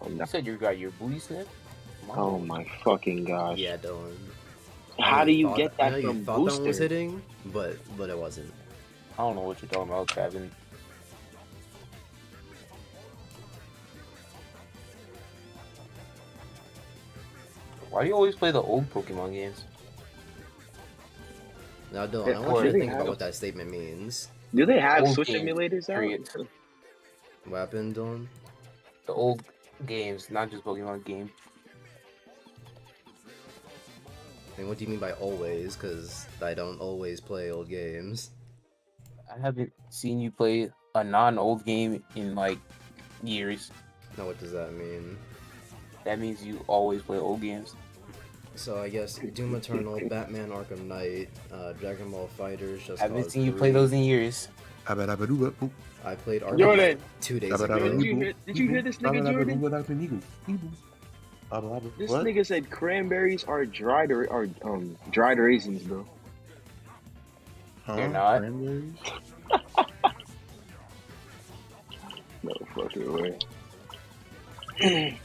You said you got your booty snipped? Oh my fucking gosh. Yeah, Dylan. How do you get I that know you from thought that one was booster? hitting, but it wasn't. I don't know what you're talking about, Gavin. Why do you always play the old Pokemon games? Now, Dylan, Yeah, I want you to they think have- about what that statement means. Do they have Old Switch game, emulators period. out? What happened, Dylan? The old games, not just Pokemon game. I mean, what do you mean by always? Because I don't always play old games. I haven't seen you play a non-old game in like years. Now, what does that mean? That means you always play old games. So I guess Doom Eternal, Batman Arkham Knight, Dragon Ball FighterZ, Just I haven't Cause seen you 3. play those in years. I played Arkham Jordan! Knight 2 days ago. Jordan, did you hear this nigga, Jordan? This nigga said cranberries are dried raisins, bro. They're not. No fucking way.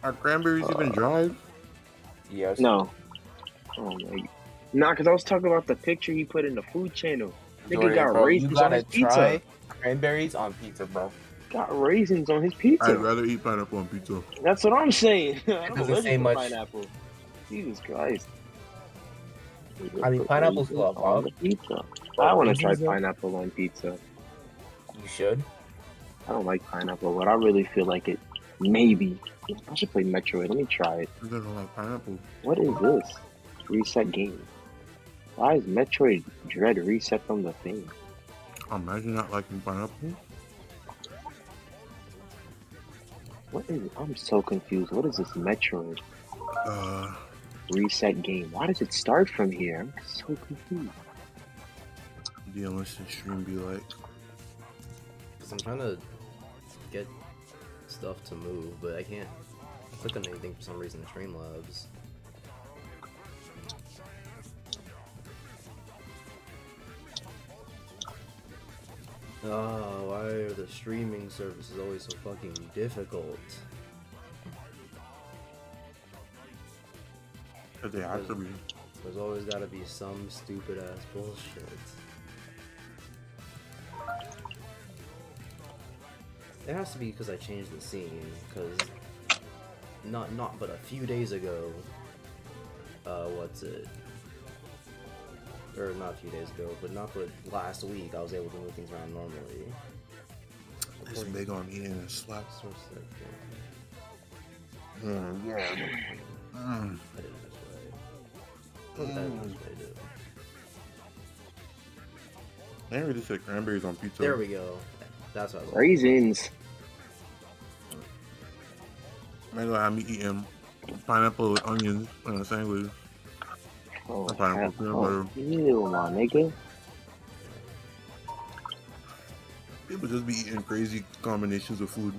Are cranberries even dried? Yes. No. Oh my. Nah, because I was talking about the picture he put in the food channel. Nigga Jordan, got bro, you raisins on gotta his pizza. try cranberries on pizza, bro. Got raisins on his pizza. I'd rather eat pineapple on pizza. That's what I'm saying. I'm doesn't allergic say to much. pineapple. Jesus Christ. I mean, pineapple's Raisins good, on Bob. the pizza. I want to try Raisins, though? pineapple on pizza. You should. I don't like pineapple, but I really feel like it. Maybe. I should play Metroid. Let me try it. I don't like pineapple. What is this? Reset game. Why is Metroid Dread reset from the thing? Imagine not liking pineapple. What is it? I'm so confused. What is this Metroid reset game? Why does it start from here? I'm so confused. The unlisted stream be like. Because I'm trying to get stuff to move, but I can't click on anything for some reason in Streamlabs. Oh, why are the streaming services always so fucking difficult? Cause they have to be. There's always gotta be some stupid ass bullshit. It has to be because I changed the scene, because not but a few days ago, what's it? Or not a few days ago, but not but last week, I was able to move things around normally. It's big on eating and slap. Source that Yeah. I did it this way. What did I do this way, dude? I ain't really said cranberries on pizza. There we go. That's what I was Raisins. They gonna have me eating pineapple with onions on a sandwich. Oh, Pineapple peanut butter. Ew, my nigga. People just be eating crazy combinations of food.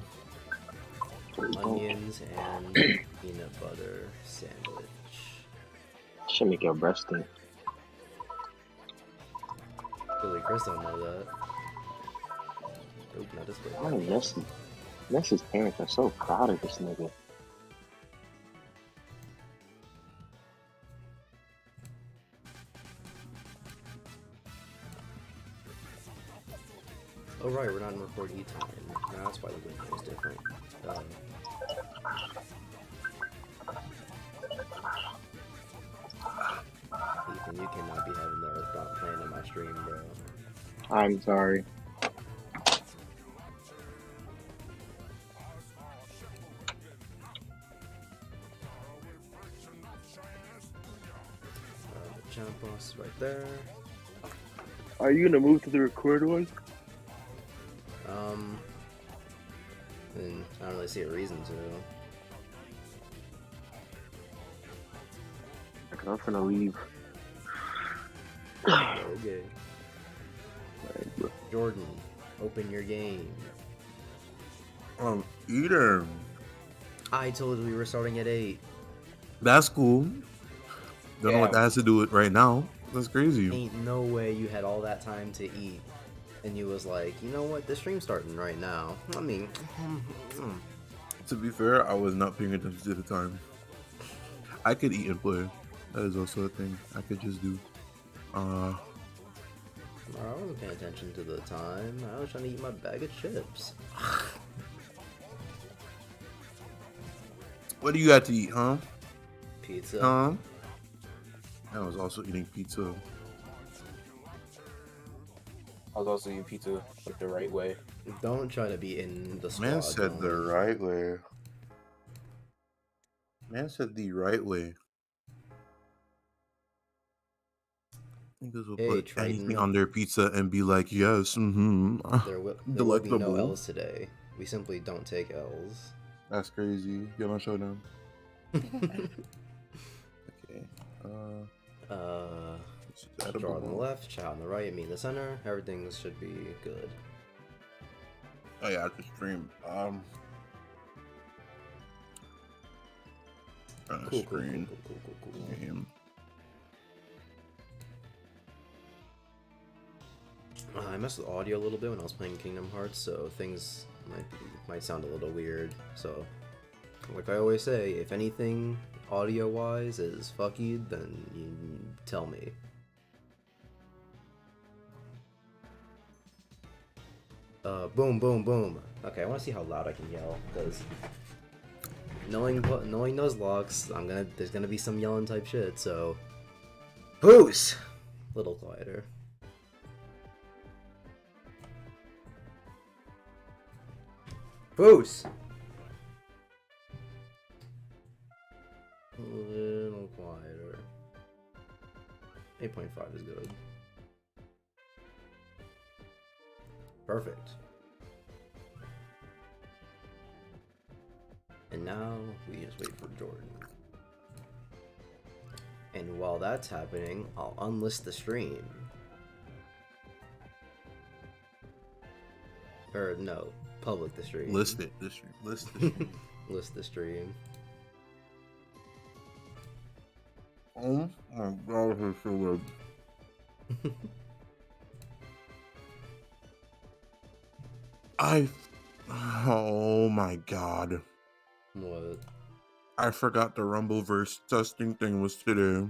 onions and peanut butter sandwich. Should make your breast stink. Billy Chris don't know that. Oop, not this way. Oh, Ness's parents are so proud of this nigga. Oh right, we're not in record heat time. That's why the window is different. Ethan, you cannot be having the Earthbound playing in my stream, bro. I'm sorry. The champ boss right there. Are you gonna move to the record one? And I don't really see a reason to. Because I'm gonna leave. Okay. Jordan, open your game. Eater. I told you we were starting at 8. That's cool. Don't know what that has to do with right now. That's crazy. Ain't no way you had all that time to eat. And you was like, you know what, the stream's starting right now. I mean, To be fair, I was not paying attention to the time. I could eat and play. That is also a thing I could just do. I wasn't paying attention to the time. I was trying to eat my bag of chips. What do you got to eat, huh? Pizza. I was also eating pizza. I was also eating pizza like the right way. Don't try to be in the squad. Man said the don't. right way. Man said the right way. Niggas will Hey, put Triton. anything on their pizza and be like, yes, There will be no delectable. L's today. We simply don't take L's. That's crazy. Get on showdown. Okay. Draw on the left, chat on the right, me in the center. Everything should be good. Oh yeah, I can stream. Cool. Game. I messed with audio a little bit when I was playing Kingdom Hearts, so things might sound a little weird. So, like I always say, if anything audio-wise is fucky, then you tell me. Boom, boom, boom. Okay, I want to see how loud I can yell, because knowing Nuzlocke, there's gonna be some yelling type shit. So, boost, little quieter. Boost. A little quieter. 8.5 is good. Perfect. And now we just wait for Jordan. And while that's happening, I'll unlist the stream. Or no, public the stream. List it. List the stream. List the stream. Oh my god, this is so good. Oh my god. What? I forgot the Rumbleverse testing thing was today.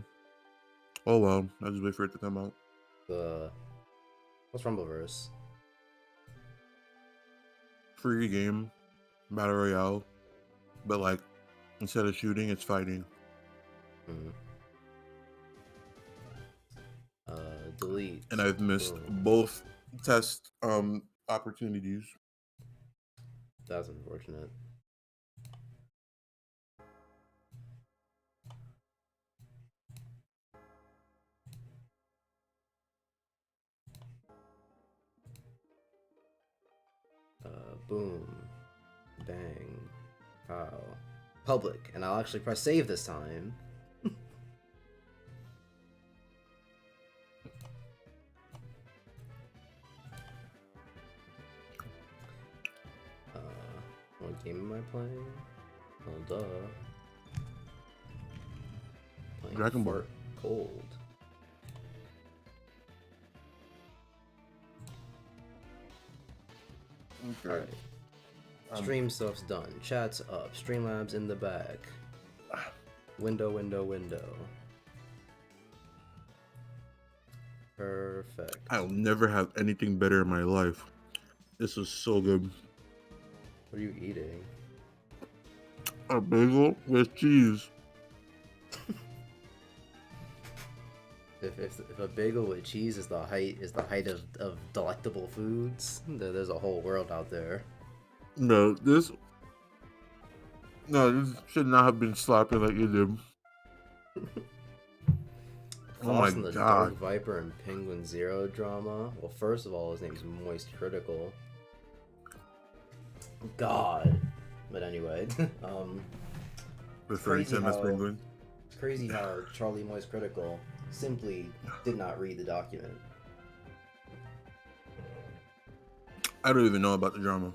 Oh well, I'll just wait for it to come out. What's Rumbleverse? Free game, battle royale, but like instead of shooting, it's fighting. Delete. And I've missed both test opportunities. That's unfortunate. Boom. Bang. Pow. Public. And I'll actually press save this time. What game am I playing? Oh, duh. Playing Dragon Ball. Cold. Okay. Alright. Stream stuff's done. Chat's up. Streamlabs in the back. Window. Perfect. I'll never have anything better in my life. This was so good. What are you eating? A bagel with cheese. If a bagel with cheese is the height of delectable foods, there's a whole world out there. No, this should not have been slapping like you did. Oh my The god. Dark Viper and Penguin Zero drama. Well, first of all, his name's Moist Critical. God. But anyway, Referring to him as Penguin. It's crazy how Charlie Moist Critical simply did not read the document. I don't even know about the drama.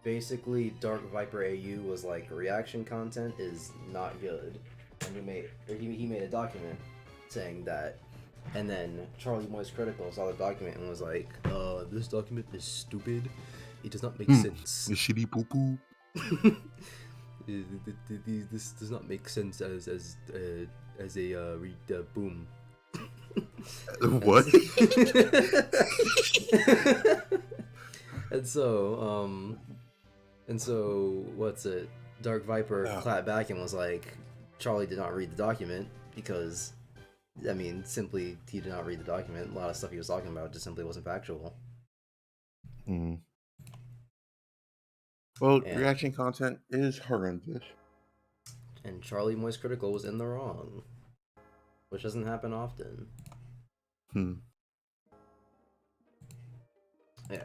Basically, Dark Viper AU was like, reaction content is not good, and he made a document saying that, and then Charlie Moist Critical saw the document and was like, this document is stupid. It does not make sense. The shitty poo poo. This does not make sense as a boom. What? And so what's it? Dark Viper clapped back and was like, Charlie did not read the document because, I mean, simply he did not read the document. A lot of stuff he was talking about just simply wasn't factual. Mm. Well, reaction content is horrendous. And Charlie Moist Critical was in the wrong, which doesn't happen often. Yeah,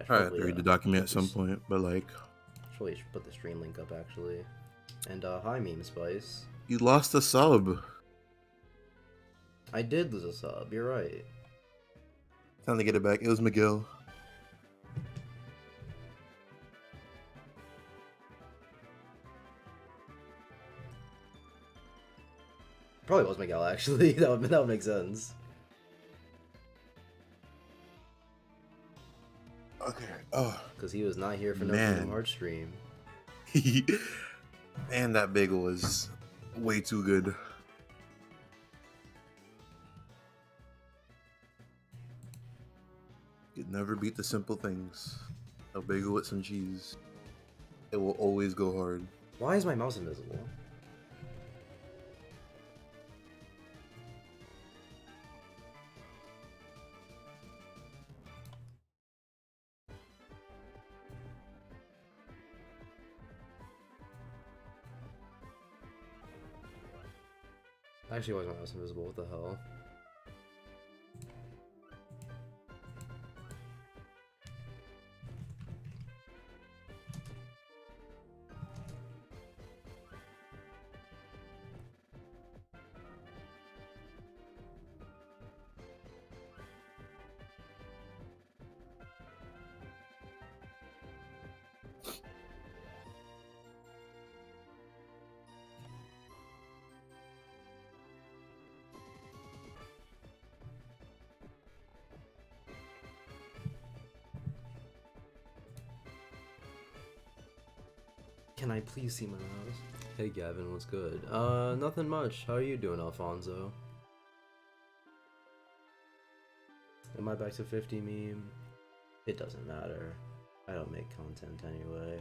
I have to read the document at some point, but like, probably should put the stream link up actually. And hi, Meme Spice. you lost a sub. I did lose a sub. You're right. Time to get it back. It was Miguel. Probably was Miguel actually. that would make sense. Okay. Oh, because he was not here for no Kingdom Hearts stream. Man, that bagel was way too good. You'd never beat the simple things. A bagel with some cheese. It will always go hard. Why is my mouse invisible? Actually, why is my mouse invisible? What the hell? Can I please see my mouse? Hey Gavin, what's good? Nothing much. How are you doing, Alfonso? Am I back to 50 meme? It doesn't matter. I don't make content anyway.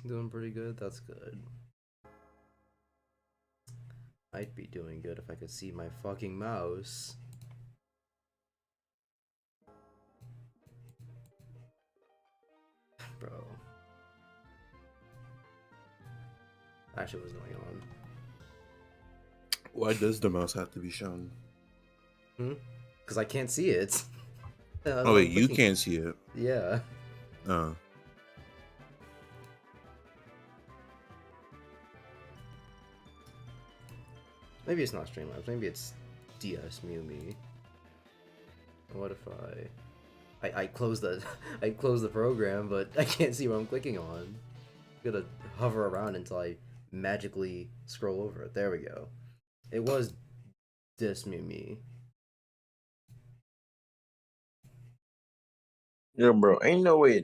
Doing pretty good? That's good. I'd be doing good if I could see my fucking mouse. Bro. Actually, what's going on? Why does the mouse have to be shown? Because I can't see it. Oh wait, you can't see it? Yeah. Oh. Maybe it's not Streamlabs, maybe it's DS Mumi. What if I close the I close the program, but I can't see what I'm clicking on. I'm gonna hover around until I magically scroll over it. There we go. It was DS Mumi. Yo, bro, ain't no way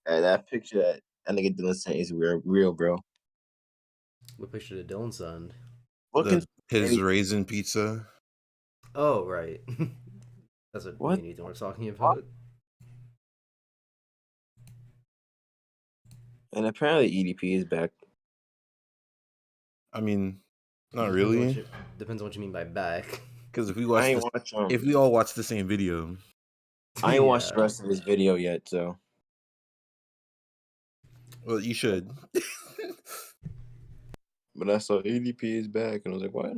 that picture that nigga Dylan sent is real, bro. What picture did Dylan send? His raisin pizza. Oh, right. That's what me and Ethan were talking about. And apparently EDP is back. I mean, not really. Depends on what you mean by back. Because if we watch, if we all watch the same video, I ain't watched the rest of this video yet, so. Well, you should. But I saw EDP is back, and I was like, what?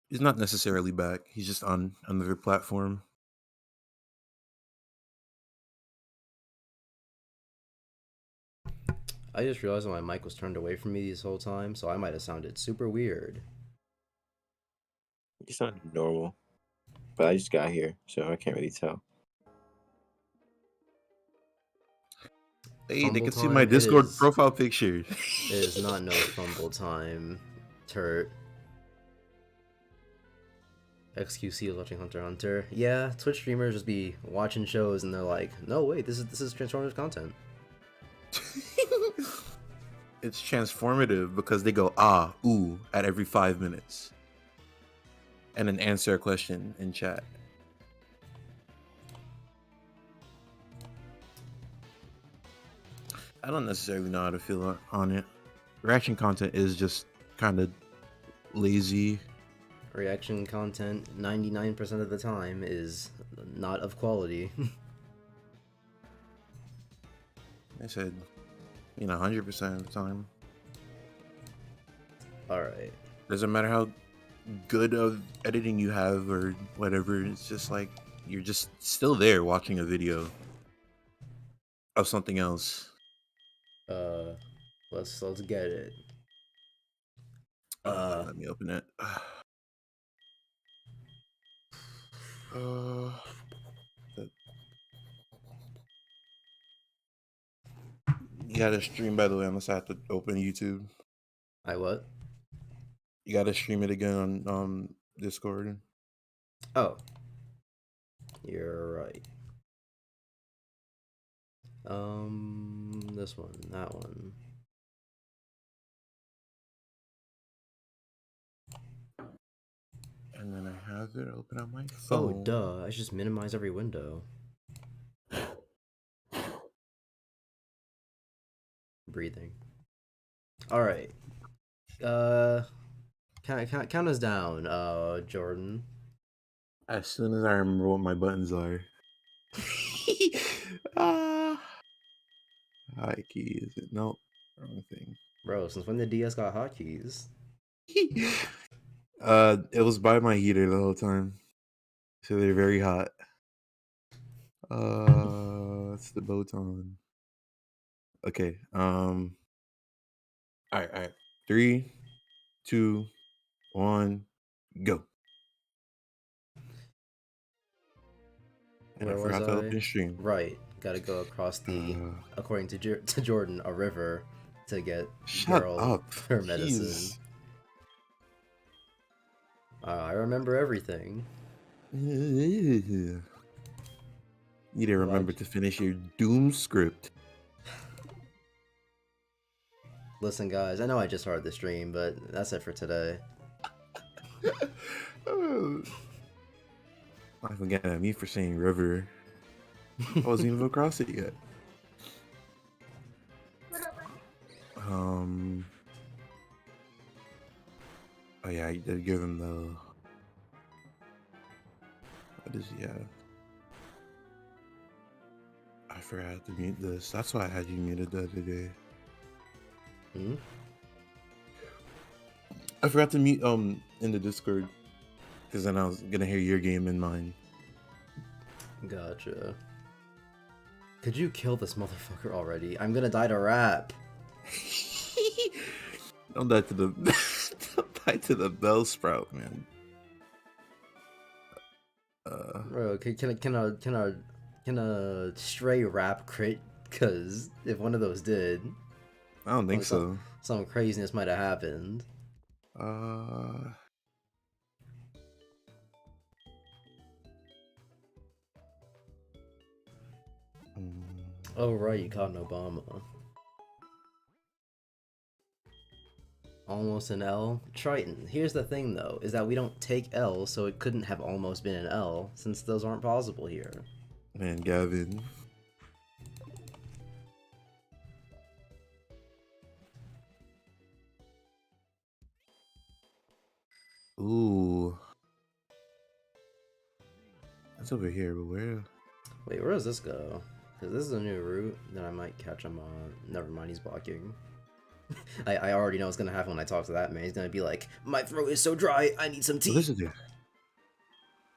He's not necessarily back. He's just on another platform. I just realized that my mic was turned away from me this whole time, so I might have sounded super weird. You sounded normal. But I just got here, so I can't really tell. Hey, they Fumble can see time? my It Discord is- profile picture. It is not no fumble time, Turt. XQC is watching Hunter x Hunter. Yeah, Twitch streamers just be watching shows and they're like, no wait, this is transformative content. It's transformative because they go ah ooh at every 5 minutes, and then answer a question in chat. I don't necessarily know how to feel on it. Reaction content is just kind of lazy. Reaction content 99% of the time is not of quality. I said, 100% of the time. Alright. Doesn't matter how good of editing you have or whatever. It's just like you're just still there watching a video of something else. Let's get it. Let me open it. You gotta stream, by the way, unless I have to open YouTube. I what? You gotta stream it again on Discord. Oh. You're right. This one, that one. And then I have it open on my Oh, phone. duh. I should just minimize every window. Breathing. Alright. Count us down, Jordan. As soon as I remember what my buttons are. High key, is it? Nope. Wrong thing. Bro, since when the DS got hotkeys? It was by my heater the whole time. So they're very hot. It's the Botan. Okay. Alright. 3, 2, 1, go. And Where I was forgot to I? open stream. Right. Gotta go across the, according to Jordan, a river to get Shut girl up. her medicine. Jeez. I remember everything. You need to remember to finish your Doom script. Listen, guys, I know I just started the stream, but that's it for today. I forget at me for saying river. I wasn't even across it yet. Oh yeah, I did give him the. What does he have? I forgot to mute this. That's why I had you muted the other day. Hmm? I forgot to mute in the Discord because then I was gonna hear your game and mine. Gotcha. Could you kill this motherfucker already? I'm gonna die to rap. Don't die to the don't die to the bell sprout, man. Bro, can a stray rap crit? Cause if one of those did, I don't think so. Some craziness might have happened. Oh right, you caught an Obama. Almost an L. Triton. Here's the thing though, is that we don't take L, so it couldn't have almost been an L, since those aren't possible here. Man, Gavin. Ooh. That's over here, but where? Wait, where does this go? Because this is a new route, then I might catch him on... Never mind, he's blocking. I already know what's gonna happen when I talk to that man. He's gonna be like, my throat is so dry, I need some tea. Oh, this is it.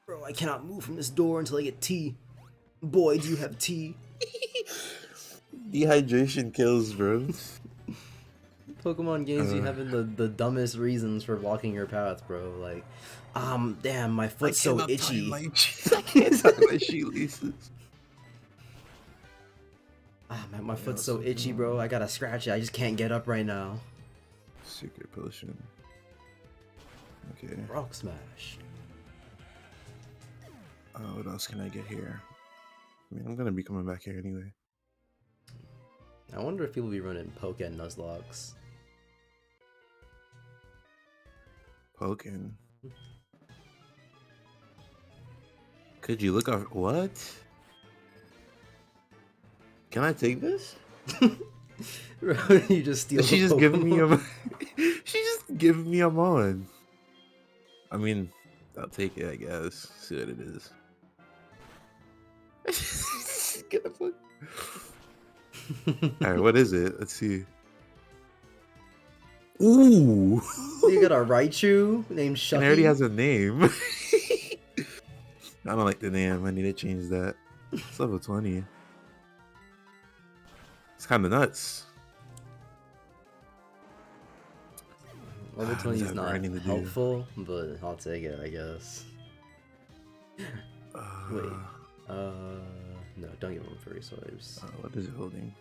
Bro, I cannot move from this door until I get tea. Boy, do you have tea. Dehydration kills, bro. Pokemon games, you having the dumbest reasons for blocking your path, bro. Like, damn, my foot's so itchy. I can't tie my shoelaces. Ah, man, my foot's so itchy, bro. I gotta scratch it. I just can't get up right now. Secret potion. Okay. Rock smash. What else can I get here? I mean, I'm gonna be coming back here anyway. I wonder if people be running poke and Nuzlocks. Pokin. Could you look off? What? Can I take this? You just steal. She the just giving me Pokemon. a. She just giving me a mon. I mean, I'll take it. I guess. See what it is. Get the fuck. All right, what is it? Let's see. Ooh. You got a Raichu named Shucky. And it already has a name. I don't like the name. I need to change that. It's level 20. It's kind of nuts. Level What 20 is is that not grinding to do? helpful, but I'll take it, I guess. Wait. No, don't give him furry swipes. What is it holding?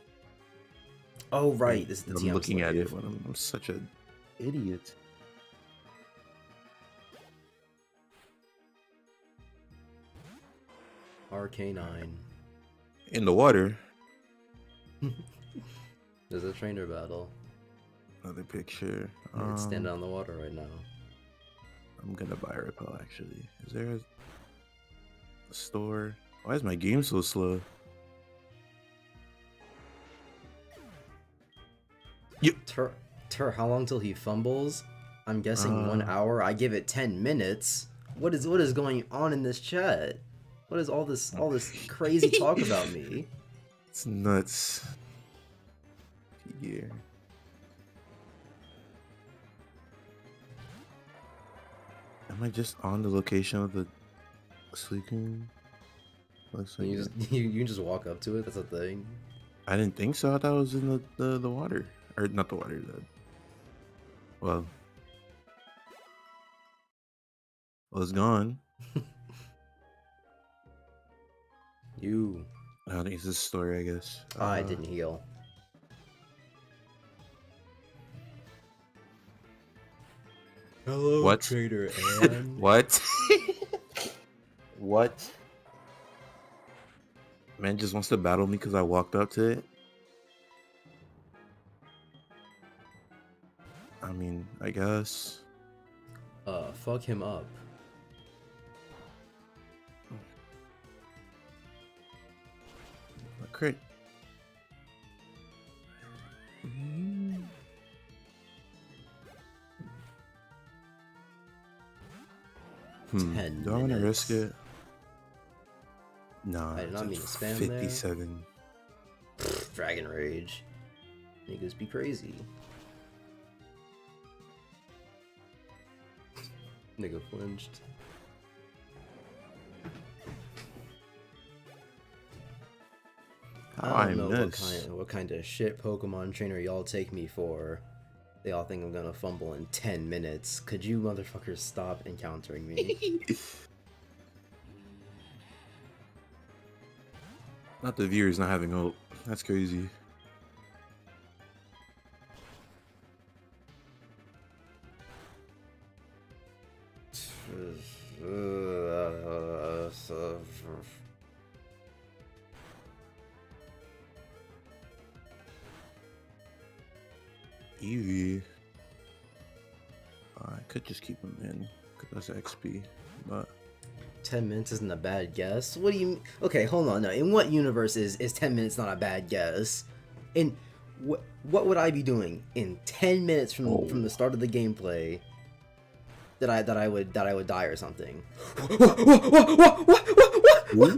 Oh, right. This is the I'm TM looking at slave. it when I'm such an idiot. Arcanine. In the water. There's a trainer battle. Another picture. It's standing on the water right now. I'm gonna buy a repel actually. Is there a store? Why is my game so slow? How long till he fumbles? I'm guessing 1 hour. I give it 10 minutes. What is going on in this chat? What is all this crazy talk about me? It's nuts. Gear. Am I just on the location of the Suicune? Looks like You can just walk up to it. That's a thing. I didn't think so. I thought it was in the water, or not the water. Well, it's gone. You. I don't think it's a story. I guess. I didn't heal. Hello, What? trader Ann. What? What? Man just wants to battle me because I walked up to it. I mean, I guess. Fuck him up. A crit. Do I want to risk it? No. I did not mean to spam 57. there. Dragon Rage. Niggas be crazy. Nigga flinched. I don't know what kind of shit Pokemon trainer y'all take me for. They all think I'm gonna fumble in 10 minutes. Could you motherfuckers stop encountering me? Not the viewers not having hope. That's crazy. Eevee. I could just keep him in because that's XP, but 10 minutes isn't a bad guess. What do you? Okay, hold on. Now, in what universe is 10 minutes not a bad guess? In what would I be doing in 10 minutes from the start of the gameplay? That I would die or something. What?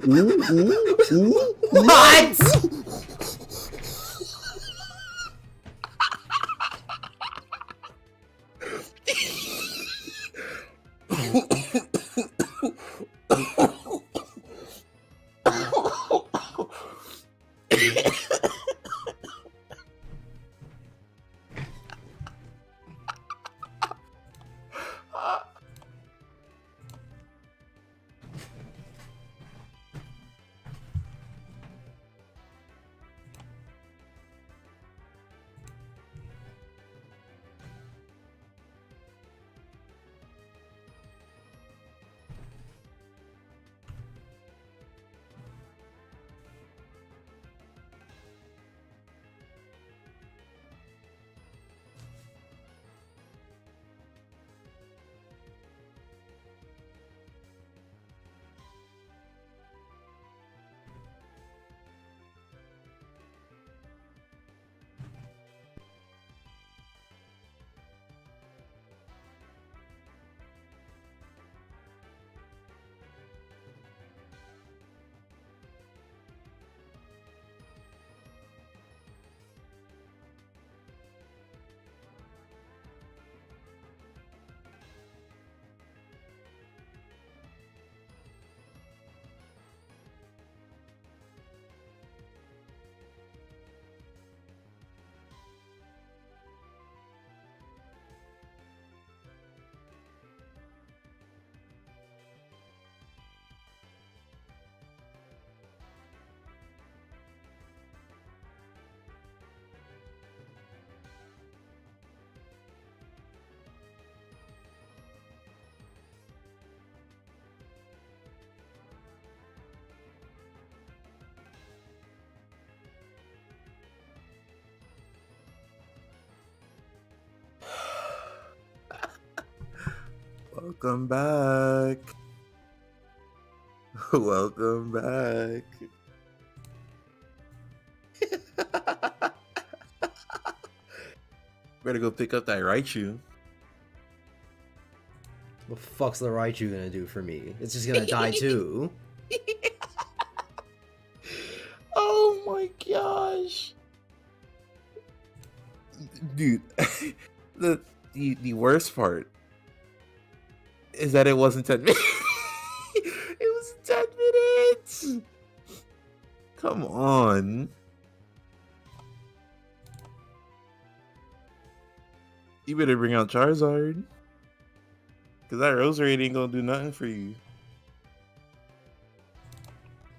Welcome back. Welcome back. Better go pick up that Raichu. What the fuck's the Raichu gonna do for me? It's just gonna die too. Oh my gosh. Dude, the worst part is that it wasn't 10 minutes. It was 10 minutes. Come on. You better bring out Charizard. Because that Roserade ain't gonna do nothing for you.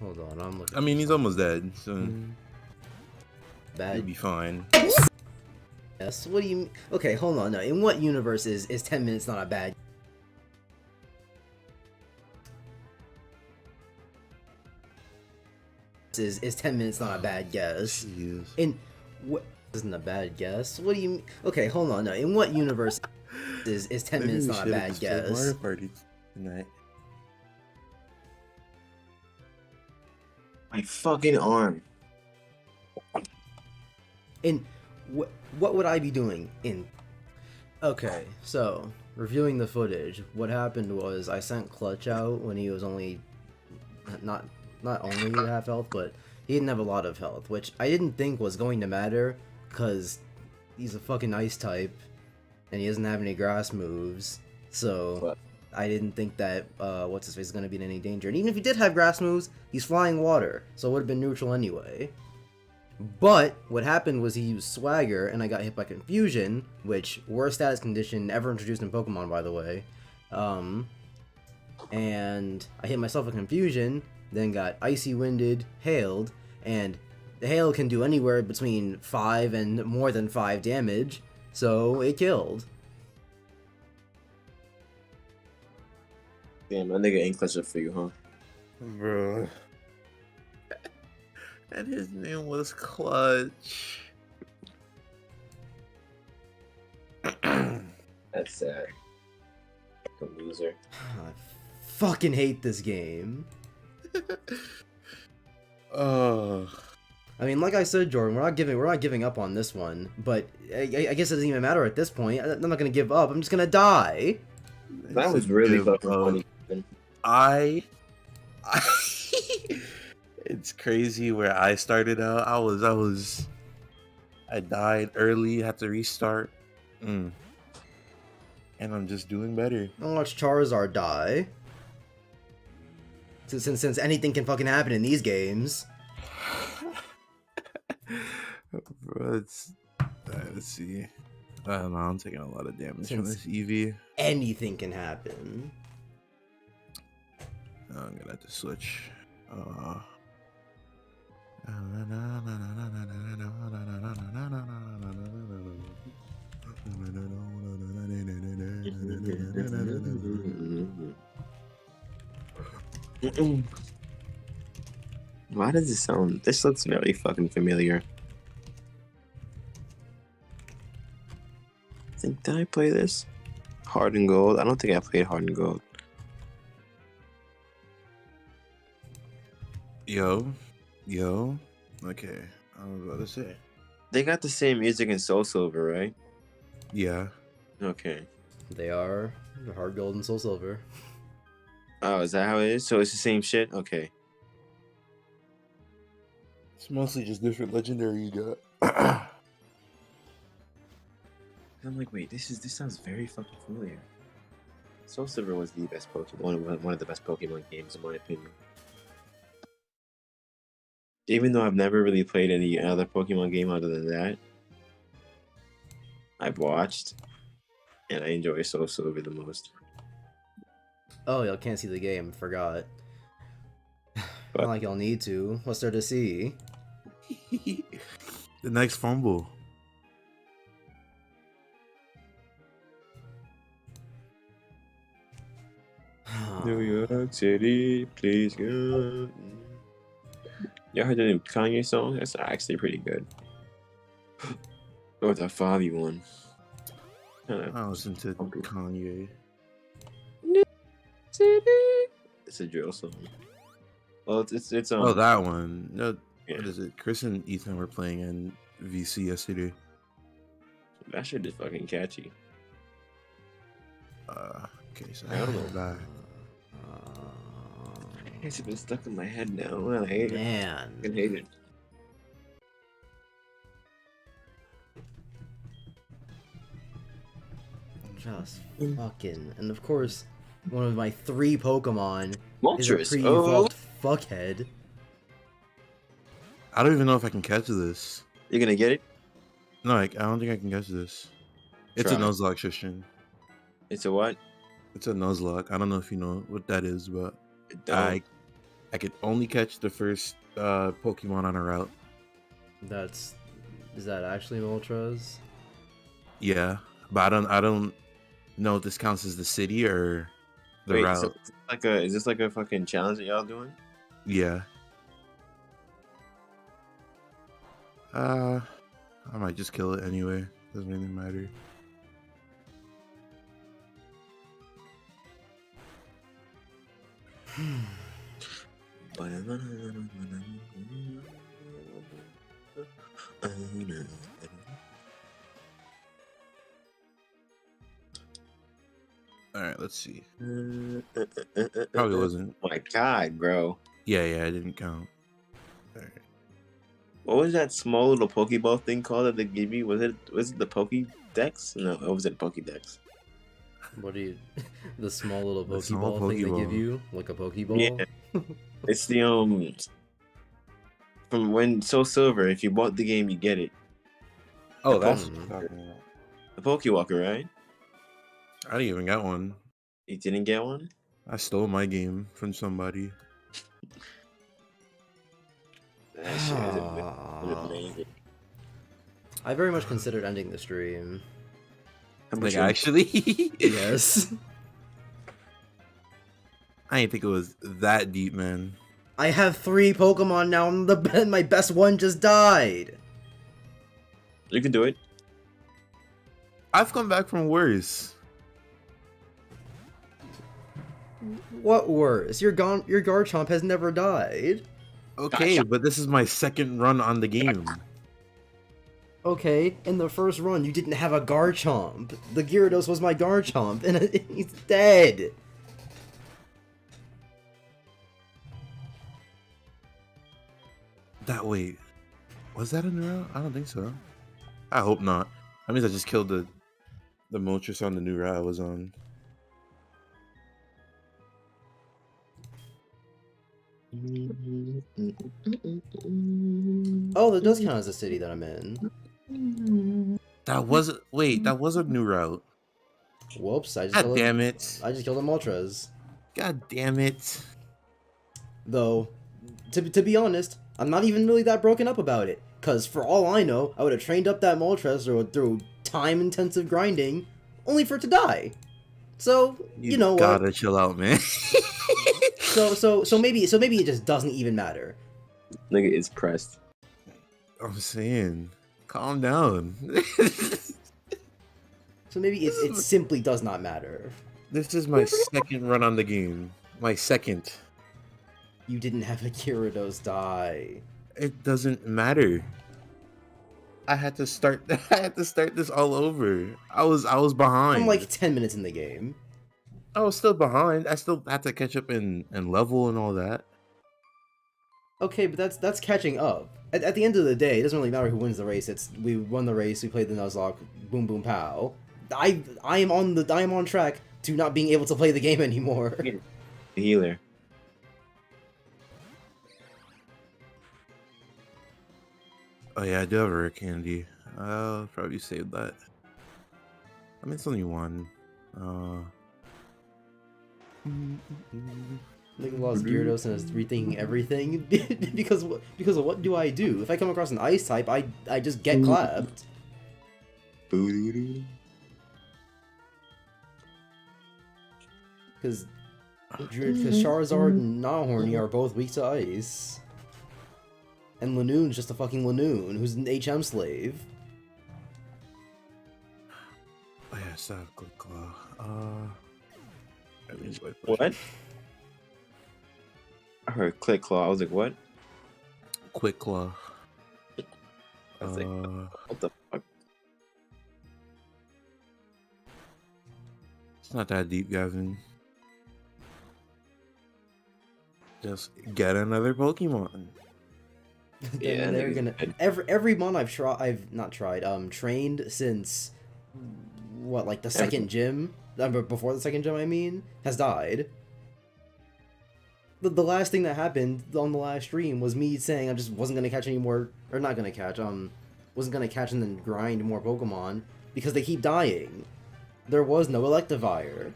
Hold on, I'm looking. I mean, he's almost dead, so you'll Bad. be fine. Yes. What do you? Okay, hold on. No, in what universe is 10 minutes not a bad? Is 10 minutes not a bad guess? Jeez. In what isn't a bad guess? What do you? Okay, hold on. No, in what universe is 10 Maybe minutes we not a should've bad just played guess? Mario Party tonight. My fucking arm. In what would I be doing in? Okay, so reviewing the footage, what happened was I sent Clutch out when he was only not only at half health, but he didn't have a lot of health, which I didn't think was going to matter because he's a fucking ice type and he doesn't have any grass moves, so What? I didn't think that what's his face is going to be in any danger. And even if he did have grass moves, he's flying water, so it would have been neutral anyway. But what happened was he used Swagger, and I got hit by Confusion, which worst status condition ever introduced in Pokemon, by the way. And I hit myself with Confusion, then got Icy Winded, Hailed, and the Hail can do anywhere between 5 and more than 5 damage, so it killed. Damn, that nigga ain't clutch up for you, huh? Bro. And his name was Clutch. That's sad. Fucking loser. I fucking hate this game. Oh. I mean, like I said, Jordan, we're not giving up on this one, but I guess it doesn't even matter at this point. I'm not gonna give up. I'm just gonna die. That was really fucking funny. I it's crazy where I started out. I died early, had to restart. And I'm just doing better. I'll watch Charizard die. Since anything can fucking happen in these games. Bro, let's see. I don't know, I'm taking a lot of damage from this EV. Anything can happen. I'm gonna have to switch. Why does it sound? This looks very fucking familiar. Did I play this? Hard and Gold? I don't think I played Hard and Gold. Yo. Okay, I was about to say. They got the same music in Soul Silver, right? Yeah. Okay. They are Heartgold and Soul Silver. Oh, is that how it is? So it's the same shit? Okay. It's mostly just different legendary you got. I'm like, wait, this sounds very fucking familiar. Soul Silver was the best Pokemon, one of the best Pokemon games in my opinion. Even though I've never really played any other Pokemon game other than that, I've watched, and I enjoy Soul Silver the most. Oh, y'all can't see the game. Forgot. But Not like y'all need to. What's there to see? The next fumble. New York City, please God. Y'all heard the new Kanye song? That's actually pretty good. Or the Favi one. I listen to Kanye. It's a drill song. Well, it's Oh, that one. No, yeah. what is it? Chris and Ethan were playing in VC yesterday. That shit is fucking catchy. Okay, so I don't know. that. It's been stuck in my head now. I hate it. Man. I hate it. Just fucking. And of course, one of my 3 Pokemon is a Moltres. pre-evolved fuckhead. I don't even know if I can catch this. You're gonna get it? No, I don't think I can catch this. It's a Try. Nuzlocke, Tristan. It's a what? It's a Nuzlocke. I don't know if you know what that is, but Don't. I could only catch the first Pokemon on a route. Is that actually Moltres? Yeah, but I don't know if this counts as the city or the Wait, route. so is this like a fucking challenge that y'all doing? Yeah. I might just kill it anyway. Doesn't really matter. All right, let's see. Probably wasn't. Oh my god, bro. Yeah, I didn't count. All right. What was that small little Pokeball thing called that they give you? Was it the Pokédex? No, it wasn't Pokédex. What do you... The small little The small Pokeball thing they give Pokeball. you? Like a Pokeball? Yeah. It's the from when Soul Silver. If you bought the game, you get it. Oh, The that's Pokemon. what I'm talking about. The Pokewalker, right? I didn't even got one. You didn't get one? I stole my game from somebody. That shit is amazing. I very much considered ending the stream. How much Like you- actually, Yes. I didn't think it was that deep, man. I have 3 Pokemon now, and my best one just died. You can do it. I've come back from worse. What worse? Your Garchomp has never died. Okay, but this is my second run on the game. Okay, in the first run, you didn't have a Garchomp. The Gyarados was my Garchomp, and he's dead. That wait, was that a new route? I don't think so. I hope not. That means I just killed the Moltres on the new route I was on. Oh, that does count as a city that I'm in. That was a new route. Whoops, I just God killed damn it! I just killed a Moltres. God damn it! Though, to be honest, I'm not even really that broken up about it. Cause for all I know, I would have trained up that Moltres through time-intensive grinding, only for it to die. So you know gotta what? chill out, man. So maybe it just doesn't even matter. Nigga is pressed. I'm saying, calm down. So maybe it simply does not matter. This is my second run on the game. My second. You didn't have a Gyarados die. It doesn't matter. I had to start. I had to start this all over. I was behind. I'm like 10 minutes in the game. I was still behind. I still had to catch up in level and all that. Okay, but that's catching up. At the end of the day, it doesn't really matter who wins the race. We won the race. We played the Nuzlocke. Boom, boom, pow. I am on track to not being able to play the game anymore. The healer. Oh yeah, I do have a rare candy. I'll probably save that. I mean, it's only one. Nigga lost Gyarados and is rethinking everything because of what do I do? If I come across an ice type, I just get clapped. Because Charizard and Nahorny are both weak to ice. And Lanoon's just a fucking Lanoon, who's an HM slave. Oh yeah, stop, Quick Claw. What? I heard click claw. I was like, what? Quick Claw. I was like, what the fuck? It's not that deep, Gavin. Just get another Pokemon. Yeah, they're niggas gonna dead. every mon I've trained since what, like the second gym, before the second gym, I mean, has died. The last thing that happened on the last stream was me saying I just wasn't gonna catch any more, or not gonna catch, wasn't gonna catch and then grind more Pokemon because they keep dying. There was no Electivire.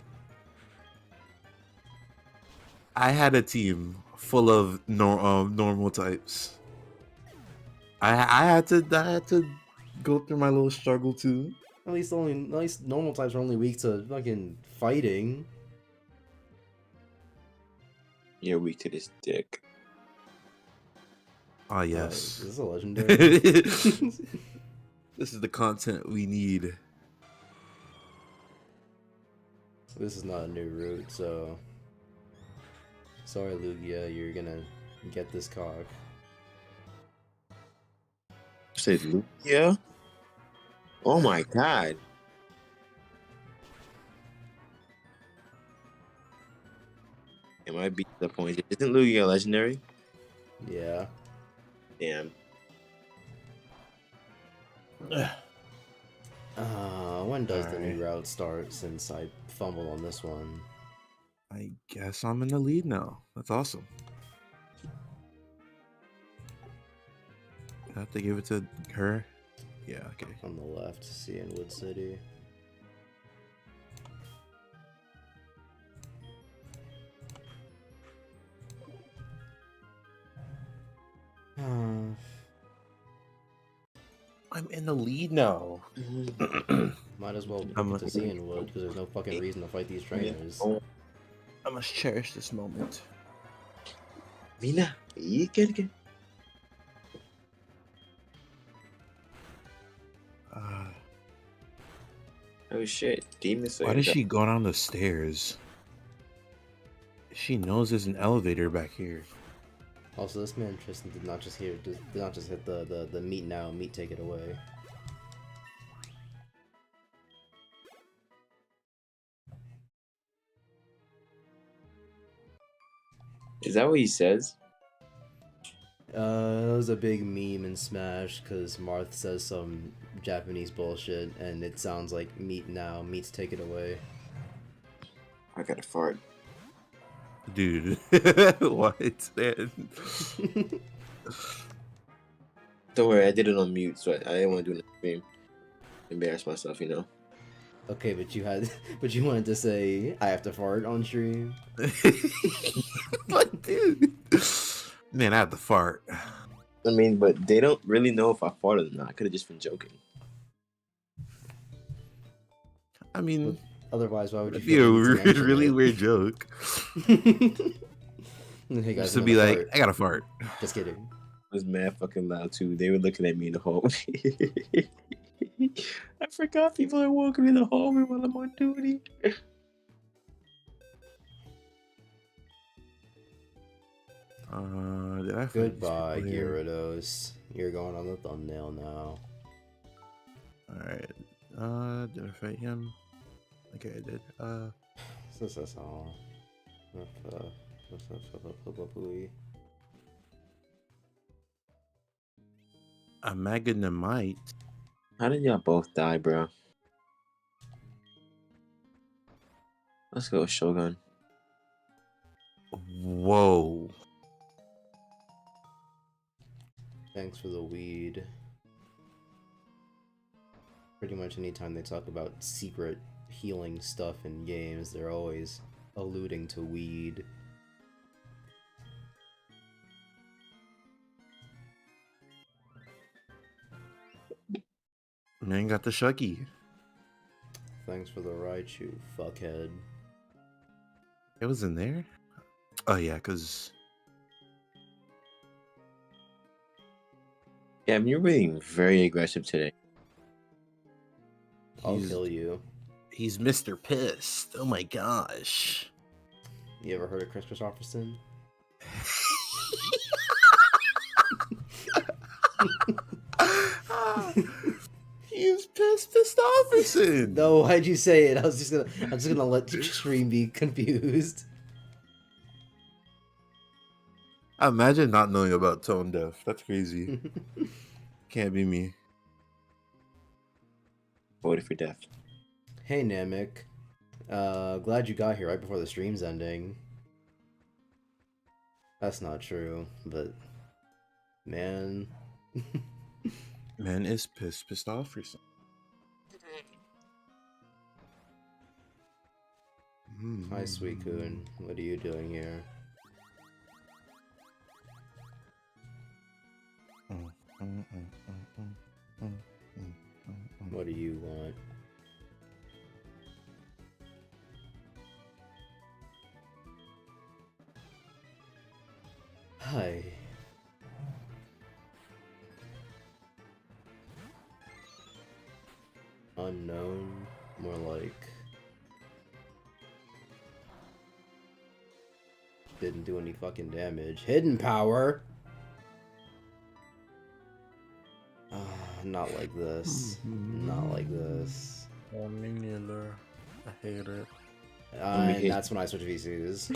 I had a team full of normal types. I had to go through my little struggle too. At least normal types are only weak to fucking fighting. You're weak to this dick. Ah, Is yes. this a legendary? This is the content we need. This is not a new route, so sorry, Lugia, you're gonna get this cock. Say Lugia? Oh my god. Am I beat the point? Isn't Lugia legendary? Yeah. Damn. When does the Alright. new route start, since I fumbled on this one? I guess I'm in the lead now. That's awesome. I have to give it to her. Yeah, okay. On the left, seeing Wood City. I'm in the lead now. Might as well I'm get to seeing Wood, because there's no fucking reason to fight these trainers. I must cherish this moment. Mina, you get. Oh shit, Demon Slayer. Why does she go down the stairs? She knows there's an elevator back here. Also, this man Tristan did not just hit the meet now, meet take it away. Is that what he says? It was a big meme in Smash because Marth says some Japanese bullshit and it sounds like meet now, meets take it away. I got a fart. Dude, what? Man? Don't worry, I did it on mute, so I didn't want to do it in the stream. Embarrass myself, you know. Okay, but you wanted to say I have to fart on stream. But dude, man, I have to fart. I mean, but they don't really know if I farted or not. I could have just been joking. I mean, Otherwise, why would you? it'd be a really weird joke. Hey guys, Just to be another like, fart. I gotta fart. Just kidding. It was mad fucking loud too. They were looking at me in the hallway. I forgot people are walking in the hallway while I'm on duty. Did I fight these Goodbye, people here? Gyarados. You're going on the thumbnail now. Alright. Did I fight him? Okay, I did. This is all. A Magnemite. How did y'all both die, bro? Let's go, Shogun. Whoa. Thanks for the weed. Pretty much anytime they talk about secret healing stuff in games, they're always alluding to weed. Man got the Shucky. Thanks for the Raichu, fuckhead. It was in there? Oh yeah, because Yeah, I mean, you're being very aggressive today. I'll He's- kill you. he's Mr. Pissed. Oh my gosh. You ever heard of Chris Christopherson? He is pissed Christopherson. No, why'd you say it? I'm just gonna let the stream be confused. Imagine not knowing about tone deaf. That's crazy. Can't be me. Voted for death. Hey Namek, glad you got here right before the stream's ending. That's not true, but man. Man is pissed off or something. Hi, Sweet Coon. What are you doing here? What do you want? Hi. Unknown, more like didn't do any fucking damage. Hidden power. Not like this. Not like this. Oh, me neither. I hate it. And that's when I switch VCs.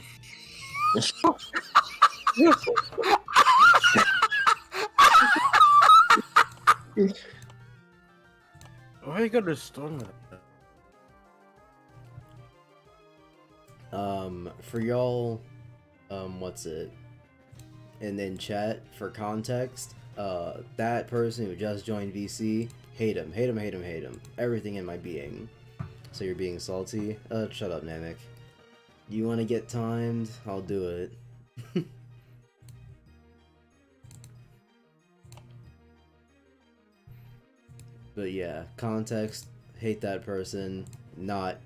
Why you gotta stun that? For y'all, what's it? And then chat for context. That person who just joined VC, hate him, hate him, hate him, hate him. Everything in my being. So you're being salty? Shut up, Namek. You want to get timed? I'll do it. But yeah, context, hate that person, not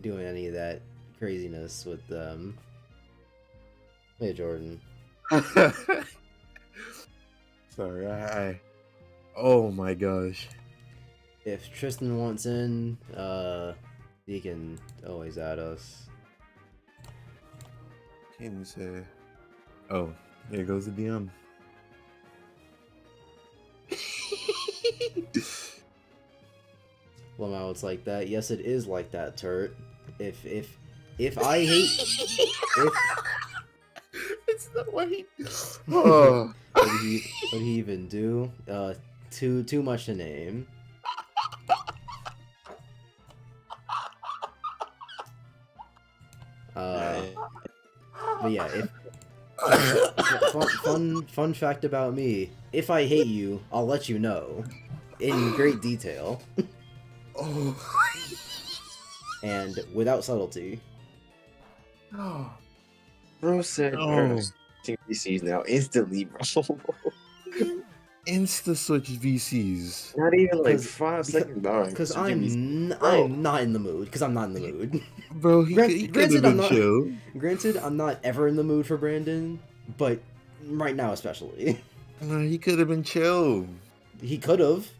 doing any of that craziness with them. Hey, Jordan. Sorry, oh my gosh. If Tristan wants in, he can always add us. Can you say? Oh, there goes the DM. Well, now it's like that. Yes, it is like that, Turt. If I hate, It's not what he. Oh. what he even do? Too much to name. But yeah, fun fact about me: if I hate you, I'll let you know, in great detail. Oh. And without subtlety. Oh. Bro said, Oh. VCs now instantly, bro. Insta switch VCs. Not even like 'Cause- 5 seconds. Because I'm not in the mood. Because I'm not in the mood. Bro, he could have Granted, been chill. Granted, I'm not ever in the mood for Brandon, but right now especially. No, he could have been chill. He could have.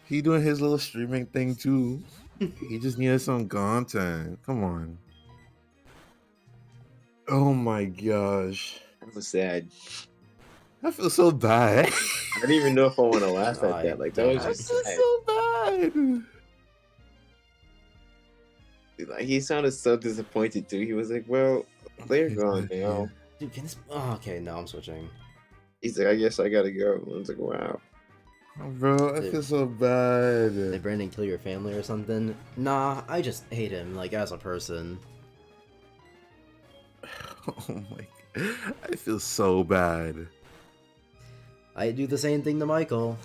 He doing his little streaming thing too. He just needed some content. Come on. Oh my gosh. That was sad. I feel so bad. I didn't even know if I want to laugh at that. Like, that was I just feel sad. so bad. Like, he sounded so disappointed too. He was like, well, they're gone now. Dude, can this... Oh, okay, no, I'm switching. He's like, I guess I gotta go. I was like, wow. Bro, I Dude. feel so Did bad. Brandon kill your family or something? Nah, I just hate him, like, as a person. Oh my god. I feel so bad. I do the same thing to Michael.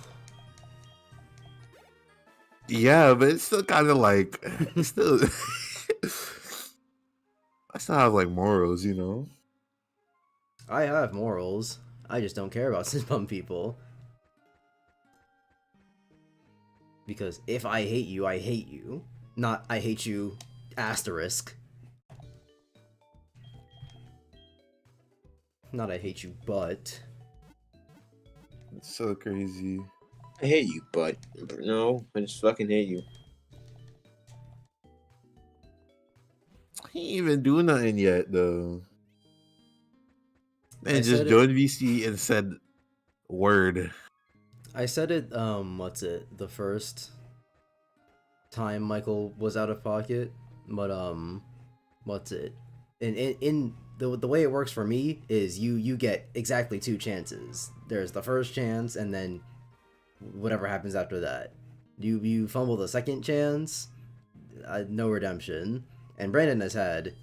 Yeah, but it's still kind of like, it's still, I still have like morals, you know? I have morals. I just don't care about Sinbum people. Because if I hate you, I hate you. Not I hate you, asterisk. Not I hate you, but... It's so crazy. I hate you, but no, I just fucking hate you. even do nothing yet, though. I And just said it- joined VC and said word. I said it, the first time Michael was out of pocket, but, in the way it works for me is you get exactly 2 chances. There's the first chance, and then whatever happens after that. You fumble the second chance, no redemption. And Brandon has had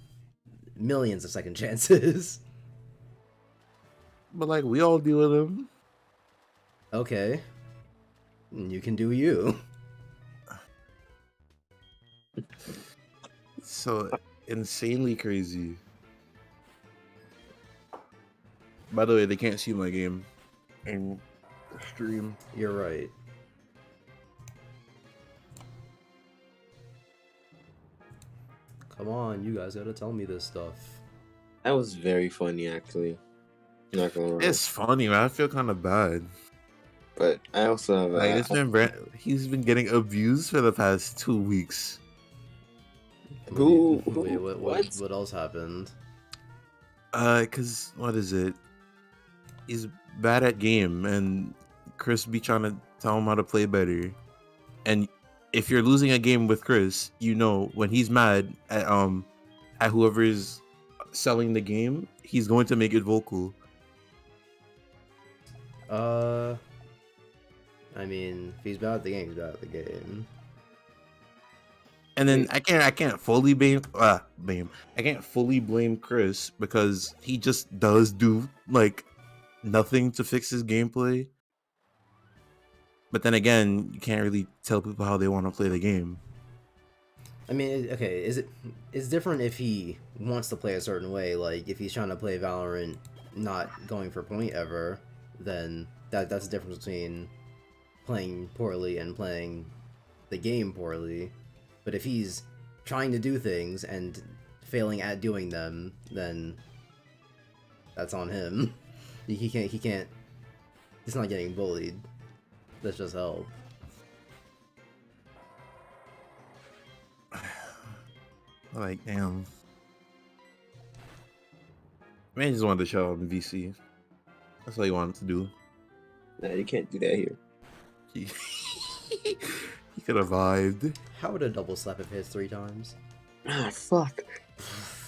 millions of second chances. But like we all deal with them. Okay. You can do you. So insanely crazy. By the way, they can't see my game in stream. You're right. Come on, you guys gotta tell me this stuff. That was very funny, actually. Not gonna lie. It's funny, man. I feel kind of bad. But I also have Like this man, he's been getting abused for the past 2 weeks. Wait, what else happened? Cause what is it? He's bad at game, and Chris be trying to tell him how to play better. And if you're losing a game with Chris, you know when he's mad at whoever is selling the game, he's going to make it vocal. I mean, if he's bad at the game, he's bad at the game. And then I can't fully blame I can't fully blame Chris because he just does do like nothing to fix his gameplay. But then again, you can't really tell people how they want to play the game. I mean, okay, it's different if he wants to play a certain way. Like if he's trying to play Valorant, not going for point ever, then that's the difference between playing poorly and playing the game poorly. But if he's trying to do things and failing at doing them, then that's on him. He can't. He's not getting bullied. That's just help. Like, damn. Man just wanted to show up in VC. That's all he wanted to do. Nah, you can't do that here. He could have vibed. How would a double slap if it hits 3 times? Ah, fuck.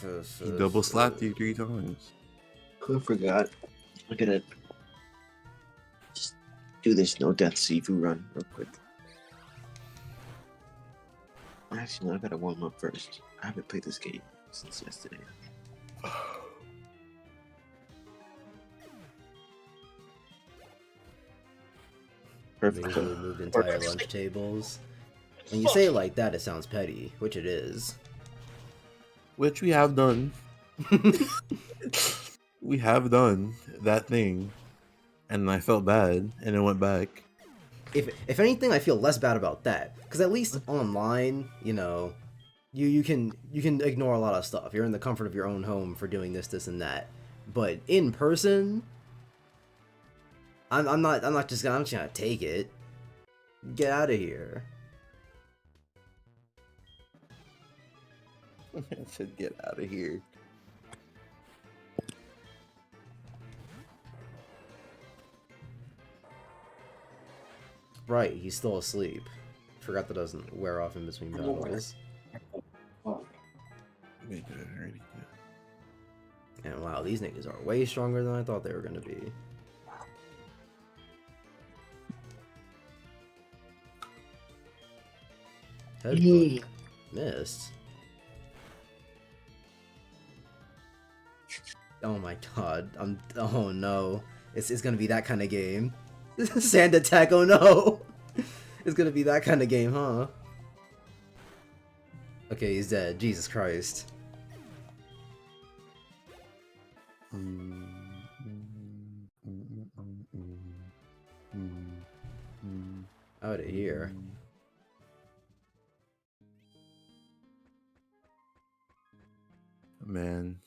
He double slapped you 3 times. I forgot. Look at it. Just do this no death Sifu run real quick. Actually, no, I gotta warm up first. I haven't played this game since yesterday. Perfect. Maybe we moved entire lunch tables. When you say it like that, it sounds petty, which it is. Which we have done. We have done that thing. And I felt bad, and it went back. If anything, I feel less bad about that, because at least online, you know, you can ignore a lot of stuff. You're in the comfort of your own home for doing this, and that. But in person, I'm just gonna take it. Get out of here. I said, get out of here. Right, he's still asleep. Forgot that doesn't wear off in between battles. And wow, these niggas are way stronger than I thought they were gonna be. Headbutt. Missed. Oh my god. Oh no. It's gonna be that kind of game. Sand attack, oh no! It's gonna be that kind of game, huh? Okay, he's dead. Jesus Christ. Out of here. Man.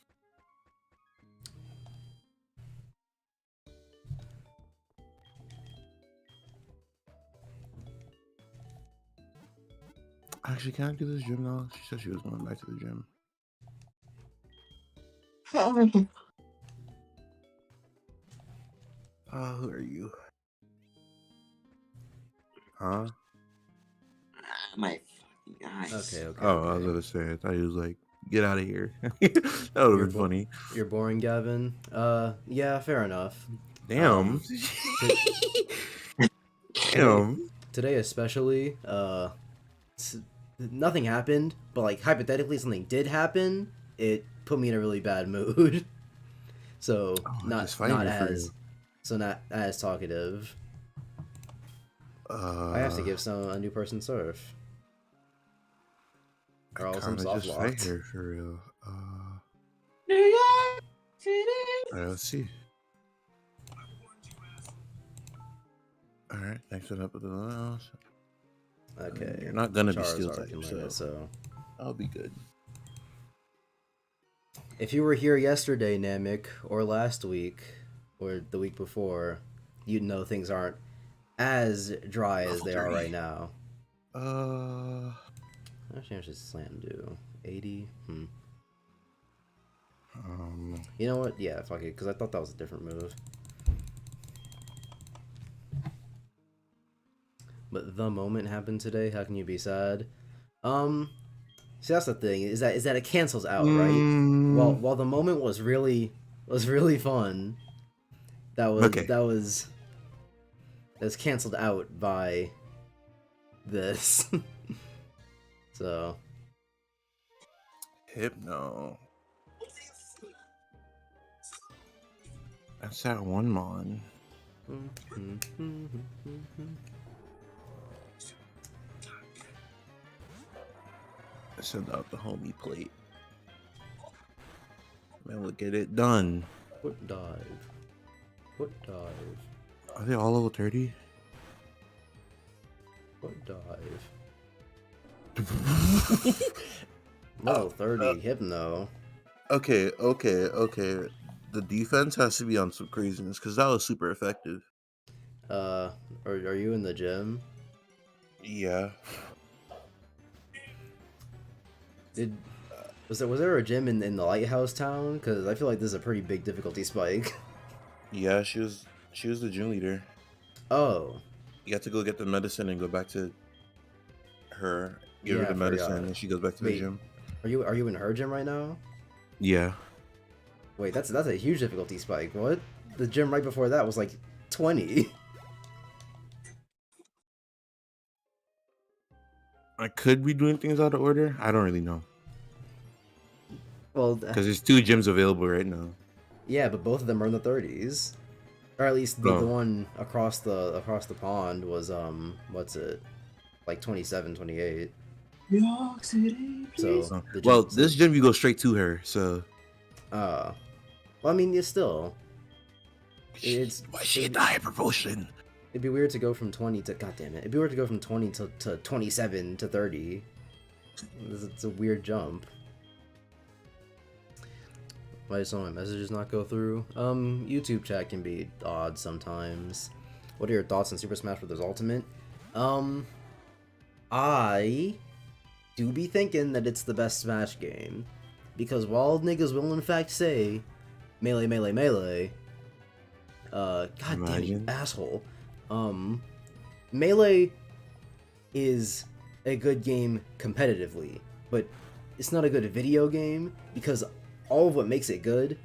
Actually, can I do this gym now? She said she was going back to the gym. Who are you? Huh? My fucking eyes. Okay. Oh, I was gonna say. I thought he was like, "Get out of here." That would have been funny. You're boring, Gavin. Yeah, fair enough. Damn. Damn. Today especially, nothing happened, but like hypothetically something did happen. It put me in a really bad mood. So not as talkative. I have to give a new person surf. Or else I'm soft just locked. right here for real. New York City. Alright, let's see. Alright, next one up with the else. Okay. You're not gonna be steel Charizard type, can learn it, so I'll be good. if you were here yesterday, Namek, or last week, or the week before, you'd know things aren't as dry as they are right now. Actually, I should slam do 80. You know what? Yeah, fuck it, because I thought that was a different move. But the moment happened today. How can you be sad? See, that's the thing. Is that it cancels out, right? While the moment was really fun, that's canceled out by this. So Hypno. That's that one mon. Send out the homie plate. Man, we'll get it done. What dive? Are they all level 30? What dive? Level 30 Hypno. Okay. The defense has to be on some craziness because that was super effective. Are you in the gym? Yeah. Was there a gym in the lighthouse town? Because I feel like this is a pretty big difficulty spike. Yeah, she was the gym leader. Oh. You have to go get the medicine and go back to her. Give her the medicine and she goes back to the gym. Are you in her gym right now? Yeah. Wait, that's a huge difficulty spike. What? The gym right before that was like 20. I could be doing things out of order. I don't really know. Well, because there's 2 gyms available right now. Yeah, but both of them are in the 30s, or at least the one across the pond was what's it, like 27, 28. New York City. So this gym you go straight to her. So. Well, I mean, it's still. Why she in the high proportion? It'd be weird to go from 20 to it'd be weird to go from 20 to 27 to 30. It's a weird jump. Why did some of my messages not go through? YouTube chat can be odd sometimes. What are your thoughts on Super Smash Bros. Ultimate? I do be thinking that it's the best Smash game. Because while niggas will in fact say melee, melee, melee, god damn you asshole. Melee is a good game competitively, but it's not a good video game because all of what makes it good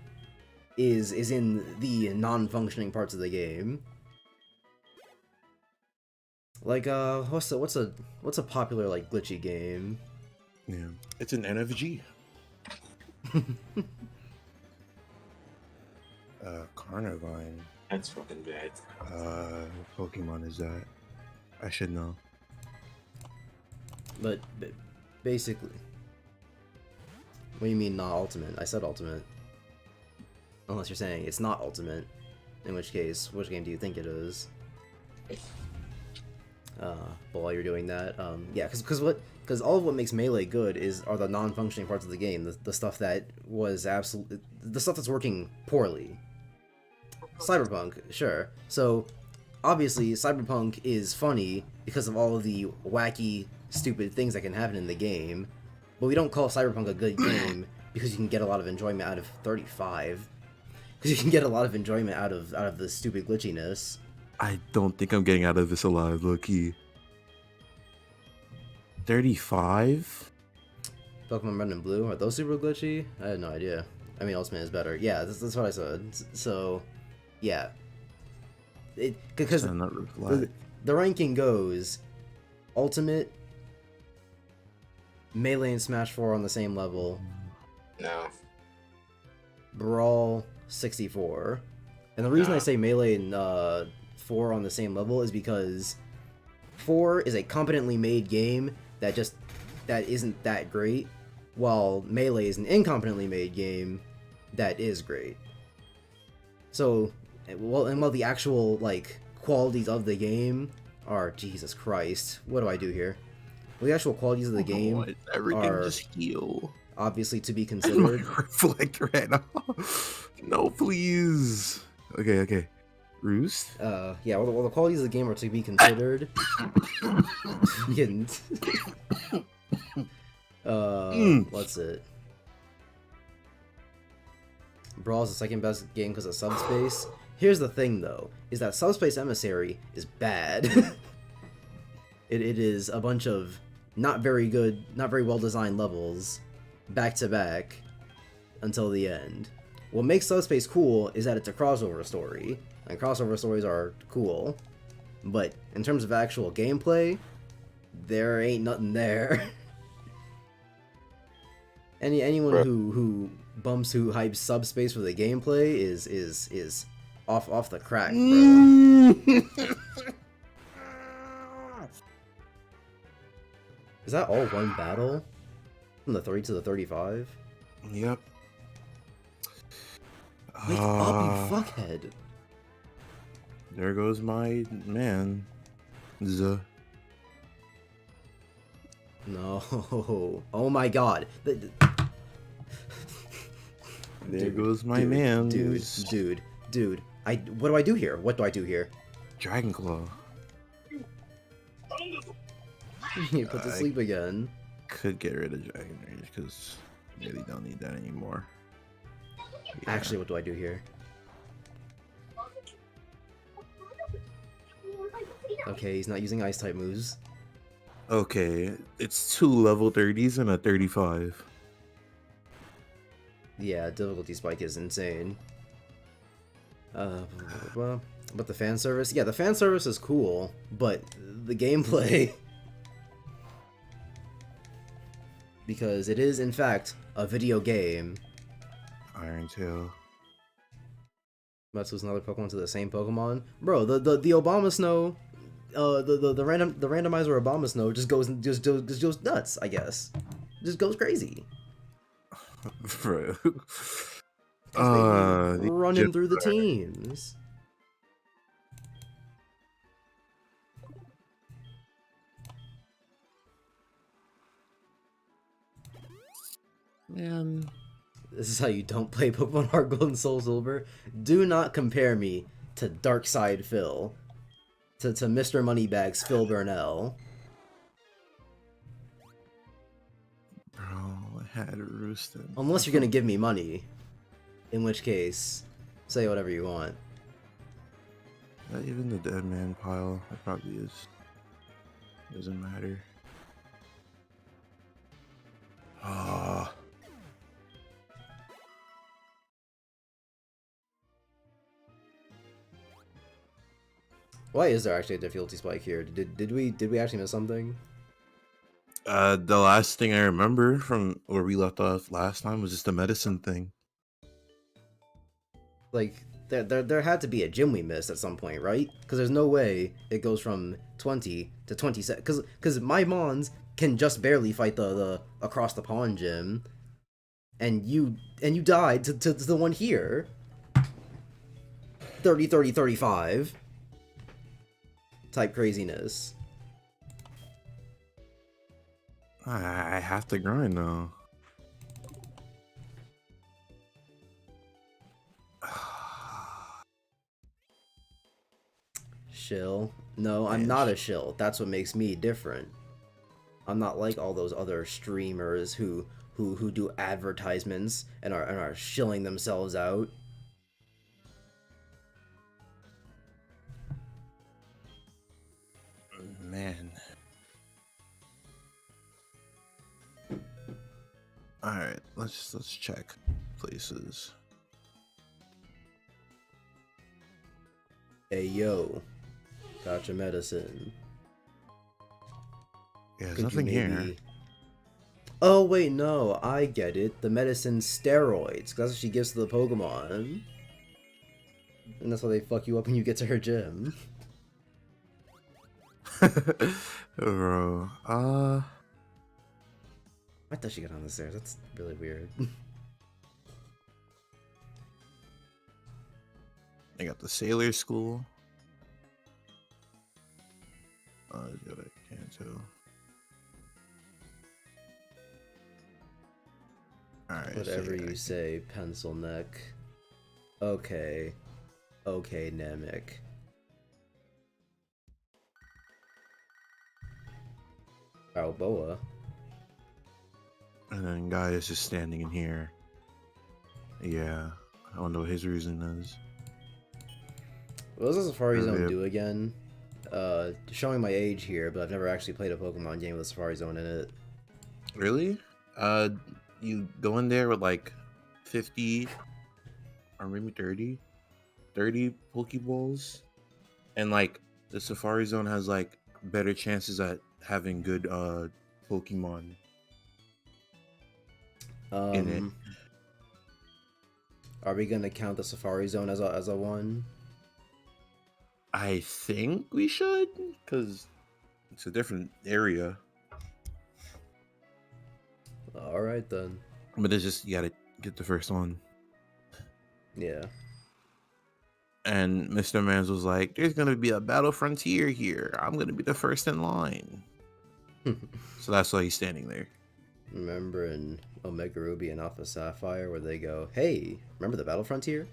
is in the non-functioning parts of the game. Like what's a popular like glitchy game? Yeah, it's an NFG. Carnivine. That's fucking bad. What Pokemon is that? I should know. But basically, what do you mean not ultimate? I said ultimate. Unless you're saying it's not ultimate, in which case, which game do you think it is? But while you're doing that, yeah, because all of what makes Melee good are the non-functioning parts of the game, the stuff that was the stuff that's working poorly. Cyberpunk, sure. So, obviously, Cyberpunk is funny because of all of the wacky, stupid things that can happen in the game, but we don't call Cyberpunk a good game because you can get a lot of enjoyment out of 35. Because you can get a lot of enjoyment out of the stupid glitchiness. I don't think I'm getting out of this alive, low-key. 35? Pokemon Red and Blue, are those super glitchy? I had no idea. I mean, Ultimate is better. Yeah, that's what I said. So, yeah. Because the ranking goes Ultimate, Melee and Smash 4 on the same level. No. Brawl 64. And the reason I say Melee and 4 on the same level is because 4 is a competently made game that isn't that great, while Melee is an incompetently made game that is great. So, while the actual, like, qualities of the game are, Jesus Christ, what do I do here? Well, the actual qualities of the game everything are just heal. obviously to be considered. Reflect right now. No, please. Okay. Roost? Yeah, well, the qualities of the game are to be considered. What's it? Brawl is the second best game because of Subspace. Here's the thing, though, is that Subspace Emissary is bad. It is a bunch of not very good, not very well designed levels, back to back, until the end. What makes Subspace cool is that it's a crossover story, and crossover stories are cool, but in terms of actual gameplay, there ain't nothing there. Anyone who hypes Subspace for the gameplay is off the crack, bro. Is that all one battle? From the 30 to the 35? Yep. Wake up, you fuckhead. There goes my man. No. Oh my god. There goes my man. Dude. What do I do here? What do I do here? Dragon Claw. You put to sleep again. Could get rid of Dragon Rage because really don't need that anymore. Yeah. Actually, what do I do here? Okay, he's not using ice type moves. Okay, it's 2 level 30s and a 35. Yeah, difficulty spike is insane. But the fan service? Yeah, the fan service is cool, but the gameplay... because it is, in fact, a video game. Iron Tail. Let's lose another Pokemon to the same Pokemon. Bro, the Obama Snow, the randomizer Obama Snow just goes nuts, I guess. Just goes crazy. Bro. Running through the teams. Man. This is how you don't play Pokemon Heartgold and Soul Silver. Do not compare me to Darkside Phil. To Mr. Moneybags Phil Burnell. Bro, I had Roosted. Unless you're gonna give me money. In which case, say whatever you want. Not even the dead man pile. It probably is. Doesn't matter. Ah. Why is there actually a difficulty spike here? Did we actually miss something? The last thing I remember from where we left off last time was just the medicine thing. Like, there had to be a gym we missed at some point, right? Because there's no way it goes from 20 to 27. Because my Mons can just barely fight the across the pond gym, and you died to the one here. 30, 30, 35 type craziness. I have to grind now. Shill? No, I'm not a shill. That's what makes me different. I'm not like all those other streamers who who do advertisements and are shilling themselves out. Man. All right, let's check places. Hey yo, got your medicine. Yeah, there's Could you nothing here. maybe... Oh wait, no, I get it. The medicine steroids. That's what she gives to the Pokemon. And that's why they fuck you up when you get to her gym. Bro, I thought she got on the stairs. That's really weird. I got the Sailor School. Got a Kanto. Alright. Whatever you say, pencil neck. Okay. Okay, Namek. Balboa. And then guy is just standing in here. Yeah, I don't know what his reason is. What does the Safari Zone Yep. do again? Showing my age here, but I've never actually played a Pokemon game with a Safari Zone in it. Really? You go in there with like 50 or maybe 30 Pokeballs, and like the Safari Zone has like better chances at having good Pokemon in it. Are we gonna count the Safari Zone as a one? I think we should, because it's a different area. Alright then. But it's just, you gotta get the first one. Yeah. And Mr. Mans was like, there's gonna be a battle frontier here. I'm gonna be the first in line. So that's why he's standing there. Remember in Omega Ruby and Alpha Sapphire where they go, hey, remember the battle frontier?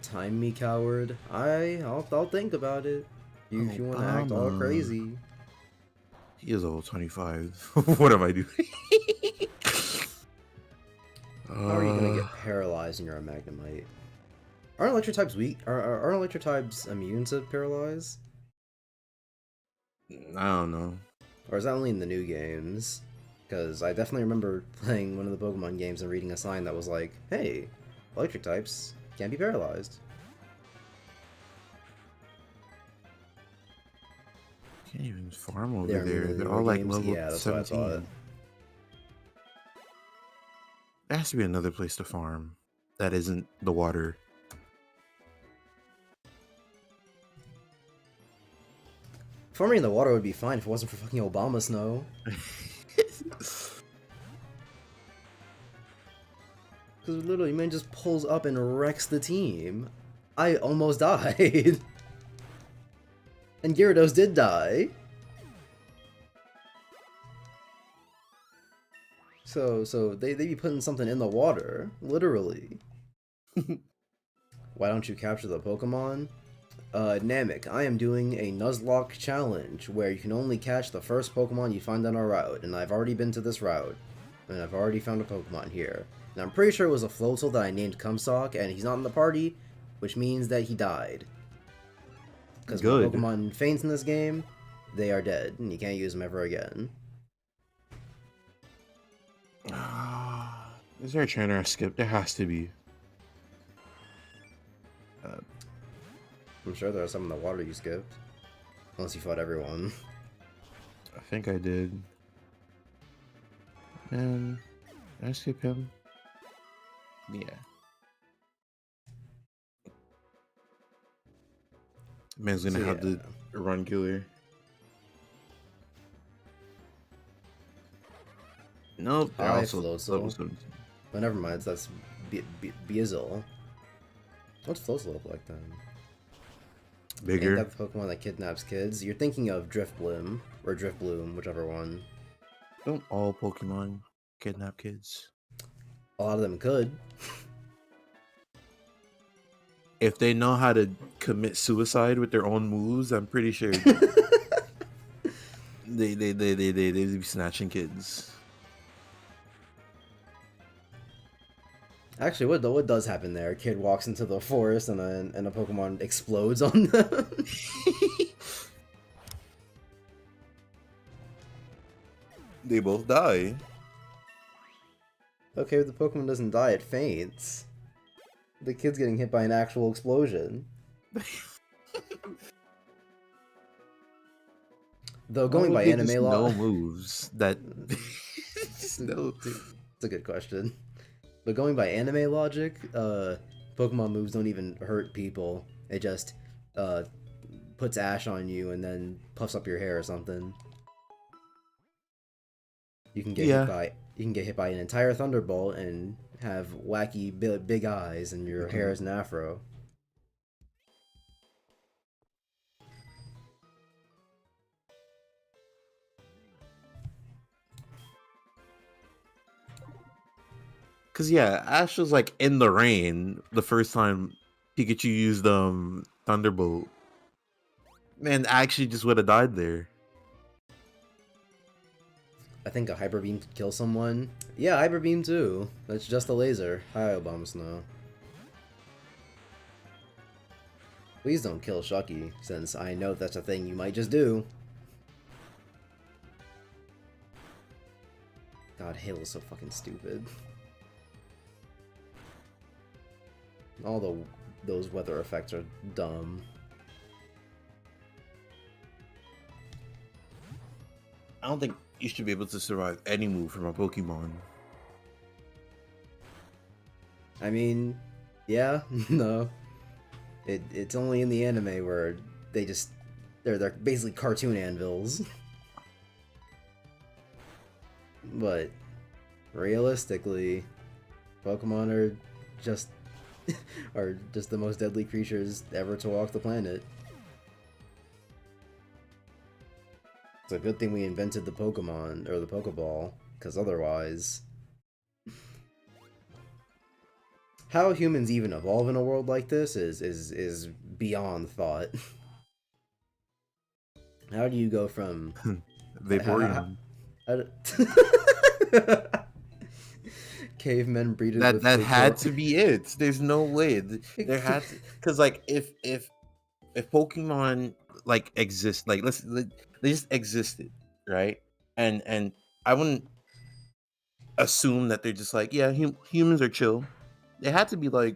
Time me, coward. I'll think about it. If you want to act all Obama. crazy. He is level 25. What am I doing? How are you gonna get paralyzed when you're a Magnemite? Aren't electric types weak? Aren't electric types immune to paralyze? I don't know. Or is that only in the new games? Because I definitely remember playing one of the Pokemon games and reading a sign that was like, hey, electric types can't be paralyzed. Can't even farm over They're there. immune to They're newer all like games? level Yeah, that's what I 17. thought. There has to be another place to farm that isn't the water. Farming in the water would be fine if it wasn't for fucking Obama snow. Because literally, man just pulls up and wrecks the team. I almost died. And Gyarados did die. So they be putting something in the water, literally. Why don't you capture the Pokemon? Namek, I am doing a Nuzlocke challenge where you can only catch the first Pokemon you find on a route, and I've already been to this route, and I've already found a Pokemon here. And I'm pretty sure it was a Floatzel that I named Cumsock, and he's not in the party, which means that he died. Because when Pokemon faints in this game, they are dead, and you can't use them ever again. Is there a trainer I skipped? There has to be. I'm sure there are some in the water you skipped. Unless you fought everyone. I think I did. And did I skip him? Yeah. Man's gonna have the run killer. Nope. They're also level 17. Oh, never mind. That's Beazle. What's Floatzel look like then? Bigger. Ain't that the Pokemon that kidnaps kids? You're thinking of Drifblim or Driftbloom, whichever one. Don't all Pokemon kidnap kids? A lot of them could. if they know how to commit suicide with their own moves, I'm pretty sure they be snatching kids. Actually, what does happen there? A kid walks into the forest and a Pokemon explodes on them. They both die. Okay, if the Pokemon doesn't die, it faints. The kid's getting hit by an actual explosion. Though going by anime law, no moves that. Just no. It's a good question. But going by anime logic, Pokemon moves don't even hurt people. It just puts ash on you and then puffs up your hair or something. You can get hit by an entire Thunderbolt and have wacky big eyes and your hair is an afro. Cause yeah, Ash was like in the rain the first time Pikachu used Thunderbolt. Man, I actually just would have died there. I think a Hyper Beam could kill someone. Yeah, Hyper Beam too. That's just a laser. Hi, Obama Snow. Please don't kill Shucky, since I know that's a thing you might just do. God, Halo's so fucking stupid. All those weather effects are dumb. I don't think you should be able to survive any move from a Pokemon. I mean, yeah, no. It's only in the anime where they're basically cartoon anvils. But realistically, Pokemon are just the most deadly creatures ever to walk the planet. It's a good thing we invented the Pokemon, or the Pokeball, because otherwise... How humans even evolve in a world like this is beyond thought. How do you go from... Vaporeon. Cavemen breeded That with had to be it. There's no way. There had to... Because, like, if Pokemon, like, exist... Like, they just existed, right? And I wouldn't assume that they're just like, yeah, humans are chill. They had to be like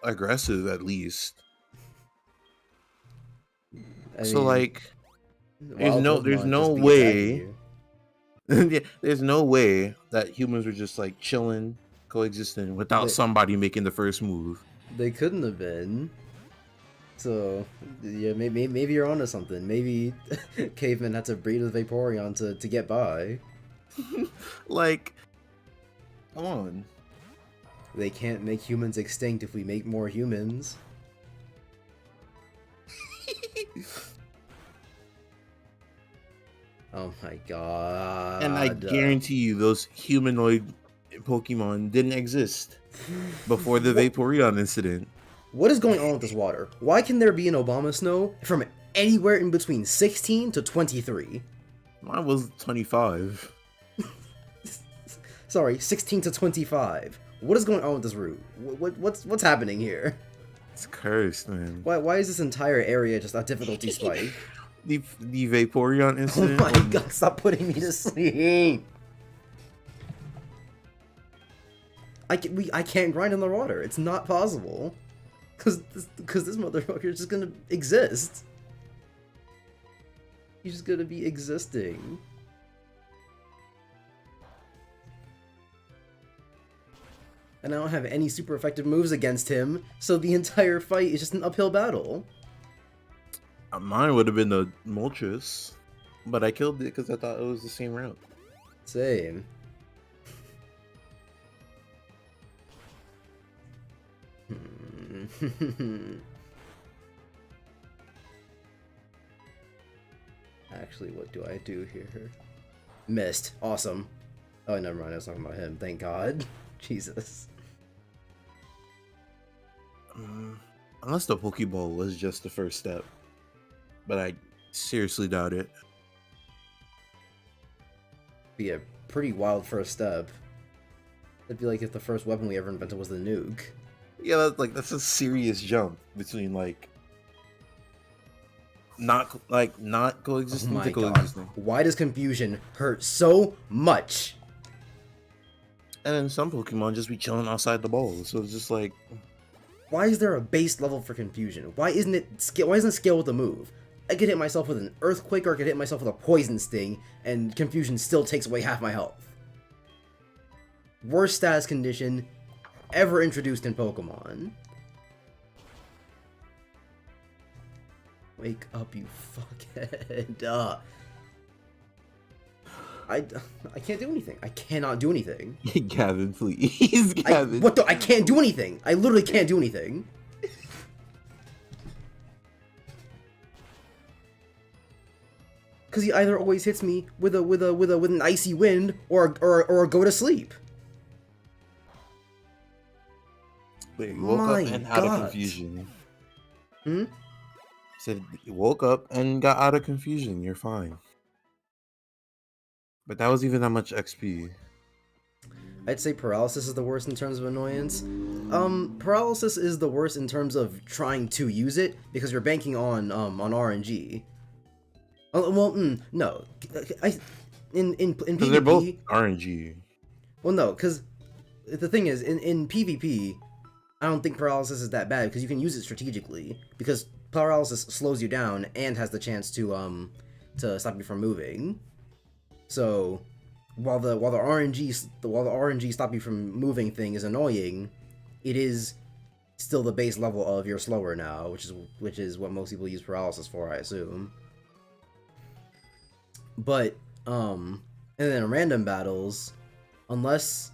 aggressive at least. So mean, like, there's Pokemon no just be way. attacking Yeah, there's no way that humans were just like chilling, coexisting without somebody making the first move. They couldn't have been. So yeah, maybe you're onto something. Maybe cavemen had to breed with Vaporeon to get by. Like, come on. They can't make humans extinct if we make more humans. Oh my god. And I guarantee you those humanoid Pokemon didn't exist before the Vaporeon incident. What is going on with this water? Why can there be an Obama Snow from anywhere in between 16 to 23? Mine was 25. Sorry, 16 to 25. What is going on with this route? What's happening here? It's cursed, man. Why is this entire area just a difficulty spike? The Vaporeon incident. Oh my god, stop putting me to sleep! I can't grind in the water. It's not possible. Cause this motherfucker is just gonna exist. He's just gonna be existing. And I don't have any super effective moves against him, so the entire fight is just an uphill battle. Mine would have been the Moltres, but I killed it because I thought it was the same route. Same. Actually, what do I do here? Missed. Awesome. Oh, never mind. I was talking about him. Thank God. Jesus. Unless the Pokeball was just the first step. But I seriously doubt it. Be a pretty wild first step. It'd be like if the first weapon we ever invented was the nuke. Yeah, that's a serious jump between not coexisting Oh to my god. coexisting. Why does confusion hurt so much? And then some Pokemon just be chilling outside the ball, so it's just like, Why is there a base level for confusion? Why isn't it scale with the move? I could hit myself with an earthquake, or I could hit myself with a poison sting, and confusion still takes away half my health. Worst status condition ever introduced in Pokemon. Wake up, you fuckhead. I can't do anything. I cannot do anything. Gavin, please, Gavin. I can't do anything. I literally can't do anything. Because he either always hits me with an icy wind or go to sleep. Wait, you woke up and out of confusion. Said you woke up and got out of confusion. You're fine. But that was even that much XP. I'd say paralysis is the worst in terms of annoyance. Paralysis is the worst in terms of trying to use it because you're banking on RNG. No. In PvP, they're both RNG. Well, no, because the thing is, in PvP, I don't think paralysis is that bad because you can use it strategically. Because paralysis slows you down and has the chance to stop you from moving. So while the RNG stop you from moving thing is annoying, it is still the base level of you're slower now, which is what most people use paralysis for, I assume. But and then in random battles, unless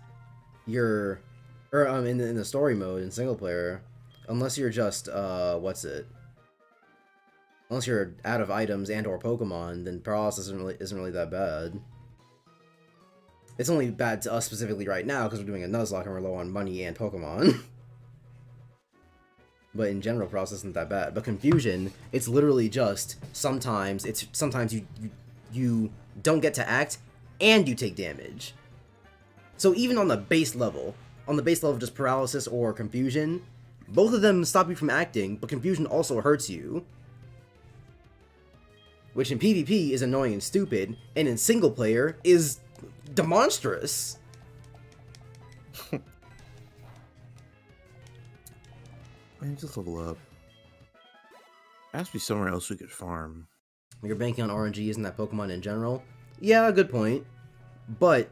you're in the story mode in single player, unless you're just unless you're out of items and or Pokemon, then paralysis isn't really that bad. It's only bad to us specifically right now because we're doing a Nuzlocke and we're low on money and Pokemon. But in general, paralysis isn't that bad. But confusion, it's literally just sometimes you don't get to act and you take damage. So even on the base level of just paralysis or confusion, both of them stop you from acting, but confusion also hurts you. Which in PvP is annoying and stupid, and in single player is demonstrous. Man, just level up. There has to be somewhere else we could farm. You're banking on RNG, isn't that Pokemon in general? Yeah, good point. But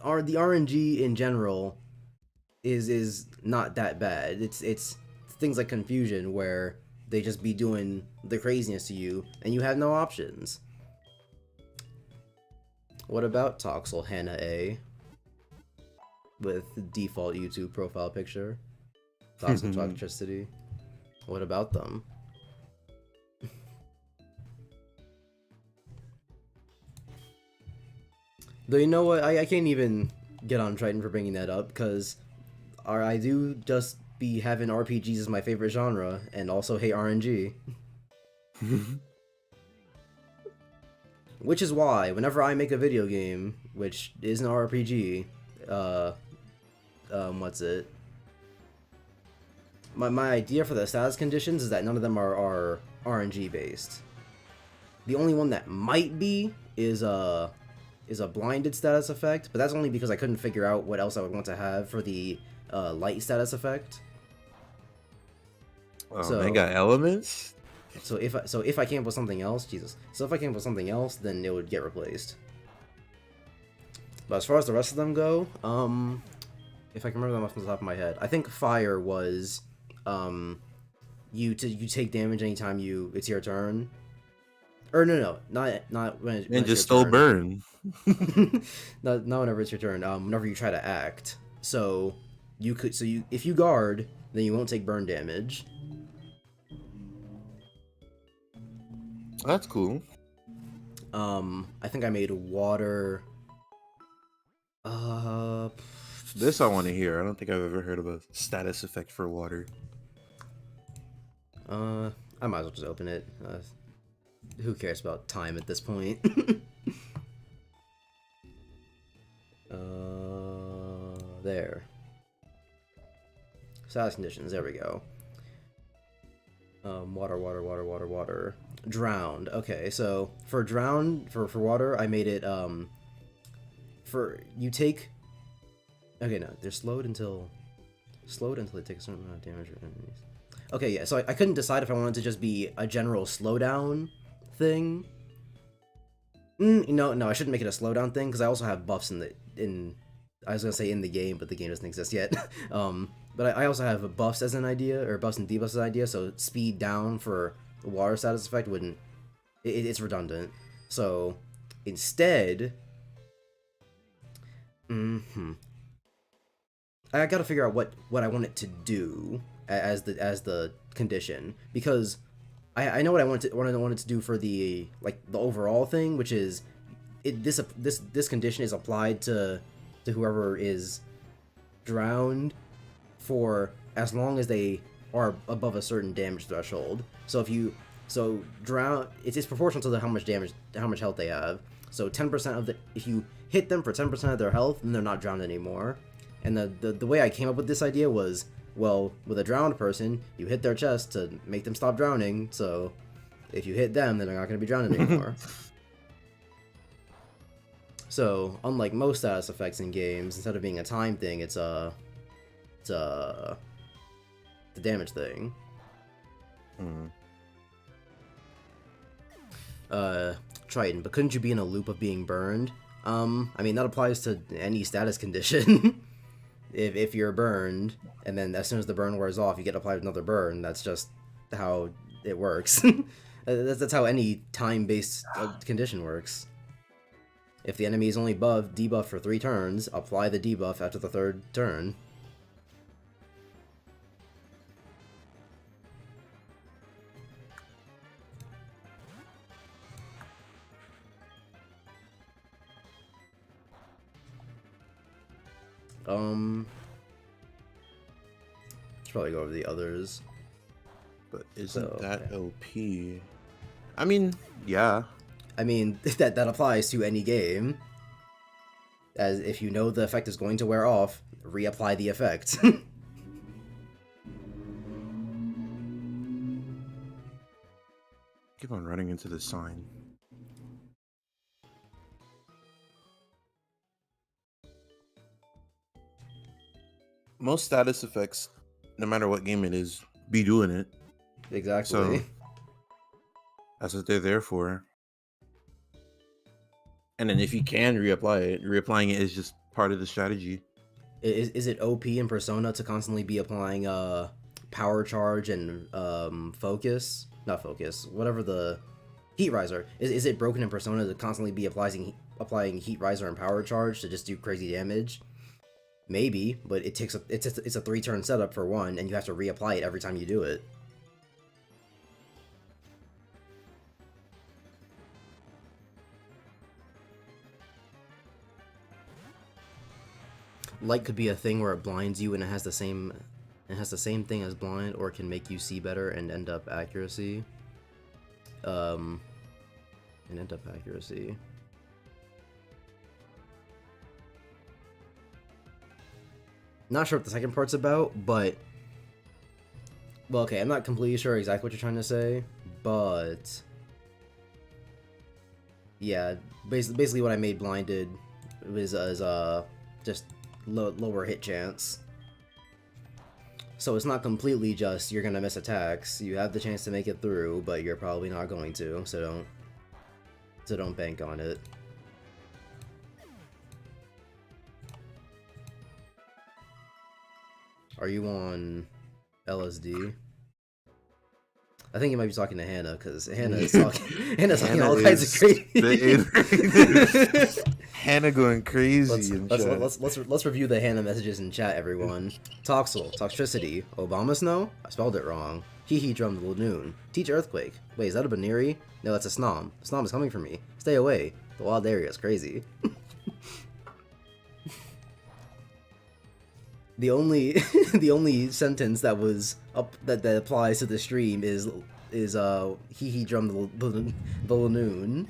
the RNG in general is not that bad. It's things like confusion where they just be doing the craziness to you and you have no options. What about Toxel Hannah A? With default YouTube profile picture. Toxic toxicity. What about them? Though you know what, I can't even get on Triton for bringing that up, because I do just be having RPGs as my favorite genre, and also hate RNG. Which is why, whenever I make a video game, which is an RPG, My idea for the status conditions is that none of them are RNG based. The only one that might be is a blinded status effect, but that's only because I couldn't figure out what else I would want to have for the light status effect. Oh, so, they got elements. So if I came up with something else, then it would get replaced. But as far as the rest of them go, if I can remember them off the top of my head, I think fire was you take damage anytime it's your turn. Or no, not when and just still burn. not whenever it's your turn. Whenever you try to act, so if you guard, then you won't take burn damage. That's cool. I think I made water. This I want to hear. I don't think I've ever heard of a status effect for water. I might as well just open it. Who cares about time at this point? There. Status conditions, there we go. Water. Drowned. Okay, so for drowned, for water, I made it, you take... Okay, no, they're slowed until they take a certain amount of damage or enemies. Okay, yeah, so I couldn't decide if I wanted to just be a general slowdown thing. No, I shouldn't make it a slowdown thing, because I also have buffs I was gonna say in the game, but the game doesn't exist yet. But I also have buffs as an idea, or buffs and debuffs as an idea, so speed down for the water status effect wouldn't... It's redundant. So, instead... I gotta figure out what I want it to do as the condition, because I know what I wanted to do for the overall thing, which is this condition is applied to whoever is drowned for as long as they are above a certain damage threshold. So drown, it's proportional to how much health they have. So 10% if you hit them for 10% of their health, then they're not drowned anymore. And the way I came up with this idea was, well, with a drowned person, you hit their chest to make them stop drowning, so if you hit them, then they're not going to be drowned anymore. So, unlike most status effects in games, instead of being a time thing, it's the damage thing. Triton, but couldn't you be in a loop of being burned? I mean, that applies to any status condition. If you're burned, and then as soon as the burn wears off, you get applied another burn, that's just how it works. That's how any time-based condition works. If the enemy is only debuffed for 3 turns, apply the debuff after the 3rd turn. Should probably go over the others. But isn't that OP? I mean, yeah. I mean, that applies to any game. As if you know the effect is going to wear off, reapply the effect. Keep on running into the sign. Most status effects, no matter what game it is, be doing it. Exactly. So that's what they're there for. And then if you can reapply it, reapplying it is just part of the strategy. Is it OP in Persona to constantly be applying power charge and focus? Not focus, whatever the heat riser. Is it broken in Persona to constantly be applying heat riser and power charge to just do crazy damage? Maybe, but it's a 3-turn setup for one, and you have to reapply it every time you do it. Light could be a thing where it blinds you and it has the same thing as blind, or it can make you see better and end up accuracy. Not sure what the second part's about, but... Well, okay, I'm not completely sure exactly what you're trying to say, but... Yeah, basically what I made blinded was just lower hit chance. So it's not completely just you're gonna miss attacks. You have the chance to make it through, but you're probably not going to, so don't bank on it. Are you on LSD? I think you might be talking to Hannah, because Hannah's talking all kinds of crazy. Hannah going crazy. Let's review the Hannah messages in chat, everyone. Toxel, toxicity. Obama snow? I spelled it wrong. Hee hee drum the lagoon. Teach earthquake. Wait, is that a Baneri? No, that's a Snom. Snom is coming for me. Stay away. The wild area is crazy. The only the only sentence that was up that applies to the stream is he drum the Lanoon,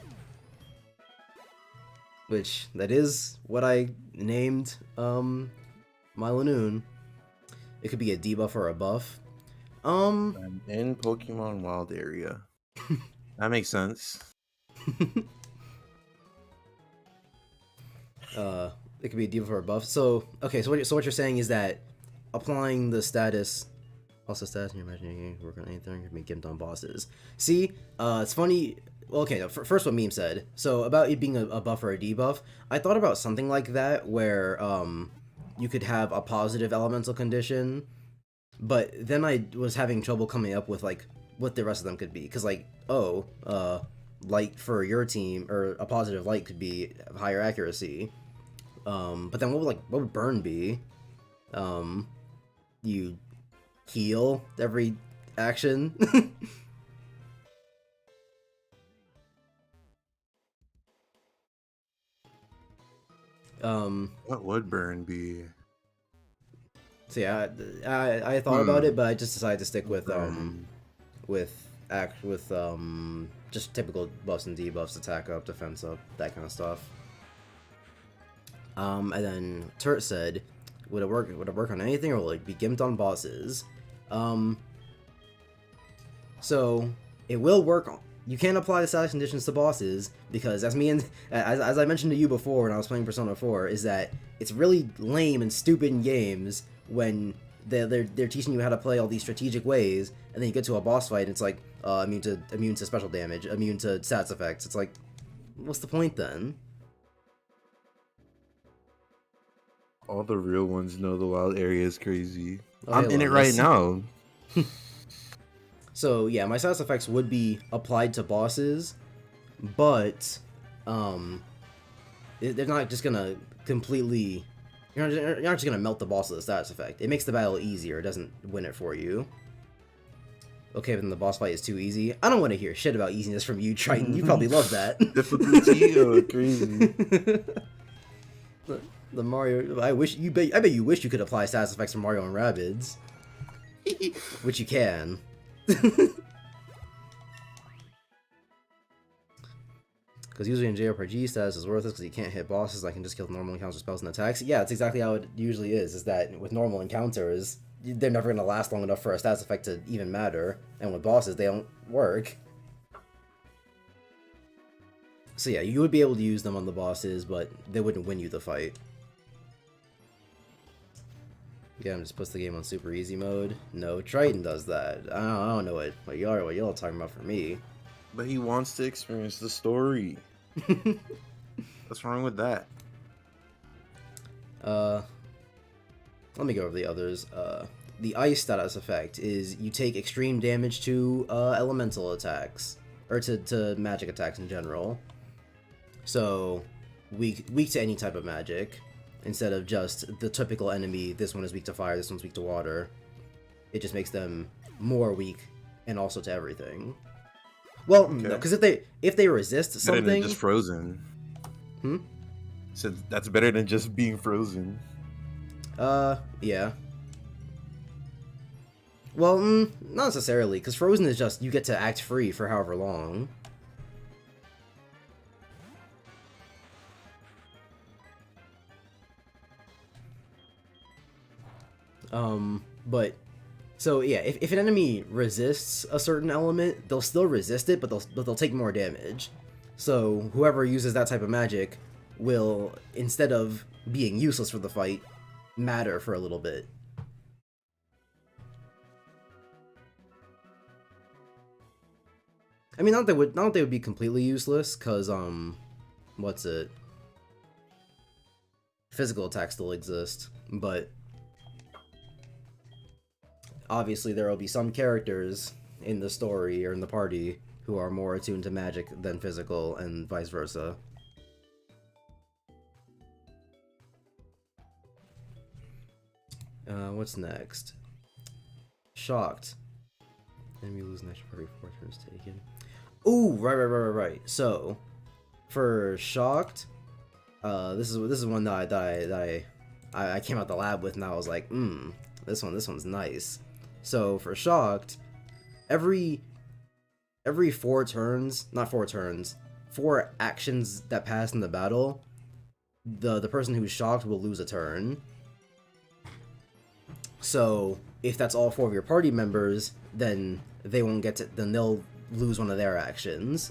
which that is what I named my Lanoon. It could be a debuff or a buff. I'm in Pokemon Wild area. That makes sense. It could be a debuff or a buff. So okay, so what you're saying is that applying the status, also status in your imagination, work on anything, can be gimped on bosses. See, it's funny. Well, okay, no, first what Meme said. So about it being a buff or a debuff, I thought about something like that where you could have a positive elemental condition, but then I was having trouble coming up with like what the rest of them could be, because like light for your team, or a positive light could be higher accuracy. But then what would burn be? You heal every action. What would burn be? So yeah, I thought about it, but I just decided to stick with just typical buffs and debuffs, attack up, defense up, that kind of stuff. And then Turt said, would it work on anything, or will it be gimped on bosses? So it will work on, you can't apply the status conditions to bosses, because as I mentioned to you before when I was playing Persona 4, is that it's really lame and stupid in games when they're teaching you how to play all these strategic ways, and then you get to a boss fight and it's like immune to special damage, immune to stats effects. It's like, what's the point then? All the real ones know the wild area is crazy. Oh, I'm in it right now. So yeah, my status effects would be applied to bosses, but they're not just gonna completely. You're not just gonna melt the boss with the status effect. It makes the battle easier. It doesn't win it for you. Okay, but then the boss fight is too easy. I don't want to hear shit about easiness from you, Triton. You probably love that. Difficulty, crazy. The Mario. I bet you wish you could apply status effects from Mario and Rabbids, which you can. Because usually in JRPG, status is worthless because you can't hit bosses. I can just kill normal encounters, spells, and attacks. Yeah, that's exactly how it usually is. Is that with normal encounters, they're never going to last long enough for a status effect to even matter, and with bosses, they don't work. So yeah, you would be able to use them on the bosses, but they wouldn't win you the fight. Yeah, just puts the game on super easy mode. No, Triton does that. I don't know what y'all talking about for me. But he wants to experience the story. What's wrong with that? Let me go over the others. The ice status effect is you take extreme damage to elemental attacks, or to magic attacks in general. So weak to any type of magic, instead of just the typical enemy. This one is weak to fire. This one's weak to water. It just makes them more weak, and also to everything. Well, okay. No, because if they resist something, better than just frozen. So that's better than just being frozen. Yeah. Well, not necessarily, because frozen is just you get to act free for however long. But so yeah, if an enemy resists a certain element, they'll still resist it, but they'll take more damage. So whoever uses that type of magic will, instead of being useless for the fight, matter for a little bit. I mean, not that they would be completely useless, cause what's it? Physical attacks still exist, but obviously there will be some characters in the story or in the party who are more attuned to magic than physical, and vice versa. What's next? Shocked. Enemy lose an extra every 4 turns taken. Ooh, right. So, for Shocked, this is one that I came out the lab with, and I was like, this one's nice. So for Shocked, every 4 turns, not 4 turns, 4 actions that pass in the battle, the person who's shocked will lose a turn. So if that's all 4 of your party members, then they won't get to, then they'll lose one of their actions.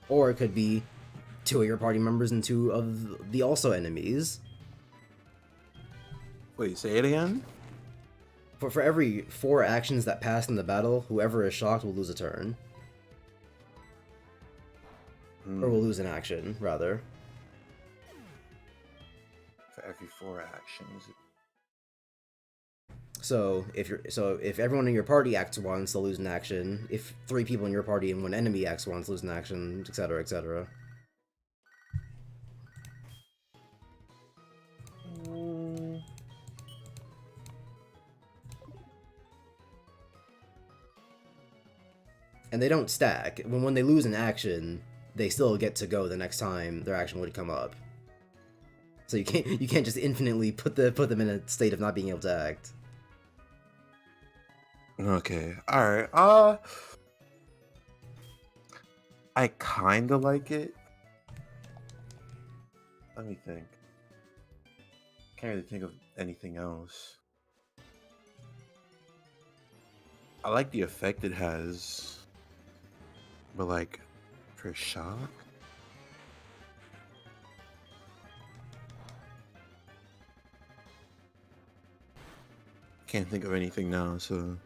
Or it could be 2 of your party members and 2 of the also enemies. Wait, say it again? For every 4 actions that pass in the battle, whoever is shocked will lose a turn. Or will lose an action, rather. For every 4 actions. So if everyone in your party acts once, they'll lose an action. If 3 people in your party and 1 enemy acts once, lose an action, etc., etc. And they don't stack. When they lose an action, they still get to go the next time their action would come up. So you can't just infinitely put them in a state of not being able to act. Okay. Alright. I kinda like it. Let me think. Can't really think of anything else. I like the effect it has. But like for Shock? Can't think of anything now, so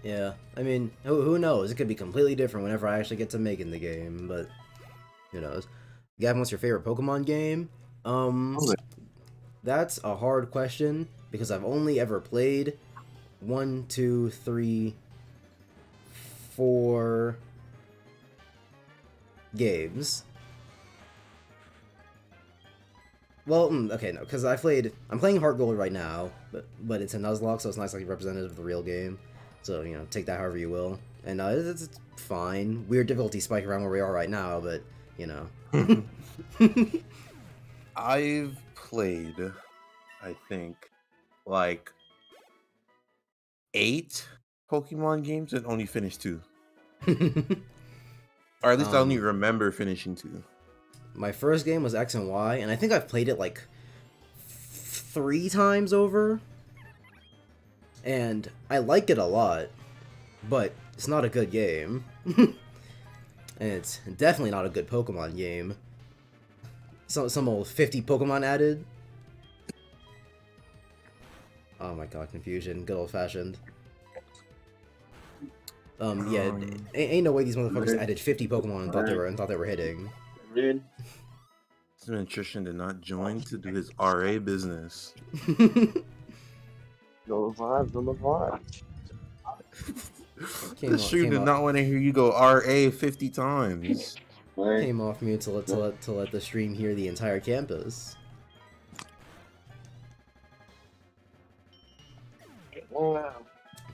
Yeah, I mean, who knows? It could be completely different whenever I actually get to making the game, but who knows? Gavin, what's your favorite Pokemon game? That's a hard question because I've only ever played 1, 2, 3, 4 games. Well, okay, no, because I'm playing Heartgold right now, but it's a Nuzlocke, so it's not like representative of the real game. So, you know, take that however you will. And it's fine. Weird difficulty spike around where we are right now, but, you know. I've played, I think, like 8 Pokemon games and only finished 2. Or at least I only remember finishing 2. My first game was X and Y, and I think I've played it like 3 times over. And I like it a lot, but it's not a good game. And it's definitely not a good Pokemon game. Some old 50 Pokemon added. Oh my god, confusion. Good old fashioned. Yeah, ain't no way these motherfuckers added 50 Pokemon and thought they were hitting. Simon Trishan did not join to do his RA business. No vibe. The stream did not want to hear you go RA 50 times. Came off mute to let the stream hear the entire campus.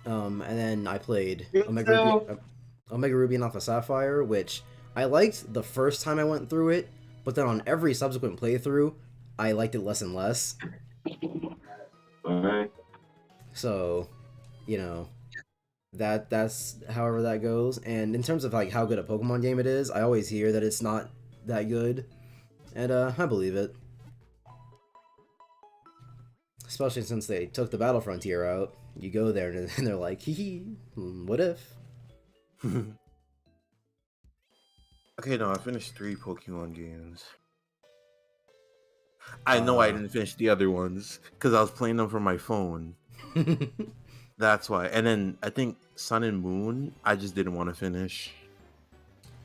And then I played Omega Ruby and Alpha Sapphire, which I liked the first time I went through it, but then on every subsequent playthrough, I liked it less and less. Alright. So, you know, that's however that goes. And in terms of like how good a Pokemon game it is, I always hear that it's not that good, and I believe it. Especially since they took the Battle Frontier out. You go there and they're like, hee what if? Okay, no, I finished 3 Pokemon games. I know I didn't finish the other ones because I was playing them from my phone. That's why. And then I think Sun and Moon, I just didn't want to finish.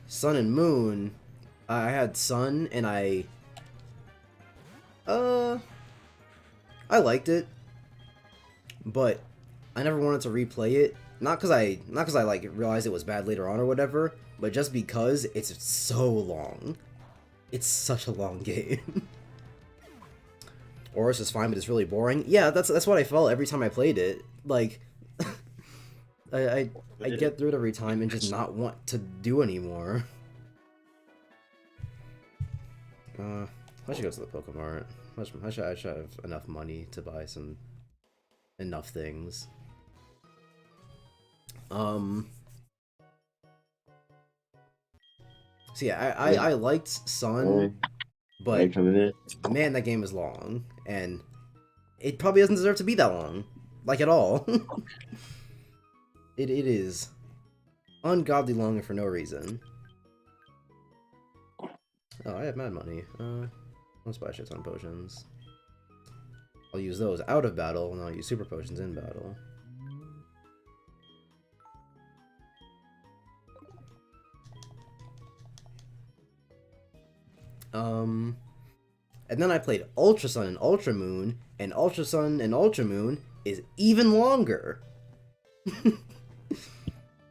Sun and Moon, I had Sun and I liked it, but I never wanted to replay it. Not because I like realized it was bad later on or whatever, but just because it's so long. It's such a long game. Oris is fine, but it's really boring. Yeah, that's what I felt every time I played it. Like, I get through it every time and just not want to do anymore. I should go to the Pokemart. I should have enough money to buy enough things. So yeah, I liked Sun, but man, that game is long, and it probably doesn't deserve to be that long, like at all. It is ungodly long for no reason. Oh, I have mad money. Let's buy a shit ton of potions. I'll use those out of battle, and I'll use super potions in battle. And then I played Ultra Sun and Ultra Moon, and Ultra Sun and Ultra Moon is even longer.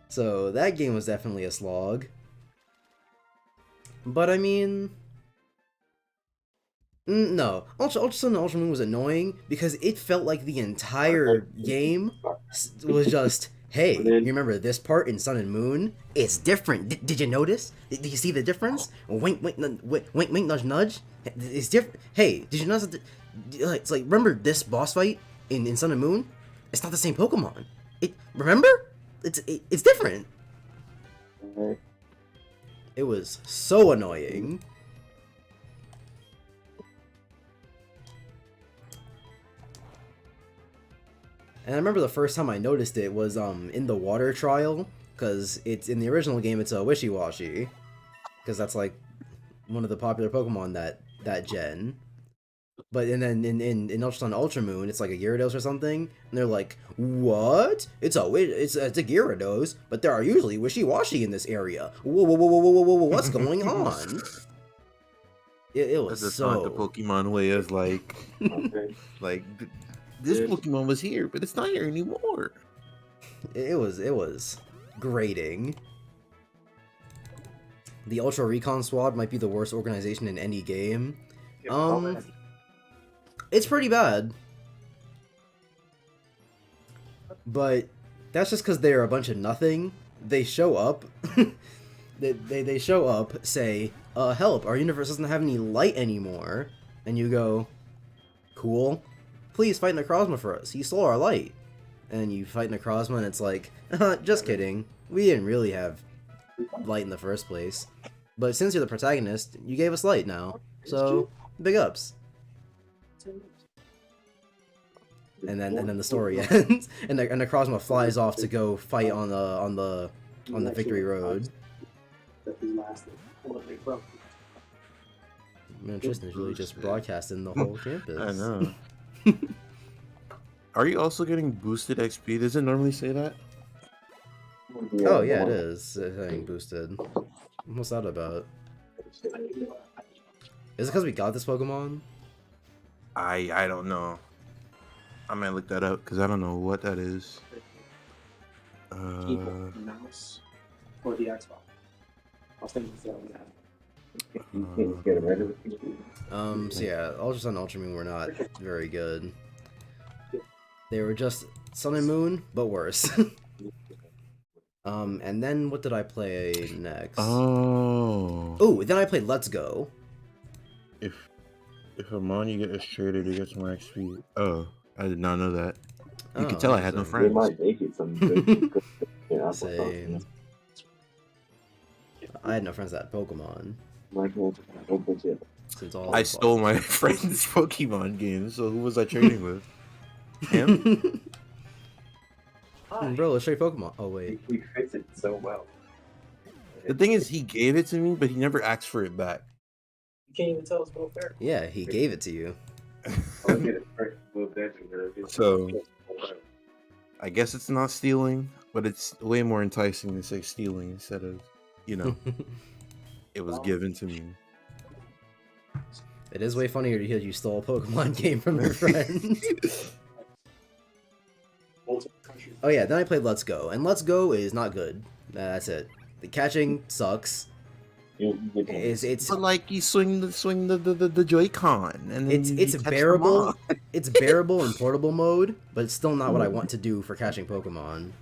So that game was definitely a slog. But I mean, no, Ultra Sun and Ultra Moon was annoying because it felt like the entire game was just, hey, you remember this part in Sun and Moon? It's different. Did you notice? Did you see the difference? Wink, wink, wink, wink, nudge, nudge. It's different. Hey, did you notice? It's like, remember this boss fight in Sun and Moon? It's not the same Pokemon. Remember? It's different. It was so annoying. And I remember the first time I noticed it was in the water trial, because it's in the original game it's a Wishy-Washy, because that's like one of the popular Pokemon that gen. But and then in Ultra Sun Ultra Moon it's like a Gyarados or something, and they're like, what? It's a Gyarados, but there are usually Wishy-Washy in this area. Whoa, whoa, whoa, whoa, whoa, whoa, whoa, what's going on? It was That's so... not the Pokemon way is like, like this Pokemon was here, but it's not here anymore. It was grating. The Ultra Recon Squad might be the worst organization in any game. It's pretty bad. But that's just because they're a bunch of nothing. They show up. they show up, say, help, our universe doesn't have any light anymore. And you go, cool. Please fight Necrozma for us. He stole our light. And you fight Necrozma and it's like, just kidding. We didn't really have light in the first place. But since you're the protagonist, you gave us light now. So, big ups. And then the story ends, and Necrozma flies off to go fight on the victory road. Man, Tristan's really just broadcasting the whole campus. I know. Are you also getting boosted XP? Does it normally say that? Oh yeah, it is saying boosted. What's that about? Is it because we got this Pokemon? I don't know. I might look that up because I don't know what that is. Mouse or the Xbox. I was thinking So yeah, Ultra Sun and Ultra Moon were not very good. They were just Sun and Moon, but worse. And then what did I play next? Oh, then I played Let's Go. If a Mon you get is traded, you get more XP. Oh, I did not know that. You can tell I had no friends. They might make it some good. Same. I had no friends that had Pokemon. Since all I stole my friend's Pokemon game, so who was I trading with? Him? Bro, let's trade Pokemon. Oh wait. We fixed it so well. The thing is, he gave it to me, but he never asked for it back. You can't even tell it's no fair. Yeah, he gave it to you. So, I guess it's not stealing, but it's way more enticing to say stealing instead of, you know, it was given to me. It is way funnier to hear you stole a Pokemon game from your friend. Oh yeah, then I played Let's Go, and Let's Go is not good. That's it. The catching sucks. It's but like you swing the Joy-Con, and then it's bearable. It's bearable in portable mode, but it's still not what I want to do for catching Pokemon.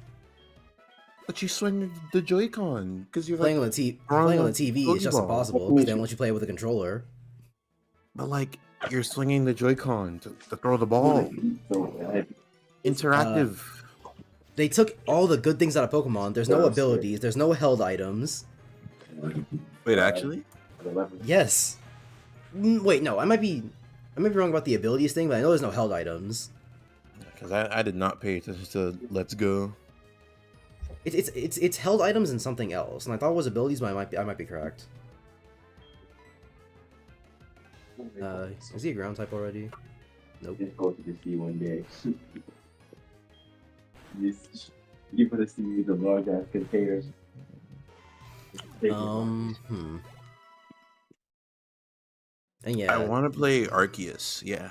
But you swing the Joy-Con because you're playing like, on the TV is just impossible because they don't let you play with a controller. But like You're swinging the Joy-Con to throw the ball. Interactive. They took all the good things out of Pokemon. There's no abilities. There's no held items. Wait, actually? Yes. Wait, no. I might be wrong about the abilities thing, but I know there's no held items. Because I did not pay attention to Let's Go. It's held items and something else, and I thought it was abilities, but I might be correct. Is he a ground type already? Nope. Just go to the sea one day. You're gonna see the large ass containers. And yeah, I want to play Arceus. Yeah.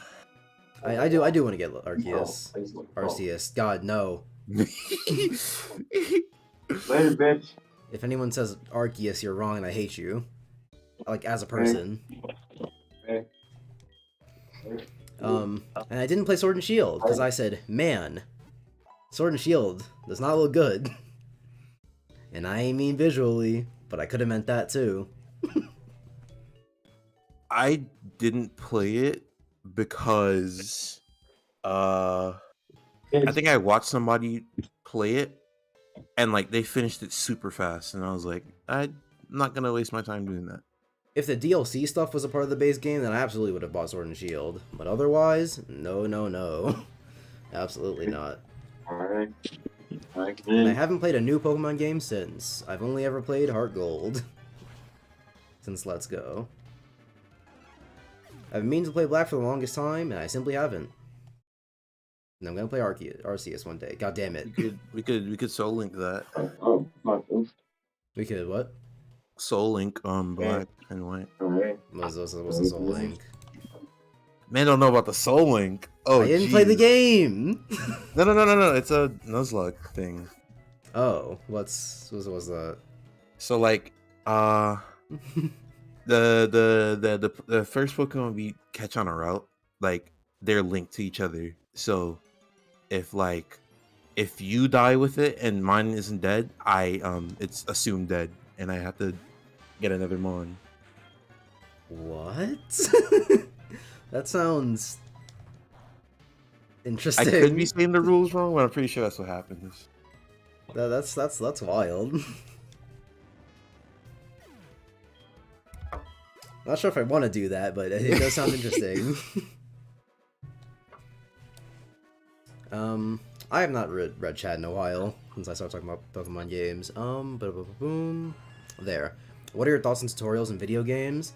I do want to get Arceus. Arceus. God, no. Later, bitch. If anyone says Arceus, you're wrong, and I hate you. Like, as a person. And I didn't play Sword and Shield, because I said, man, Sword and Shield does not look good. And I ain't mean visually, but I could have meant that too. I didn't play it because I think I watched somebody play it and like they finished it super fast, and I was like, I'm not gonna waste my time doing that. If the DLC stuff was a part of the base game, then I absolutely would have bought Sword and Shield. But otherwise, no. Absolutely not. Alright. And I haven't played a new Pokemon game since. I've only ever played Heartgold. Since Let's Go. I've been meaning to play Black for the longest time, and I simply haven't. And I'm gonna play Arceus one day. God damn it. We could Soul Link that. Oh, fuck. We could what? Soul Link Black and White. What's the Soul Link? Man, don't know about the Soul Link. Oh, I didn't play the game. No. It's a Nuzlocke thing. Oh, what's that? So like, the first Pokemon we catch on a route, like they're linked to each other. So if you die with it and mine isn't dead, it's assumed dead, and I have to get another Mon. What? That sounds interesting. I could be saying the rules wrong, but I'm pretty sure that's what happens. That's wild. Not sure if I want to do that, but it does sound interesting. I have not read chat in a while since I started talking about Pokemon games. Boom. There. What are your thoughts on tutorials in video games?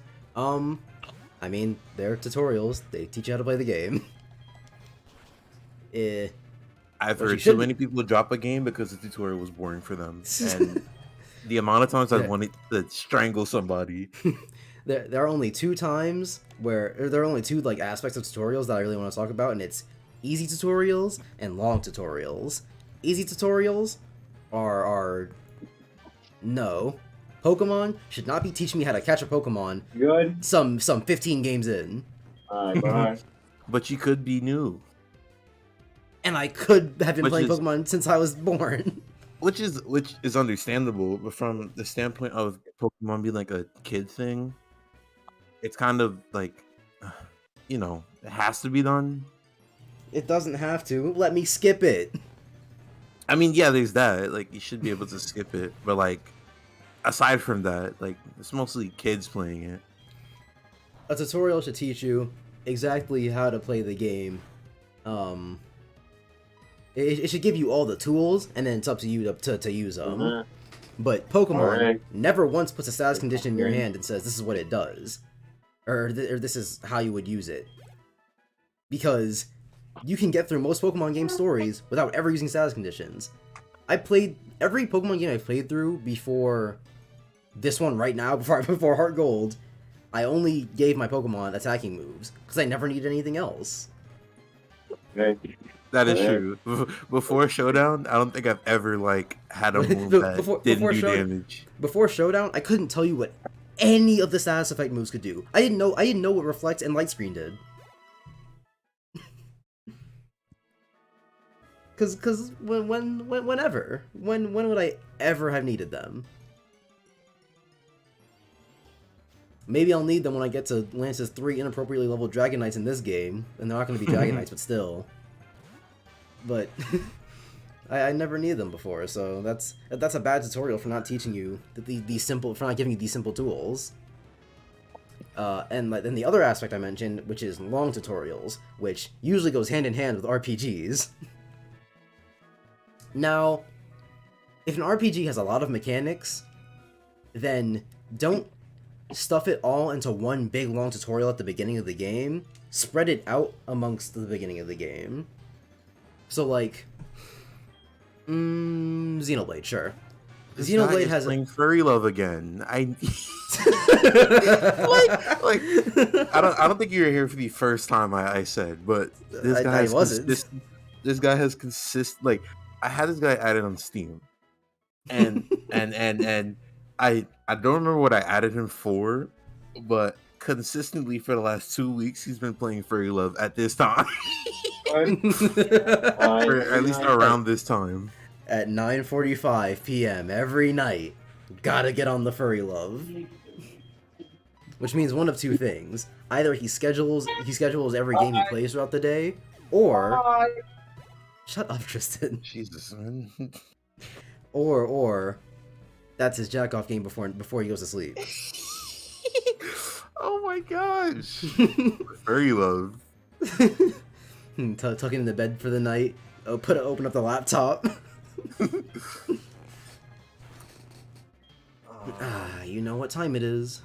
I mean, they're tutorials. They teach you how to play the game. I've heard so many people drop a game because the tutorial was boring for them, and the amount of times I wanted to strangle somebody. There are only two times where there are only two like aspects of tutorials that I really want to talk about, and it's easy tutorials and long tutorials. Easy tutorials are no. Pokemon should not be teaching me how to catch a Pokemon. Good. Some 15 games in. Bye. But you could be new. And I could have been playing Pokemon since I was born. Which is understandable, but from the standpoint of Pokemon being like a kid thing, it's kind of like, it has to be done. It doesn't have to. Let me skip it. I mean, yeah, there's that. Like, you should be able to skip it, but like, aside from that, like, it's mostly kids playing it. A tutorial should teach you exactly how to play the game. It should give you all the tools, and then it's up to you to use them. But Pokemon never once puts a status condition in your hand and says, this is what it does. Or this is how you would use it. Because you can get through most Pokemon game stories without ever using status conditions. I played every Pokemon game I played through before this one right now, before Heartgold. I only gave my Pokemon attacking moves, because I never needed anything else. That is true. Before Showdown, I don't think I've ever had a move that didn't do damage. Before Showdown, I couldn't tell you what any of the status effect moves could do. I didn't know what Reflect and Light Screen did. Cause whenever when would I ever have needed them? maybe I'll need them when I get to Lance's 3 inappropriately leveled Dragon Knights in this game, and they're not going to be Dragon Knights, but still. But I never needed them before, so that's a bad tutorial for not teaching you these simple, for not giving you these simple tools. And then the other aspect I mentioned, which is long tutorials, which usually goes hand in hand with RPGs. Now, if an RPG has a lot of mechanics, then don't stuff it all into one big long tutorial at the beginning of the game. Spread it out amongst the beginning of the game. So like, Xenoblade, sure. Xenoblade has playing furry love again. I I don't think you were here for the first time I said, but this guy this guy has like I had this guy added on Steam, and I don't remember what I added him for, but consistently for the last 2 weeks he's been playing furry love at this time. Or at least around this time. At 9:45 p.m. every night, gotta get on the furry love. Which means one of two things: either he schedules every game he plays throughout the day, or shut up, Tristan. Jesus, man. Or that's his jack off game before he goes to sleep. Oh my gosh, furry love. Tucking in the bed for the night. Open up the laptop. You know what time it is.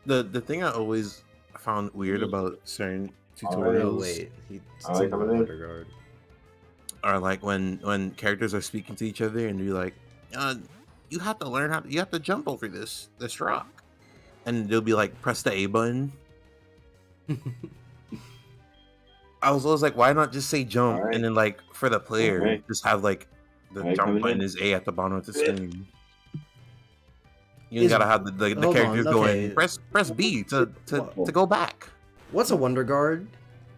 The thing I always found weird about certain tutorials. Oh wait, he's in the Underguard. Are like when characters are speaking to each other and you're like, you have to learn you have to jump over this rock, and they'll be like, press the A button. I was always like, why not just say jump, and then like for the player, just have like the jump button is A at the bottom of the screen. You gotta have the characters going, press B to go back. What's a Wonder Guard?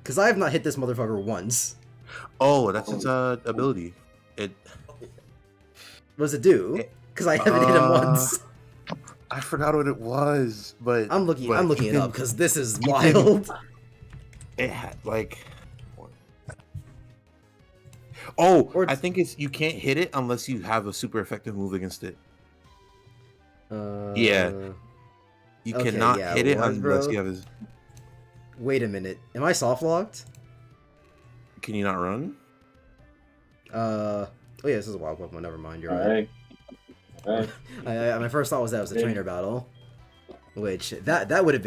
Because I have not hit this motherfucker once. Oh, that's its ability. What does it do? Because I haven't hit him once. I forgot what it was, but I'm looking it up because this is wild. It had like, I think it's you can't hit it unless you have a super effective move against it. You cannot hit it unless you have his. Wait a minute, am I soft locked? Can you not run? Oh yeah, this is a wild Pokemon. Never mind, you're right. My first thought was that it was a trainer battle, which that would have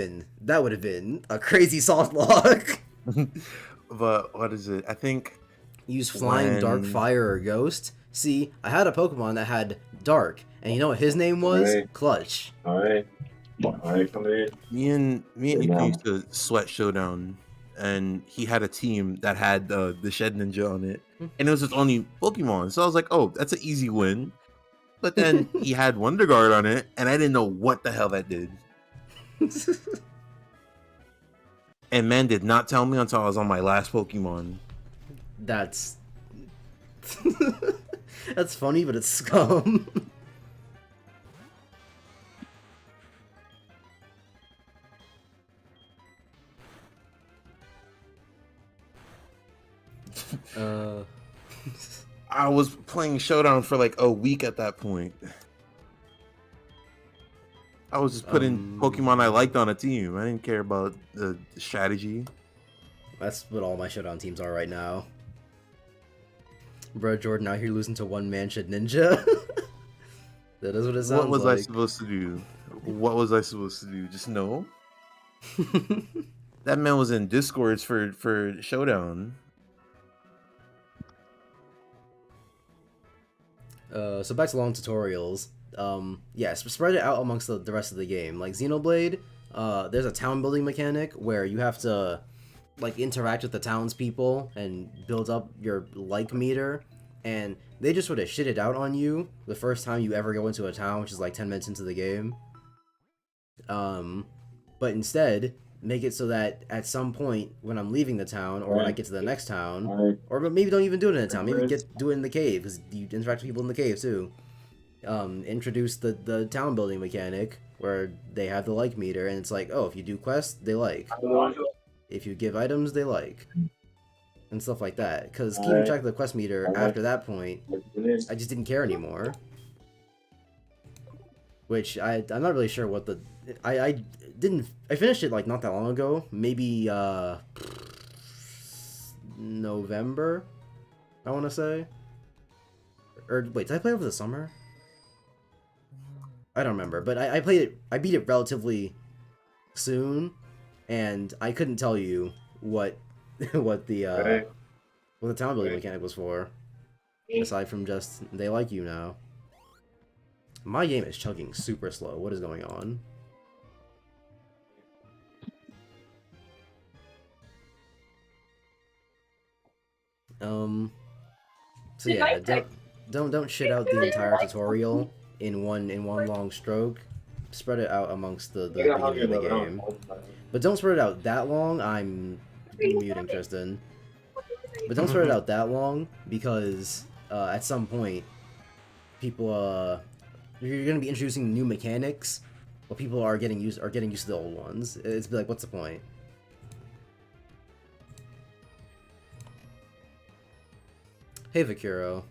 been a crazy soft lock. But what is it? I think use flying, dark, fire, or ghost. See, I had a Pokemon that had dark, and you know what his name was? Clutch. Alright, come in. Me and Nico used to sweat Showdown, and he had a team that had the Shed Ninja on it, and it was his only Pokemon. So I was like, oh, that's an easy win. But then he had Wonder Guard on it, and I didn't know what the hell that did. And man did not tell me until I was on my last Pokemon. That's that's funny, but it's scum. I was playing Showdown for like a week at that point. I was just putting Pokemon I liked on a team. I didn't care about the strategy. That's what all my Showdown teams are right now. Bro, Jordan out here losing to one man Shed Ninja. That is what it sounds like. What was I supposed to do? What was I supposed to do? Just know? That man was in Discords for Showdown. So back to long tutorials. Yeah, spread it out amongst the rest of the game. Like Xenoblade, there's a town building mechanic where you have to like interact with the townspeople and build up your like meter, and they just sort of shit it out on you the first time you ever go into a town, which is like 10 minutes into the game. But instead, make it so that at some point when I'm leaving the town, or when I get to the next town, or maybe don't even do it in the town, maybe do it in the cave, because you interact with people in the cave too. Introduce the town building mechanic where they have the like meter, and it's like, oh, if you do quests, they like. If you give items, they like. And stuff like that. Because keeping track of the quest meter after that point, I just didn't care anymore. Which I'm not really sure what the I finished it like not that long ago, maybe November, I want to say. Or wait, did I play over the summer? I don't remember, but I played it. I beat it relatively soon, and I couldn't tell you what what the town building mechanic was for, aside from just they like you now. My game is chugging super slow. What is going on? So yeah, don't shit out the entire tutorial in one long stroke. Spread it out amongst the beginning of the game. But don't spread it out that long. I'm muting Tristan. But don't spread it out that long, because at some point people you're gonna be introducing new mechanics, but people are getting used to the old ones. It's like, what's the point? Hey Vakuro.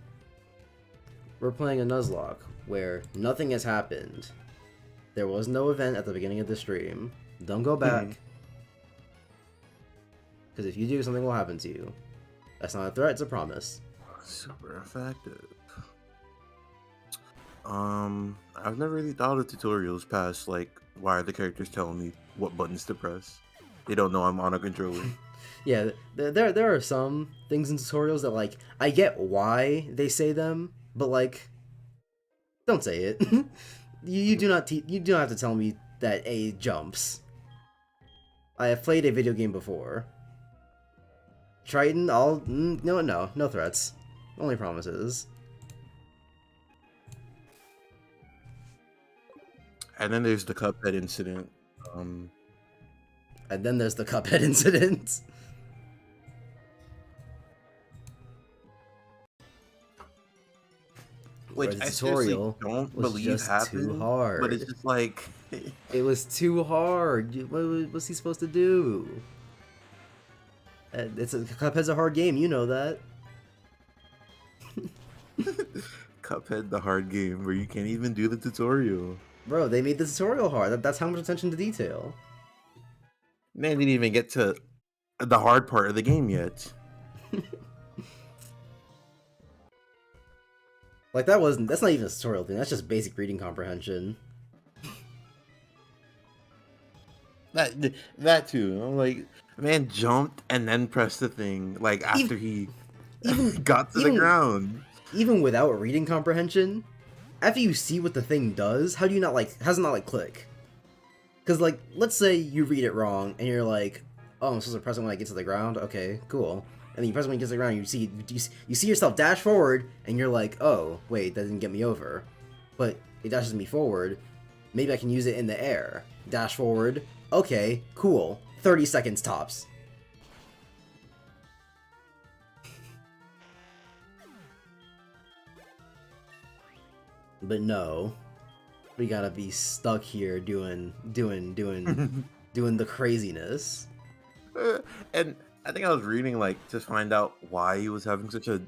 We're playing a Nuzlocke where nothing has happened. There was no event at the beginning of the stream. Don't go back. Because if you do, something will happen to you. That's not a threat, it's a promise. Super effective. I've never really thought of tutorials past, like, why are the characters telling me what buttons to press? They don't know I'm on a controller. Yeah, there are some things in tutorials that, like, I get why they say them, but, like, don't say it. you do not have to tell me that A jumps. I have played a video game before. Triton, no threats. Only promises. And then there's the Cuphead incident. And then there's the Cuphead incident. Which I seriously don't believe happened. Too hard. But it's just like it was too hard. What's he supposed to do? Cuphead's a hard game. You know that. Cuphead, the hard game where you can't even do the tutorial. Bro, they made the tutorial hard. That's how much attention to detail. They didn't even get to the hard part of the game yet. Like, that's not even a tutorial thing. That's just basic reading comprehension. That too. I'm like, man jumped and then pressed the thing. Like after he got to the ground. Even without reading comprehension, after you see what the thing does, how do you not how's it not like Because, like, let's say you read it wrong and you're like, oh, I'm supposed to press it when I get to the ground. Okay, cool. And then you press it when you get to the ground, you see yourself dash forward, and you're like, oh, wait, that didn't get me over. But it dashes me forward. Maybe I can use it in the air. Dash forward. Okay, cool. 30 seconds tops. But no, we gotta be stuck here doing the craziness. And I think I was reading to find out why he was having such a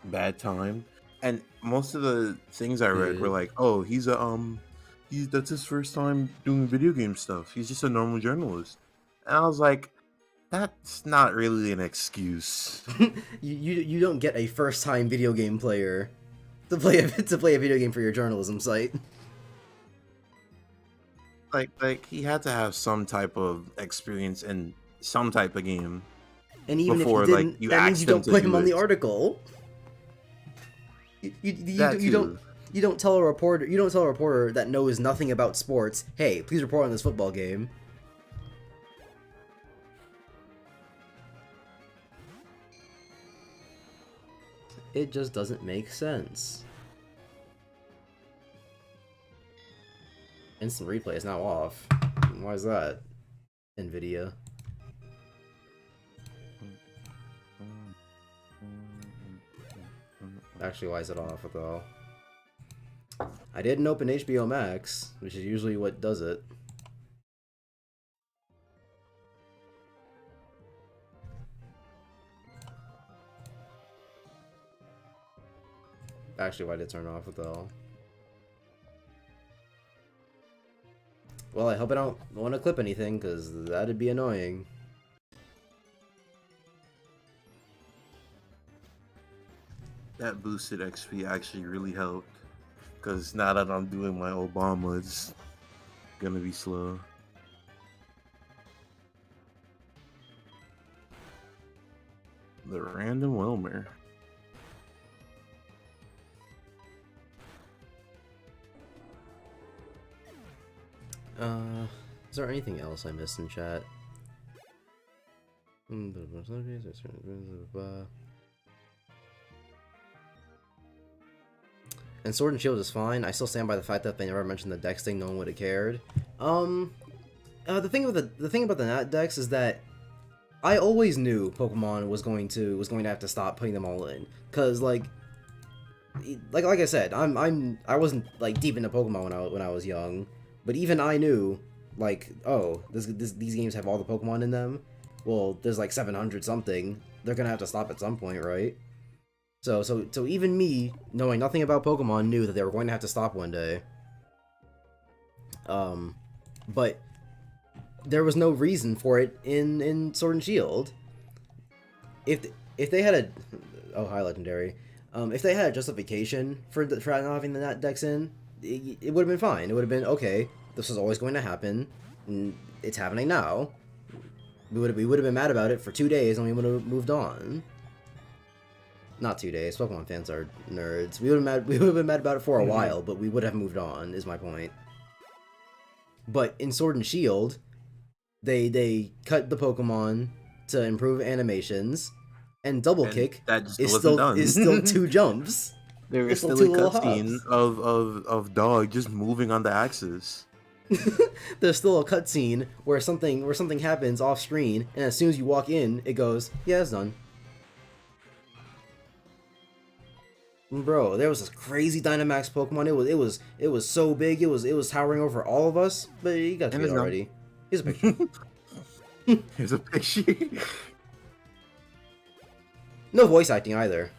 bad time, and most of the things I read were like, oh, that's his first time doing video game stuff. He's just a normal journalist, and I was like, that's not really an excuse. you don't get a first time video game player to play a video game for your journalism site. Like he had to have some type of experience in some type of game. And even before, if you didn't, that means you don't put him on the article. You don't tell a reporter that knows nothing about sports, hey, please report on this football game. It just doesn't make sense. Instant replay is now off. Why is that? NVIDIA. Actually, why is it off though? I didn't open HBO Max, which is usually what does it. Actually, why did it turn off? What the hell? Well, I hope I don't want to clip anything, because that'd be annoying. That boosted XP actually really helped. Because now that I'm doing my Obama, it's gonna be slow. The random Wilmer. Is there anything else I missed in chat? And Sword and Shield is fine. I still stand by the fact that if they never mentioned the Dex thing, no one would have cared. The thing about the Nat Dex is that I always knew Pokemon was going to have to stop putting them all in, cause like I said, I wasn't like deep into Pokemon when I was young, but even I knew like, oh, these games have all the Pokemon in them. Well, there's like 700 something. They're gonna have to stop at some point, right? So even me, knowing nothing about Pokemon, knew that they were going to have to stop one day. But there was no reason for it in Sword and Shield. If they had a... Oh, hi, Legendary. If they had a justification for not having the Nat Dex in, it would have been fine. It would have been, okay, this is always going to happen, and it's happening now. We would have been mad about it for 2 days, and we would have moved on. Not 2 days. Pokemon fans are nerds. We would have been mad about it for a while, but we would have moved on, is my point. But in Sword and Shield, they cut the Pokemon to improve animations, and Double Kick is still 2 jumps. There was still a cutscene of Dog just moving on the axis. There's still a cutscene where something happens off screen, and as soon as you walk in, it goes, yeah, it's done. Bro, there was this crazy Dynamax Pokemon. It was so big. It was towering over all of us. But you got to be already. Here's a picture. Here's a picture. No voice acting either.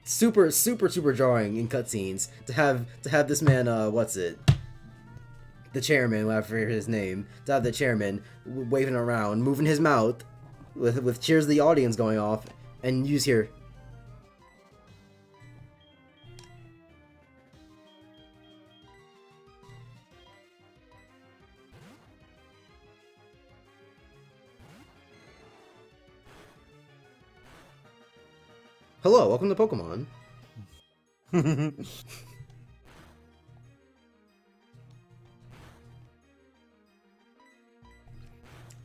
Super jarring in cutscenes to have this man. What's it? The chairman. I forget his name. To have the chairman waving around, moving his mouth, with cheers of the audience going off, and you just hear. Hello, welcome to Pokemon.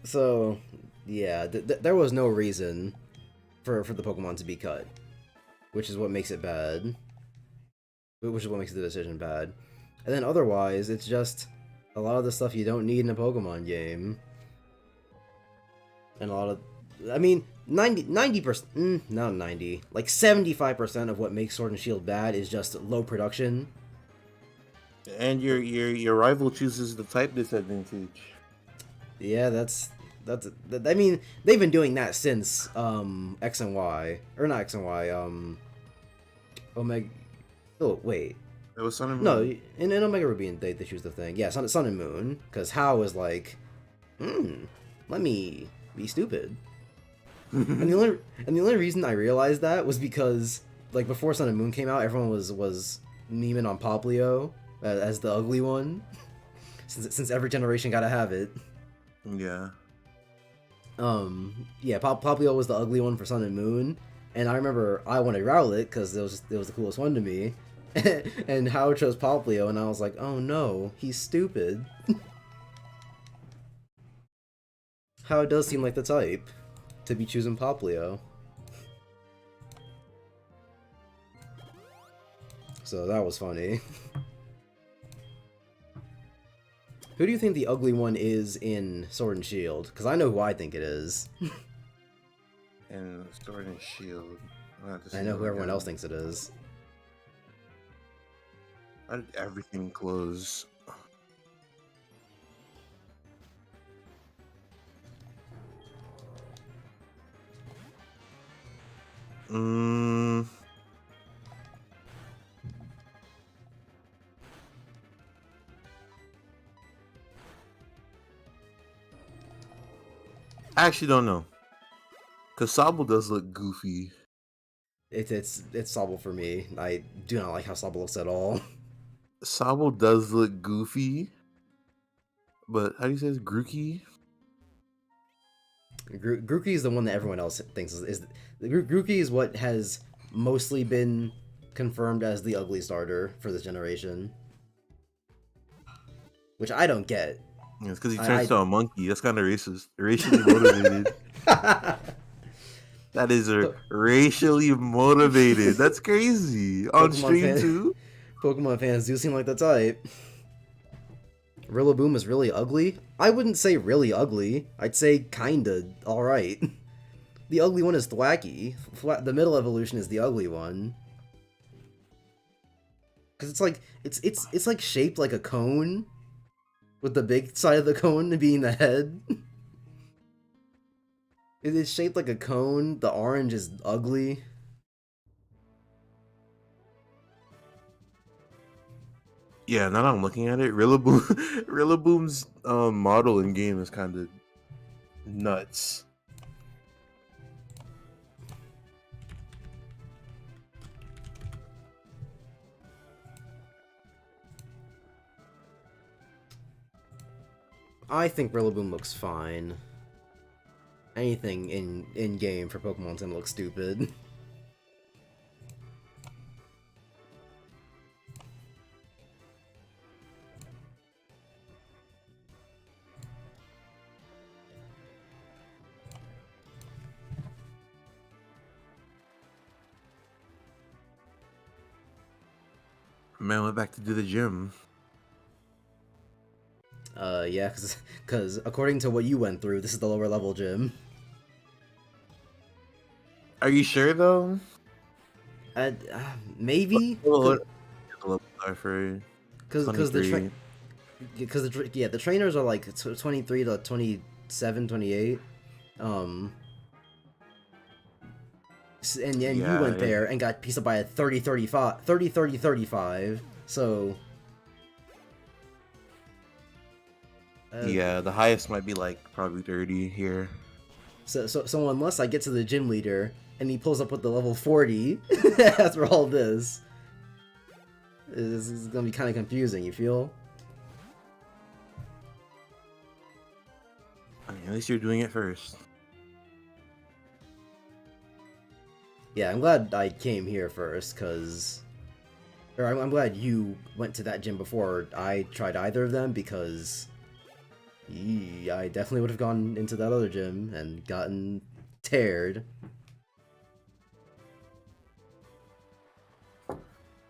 So, yeah, there was no reason for the Pokemon to be cut, which is what makes it bad. Which is what makes the decision bad. And then otherwise, it's just a lot of the stuff you don't need in a Pokemon game. And a lot of... I mean, 90%, not 90, like 75% of what makes Sword and Shield bad is just low production. And your rival chooses the type disadvantage. Yeah, that's I mean, they've been doing that since X and Y, or not X and Y, Omega. Oh wait, it was Sun and Moon. No, in Omega Ruby they choose the thing. Yeah, Sun and Moon, because How is like, let me be stupid. and the only reason I realized that was because like before Sun and Moon came out, everyone was memeing on Poplio as the ugly one, since every generation gotta have it. Yeah. Yeah, Poplio was the ugly one for Sun and Moon, and I remember I wanted Rowlet because it was the coolest one to me, and How chose Poplio, and I was like, oh no, he's stupid. How does seem like the type to be choosing Poplio. So that was funny. Who do you think the ugly one is in Sword and Shield? Because I know who I think it is. In Sword and Shield. I know who everyone else thinks it is. How did everything close? Mm, I actually don't know. Cause Sobble does look goofy. It's Sobble for me. I do not like how Sobble looks at all. Sobble does look goofy. But how do you say it's Grookey? Grookey is the one that everyone else thinks is Grookey is what has mostly been confirmed as the ugly starter for this generation, which I don't get. Yeah, it's because he turns to a monkey. That's kind of racist. Racially motivated. That is racially motivated. That's crazy. On stream too? Pokemon fans do seem like the type. Rillaboom is really ugly? I wouldn't say really ugly. I'd say kinda alright. The ugly one is Thwacky. The middle evolution is the ugly one. Cause it's like it's like shaped like a cone, with the big side of the cone being the head. It is shaped like a cone. The orange is ugly. Yeah, now that I'm looking at it, Rillaboom's model in game is kind of nuts. I think Rillaboom looks fine. Anything in game for Pokemon's gonna look stupid. Man, went back to do the gym. Yeah, cause according to what you went through, this is the lower level gym. Are you sure though? Maybe. For Because the the trainers are like 23 to 27, 28. And you went there and got pieced up by a 30, 35. So yeah, the highest might be like probably 30 here. So unless I get to the gym leader and he pulls up with the level 40 after all this is gonna be kind of confusing. You feel? I mean, at least you're doing it first. Yeah, I'm glad I came here first, I'm glad you went to that gym before I tried either of them, because I definitely would have gone into that other gym and gotten teared.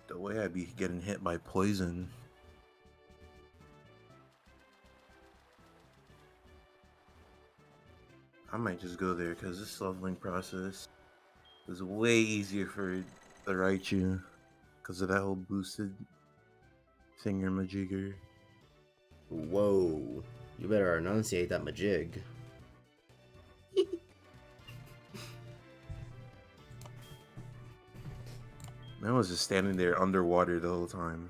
The way I'd be getting hit by poison. I might just go there because this leveling process is way easier for the Raichu because of that whole boosted thingamajigger. Whoa, you better enunciate that majig. Man was just standing there underwater the whole time.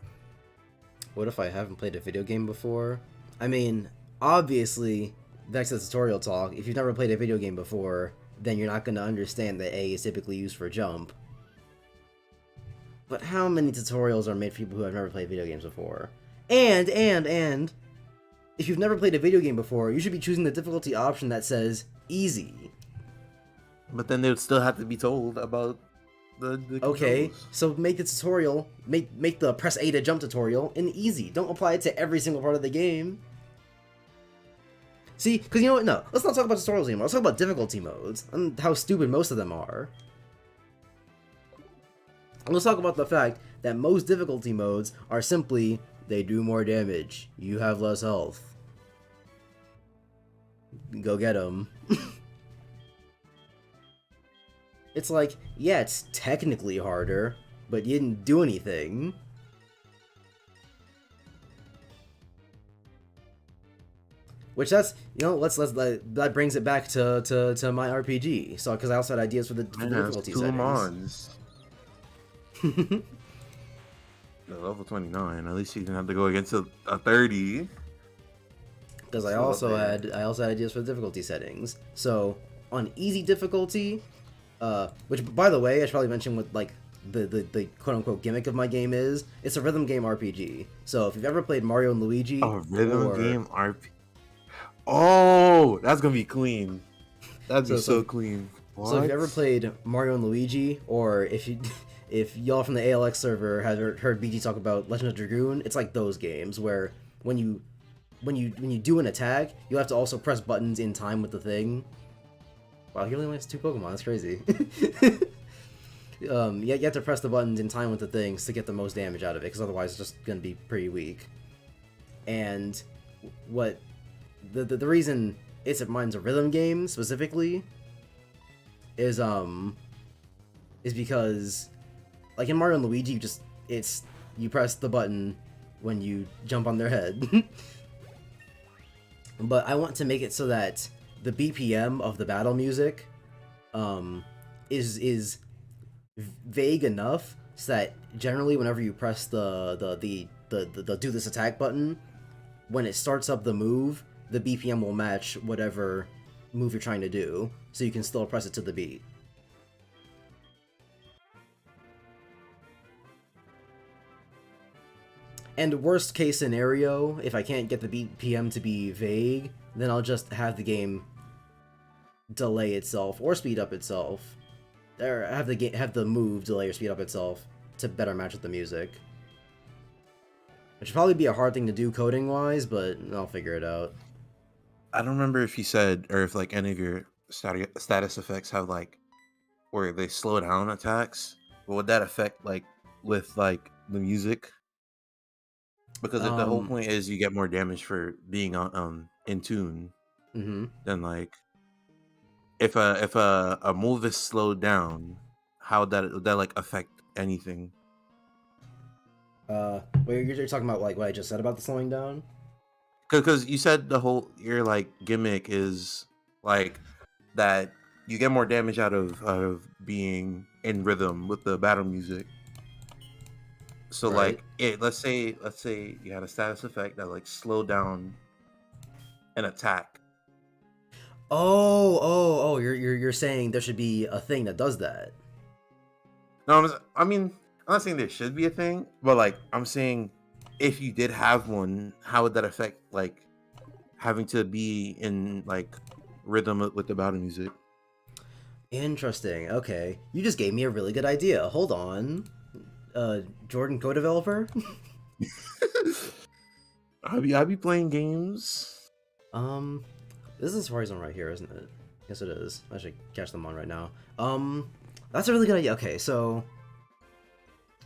What if I haven't played a video game before? I mean, obviously, back to the tutorial talk, if you've never played a video game before, then you're not going to understand that A is typically used for jump. But how many tutorials are made for people who have never played video games before? And, if you've never played a video game before, you should be choosing the difficulty option that says easy. But then they would still have to be told about the Okay, controls. so make the tutorial, make the press A to jump tutorial in easy. Don't apply it to every single part of the game. See, because you know what? No, let's not talk about tutorials anymore. Let's talk about difficulty modes and how stupid most of them are. Let's talk about the fact that most difficulty modes are simply, they do more damage, you have less health. Go get them. It's like, yeah, it's technically harder, but you didn't do anything. Which that's that brings it back to my RPG. So because I also had ideas for the Man, difficulty two settings. mods. The level 29. At least you didn't have to go against a 30. Because I Still up also there. had ideas for the difficulty settings. So on easy difficulty, which by the way I should probably mention what like the quote unquote gimmick of my game is. It's a rhythm game RPG. So if you've ever played Mario and Luigi, A rhythm game RP. Oh, that's gonna be clean. That'd be so clean. What? So if you ever played Mario and Luigi, or if you if y'all from the ALX server have heard BG talk about Legend of Dragoon, it's like those games where when you do an attack, you have to also press buttons in time with the thing. Wow, he only likes 2 Pokemon. That's crazy. You have to press the buttons in time with the things to get the most damage out of it, because otherwise it's just gonna be pretty weak. And what the reason mine's a rhythm game specifically is because like in Mario and Luigi, you press the button when you jump on their head. But I want to make it so that the BPM of the battle music is vague enough so that generally whenever you press the do this attack button, when it starts up the move, the BPM will match whatever move you're trying to do, so you can still press it to the beat. And worst case scenario, if I can't get the BPM to be vague, then I'll just have the game delay itself or speed up itself, or have the move delay or speed up itself to better match with the music. Which would probably be a hard thing to do coding wise, but I'll figure it out. I don't remember if you said or if like any of your status effects have like where they slow down attacks. What would that affect like with like the music? Because if the whole point is you get more damage for being in tune, then like if a move is slowed down, how would that like affect anything? Wait, you're talking about like what I just said about the slowing down? Because you said your like gimmick is like that you get more damage out of being in rhythm with the battle music. So Right. like let's say you had a status effect that like slowed down an attack. Oh, you're saying there should be a thing that does that. No, I'm not saying there should be a thing, but like I'm saying if you did have one, how would that affect like having to be in like rhythm with the battle music? Interesting. Okay, you just gave me a really good idea. Hold on, Jordan, co-developer. I be playing games. This is Horizon right here, isn't it? Yes, it is. I should catch them on right now. That's a really good idea. Okay, so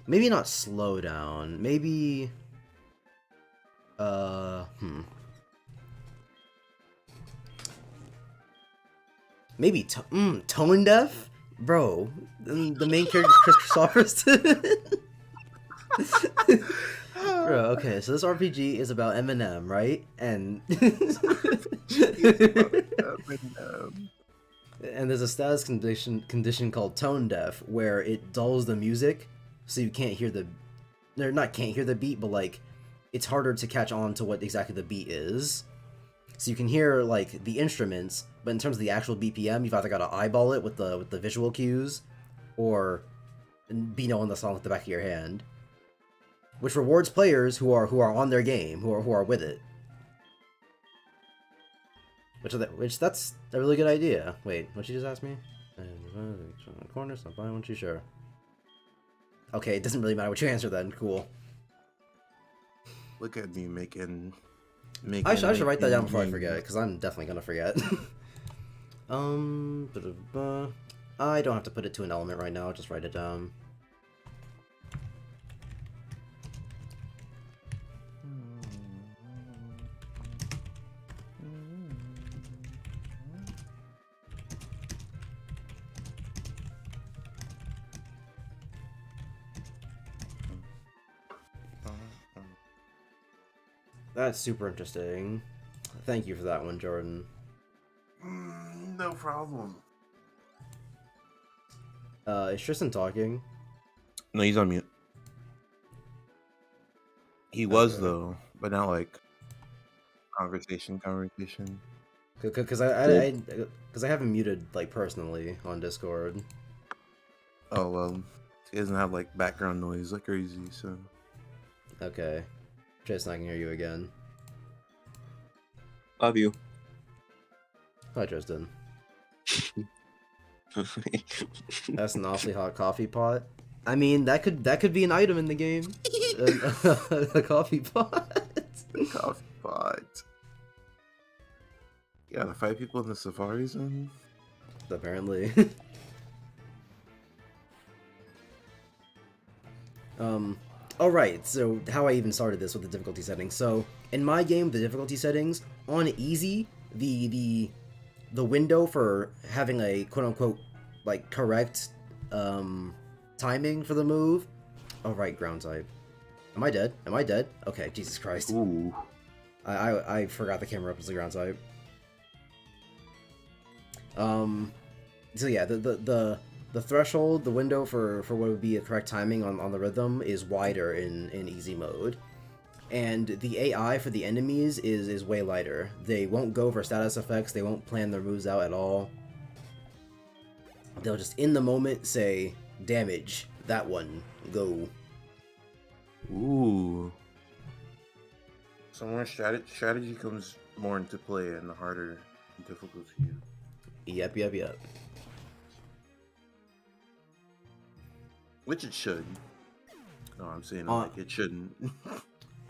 maybe not slow down. Maybe maybe tone deaf, bro. The main character is Chris Christopherson. Bro, okay, so this RPG is about Eminem, right? And and there's a status condition called tone deaf where it dulls the music so you can't hear can't hear the beat, but like it's harder to catch on to what exactly the beat is. So you can hear like the instruments, but in terms of the actual BPM, you've either got to eyeball it with the visual cues, or be knowing the song at the back of your hand, which rewards players who are on their game, who are with it. Which that's a really good idea. Wait, what you just asked me? Corner, stop by, weren't you sure? Okay, it doesn't really matter what you answer then. Cool. Look at me making. I should write that down before I forget, because I'm definitely gonna forget. I don't have to put it to an element right now. I'll just write it down. That's super interesting. Thank you for that one, Jordan. No problem. Is Tristan talking? No, he's on mute. He was Okay. though, but not like conversation. Because I have him muted like personally on Discord. Oh well, he doesn't have like background noise like crazy, so. Okay, Tristan, I can hear you again. Love you. Hi, Tristan. That's an awfully hot coffee pot. I mean, that could be an item in the game. A coffee pot. Coffee pot. Yeah, the 5 people in the Safari Zone. Apparently. Alright, so how I even started this with the difficulty settings. So, in my game, the difficulty settings, on easy, the window for having a quote-unquote, like, correct, timing for the move. Oh, right, ground type. Am I dead? Am I dead? Okay, Jesus Christ. Ooh. I forgot the camera up as the ground type. So yeah, the threshold, the window for what would be a correct timing on the rhythm is wider in easy mode. And the AI for the enemies is way lighter. They won't go for status effects, they won't plan their moves out at all. They'll just in the moment say, damage, that one, go. Ooh. So more strategy comes more into play in the harder difficulty. Yep. Which it should. No, I'm saying like it shouldn't.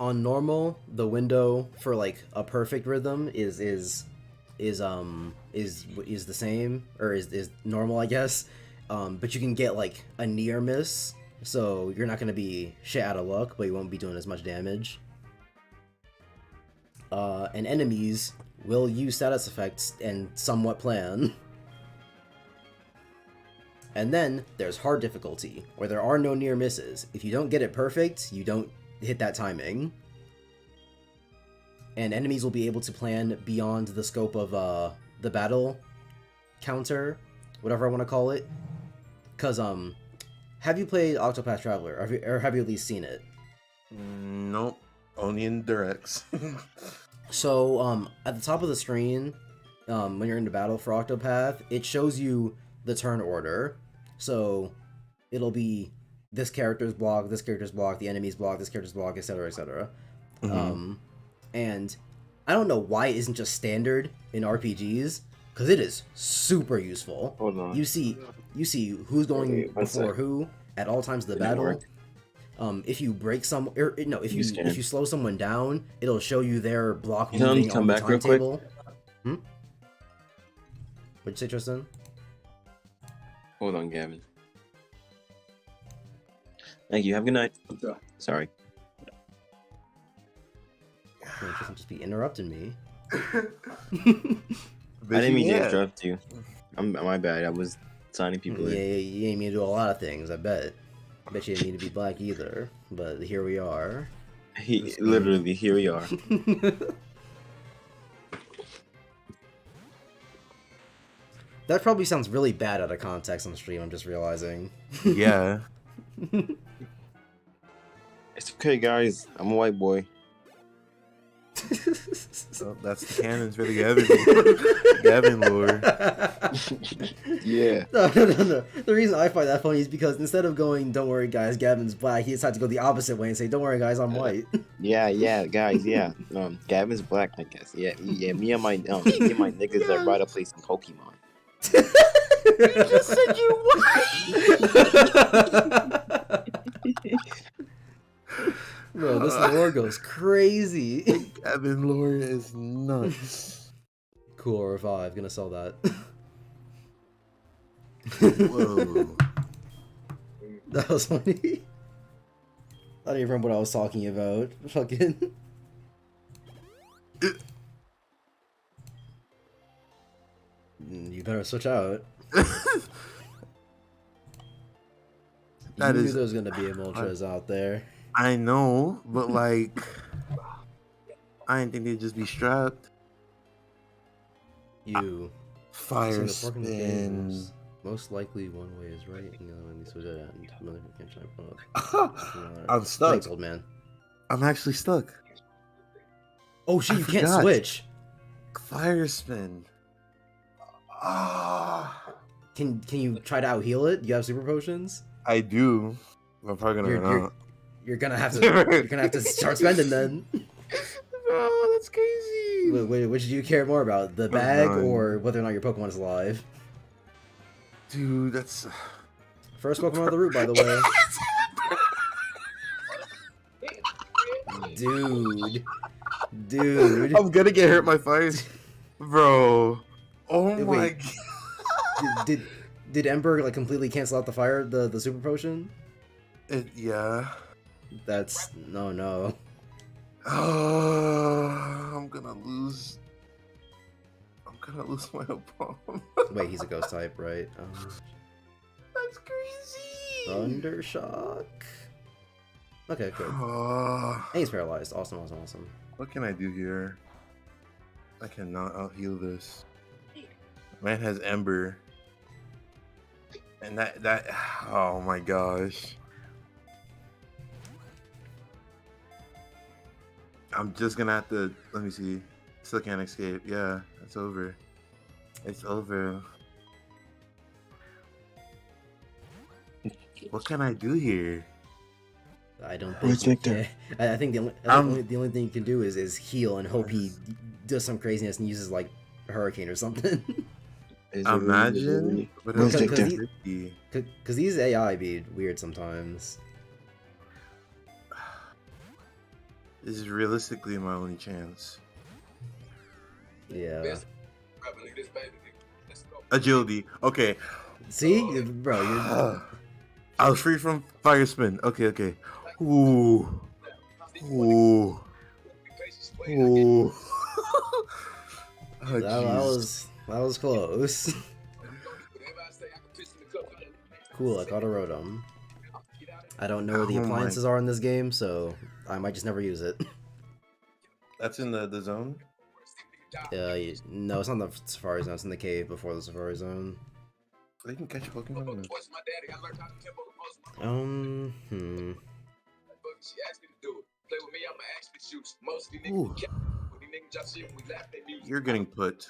On normal, the window for like a perfect rhythm is the same, or is normal, I guess. But you can get like a near miss, so you're not gonna be shit out of luck, but you won't be doing as much damage. And enemies will use status effects and somewhat plan. And then there's hard difficulty, where there are no near misses. If you don't get it perfect, you don't hit that timing. And enemies will be able to plan beyond the scope of the battle counter, whatever I want to call it. Cause have you played Octopath Traveler, or have you at least seen it? Nope, only in directs. So at the top of the screen, when you're in the battle for Octopath, it shows you the turn order. So it'll be this character's block, the enemy's block, this character's block, etc., etc. Mm-hmm. And I don't know why it isn't just standard in RPGs, because it is super useful. Hold on. You see who's going Wait, one before sec. who at all times of the Didn't battle. work. If you break if scan. you slow someone down, it'll show you their block You tell them moving to come on the back real quick? timetable. What'd you say, Tristan? Hold on, Gavin. Thank you. Have a good night. Sorry. Man, Tristan just be interrupting me. I didn't mean to interrupt you. My bad. I was signing people Yeah, in. you ain't mean to do a lot of things, I bet. I bet you didn't need to be black either, but here we are. Literally, here we are. That probably sounds really bad out of context on stream, I'm just realizing. Yeah. It's okay, guys. I'm a white boy. So that's the canons for the Gavin lore. Yeah. No. The reason I find that funny is because instead of going, don't worry guys, Gavin's black, he decided to go the opposite way and say, don't worry guys, I'm white. Yeah, guys, yeah. Gavin's black, I guess. Yeah. Me and my niggas are about to play some Pokemon. You just said you white! Bro, this lore goes crazy. Gavin lore is nuts. Cool, or 5, gonna sell that. Whoa. That was funny. I don't even remember what I was talking about. Fucking. You better switch out. That You knew is- there was gonna be a Moltres out there. I know, but like, I didn't think they'd just be strapped. You. Fire Seen the fork in the spin. games. Most likely one way is right, and the other one needs to end. Another can't try I'm stuck. Thanks, old man. I'm actually stuck. Oh shit! I You can't forgot. switch. Fire spin. Ah, Can you try to out heal it? You have super potions. I do. I'm probably gonna run out. You're gonna have to. You're gonna have to start spending then. Oh, that's crazy. Which do you care more about, the bag none. or whether or not your Pokemon is alive? Dude, that's. First Pokemon of the route, by the way. Dude. I'm gonna get hurt by fires, bro. Oh Wait. my god. Did Ember like completely cancel out the fire, the super potion? Yeah. That's no. I'm gonna lose. I'm gonna lose my opponent. Wait, he's a ghost type, right? That's crazy. Thundershock. Okay, good. Oh, And he's paralyzed. Awesome. what can I do here? I cannot out heal this. Man has Ember. And that oh my gosh. I'm just gonna have to let me see. Still can't escape. Yeah, it's over. It's over. What can I do here? I don't Where's think you Victor? can. I think the only thing you can do is heal and hope he does some craziness and uses like a hurricane or something. Imagine. But Where's it's Victor? tricky. Because these AI be weird sometimes. This is realistically my only chance. Yeah. Agility. Okay. See, bro, you're. I was free from fire spin. Okay. Ooh. Ooh. Ooh. Oh, that was close. Cool, I caught a Rotom. I don't know where the Oh my- appliances are in this game, so I might just never use it. That's in the zone? No, it's not the Safari Zone. It's in the cave before the Safari Zone. They can catch Pokemon. Ooh. You're getting put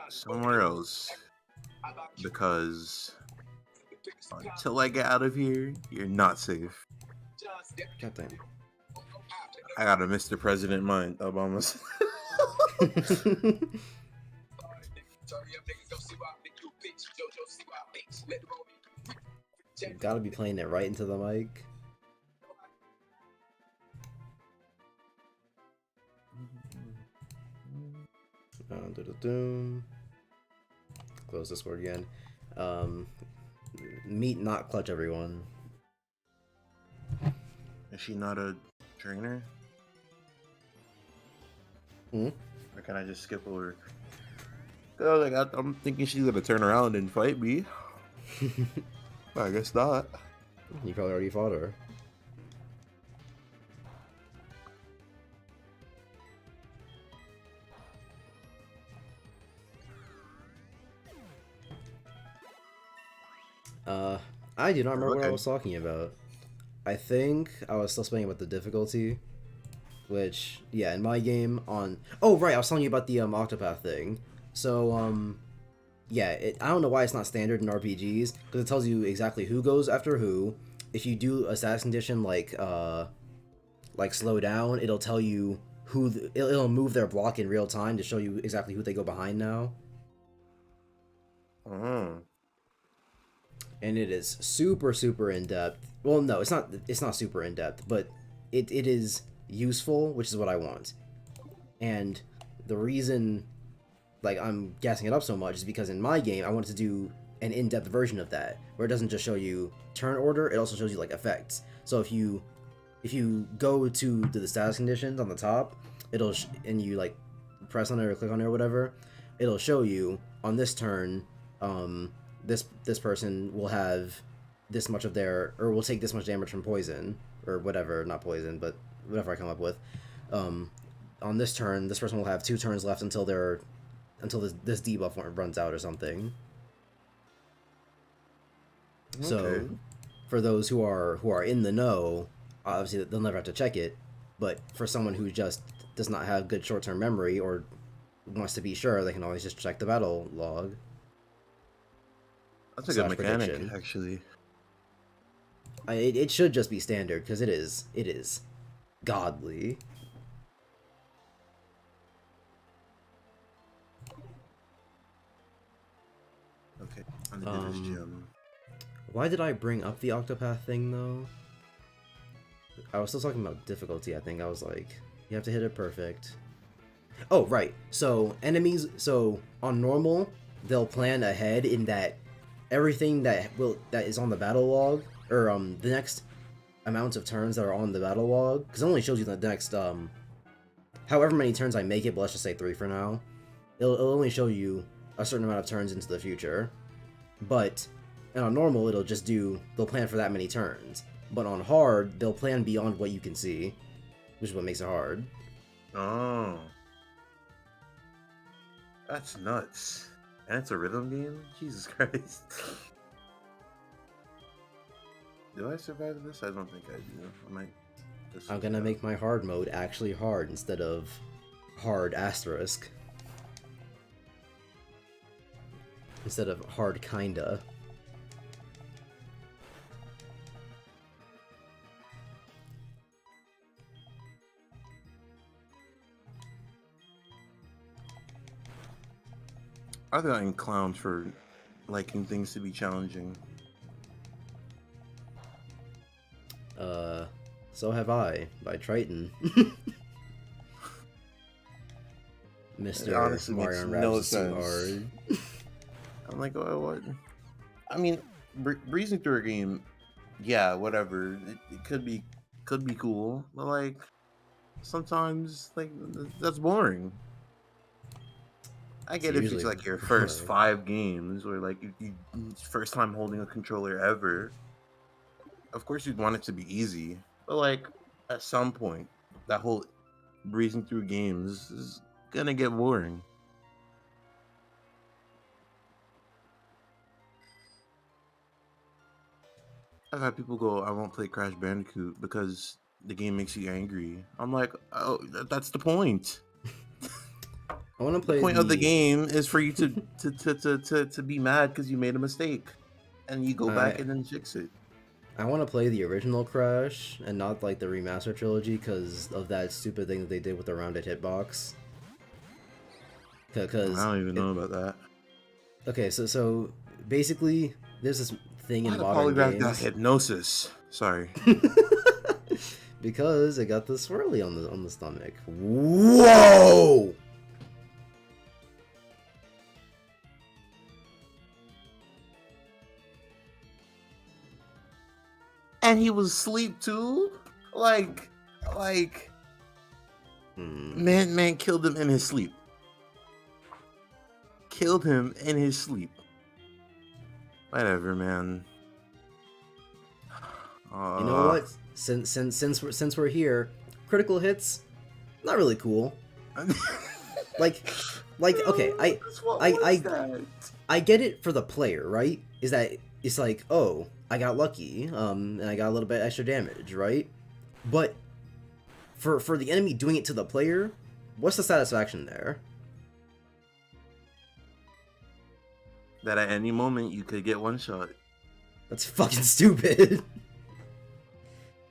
somewhere else. Because until I get out of here, you're not safe. God damn. I got a Mr. President mind, Obama's. You gotta be playing it right into the mic. Close Discord again. Meet not clutch, everyone. Is she not a trainer? Hmm? Or can I just skip over? I'm thinking she's gonna turn around and fight me. I guess not. You probably already fought her. I do not remember what I Okay. was talking about. I think I was still speaking about the difficulty, which, yeah, in my game on... Oh, right, I was telling you about the Octopath thing. So, yeah, I don't know why it's not standard in RPGs, because it tells you exactly who goes after who. If you do a status condition like slow down, it'll tell you who... It'll move their block in real time to show you exactly who they go behind now. And it is super in-depth. Well, no, it's not super in-depth, but it is useful, which is what I want. And the reason like I'm gassing it up so much is because in my game I wanted to do an in-depth version of that, where it doesn't just show you turn order, it also shows you like effects. So if you go to the status conditions on the top, and you like press on it or click on it or whatever, it'll show you on this turn this person will have this much of their, or will take this much damage from poison, or whatever, not poison, but whatever I come up with. On this turn, this person will have 2 turns left until their until this debuff runs out or something. So, Okay. for those who are in the know, obviously they'll never have to check it. But for someone who just does not have good short-term memory or wants to be sure, they can always just check the battle log. That's a good Slash mechanic, prediction. actually. It should just be standard because it is godly. Okay, I'm gonna do this gym. Why did I bring up the Octopath thing though? I was still talking about difficulty. I think I was like, you have to hit it perfect. Oh right. So enemies. So on normal, they'll plan ahead in that everything that is on the battle log or the next amounts of turns that are on the battle log, because it only shows you the next however many turns I make it, but let's just say 3 for now. It'll only show you a certain amount of turns into the future. But and on normal they'll plan for that many turns. But on hard, they'll plan beyond what you can see, which is what makes it hard. Oh. That's nuts. And it's a rhythm game? Jesus Christ. Do I survive this? I don't think I do. I might just I'm gonna make my hard mode actually hard instead of hard asterisk. Instead of hard kinda. I've gotten clowned for liking things to be challenging. So have I, by Triton. Mr. honestly makes Mario and no Rabbids is too sense. hard. I'm like, oh, what? I mean, breezing through a game, yeah, whatever. It could be cool, but like sometimes like that's boring. I get if it's usually like your first boring. 5 games or like you first time holding a controller ever. Of course, you'd want it to be easy, but like at some point, that whole breezing through games is gonna get boring. I've had people go, "I won't play Crash Bandicoot because the game makes you angry." I'm like, "Oh, that's the point. I want to play The point of the game is for you to be mad because you made a mistake, and you go back and then fix it." I want to play the original Crash and not like the remaster trilogy because of that stupid thing that they did with the rounded hitbox. Because I don't even know about that. Okay, so basically, there's this thing in Why the modern polygraph got games hypnosis? Sorry. because it got the swirly on the stomach. Whoa! And he was asleep too. Like, man killed him in his sleep. Killed him in his sleep. Whatever, man. You know what? Since we're here, critical hits, not really cool. like okay, I get it for the player, right? Is that it's like, oh, I got lucky, and I got a little bit extra damage, right? But for the enemy doing it to the player, what's the satisfaction there? That at any moment you could get one shot. That's fucking stupid.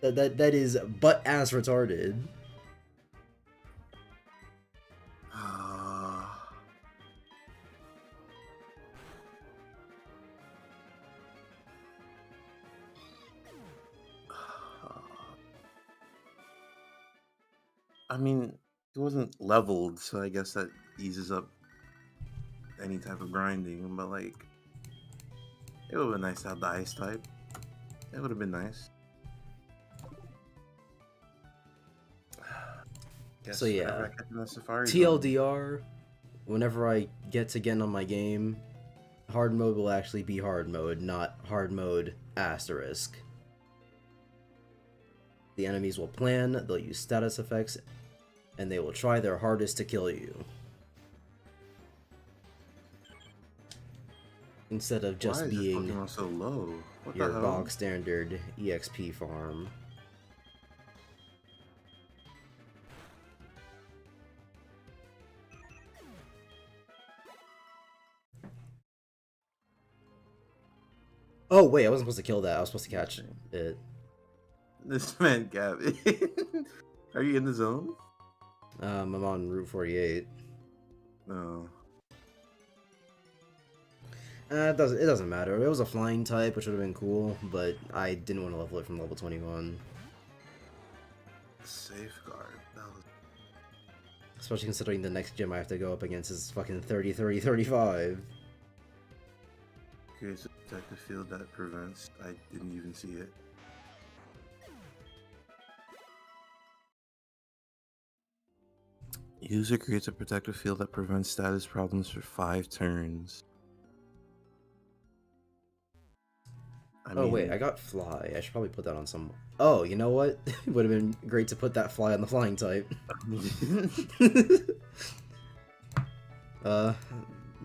that is butt ass retarded. I mean, it wasn't leveled, so I guess that eases up any type of grinding, but like, it would have been nice to have the ice type. It would have been nice. So yeah, Safari TLDR, whenever I get to getting on my game, hard mode will actually be hard mode, not hard mode asterisk. The enemies will plan, they'll use status effects, and they will try their hardest to kill you. instead of just Why is this being Pokemon so low? What your the hell? bog standard EXP farm. Oh wait, I wasn't supposed to kill that. I was supposed to catch it. This man, Gavin. Are you in the zone? I'm on Route 48. No. It doesn't matter. It was a flying type, which would have been cool, but I didn't want to level it from level 21. Safeguard. That was... Especially considering the next gym I have to go up against is fucking 30, 30, 35. Creates a protective field that prevents. I didn't even see it. User creates a protective field that prevents status problems for 5 turns. Oh wait, I got fly. I should probably put that on some... Oh, you know what? It would have been great to put that fly on the flying type.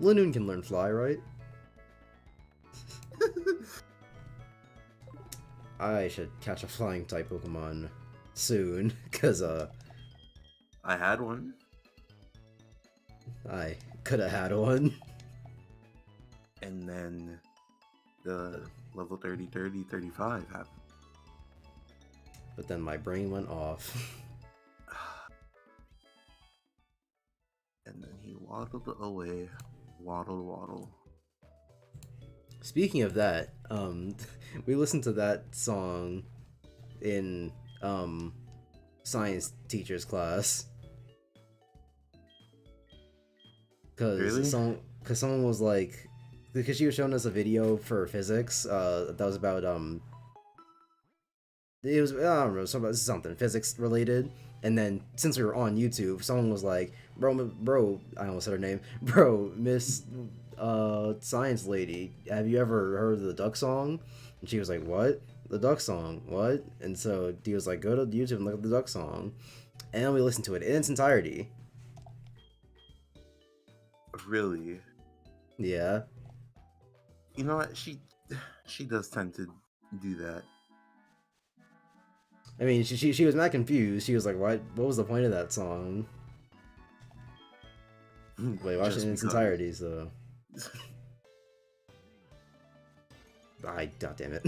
Linoon can learn fly, right? I should catch a flying type Pokemon soon, cause I had one. I could have had one. And then the level 30, 30, 35 happened. But then my brain went off. And then he waddled away. Waddle. Speaking of that, we listened to that song in science teacher's class. Really? Cause someone was like, because she was showing us a video for physics, that was about it was, I don't know, something physics related. And then since we were on YouTube, someone was like, bro, I almost said her name, bro, Miss Science Lady, have you ever heard of the duck song? And she was like, what? The duck song? What? And so he was like, go to YouTube and look up the duck song. And then we listened to it in its entirety. Really? Yeah. You know what? She does tend to do that. I mean, she was not confused. She was like, what was the point of that song? Wait, watch it in its entirety, so... God damn it.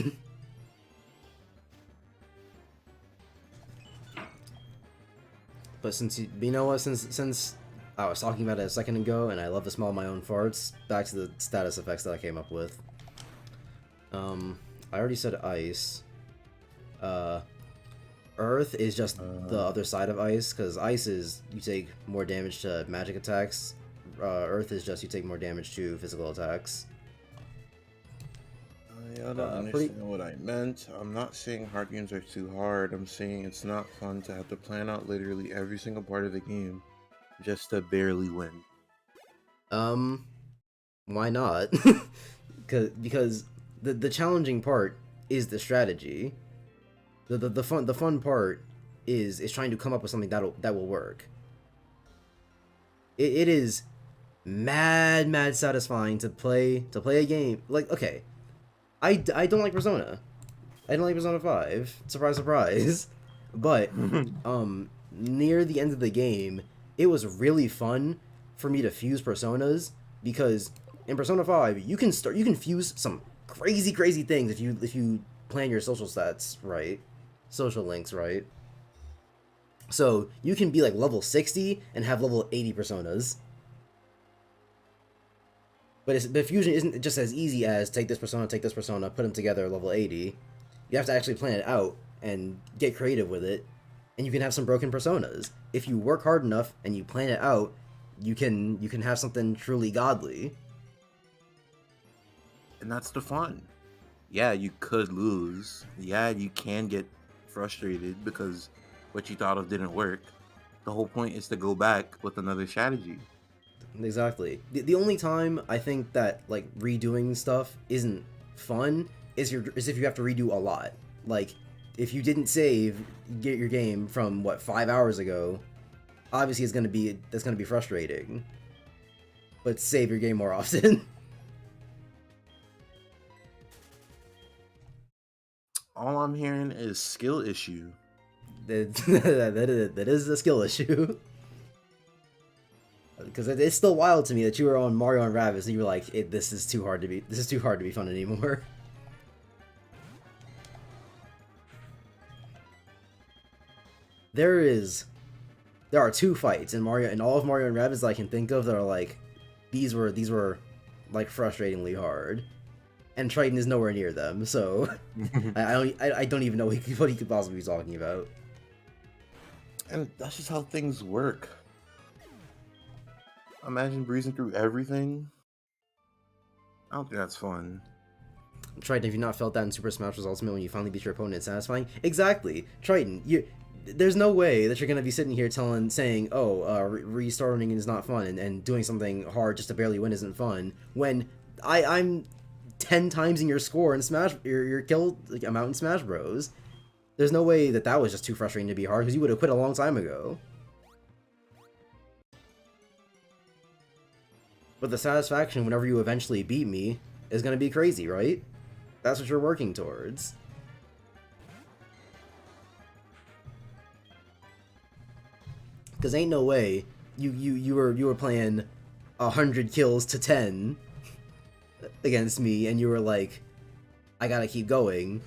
But since you know what, since I was talking about it a second ago, and I love the smell of my own farts, back to the status effects that I came up with. I already said ice. Earth is just the other side of ice, because ice is you take more damage to magic attacks. Earth is just you take more damage to physical attacks. I don't understand what I meant. I'm not saying hard games are too hard. I'm saying it's not fun to have to plan out literally every single part of the game just to barely win. Why not? Because the challenging part is the strategy. The fun part is trying to come up with something that will work. It is mad satisfying to play a game. Like, okay, I don't like Persona. I don't like Persona 5. Surprise. But near the end of the game, it was really fun for me to fuse personas, because in Persona 5 you can fuse some crazy things if you plan your social stats right. Social links, right? So you can be like level 60 and have level 80 personas. But fusion isn't just as easy as take this persona, put them together, level 80. You have to actually plan it out and get creative with it, and you can have some broken personas. If you work hard enough and you plan it out, you can have something truly godly. And that's the fun. Yeah, you could lose. Yeah, you can get frustrated because what you thought of didn't work. The whole point is to go back with another strategy. Exactly. The only time I think that like redoing stuff isn't fun is if you have to redo a lot. Like if you didn't get your game from 5 hours ago, obviously that's gonna be frustrating. But save your game more often. All I'm hearing is skill issue. That is a skill issue. Because it's still wild to me that you were on Mario and Rabbids and you were like, this is too hard to be fun anymore. There are 2 fights in all of Mario and Rabbids that I can think of that are like, these were like frustratingly hard, and Triton is nowhere near them. So I don't even know what he could possibly be talking about. And that's just how things work. Imagine breezing through everything. I don't think that's fun. Triton, have you not felt that in Super Smash Bros. Ultimate when you finally beat your opponent, it's satisfying? Exactly. Triton, there's no way that you're gonna be sitting here saying, oh, restarting is not fun, and doing something hard just to barely win isn't fun, when I'm 10 times in your score in Smash, your kill amount in Smash Bros. There's no way that was just too frustrating to be hard, because you would have quit a long time ago. But the satisfaction whenever you eventually beat me is gonna be crazy, right? That's what you're working towards. Cause ain't no way you were playing 100 kills to 10 against me, and you were like, I gotta keep going.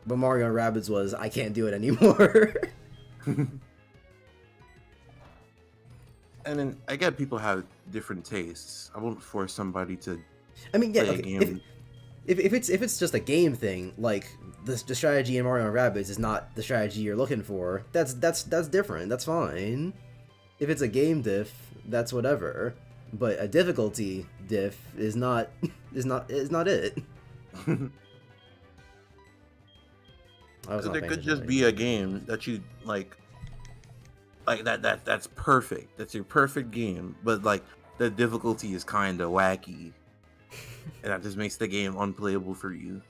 But Mario and Rabbids was, I can't do it anymore. And then I get people have different tastes. I won't force somebody to. I mean, yeah. play a Okay, game. if it's just a game thing, like the strategy in Mario and Rabbids is not the strategy you're looking for, that's different. That's fine. If it's a game diff, that's whatever. But a difficulty diff is not it. There could just be a game that you like that's perfect. That's your perfect game, but like the difficulty is kind of wacky, and that just makes the game unplayable for you.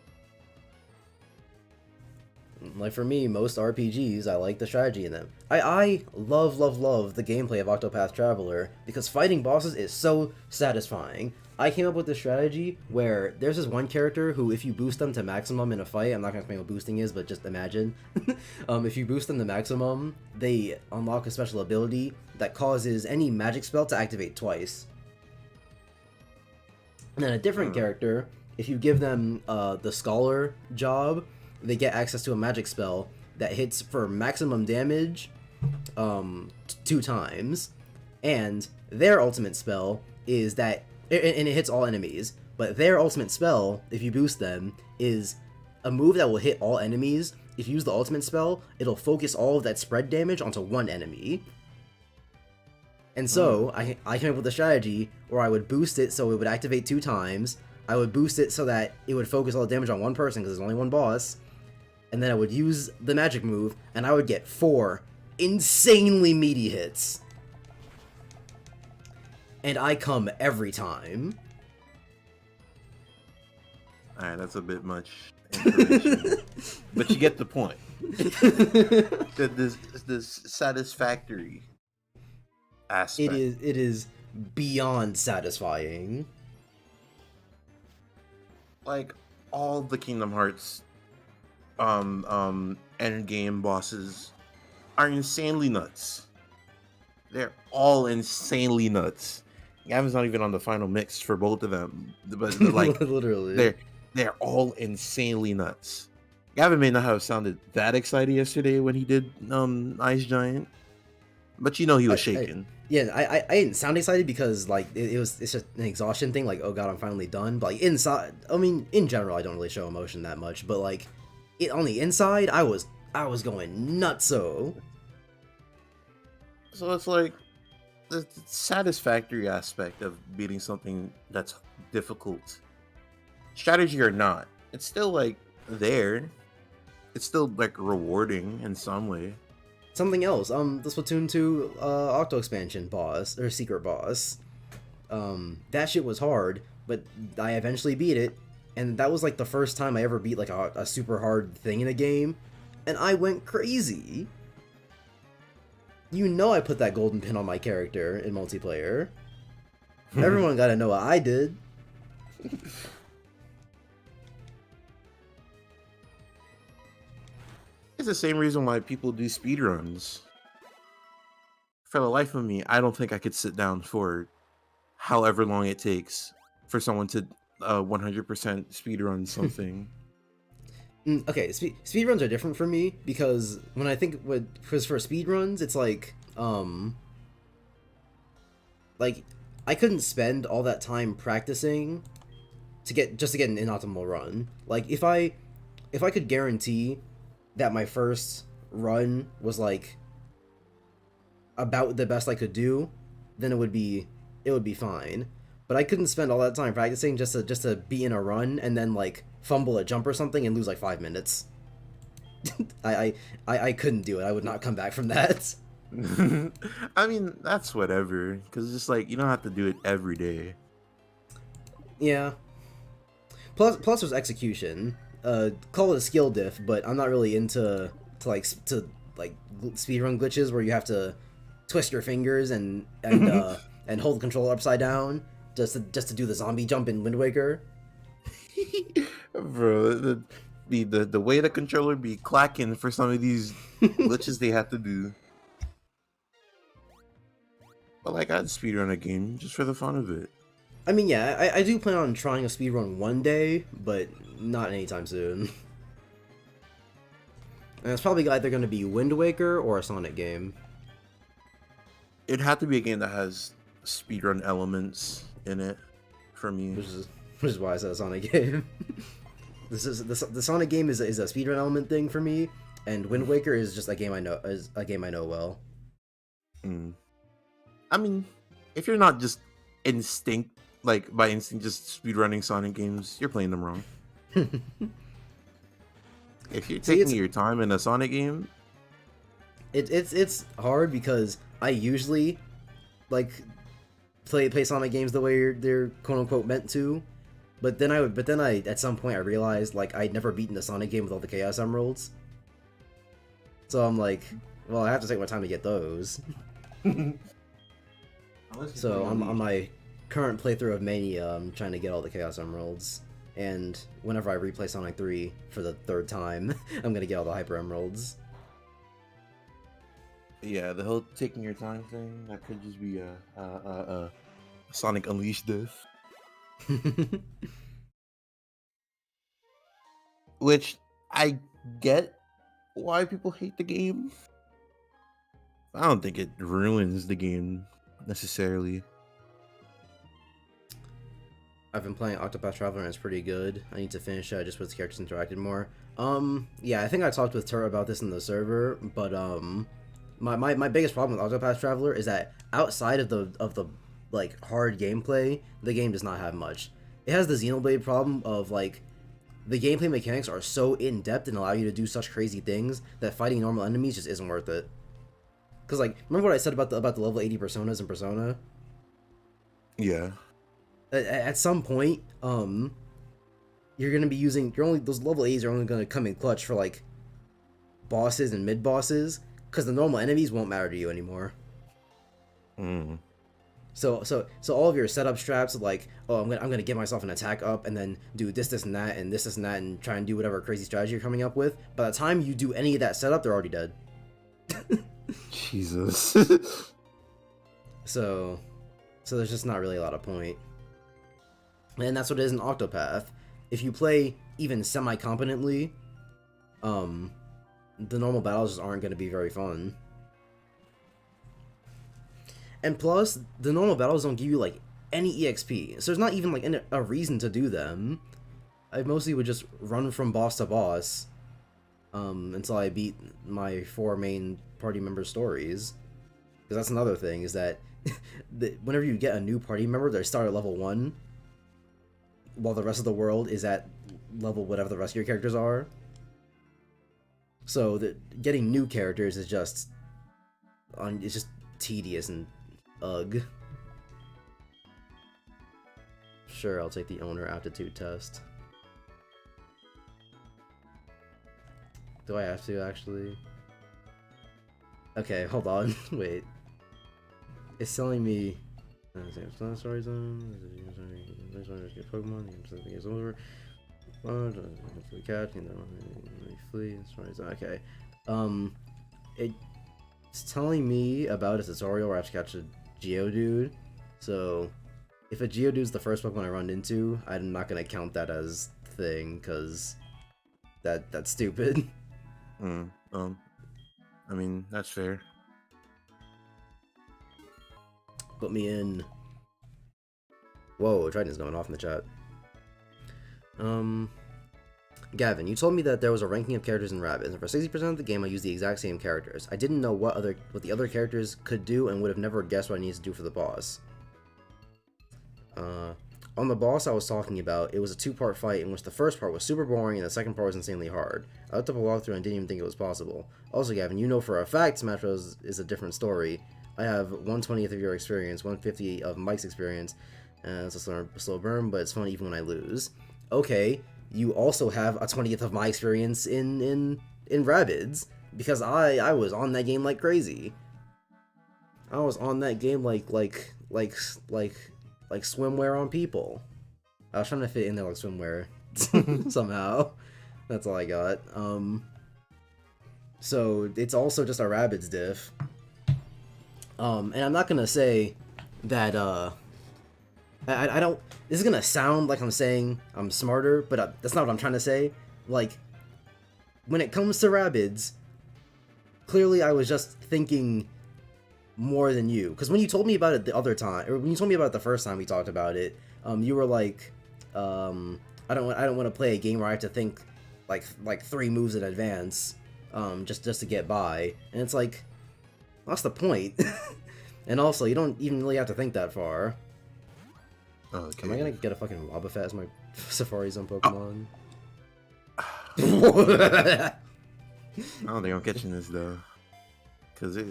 Like for me, most RPGs, I like the strategy in them. I love the gameplay of Octopath Traveler because fighting bosses is so satisfying. I came up with this strategy where there's this one character who, if you boost them to maximum in a fight, I'm not gonna explain what boosting is, but just imagine. If you boost them to maximum, they unlock a special ability that causes any magic spell to activate twice. And then a different character, if you give them the Scholar job, they get access to a magic spell that hits for maximum damage 2 times, and their ultimate spell is that, and it hits all enemies, but their ultimate spell, if you boost them, is a move that will hit all enemies. If you use the ultimate spell, it'll focus all of that spread damage onto one enemy. And so, I came up with a strategy where I would boost it so it would activate 2 times, I would boost it so that it would focus all the damage on one person because there's only one boss, and then I would use the magic move, and I would get 4 insanely meaty hits. And I come every time. Alright, that's a bit much information. But you get the point. This satisfactory aspect. It is beyond satisfying. Like all the Kingdom Hearts end game bosses are insanely nuts. They're all insanely nuts. Gavin's not even on the final mix for both of them, but like literally, they're all insanely nuts. Gavin may not have sounded that excited yesterday when he did Ice Giant, but you know he was shaking. I didn't sound excited because like it's just an exhaustion thing. Like, oh god, I'm finally done. But like inside, I mean, in general, I don't really show emotion that much. But like, on the inside, I was going nutso. So it's like the satisfactory aspect of beating something that's difficult, strategy or not, it's still like there. It's still like rewarding in some way. Something else, the Splatoon 2 Octo expansion boss, or secret boss. That shit was hard, but I eventually beat it, and that was like the first time I ever beat like a super hard thing in a game, and I went crazy. You know I put that golden pin on my character in multiplayer. Everyone gotta know what I did. it's the same reason why people do speedruns. For the life of me, I don't think I could sit down for however long it takes for someone to 100% speedrun something. Okay, speedruns are different for me because when I think because for speedruns, it's like I couldn't spend all that time practicing to get an optimal run. Like if I could guarantee that my first run was like about the best I could do, then it would be fine. But I couldn't spend all that time practicing just to be in a run and then like fumble a jump or something and lose like 5 minutes. I couldn't do it. I would not come back from that. I mean, that's whatever, because it's just like you don't have to do it every day. Yeah. Plus there's execution. Call it a skill diff, but I'm not really into speedrun glitches where you have to twist your fingers and hold the controller upside down just to do the zombie jump in Wind Waker. Bro, the way the controller be clacking for some of these glitches they have to do. But like, I'd speedrun a game just for the fun of it. I mean, yeah, I do plan on trying a speedrun one day, but not anytime soon. And it's probably either going to be Wind Waker or a Sonic game. It'd have to be a game that has speedrun elements in it for me. Which is why I said a Sonic game. The Sonic game is a speedrun element thing for me, and Wind Waker is just a game I know well. I mean, if you're not just by instinct just speedrunning Sonic games, you're playing them wrong. If you're taking your time in a Sonic game, it's hard because I usually like play Sonic games the way they're quote unquote meant to, but then I at some point I realized like I'd never beaten the Sonic game with all the Chaos Emeralds, so I'm like, well, I have to take my time to get those. So on my current playthrough of Mania, I'm trying to get all the Chaos Emeralds, and whenever I replay Sonic 3 for the 3rd time, I'm gonna get all the Hyper Emeralds. Yeah, the whole taking your time thing, that could just be a Sonic Unleashed diff. Which, I get why people hate the game. I don't think it ruins the game, necessarily. I've been playing Octopath Traveler and it's pretty good. I need to finish it just with the characters interacted more. Yeah, I think I talked with Tur about this in the server, but my biggest problem with Octopath Traveler is that outside of the like hard gameplay, the game does not have much. It has the Xenoblade problem of like the gameplay mechanics are so in depth and allow you to do such crazy things that fighting normal enemies just isn't worth it. Cause like, remember what I said about the level 80 personas in Persona? Yeah. At some point, you're gonna be using those level 80s are only gonna come in clutch for like bosses and mid bosses, cause the normal enemies won't matter to you anymore. So all of your setup straps like, oh, I'm gonna get myself an attack up and then do this and that and this and that and try and do whatever crazy strategy you're coming up with. By the time you do any of that setup, they're already dead. Jesus. So there's just not really a lot of point. And that's what it is in Octopath. If you play even semi-competently, the normal battles just aren't going to be very fun. And plus, the normal battles don't give you, like, any EXP. So there's not even, like, a reason to do them. I mostly would just run from boss to boss until I beat my 4 main party member stories. Because that's another thing, is that whenever you get a new party member, they start at level 1, while the rest of the world is at level whatever the rest of your characters are. So getting new characters is just it's just tedious and ugh. Sure, I'll take the owner aptitude test. Do I have to actually? Okay, hold on. Wait. It's telling me. Story zone. Get Pokemon. It's over. Catch. Flee. Story zone. Okay. It's telling me about a tutorial where I have to catch a Geodude. So, if a Geodude is the first Pokemon I run into, I'm not gonna count that as thing, cause that's stupid. I mean, that's fair. Put me in. Whoa, Triton's going off in the chat. Gavin, you told me that there was a ranking of characters in Rabbids, and for 60% of the game I used the exact same characters. I didn't know what the other characters could do, and would have never guessed what I needed to do for the boss. On the boss I was talking about, it was a two-part fight in which the first part was super boring and the second part was insanely hard. I looked up a walkthrough and didn't even think it was possible. Also, Gavin, you know for a fact Smash Bros. Is a different story. I have 1/20th of your experience, 1/50 of Mike's experience, and it's a slow burn, but it's fun even when I lose. Okay, you also have a 20th of my experience in Rabbids, because I was on that game like crazy. I was on that game like swimwear on people. I was trying to fit in there like swimwear somehow. That's all I got. So it's also just a Rabbids diff. And I'm not gonna say that I don't. This is gonna sound like I'm saying I'm smarter, but that's not what I'm trying to say. Like, when it comes to Rabbids, clearly I was just thinking more than you. Because when you told me about it the other time, or when you told me about it the first time we talked about it, you were like, I don't want to play a game where I have to think like 3 moves in advance, just to get by. And it's like, what's the point? And also, you don't even really have to think that far. Okay. Am I gonna get a fucking Wobbuffet as my Safari Zone Pokemon? I don't think I'm catching this though, cause I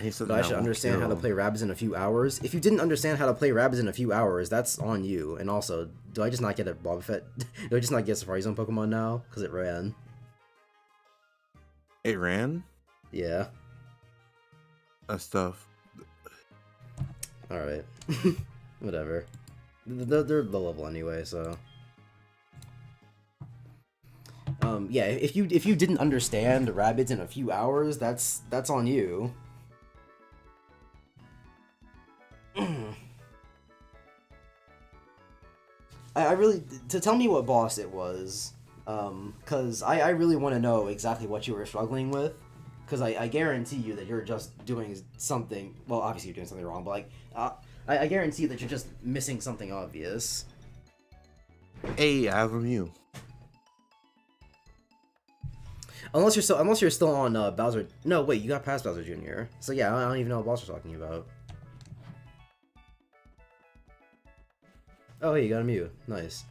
need something. But I should understand how to play Rabbids in a few hours. If you didn't understand how to play Rabbids in a few hours, that's on you. And also, do I just not get a Wobbuffet? Do I just not get a Safari Zone Pokemon now? Because it ran. It ran? Yeah. That's tough. Alright. Whatever. They're low level anyway, so. Yeah, if you didn't understand Rabbids in a few hours, that's on you. I really, to tell me what boss it was, cause I really want to know exactly what you were struggling with, cause I guarantee you that you're just doing something. Well, obviously you're doing something wrong, but like, I guarantee that you're just missing something obvious. Hey, I have a Mew. Unless you're still on Bowser. No, wait, you got past Bowser Jr. So yeah, I don't even know what boss you're talking about. Oh, hey, you got a Mew. Nice.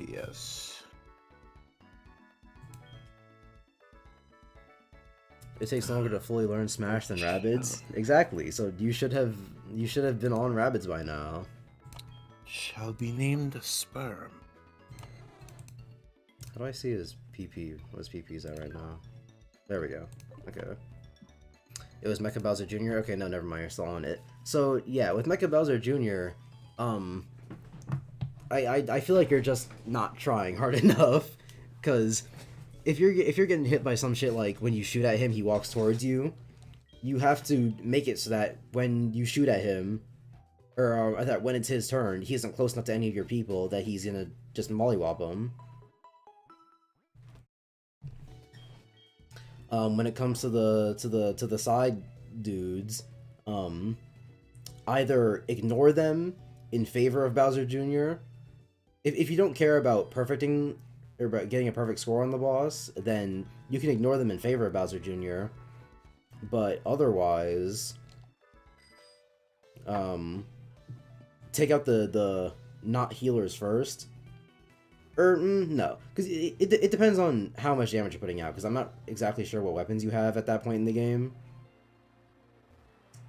Yes. It takes longer to fully learn Smash than Rabbids. Exactly. So you should have been on Rabbids by now. Shall be named Sperm. How do I see his PP? What his PP is at right now? There we go. Okay. It was Mecha Bowser Jr. Okay, no, never mind. You're still on it. So yeah, with Mecha Bowser Jr., I feel like you're just not trying hard enough, because if you're getting hit by some shit like when you shoot at him, he walks towards you. You have to make it so that when you shoot at him, or that when it's his turn, he isn't close enough to any of your people that he's gonna just mollywop him. When it comes to the side dudes, either ignore them in favor of Bowser Jr. If you don't care about perfecting or about getting a perfect score on the boss, then you can ignore them in favor of Bowser Jr. But otherwise, take out the not healers first. Or, no. Because it depends on how much damage you're putting out, because I'm not exactly sure what weapons you have at that point in the game.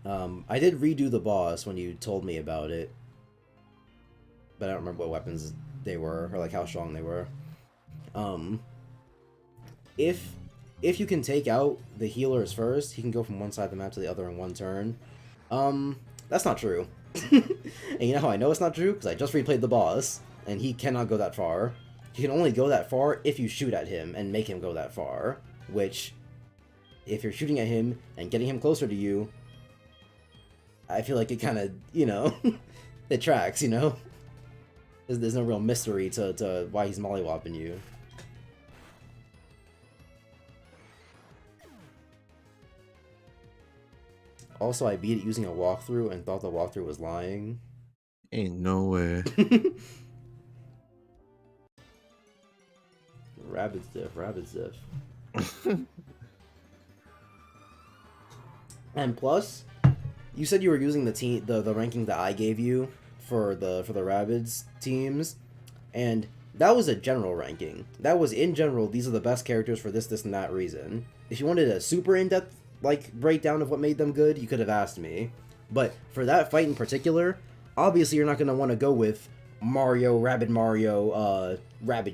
I did redo the boss when you told me about it, but I don't remember what weapons they were, or like how strong they were. If you can take out the healers first, he can go from one side of the map to the other in one turn. That's not true. And you know how I know it's not true? Because I just replayed the boss, and he cannot go that far. He can only go that far if you shoot at him and make him go that far, which, if you're shooting at him and getting him closer to you, I feel like it kind of, you know, it tracks, you know? There's no real mystery to why he's mollywopping you. Also, I beat it using a walkthrough and thought the walkthrough was lying. Ain't no way. Rabbit ziff. And plus, you said you were using the ranking that I gave you for the Rabbids teams, and that was a general ranking. That was in general, these are the best characters for this, and that reason. If you wanted a super in-depth like breakdown of what made them good, you could have asked me. But for that fight in particular, obviously you're not gonna want to go with Mario, Rabbid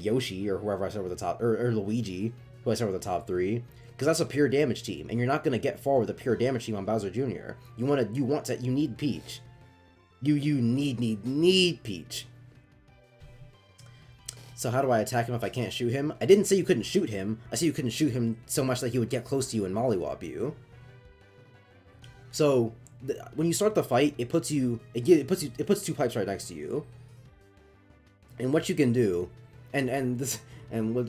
Yoshi, or whoever I said were the top, or Luigi, who I said were the top 3, because that's a pure damage team, and you're not gonna get far with a pure damage team on Bowser Jr. You need Peach. You need Peach. So how do I attack him if I can't shoot him? I didn't say you couldn't shoot him. I said you couldn't shoot him so much that he would get close to you and mollywop you. So when you start the fight, it puts 2 pipes right next to you. And what you can do, and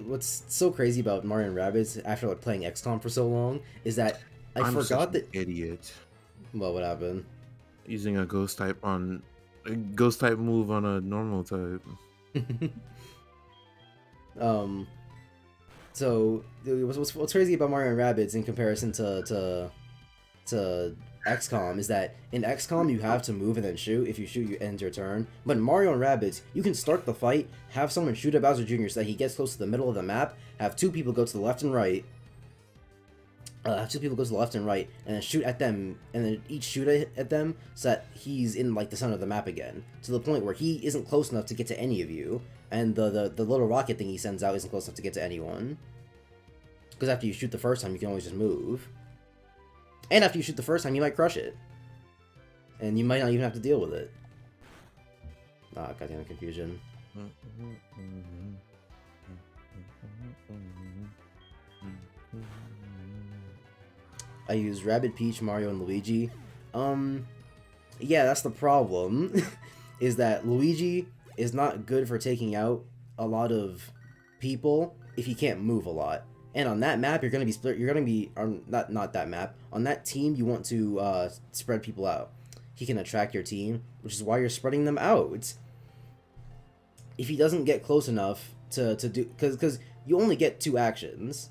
what's so crazy about Mario and Rabbids after like playing XCOM for so long is that I forgot that idiot. Well, what happened? Using a ghost type move on a normal type. So what's crazy about Mario and Rabbids in comparison to XCOM is that in XCOM you have to move and then shoot. If you shoot, you end your turn. But in Mario and Rabbids, you can start the fight, have someone shoot at Bowser Jr. so that he gets close to the middle of the map, have 2 people go to the left and right, and then shoot at them, and then each shoot at them so that he's in like the center of the map again, to the point where he isn't close enough to get to any of you, and the little rocket thing he sends out isn't close enough to get to anyone. Because after you shoot the first time, you can always just move. And after you shoot the first time, you might crush it. And you might not even have to deal with it. Ah, goddamn confusion. I use Rabbid, Peach, Mario, and Luigi. Yeah, that's the problem. Is that Luigi is not good for taking out a lot of people if he can't move a lot. And on that map, not that map. On that team, you want to spread people out. He can attract your team, which is why you're spreading them out. If he doesn't get close enough to do, because you only get 2 actions,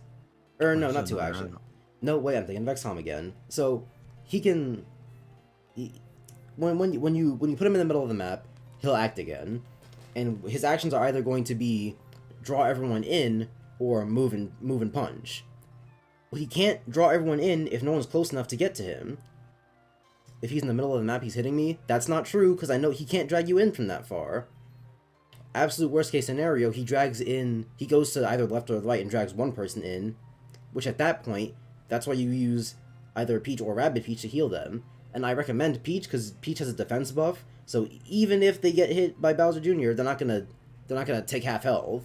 or no, not 2 actions. No, wait, I'm thinking of XCOM again. So he can, when you put him in the middle of the map, he'll act again, and his actions are either going to be draw everyone in or move and punch. Well, he can't draw everyone in if no one's close enough to get to him. If he's in the middle of the map, he's hitting me. That's not true, because I know he can't drag you in from that far. Absolute worst case scenario, he goes to either the left or the right and drags one person in, which at that point, that's why you use either Peach or Rabbid Peach to heal them. And I recommend Peach, because Peach has a defense buff, so even if they get hit by Bowser Jr., they're not gonna take half health.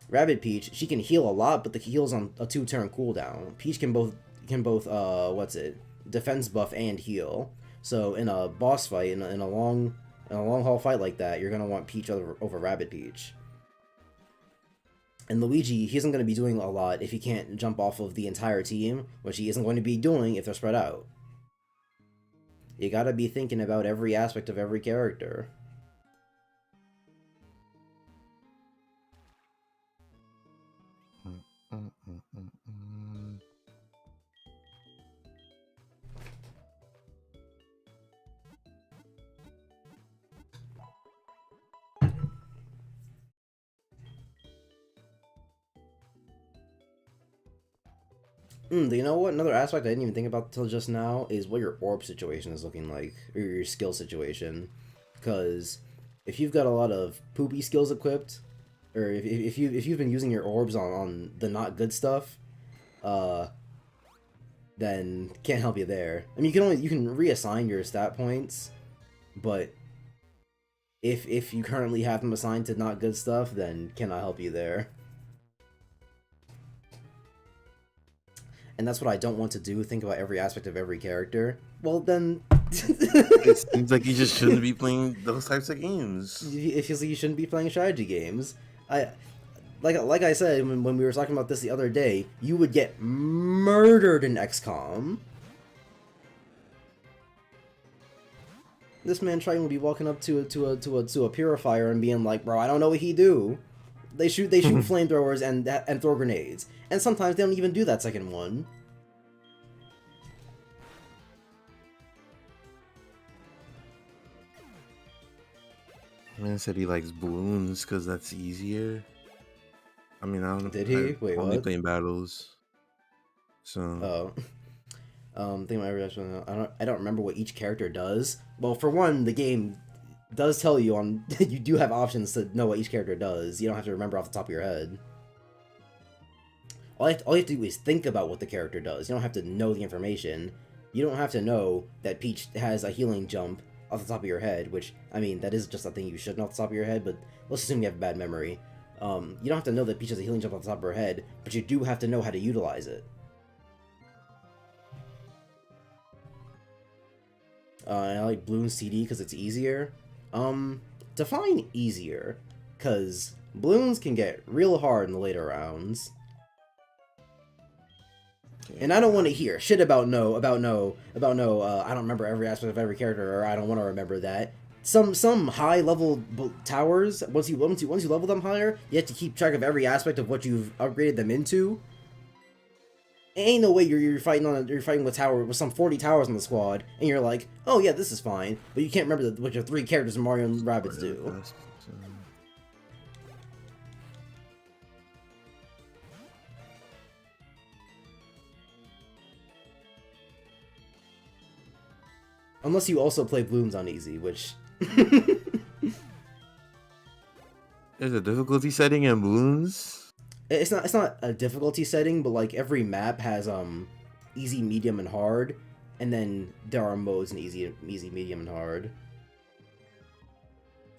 Rabbid Peach, she can heal a lot, but the heal's on a 2-turn cooldown. Peach can both defense buff and heal. So in a boss fight, in a long haul fight like that, you're gonna want Peach over Rabbid Peach. And Luigi, he isn't going to be doing a lot if he can't jump off of the entire team, which he isn't going to be doing if they're spread out. You gotta be thinking about every aspect of every character. You know what? Another aspect I didn't even think about till just now is what your orb situation is looking like, or your skill situation. Because if you've got a lot of poopy skills equipped, or if you've been using your orbs on the not good stuff, then can't help you there. I mean, you can reassign your stat points, but if you currently have them assigned to not good stuff, then cannot help you there. And that's what I don't want to do, think about every aspect of every character. Well, then... It seems like you just shouldn't be playing those types of games. It feels like you shouldn't be playing strategy games. Like I said, when we were talking about this the other day, you would get murdered in XCOM. This man Triton would be walking up to a purifier and being like, "Bro, I don't know what he do." They shoot flamethrowers and throw grenades, and sometimes they don't even do that second one. Man said he likes balloons because that's easier. I mean, I don't know. Did he? Wait, only what? playing battles. So. Think about every episode. I don't remember what each character does. Well, for one, the game does tell you on you do have options to know what each character does. You don't have to remember off the top of your head. All you have to do is think about what the character does. You don't have to know the information. You don't have to know that Peach has a healing jump off the top of your head, which, I mean, that is just a thing you should know off the top of your head, but let's assume you have bad memory. You don't have to know that Peach has a healing jump off the top of her head, but you do have to know how to utilize it. I like Bloons TD because it's easier. Define easier, because Bloons can get real hard in the later rounds. And I don't want to hear shit about I don't remember every aspect of every character, or I don't want to remember that. Some high level towers, once you level them higher, you have to keep track of every aspect of what you've upgraded them into. Ain't no way you're fighting with tower with some 40 towers on the squad, and you're like, oh yeah, this is fine, but you can't remember what your 3 characters in Mario and Rabbids do. Unless you also play Bloons on easy, which... There's a difficulty setting in Bloons? It's not a difficulty setting, but like every map has easy, medium, and hard, and then there are modes in easy, medium, and hard.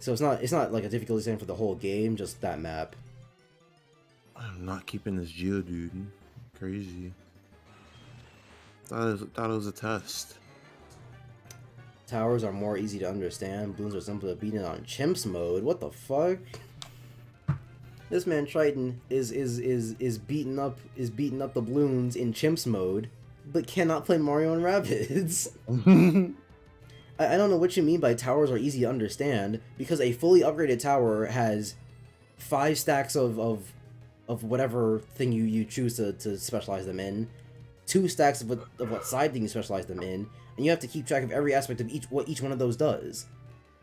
So it's not like a difficulty setting for the whole game, just that map. I'm not keeping this Geo, dude. Crazy. Thought it was a test. Towers are more easy to understand. Bloons are simple to beat on Chimps mode. What the fuck? This man Triton is beating up the Bloons in Chimps mode, but cannot play Mario and Rabbids. I don't know what you mean by towers are easy to understand, because a fully upgraded tower has 5 stacks of whatever thing you choose to specialize them in, 2 stacks of what side thing you specialize them in, and you have to keep track of every aspect of what each one of those does.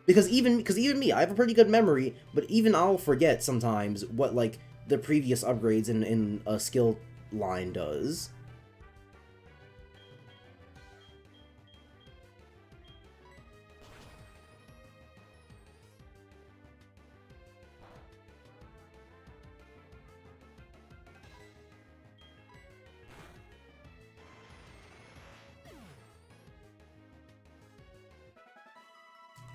Because even me, I have a pretty good memory, but even I'll forget sometimes what like the previous upgrades in a skill line does.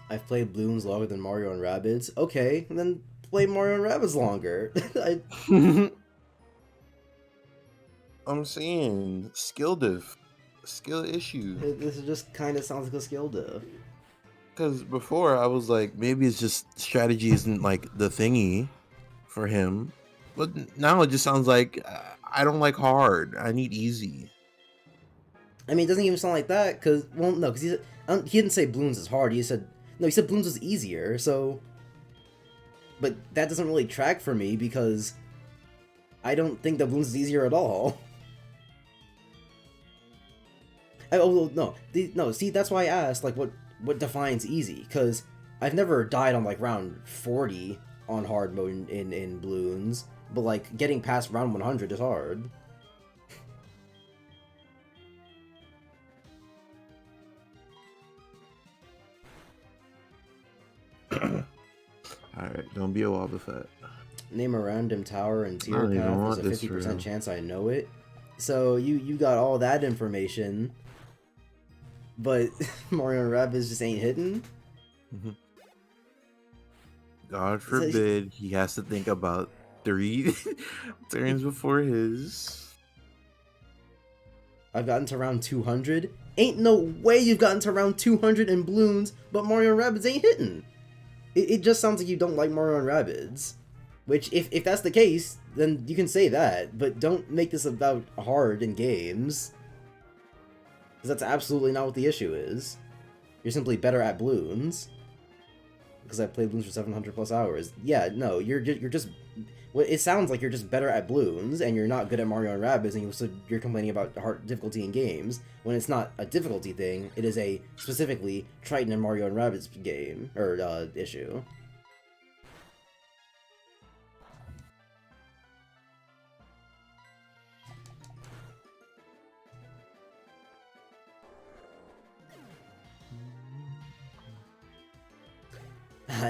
I've played Bloons longer than Mario and Rabbids. Okay, then play Mario and Rabbids longer. I'm saying skill issue. This just kind of sounds like a skill diff. Because before I was like, maybe it's just strategy isn't like the thingy for him, but now it just sounds like I don't like hard. I need easy. I mean, it doesn't even sound like that. Because he didn't say Bloons is hard. He said Bloons was easier. So, but that doesn't really track for me because I don't think that Bloons is easier at all. See, that's why I asked, like, what defines easy? Because I've never died on, like, round 40 on hard mode in Bloons, but, like, getting past round 100 is hard. Alright, don't be a Wobbuffet. Name a random tower in tier path. There's a 50% chance I know it. So you got all that information, but Mario and Rabbids just ain't hitting. God forbid he has to think about 3 turns before his. I've gotten to round 200. Ain't no way you've gotten to round 200 in Bloons, but Mario and Rabbids ain't hitting. It just sounds like you don't like Mario and Rabbids. Which, if that's the case, then you can say that, but don't make this about hard in games. Because that's absolutely not what the issue is. You're simply better at Bloons. Because I played Bloons for 700 plus hours. Yeah, no, you're just... It sounds like you're just better at Bloons, and you're not good at Mario and Rabbids, and you're complaining about hard difficulty in games, when it's not a difficulty thing, it is a specifically Triton and Mario and Rabbids game, or issue.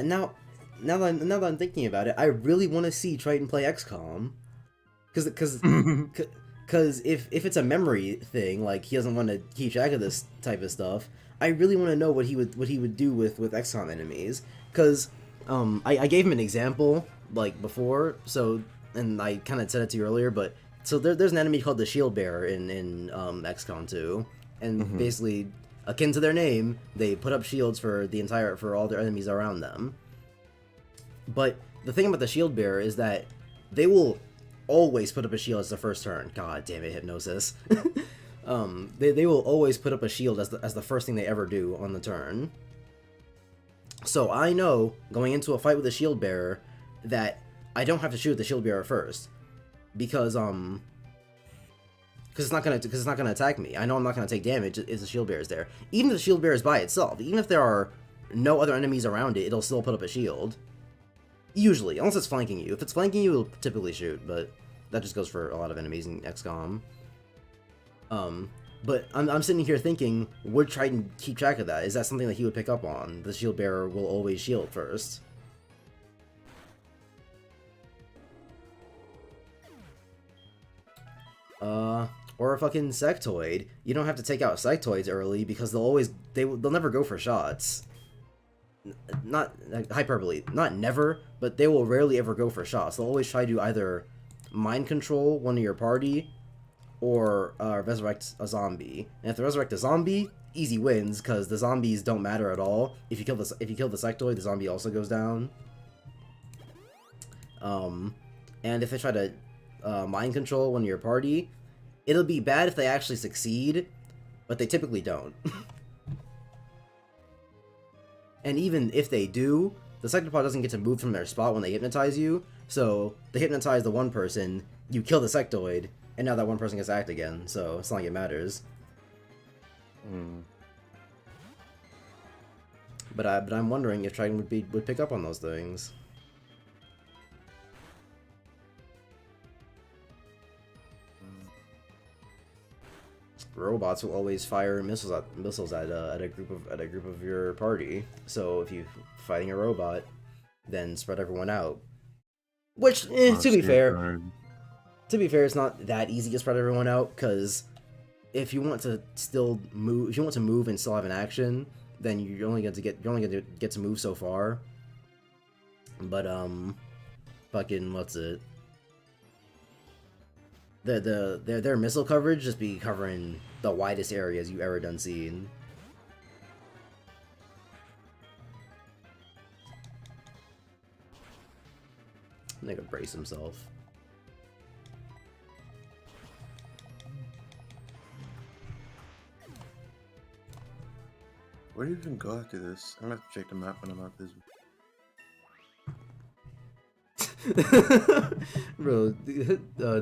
Now that I'm thinking about it, I really want to see Triton play XCOM, because if it's a memory thing, like he doesn't want to keep track of this type of stuff, I really want to know what he would do with XCOM enemies. Because I gave him an example like before, so and I kind of said it to you earlier, but so there's an enemy called the Shield Bearer in XCOM 2, and basically, akin to their name, they put up shields for all their enemies around them. But the thing about the Shield Bearer is that they will always put up a shield as the first turn. God damn it, Hypnosis. They will always put up a shield as the first thing they ever do on the turn. So I know, going into a fight with the Shield Bearer, that I don't have to shoot the Shield Bearer first. Because it's not gonna attack me. I know I'm not gonna take damage if the Shield Bearer is there. Even if the Shield Bearer is by itself, even if there are no other enemies around it, it'll still put up a shield. Usually, unless it's flanking you. If it's flanking you, it'll typically shoot, but that just goes for a lot of enemies in XCOM. But I'm sitting here thinking, would Triton keep track of that? Is that something that he would pick up on? The Shield Bearer will always shield first. Or a fucking Sectoid. You don't have to take out Sectoids early because they'll never go for shots. Not hyperbole, not never, but they will rarely ever go for shots. They'll always try to either mind control one of your party or resurrect a zombie. And if they resurrect a zombie, easy wins because the zombies don't matter at all. If you kill the Sectoid, the zombie also goes down. And if they try to mind control one of your party, it'll be bad if they actually succeed, but they typically don't. And even if they do, the Sectopod doesn't get to move from their spot when they hypnotize you, so they hypnotize the one person, you kill the Sectoid, and now that one person gets to act again, so it's not like it matters. But I'm wondering if Triton would pick up on those things. Robots will always fire missiles at a group of your party. So if you're fighting a robot, then spread everyone out. Which, to be fair, it's not that easy to spread everyone out, because if you want to move and still have an action, then you're only going to get to move so far. But fucking what's it? Their missile coverage just be covering the widest areas you ever done seen. Nigga brace himself. Where do you even go after this? I'm gonna have to check the map when I'm out this. Bro,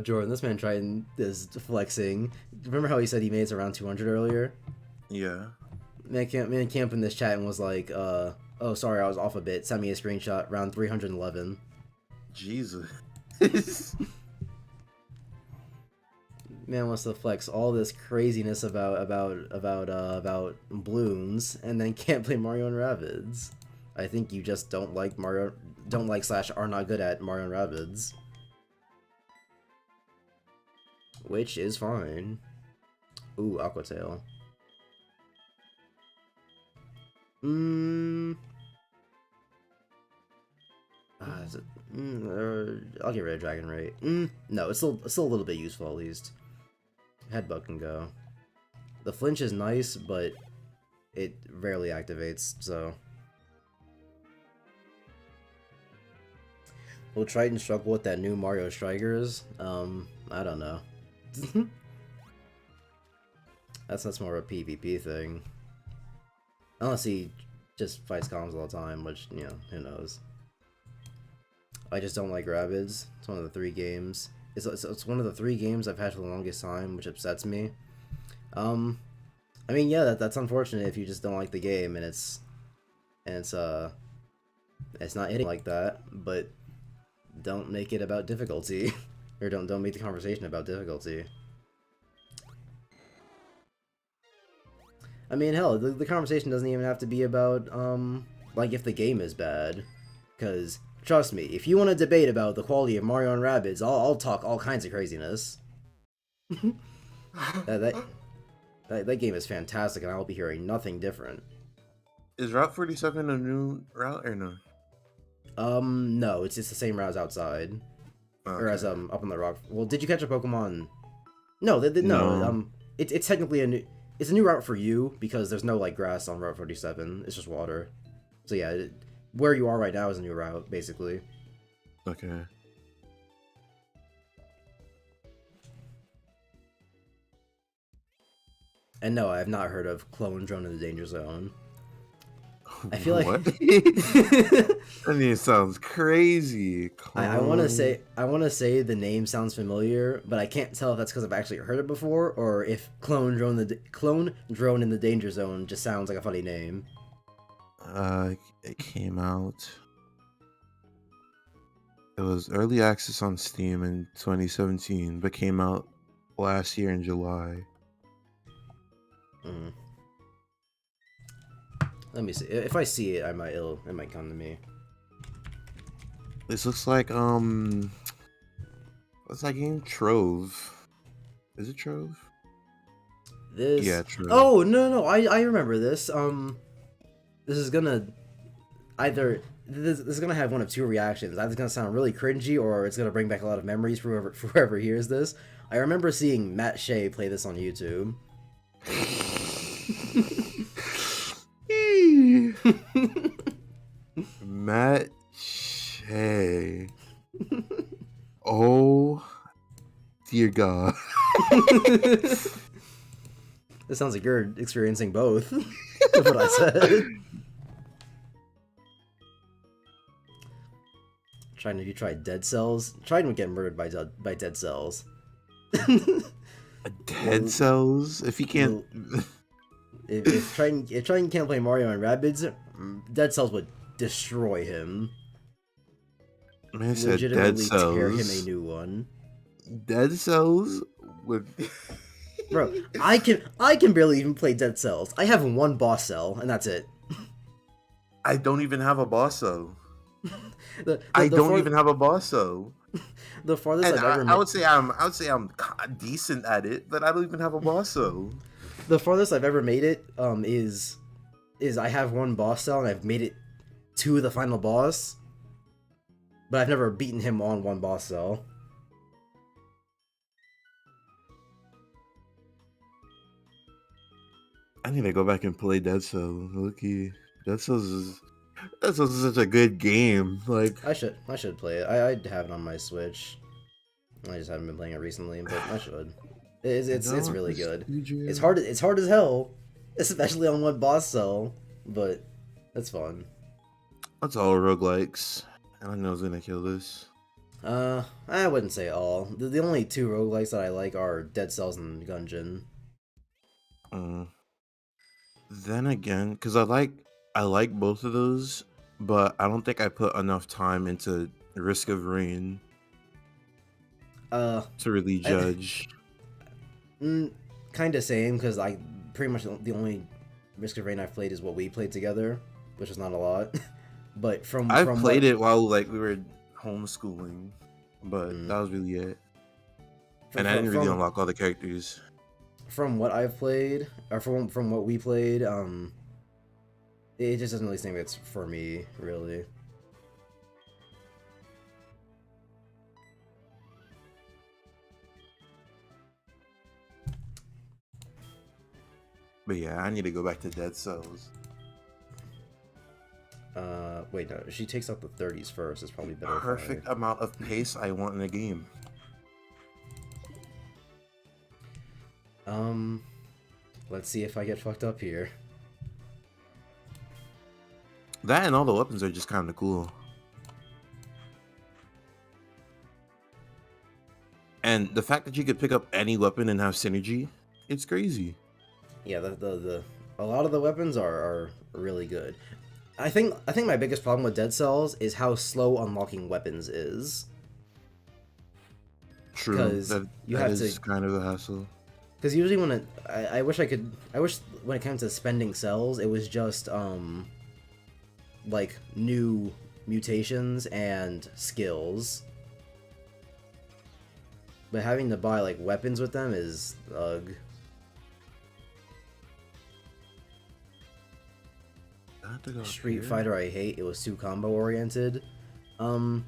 Jordan, this man trying this flexing. Remember how he said he made it around 200 earlier? Yeah. Man Camp in this chat and was like, oh, sorry, I was off a bit. Sent me a screenshot, round 311. Jesus. Man wants to flex all this craziness about balloons, and then can't play Mario and Rabbids. I think you just don't like / are not good at Mario and Rabbids. which is fine. Ooh, Aquatail. Is it, I'll get rid of Dragon Rate. No, it's still a little bit useful at least. Headbutt can go. The flinch is nice, but it rarely activates, so. Will Triton struggle with that new Mario Strikers? I don't know. That's more of a PvP thing. Unless he just fights columns all the time, which, you know, who knows. I just don't like Rabbids. It's one of the 3 games. It's one of the 3 games I've had for the longest time, which upsets me. I mean, yeah, that's unfortunate if you just don't like the game and it's not hitting like that, but don't make it about difficulty. Or don't make the conversation about difficulty. I mean, hell, the conversation doesn't even have to be about, like, if the game is bad. Because, trust me, if you want to debate about the quality of Mario and Rabbids, I'll talk all kinds of craziness. That game is fantastic, and I'll be hearing nothing different. Is Route 47 a new route, or no? No, it's just the same route as outside. Okay. Or as, up on the rock. Well, did you catch a Pokemon? No, No. It's technically a new... It's a new route for you, because there's no, like, grass on Route 47. It's just water. So, yeah, where you are right now is a new route, basically. Okay. And no, I have not heard of Clone Drone in the Danger Zone. I feel like... What? I mean, it sounds crazy. I want to say the name sounds familiar, but I can't tell if that's because I've actually heard it before, or if Clone Drone in the Danger Zone just sounds like a funny name. It came out. It was early access on Steam in 2017, but came out last year in July. Let me see. If I see it, it might come to me. This looks like what's that game? Trove. Is it Trove? This. Yeah, Trove. Oh no, I remember this. This is gonna this is gonna have one of 2 reactions. Either it's gonna sound really cringy, or it's gonna bring back a lot of memories for whoever hears this. I remember seeing Matt Shea play this on YouTube. Matt Shea. Oh dear God. It sounds like you're experiencing both. That's what I said. You tried Dead Cells? Tried to get murdered by Dead Cells. Dead Cells? If he can't... If Triton can't play Mario and Rabbids, Dead Cells would destroy him. Man said Dead Cells. Tear him a new one. Dead Cells would... Bro, I can barely even play Dead Cells. I have 1 boss cell, and that's it. I don't even have a boss cell. I don't even have a boss cell. The farthest I've ever made... I would say I'm decent at it, but I don't even have a boss cell. The farthest I've ever made it is I have 1 boss cell, and I've made it to the final boss, but I've never beaten him on 1 boss cell. I need to go back and play Dead Cells. Looky, Dead Cells is such a good game. Like I should play it. I have it on my Switch. I just haven't been playing it recently, but I should. It's really good. It's hard as hell, especially on 1 boss cell, but it's fun. That's all roguelikes. I know I was gonna kill this. I wouldn't say all. The only 2 roguelikes that I like are Dead Cells and Gungeon. Then again, because I like both of those, but I don't think I put enough time into Risk of Rain to really judge. Kind of same, because I pretty much the only Risk of Rain I've played is what we played together, which is not a lot. But I've played it while we were homeschooling, but that was really it. And I didn't really unlock all the characters. From what I've played, or from what we played, it just doesn't really seem it's for me, really. But yeah, I need to go back to Dead Cells. Wait, no, she takes out the 30s first. It's probably better. Perfect amount of pace I want in a game. Let's see if I get fucked up here. That and all the weapons are just kind of cool. And the fact that you could pick up any weapon and have synergy, it's crazy. Yeah, a lot of the weapons are really good. I think my biggest problem with Dead Cells is how slow unlocking weapons is. True, that is kind of a hassle. Because usually when I wish when it comes to spending cells, it was just like new mutations and skills. But having to buy like weapons with them is ugh. Street Fighter I hate. It was too combo oriented. I'm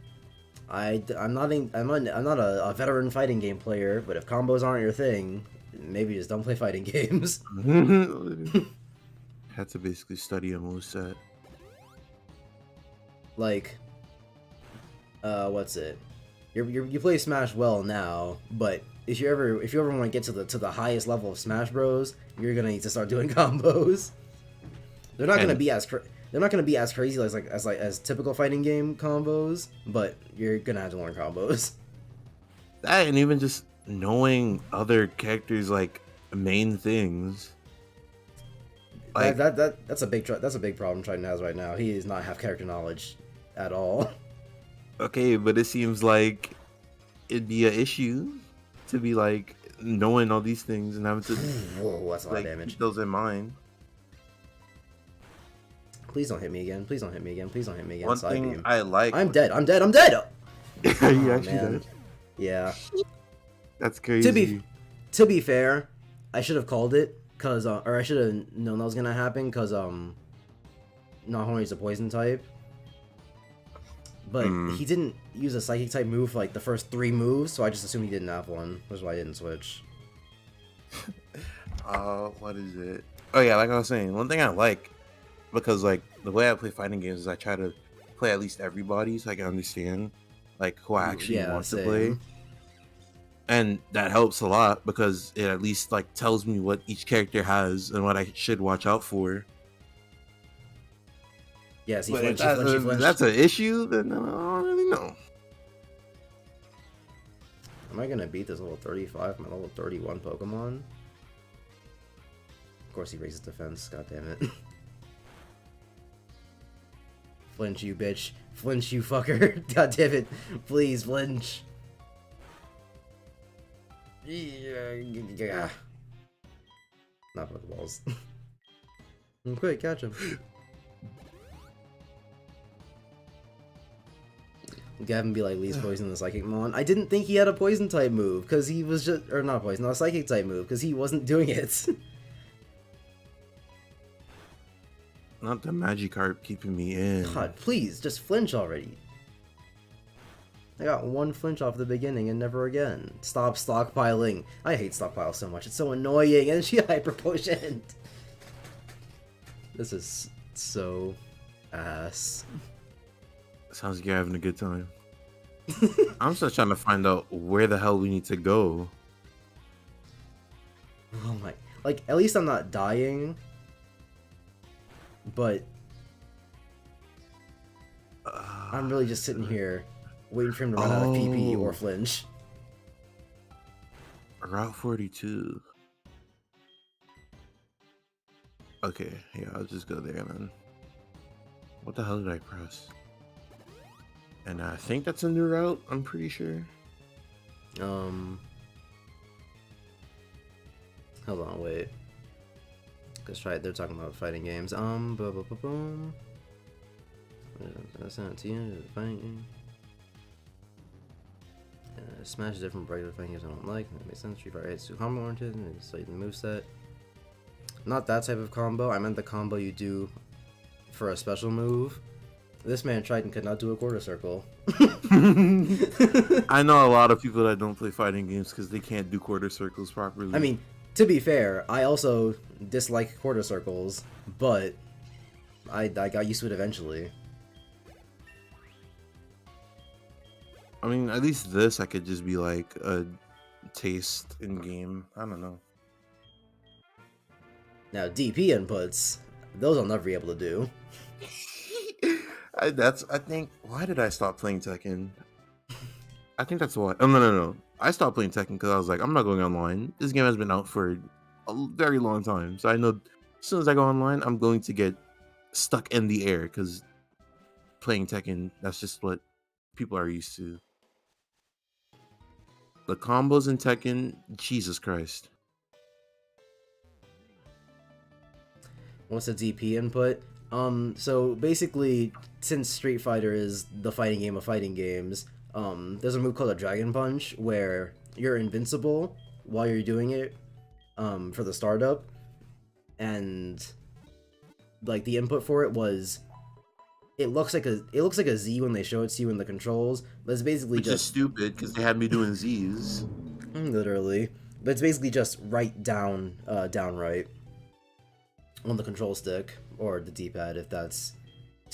not a veteran fighting game player, but if combos aren't your thing, maybe just don't play fighting games. Had to basically study a moveset. Like, what's it? You play Smash well now, but if you ever want to get to the highest level of Smash Bros, you're gonna need to start doing combos. They're not gonna be as crazy as typical fighting game combos, but you're gonna have to learn combos. That and even just knowing other characters like main things. Like that's a big problem Triton has right now. He does not have character knowledge at all. Okay, but it seems like it'd be an issue to be like knowing all these things and having to whoa, that's a lot of damage. Keep those in mind. Please don't hit me again. Please don't hit me again. Please don't hit me again. One thing I like. I'm dead. I'm dead. You actually dead? Yeah. That's crazy. To be fair, I should have called it or I should have known that was gonna happen because Nahori's a poison type. But he didn't use a psychic type move for like the first 3 moves, so I just assumed he didn't have one. That's why I didn't switch. What is it? Oh yeah, like I was saying, one thing I like, because like the way I play fighting games is I try to play at least everybody so I can understand like who I actually want to play. And that helps a lot because it at least like tells me what each character has and what I should watch out for. Yes, yeah, if that's an issue, then I don't really know. Am I gonna beat this level 35, my level 31 Pokemon? Of course he raises defense, god damn it. Flinch, you bitch. Flinch, you fucker. God damn it. Please, flinch. Yeah. Not Pokeballs. Quick, catch him. Gavin be like, Lee's poison the Psychic Mon. I didn't think he had a poison type move, because he was just, or not poison, not a Psychic type move, because he wasn't doing it. Not the Magikarp keeping me in. God, please, just flinch already. I got 1 flinch off the beginning and never again. Stop stockpiling. I hate stockpile so much. It's so annoying, and she hyper potioned. This is so ass. Sounds like you're having a good time. I'm still trying to find out where the hell we need to go. Oh my... Like, at least I'm not dying. But... I'm really just sitting here waiting for him to run out of PP or flinch. Route 42. Okay, yeah, I'll just go there then. What the hell did I press? And I think that's a new route, I'm pretty sure. Hold on, wait. Let's try it. They're talking about fighting games. Boom. That's not fighting game. Smash is different from regular fighting games I don't like. That makes sense. Street Fighter is too combo oriented and it's like the moveset. Not that type of combo. I meant the combo you do for a special move. This man tried and could not do a quarter circle. I know a lot of people that don't play fighting games because they can't do quarter circles properly. I mean, to be fair, I also dislike quarter circles, but I got used to it eventually. I mean, at least this I could just be like a taste in game. I don't know. Now, DP inputs, those I'll never be able to do. I think. Why did I stop playing Tekken? I think that's why. Oh no! I stopped playing Tekken because I was like, I'm not going online. This game has been out for a very long time, so I know as soon as I go online, I'm going to get stuck in the air because playing Tekken, that's just what people are used to. The combos in Tekken, Jesus Christ. What's a DP input? So basically, since Street Fighter is the fighting game of fighting games, there's a move called a Dragon Punch where you're invincible while you're doing it, for the startup, and like the input for it was, it looks like a Z when they show it to you in the controls, but it's basically Which is stupid because they had me doing Z's. Literally, but it's basically just right down, right on the control stick or the D-pad if that's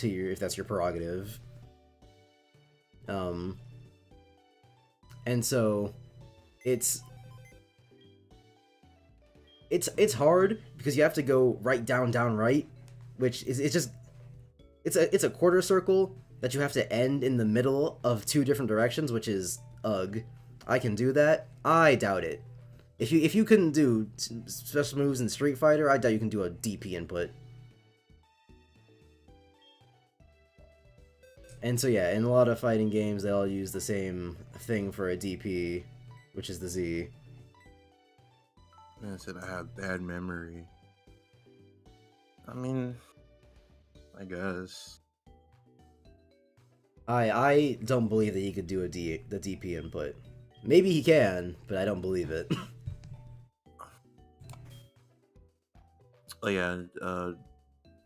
your prerogative. And so it's hard because you have to go right down right, which is it's a quarter circle that you have to end in the middle of two different directions, which is ugh. I can do that? I doubt it. If you couldn't do special moves in Street Fighter, I doubt you can do a DP input. And so yeah, in a lot of fighting games, they all use the same thing for a DP, which is the Z. I said I have bad memory. I mean, I guess. I don't believe that he could do the DP input. Maybe he can, but I don't believe it. Oh yeah,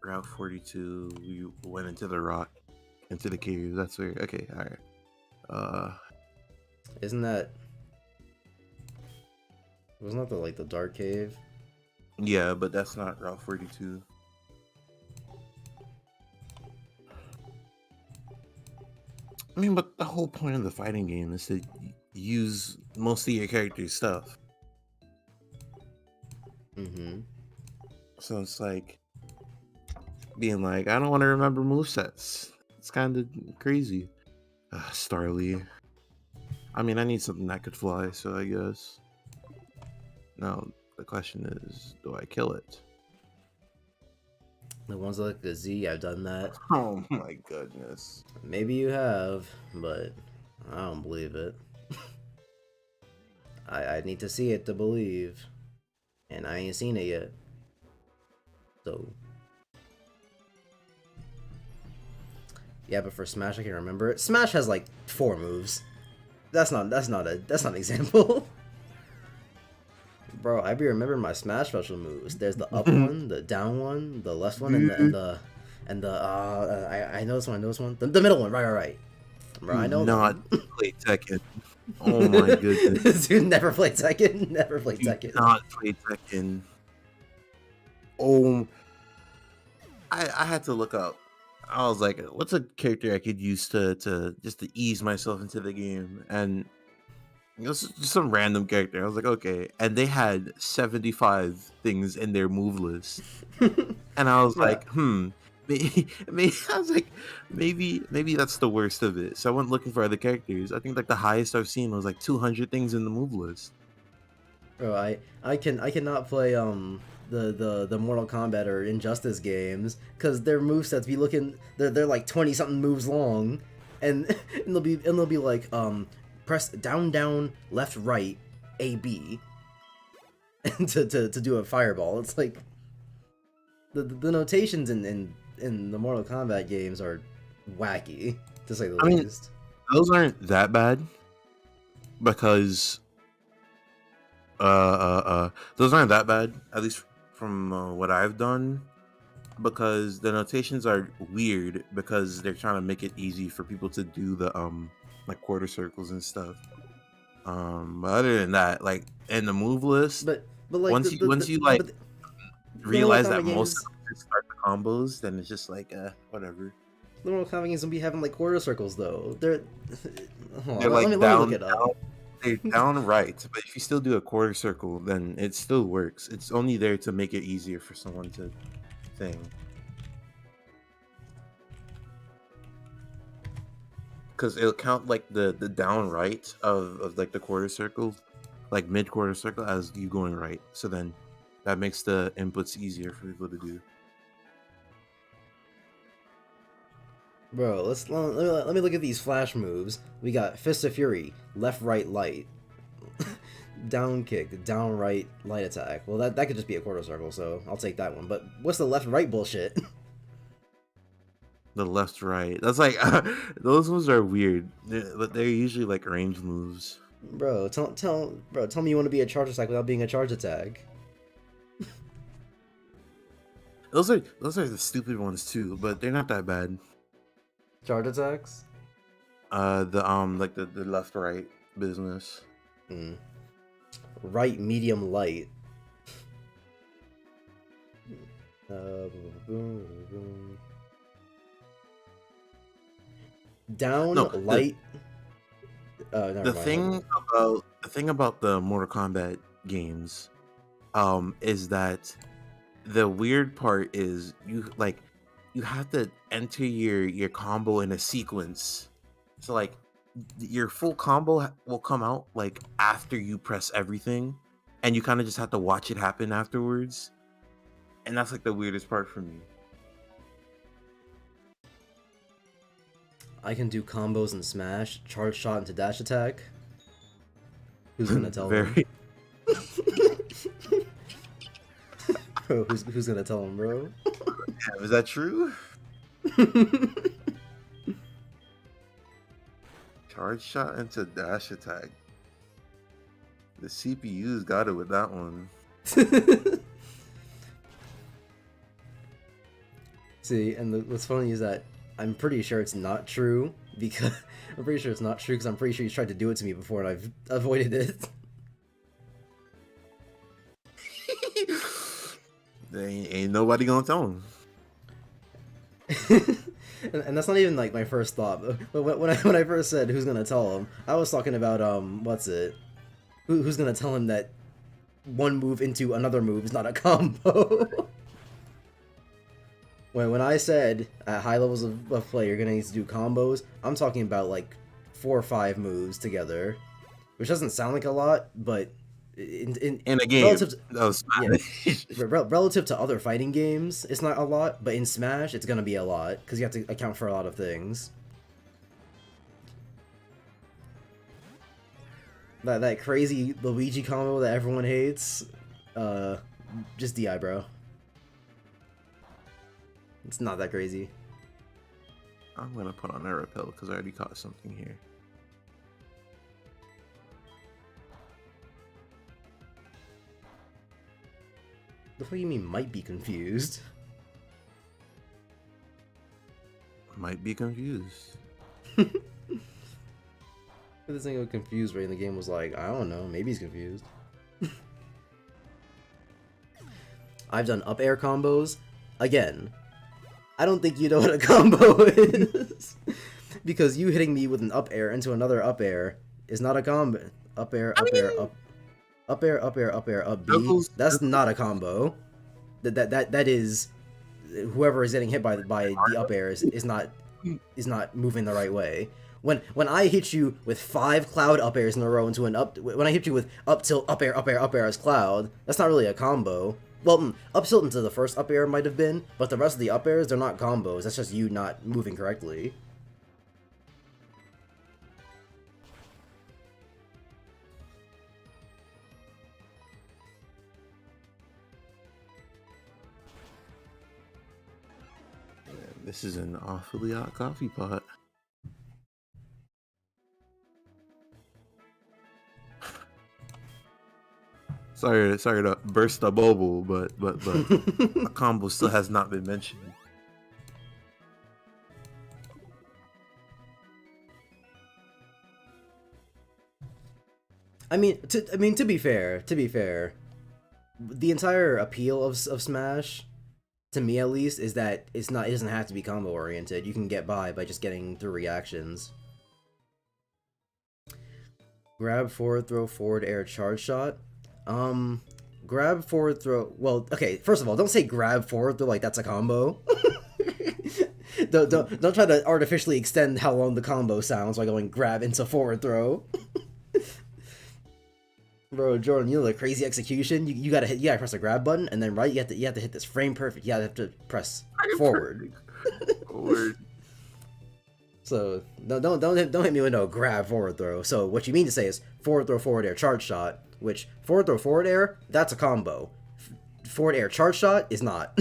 Route 42. We went into the rock, into the cave. That's where. Okay, all right. Wasn't that the dark cave? Yeah, but that's not Route 42. I mean, but the whole point of the fighting game is to use most of your character's stuff. Mm-hmm. So it's like being like, I don't want to remember movesets. It's kind of crazy. Starly. I mean, I need something that could fly, so I guess. Now, the question is, do I kill it? The ones like the Z, I've done that. Oh my goodness. Maybe you have, but I don't believe it. I need to see it to believe. And I ain't seen it yet. So yeah, but for Smash I can remember it. Smash has like 4 moves. That's not an example. Bro, I be remembering my Smash special moves. There's the up one, the down one, the left one, and the I know this one, the middle one, right. Bro, I know not play Tekken. Oh my goodness. This dude never played Tekken. Never played Tekken. Not play Tekken. Oh, I had to look up. I was like, what's a character I could use to just to ease myself into the game? And it was just some random character. I was like, okay. And they had 75 things in their move list. And I was like, maybe I was like, maybe that's the worst of it. So I went looking for other characters. I think like the highest I've seen was like 200 things in the move list. Bro, I cannot play the Mortal Kombat or Injustice games because their movesets be looking, they're like 20 something moves long, and they'll be like press down left right AB and to do a fireball. It's like the notations in the Mortal Kombat games are wacky, to say the least. Those aren't that bad. because those aren't that bad, at least from what I've done, because the notations are weird because they're trying to make it easy for people to do the like quarter circles and stuff. But other than that, like in the move list, But like once you like but the realize Mortal that Kombat most games, of them start the combos, then it's just like whatever. the Mortal Kombat games don't be having like quarter circles though. They're hold They're on, like let me down, look it up. they're down right, but if you still do a quarter circle, then it still works. It's only there to make it easier for someone to thing. Because it'll count like the down right of like the quarter circle, like mid quarter circle as you going right. So then that makes the inputs easier for people to do. Bro, let me look at these flash moves. We got Fist of Fury, left right light, down kick, down right light attack. Well, that could just be a quarter circle, so I'll take that one. But what's the left right bullshit? The left right. That's like those moves are weird. They're usually like range moves. Bro, tell me you want to be a charge attack without being a charge attack. Those are the stupid ones too, but they're not that bad. Charge attacks? Like the left right business. Right medium light. Boom. Down No, light. Never the mind. thing about the Mortal Kombat games, is that the weird part is you have to enter your combo in a sequence. So like your full combo will come out like after you press everything, and you kind of just have to watch it happen afterwards. And that's like the weirdest part for me. I can do combos in Smash, charge shot into dash attack. Who's gonna tell him? Bro, who's gonna tell him, bro? Yeah, is that true? Charge shot into dash attack. The CPU's got it with that one. See, and what's funny is that I'm pretty sure it's not true because I'm pretty sure he's tried to do it to me before and I've avoided it. Ain't nobody gonna tell him. and that's not even like my first thought. But when I first said who's gonna tell him, I was talking about who's gonna tell him that one move into another move is not a combo. When I said at high levels of play you're gonna need to do combos, I'm talking about like 4 or 5 moves together, which doesn't sound like a lot, but in a game relative to, relative to other fighting games, it's not a lot. But in Smash, it's gonna be a lot because you have to account for a lot of things. That crazy Luigi combo that everyone hates, just DI, bro. It's not that crazy. I'm gonna put on a repel because I already caught something here. The fuck you mean might be confused? Might be confused. This thing got confused right, and the game was like, I don't know, maybe he's confused. I've done up air combos. Again, I don't think you know what a combo is. Because you hitting me with an up air into another up air is not a combo. Up air, up air, up air, up air, up air, up B. That's not a combo. That is whoever is getting hit by the up air is not moving the right way. When I hit you with 5 cloud up airs in a row into an up, when I hit you with up tilt up air as cloud, that's not really a combo. Well, up tilt into the first up air might have been, but the rest of the up airs, they're not combos. That's just you not moving correctly. This is an awfully hot coffee pot. sorry to burst the bubble, but a combo still has not been mentioned. I mean, to be fair, the entire appeal of Smash, to me at least, is that it doesn't have to be combo oriented. You can get by just getting through reactions. Grab, forward throw, forward air, charge shot. Grab, forward throw. Well, okay. First of all, don't say grab, forward throw like that's a combo. don't try to artificially extend how long the combo sounds by going grab into forward throw. Bro, Jordan, you know the crazy execution. You gotta press the grab button, and then you have to hit this frame perfect. You have to press forward. Forward. So don't hit me with no grab forward throw. So what you mean to say is forward throw, forward air, charge shot. Which forward throw, forward air, that's a combo. Forward air, charge shot is not.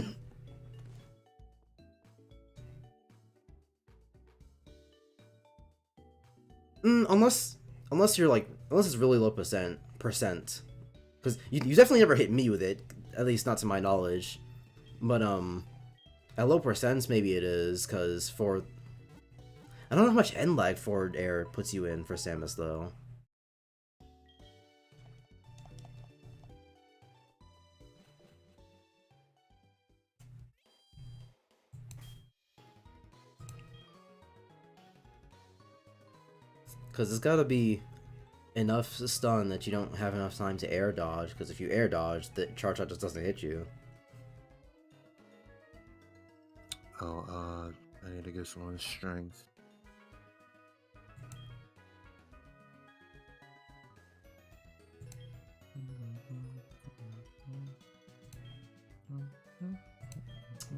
Unless it's really low percent. Because you definitely never hit me with it, at least not to my knowledge. But at low percents maybe it is, because I don't know how much end lag forward air puts you in for Samus though. Because it's gotta be enough stun that you don't have enough time to air dodge, because if you air dodge, the charge shot just doesn't hit you. Oh, I need to get someone's strength.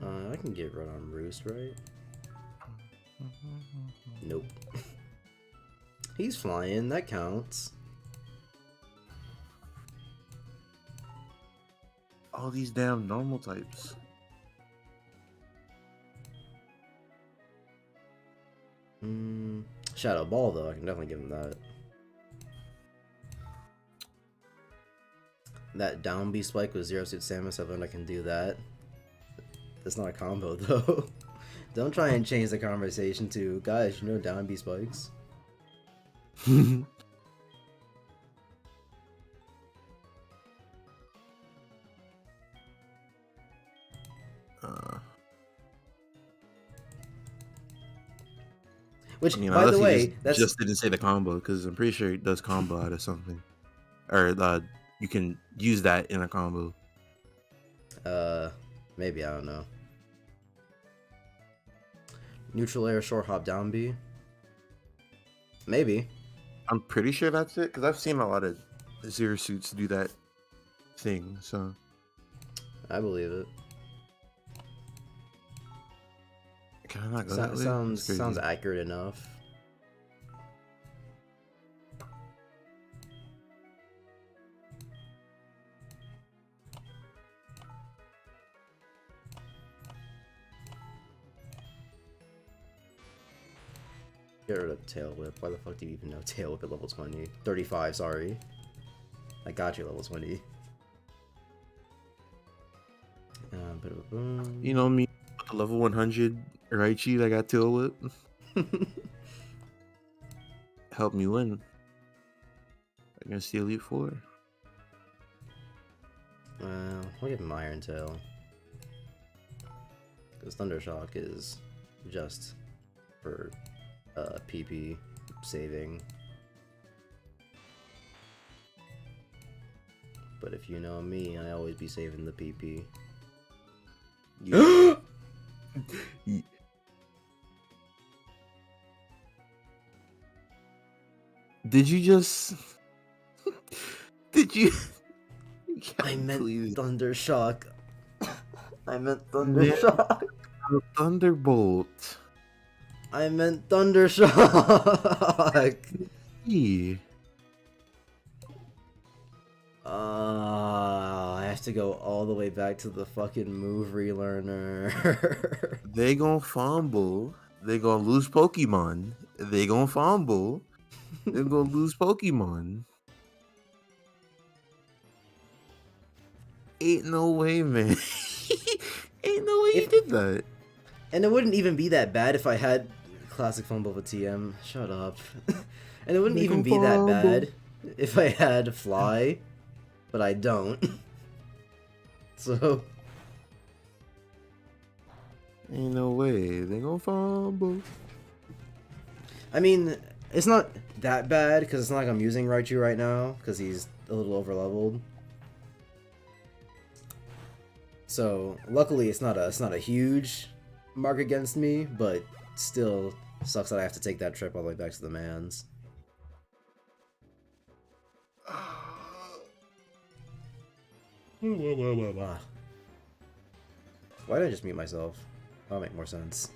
I can get run on Roost, right? Nope. He's flying, that counts. All these damn normal types. Shadow Ball, though, I can definitely give him that. That down B spike with Zero Suit Samus, I can do that. That's not a combo, though. Don't try and change the conversation to, guys, you know down B spikes? Which, I mean, by the way, that's just didn't say the combo, because I'm pretty sure it does combo out of something, or you can use that in a combo. Maybe, I don't know. Neutral air, short hop, down B. Maybe. I'm pretty sure that's it, because I've seen a lot of Zero Suits do that thing, so. I believe it. Can I not go that way? Sounds accurate enough. Get rid of Tail Whip. Why the fuck do you even know Tail Whip at level 20? 35, sorry. I got you level 20. You know me, the level 100 Raichi that got Tail Whip. Help me win against the Elite Four. Well, I'll give him Iron Tail. Because Thundershock is just for PP saving. But if you know me, I always be saving the PP. Yeah. Did you just? Did you? I meant please. Thundershock. I meant Thundershock. Thunderbolt. I meant Thundershock. Yeah. I have to go all the way back to the fucking move relearner. They gonna fumble. They gonna lose Pokemon. They gonna fumble. They gonna lose Pokemon. Ain't no way, man. Ain't no way you did that. And it wouldn't even be that bad if I had classic fumble with TM. Shut up. And it wouldn't even be that bad if I had fly, but I don't. So Ain't no way they gonna fumble. I mean, it's not that bad because it's not like I'm using Raichu right now because he's a little overleveled. So luckily, it's not a huge mark against me, but still sucks that I have to take that trip all the way back to the Mans. Why did I just mute myself? That'll make more sense.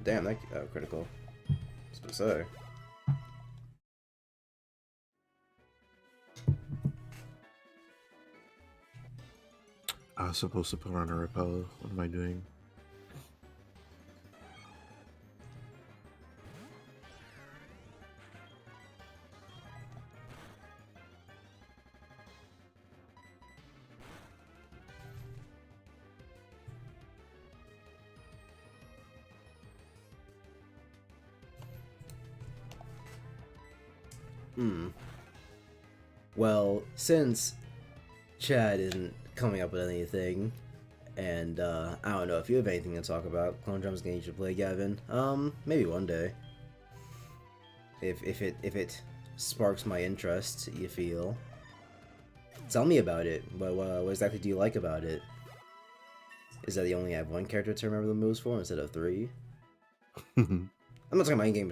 Damn, that critical. What's to say? I was supposed to put on a repel. What am I doing? Well, since Chad isn't coming up with anything, and I don't know if you have anything to talk about, Clone Drum's game you should play, Gavin. Maybe one day. If it sparks my interest, you feel. Tell me about it. What exactly do you like about it? Is that you only have one character to remember the moves for instead of 3? I'm not talking about any game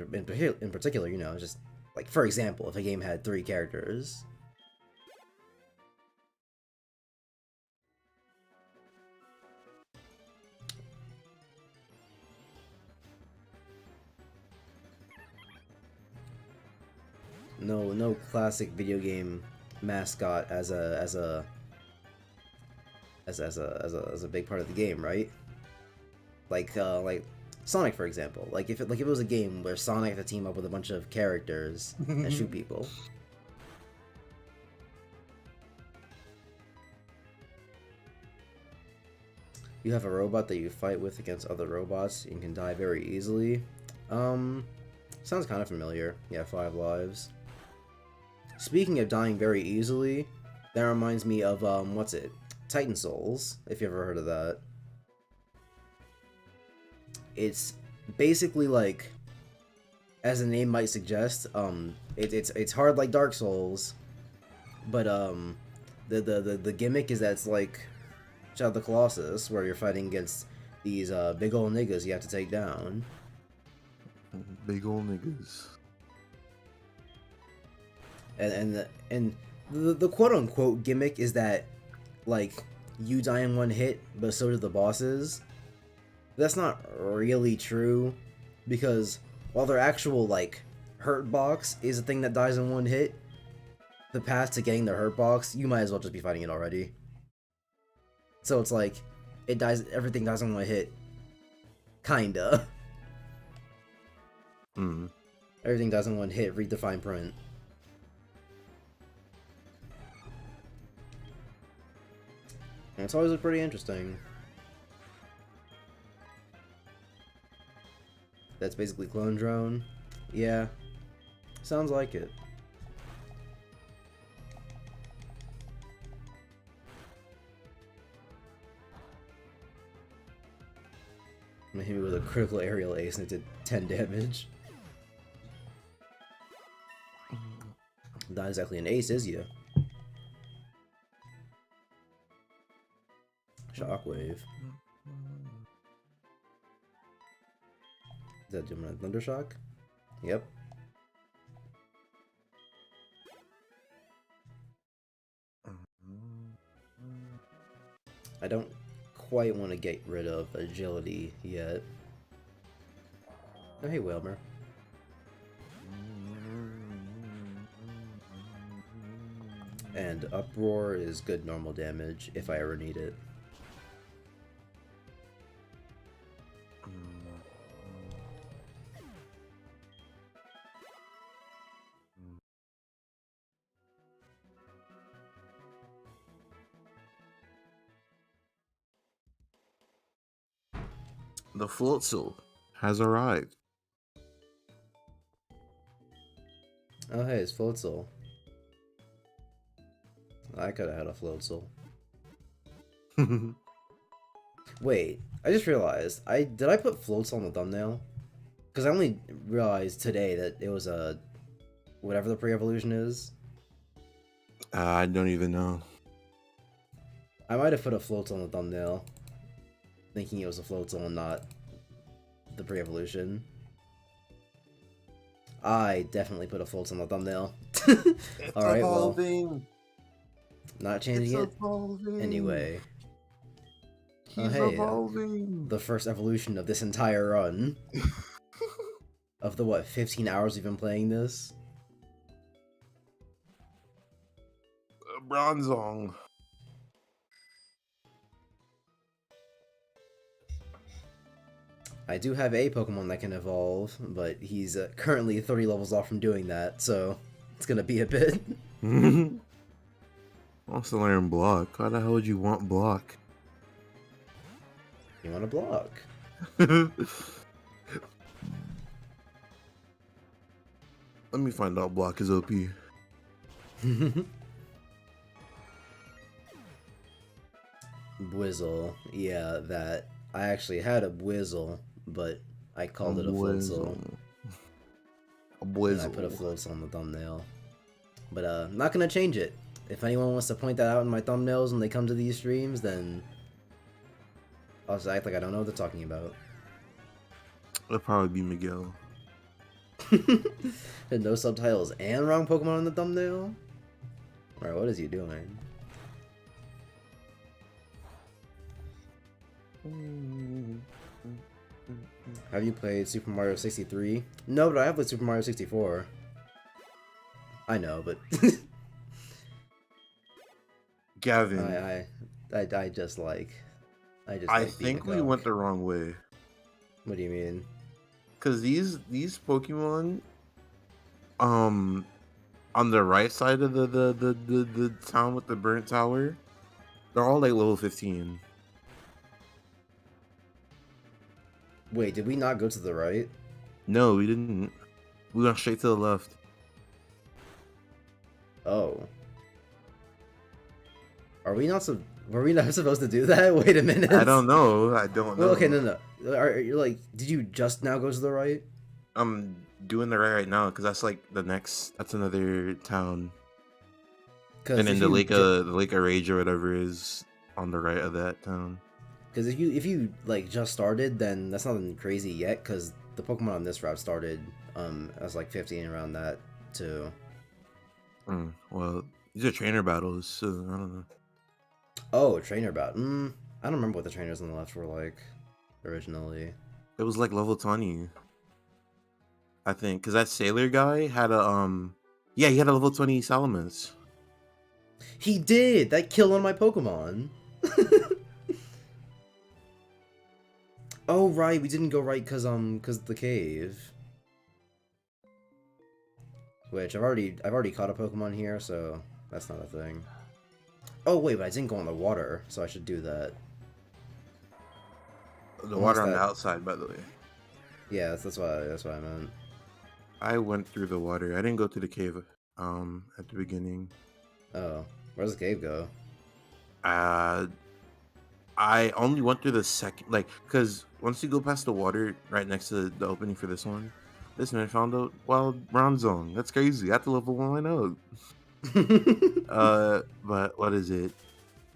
in particular, you know, just like, for example, if a game had 3 characters. No classic video game mascot as a big part of the game, right? Like Sonic, for example. Like if it was a game where Sonic had to team up with a bunch of characters and shoot people. You have a robot that you fight with against other robots and can die very easily. Sounds kind of familiar. Yeah, 5 lives. Speaking of dying very easily, that reminds me of, what's it? Titan Souls, if you ever heard of that. It's basically like, as the name might suggest, it's hard like Dark Souls, but, the gimmick is that it's like Shadow of the Colossus, where you're fighting against these, big ol' niggas you have to take down. Big ol' niggas. And the quote-unquote gimmick is that, like, you die in one hit, but so do the bosses. That's not really true, because while their actual, like, hurt box is a thing that dies in one hit, the path to getting the hurt box, you might as well just be fighting it already. So it's like, everything dies in one hit. Kinda. Everything dies in one hit, read the fine print. And it's always pretty interesting. That's basically Clone Drone. Yeah. Sounds like it. I'm gonna hit me with a critical aerial ace and it did 10 damage. Not exactly an ace, is you? Shockwave. Is that doing a Thundershock? Yep. I don't quite want to get rid of agility yet. Oh, hey, Wilmer. And Uproar is good normal damage if I ever need it. The Floatzel has arrived. Oh, hey, it's Floatzel. I could have had a Floatzel. Wait, I just realized. Did I put Floatzel on the thumbnail? Because I only realized today that it was a... whatever the pre-evolution is. I don't even know. I might have put a Floatzel on the thumbnail. Thinking it was a Floatzel and not the pre-evolution. I definitely put a Floatzel on the thumbnail. Alright, well... Not changing it anyway. He's hey, evolving. The first evolution of this entire run. Of the, what, 15 hours we've been playing this? Bronzong. I do have a Pokemon that can evolve, but he's currently 30 levels off from doing that, so it's gonna be a bit. Wants to learn block. Why the hell would you want block? You want to block? Let me find out block is OP. Bwizzle. Yeah, that. I actually had a Bwizzle, but I called it a Floatzel. A Bwizzle. And I put a Floatzel on the thumbnail. But I'm not gonna change it. If anyone wants to point that out in my thumbnails when they come to these streams, then I'll just act like I don't know what they're talking about. It'll probably be Miguel. And no subtitles and wrong Pokemon in the thumbnail? Alright, what is he doing? Have you played Super Mario 63? No, but I have played Super Mario 64. I know, but... Gavin. I just like... I think we went the wrong way. What do you mean? Because these Pokemon, on the right side of the town with the burnt tower, they're all like level 15. Wait, did we not go to the right? No, we didn't. We went straight to the left. Oh. Were we not supposed to do that? Wait a minute. I don't know. I don't know. Well, okay, no. You're like, did you just now go to the right? I'm doing the right now because that's like the next. That's another town. And then the Lake of Rage or whatever is on the right of that town. Because if you like just started, then that's nothing crazy yet. Because the Pokemon on this route started as like 15 around that too. Well, these are trainer battles, so I don't know. Oh, trainer battle. I don't remember what the trainers on the left were like originally. It was like level 20, I think, because that sailor guy had a yeah, he had a level 20 Salamence. He did. That killed one of my Pokemon. Oh right, we didn't go right because the cave. Which I've already caught a Pokemon here, so that's not a thing. Oh wait, but I didn't go on the water, so I should do that. The water on the outside, by the way. Yeah, that's what I meant. I went through the water. I didn't go to the cave at the beginning. Oh, where does the cave go? I only went through the second, like, because once you go past the water right next to the opening for this one, this man found a wild Bronzong. That's crazy. At the level 1 out. But what is it?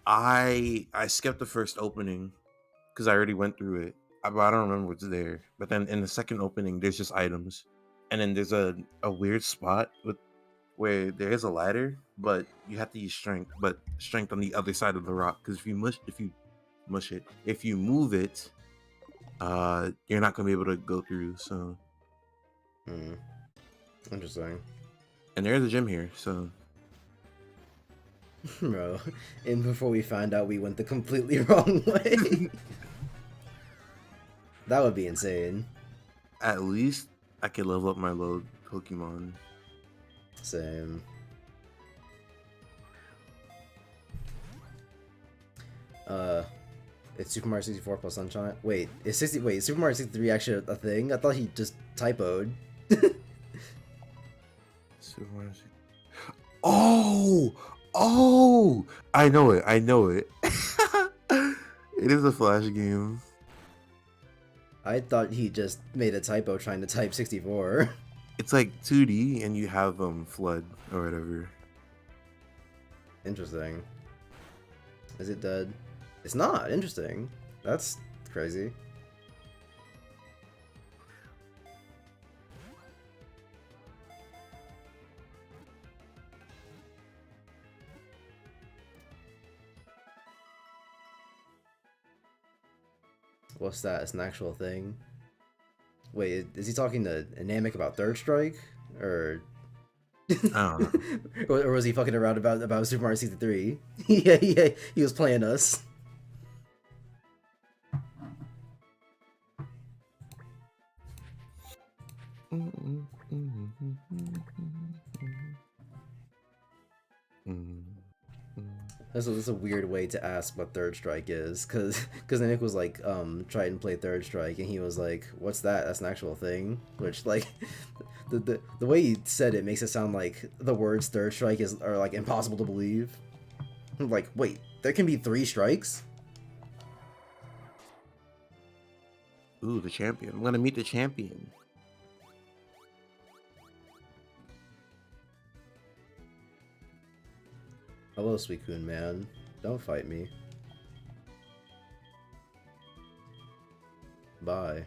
I skipped the first opening because I already went through it. But I don't remember what's there. But then in the second opening, there's just items, and then there's a weird spot where there is a ladder, but you have to use strength. But strength on the other side of the rock, because if you move it, you're not gonna be able to go through. So, Interesting. And there's a gym here, so. Bro, and before we find out we went the completely wrong way. That would be insane. At least I could level up my low Pokemon. Same. It's Super Mario 64 plus Sunshine. Wait, is Super Mario 63 actually a thing? I thought he just typoed. Super Mario 64. Oh! I know it. It is a Flash game. I thought he just made a typo trying to type 64. It's like 2D, and you have flood or whatever. Interesting. Is it dead? It's not. Interesting. That's crazy. What's that? It's an actual thing? Wait, is he talking to Namek about Third Strike? Or... I don't know. or was he fucking around about Super Mario 63? yeah, he was playing us. This is a weird way to ask what Third Strike is, cause Nick was like, try and play Third Strike, and he was like, "What's that? That's an actual thing." Which, like, the way he said it makes it sound like the words Third Strike are like impossible to believe. Like, wait, there can be 3 strikes? Ooh, the champion. I'm gonna meet the champion. Hello, Suicune man. Don't fight me. Bye.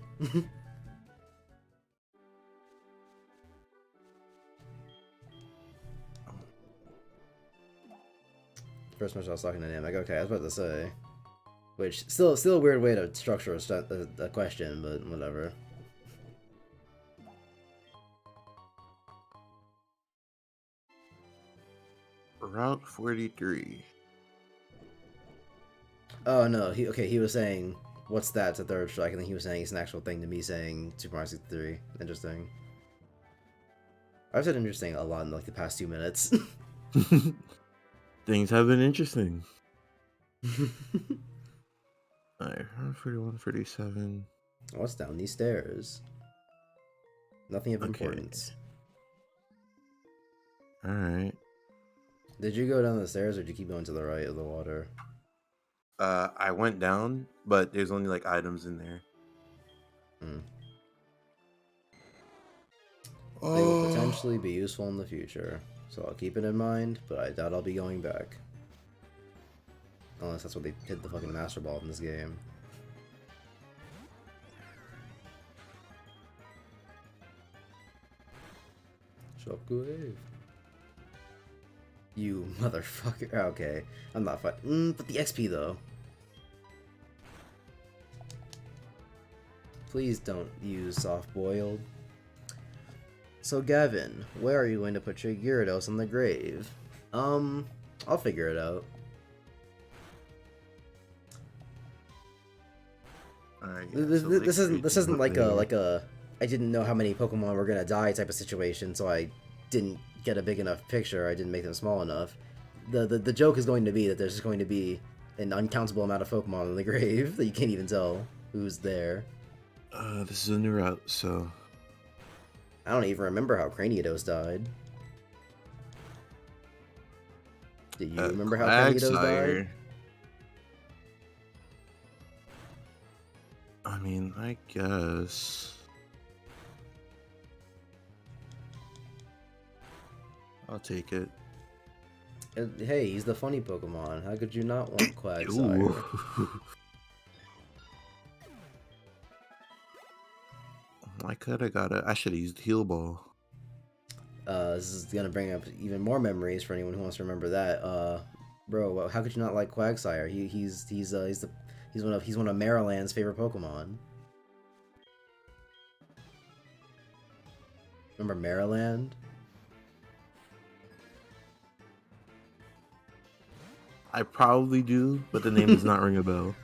First match I was talking to Namek. Okay, I was about to say. Which, still a weird way to structure a question, but whatever. Route 43. Oh no, he was saying, what's that to Third Strike, and then he was saying it's an actual thing to me saying Super Mario 63. Interesting. I've said interesting a lot in like the past 2 minutes. Things have been interesting. Alright, 41, 37. What's down these stairs? Nothing of Okay. importance. Alright. Did you go down the stairs, or did you keep going to the right of the water? I went down, but there's only like items in there. They will potentially be useful in the future, so I'll keep it in mind, but I doubt I'll be going back. Unless that's what they hit the fucking Master Ball in this game. Shockwave. You motherfucker. Okay, I'm not fighting. But the XP though. Please don't use soft boiled. So Gavin, where are you going to put your Gyarados in the grave? I'll figure it out. Alright. This isn't like a I didn't know how many Pokemon were gonna die type of situation, so I didn't get a big enough picture. I didn't make them small enough. The joke is going to be that there's just going to be an uncountable amount of Pokemon in the grave that you can't even tell who's there. This is a new route, so I don't even remember how Craniados died. Do you remember how Craniados died? I mean, I guess. I'll take it. Hey, he's the funny Pokemon. How could you not want Quagsire? I should have used Heal Ball. This is gonna bring up even more memories for anyone who wants to remember that. Bro, how could you not like Quagsire? He's one of Maryland's favorite Pokemon. Remember Maryland? I probably do, but the name does not ring a bell.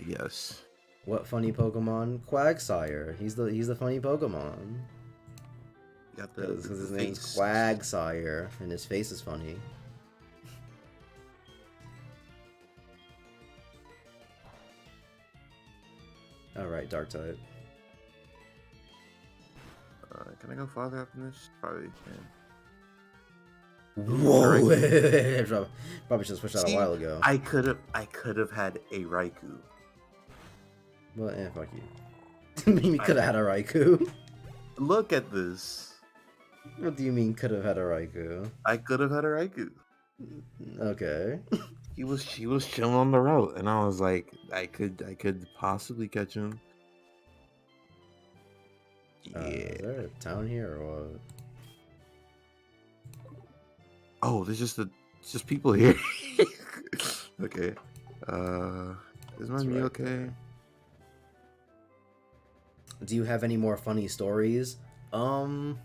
Yes. What funny Pokemon? Quagsire. He's the funny Pokemon. Got Because his the name's face. Quagsire, and his face is funny. Alright, dark type. Can I go farther after this? Probably can. Whoa! Alright. Probably should have switched out a See, while ago. I could have had a Raikou. Well, fuck you. You could have had a Raikou. Look at this. What do you mean could have had a Raikou? I could have had a Raikou. Okay. He was chilling on the route, and I was like, I could possibly catch him. Yeah. Is there a town here or what? Oh, there's just people here. Okay. Is my It's knee right okay? there. Do you have any more funny stories? I'm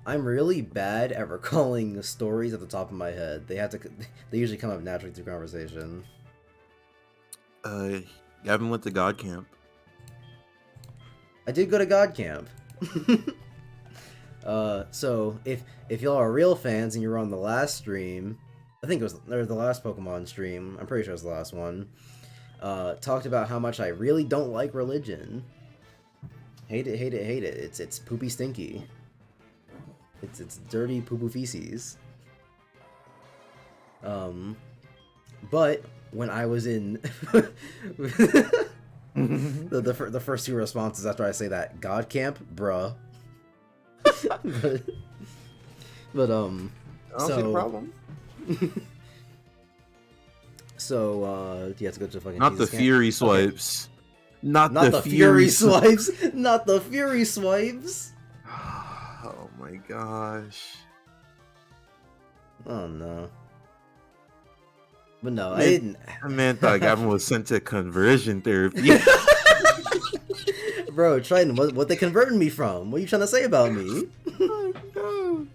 really bad at recalling stories at the top of my head. They usually come up naturally through conversation. Gavin went to God Camp. I did go to God Camp. So if y'all are real fans and you were on the last stream, I think it was the last Pokemon stream. I'm pretty sure it was the last one. Talked about how much I really don't like religion. Hate it, hate it, hate it. It's poopy stinky. It's dirty poo poo feces. But when I was in the first two responses after I say that, God Camp, bruh. but I don't see the problem. So you have to go to fucking Not Jesus the Camp? Fury Okay. swipes. Not the Fury swipes. Not the Fury swipes. Oh my gosh. Oh no. But no, I Man, didn't. That man thought Gavin was sent to conversion therapy. Bro, Triton, what they converting me from? What are you trying to say about me? Oh, no.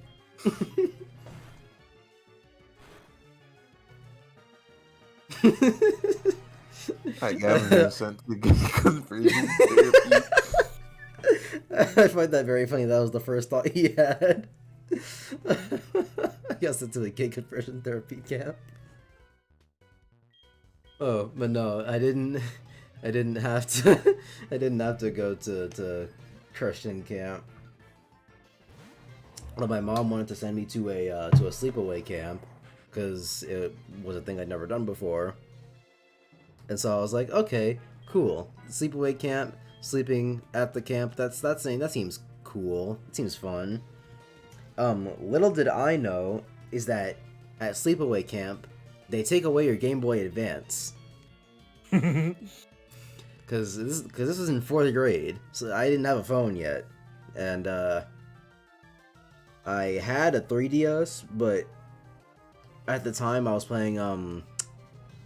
Gavin was sent to conversion therapy. I find that very funny. That was the first thought he had. I guess it's a gay conversion therapy camp. Oh, but no, I didn't have to. I didn't have to go to Christian camp. But my mom wanted to send me to a sleepaway camp because it was a thing I'd never done before. And so I was like, okay, cool. Sleepaway camp, sleeping at the camp. That seems cool. It seems fun. Little did I know is that at sleepaway camp, they take away your Game Boy Advance. Because this was in 4th grade, so I didn't have a phone yet, and I had a 3DS, but at the time I was playing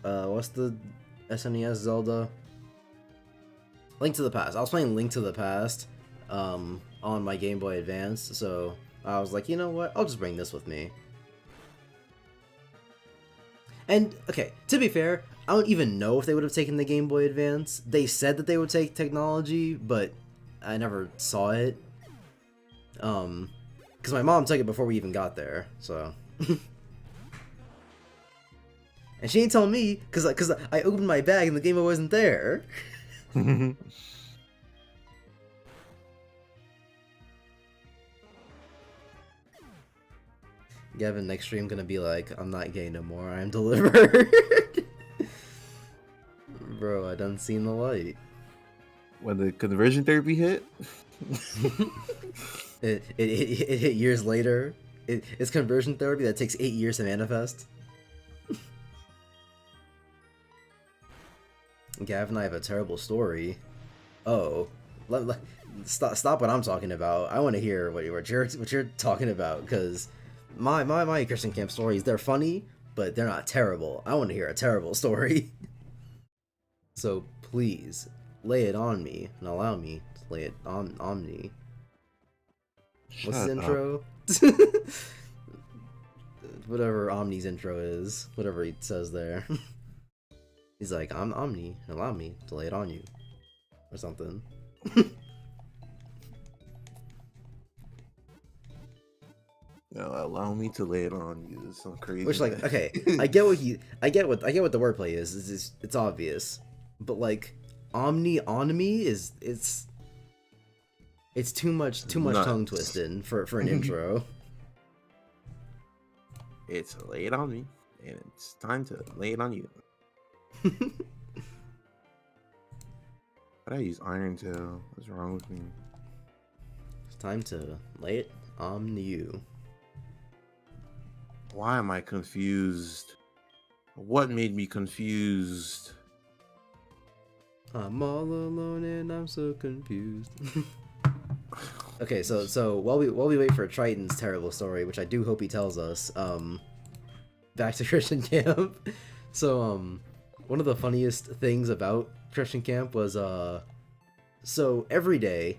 what's the SNES Zelda? Link to the Past. I was playing Link to the Past on my Game Boy Advance, so I was like, you know what? I'll just bring this with me. And, okay, to be fair, I don't even know if they would have taken the Game Boy Advance. They said that they would take technology, but I never saw it. Because my mom took it before we even got there, so... And she didn't tell me, because I opened my bag and the Game Boy wasn't there. Gavin, next stream gonna be like, I'm not gay no more, I'm delivered. Bro, I done seen the light. When the conversion therapy hit? It hit years later. It's conversion therapy that takes 8 years to manifest. Gavin, I have a terrible story. Oh, stop what I'm talking about. I want to hear what you're talking about, because my Christian camp stories, they're funny, but they're not terrible. I want to hear a terrible story. So please lay it on me and allow me to lay it on me. What's his intro? Whatever Omni's intro is, whatever he says there. He's like, I'm Omni, allow me to lay it on you. Or something. No, allow me to lay it on you. It's so crazy. Which, like, okay, I get what the wordplay is. It's obvious. But, like, Omni on me is it's too much Nuts. tongue twisting for an intro. It's lay it on me, and it's time to lay it on you. But I use Iron Tail. What's wrong with me? It's time to lay it on you. Why am I confused? What made me confused? I'm all alone and I'm so confused. Okay, so while we wait for Triton's terrible story, which I do hope he tells us, back to Christian Camp. So one of the funniest things about Christian Camp was so every day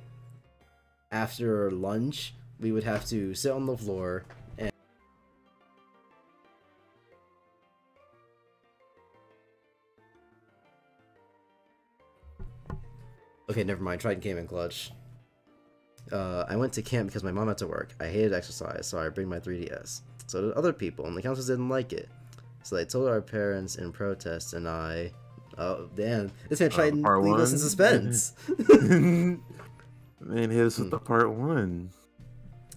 after lunch we would have to sit on the floor and okay, never mind. Triton came in clutch. I went to camp because my mom had to work. I hated exercise, so I bring my 3DS. So did other people, and the counselors didn't like it. So they told our parents in protest, and I... Oh, damn. This man tried to leave us in suspense. Man, hit us with the part 1.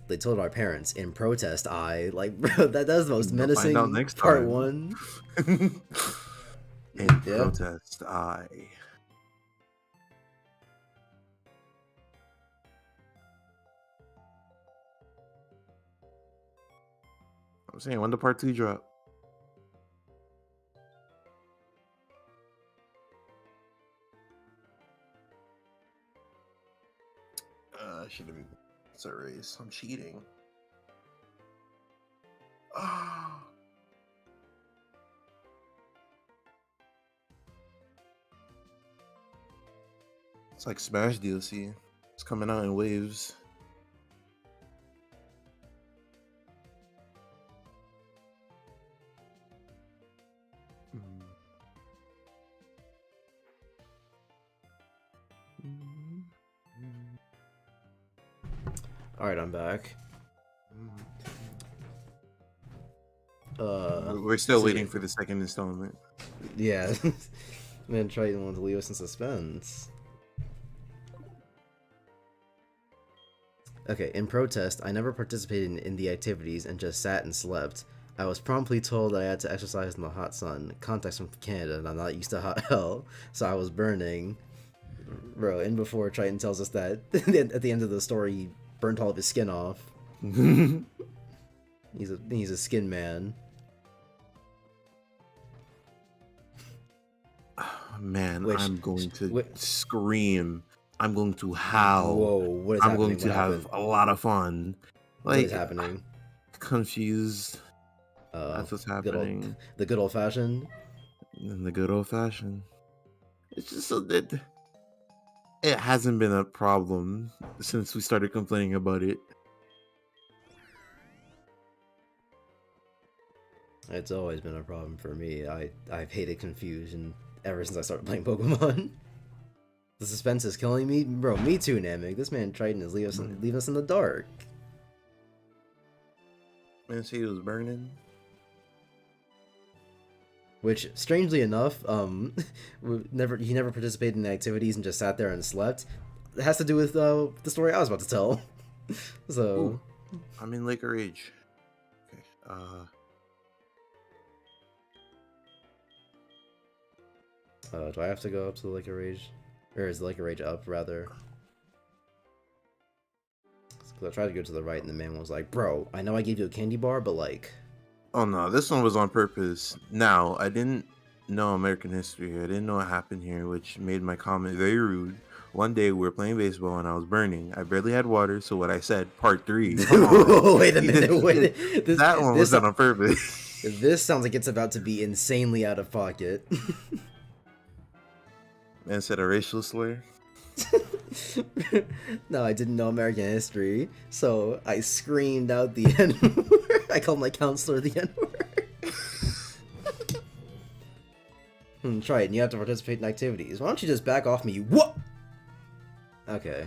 They told our parents in protest, like, bro, that's the most menacing next part time. 1. In protest, I'm saying, when the part 2 drop? I should have. It's a race. I'm cheating. Ah. It's like Smash DLC. It's coming out in waves. Alright, I'm back. We're still waiting for the second installment. Yeah. Man, Triton wanted to leave us in suspense. Okay, in protest, I never participated in the activities and just sat and slept. I was promptly told that I had to exercise in the hot sun. Context from Canada, and I'm not used to hot hell, so I was burning. Bro, and before Triton tells us that at the end of the story, he burnt all of his skin off. He's a skin man. Man, I'm going to scream. I'm going to howl. Whoa, what is I'm happening? going to have a lot of fun. Like, what is happening? Confused. That's what's happening. The good old fashioned. In the good old fashioned. It's just so that it hasn't been a problem since we started complaining about it. It's always been a problem for me. I've hated confusion ever since I started playing Pokemon. The suspense is killing me. Bro, me too, Namek. This man Triton is leaving us in the dark. Man, see, he was burning. Which, strangely enough, he never participated in the activities and just sat there and slept. It has to do with the story I was about to tell. So, ooh, I'm in Lake of Rage. Okay. Do I have to go up to the Lake of Rage? Or is the Lake of Rage up, rather? Because I tried to go to the right, and the man was like, bro, I know I gave you a candy bar, but like... Oh no, this one was on purpose. Now, I didn't know American history. I didn't know what happened here, which made my comment very rude. One day we were playing baseball and I was burning. I barely had water, so what I said, part 3. Wait a minute, that one was done on purpose. This sounds like it's about to be insanely out of pocket. Man said a racial slur. No, I didn't know American history, so I screamed out the N-word. I called my counselor the N-word. Try it, and you have to participate in activities. Why don't you just back off me, you what? Okay.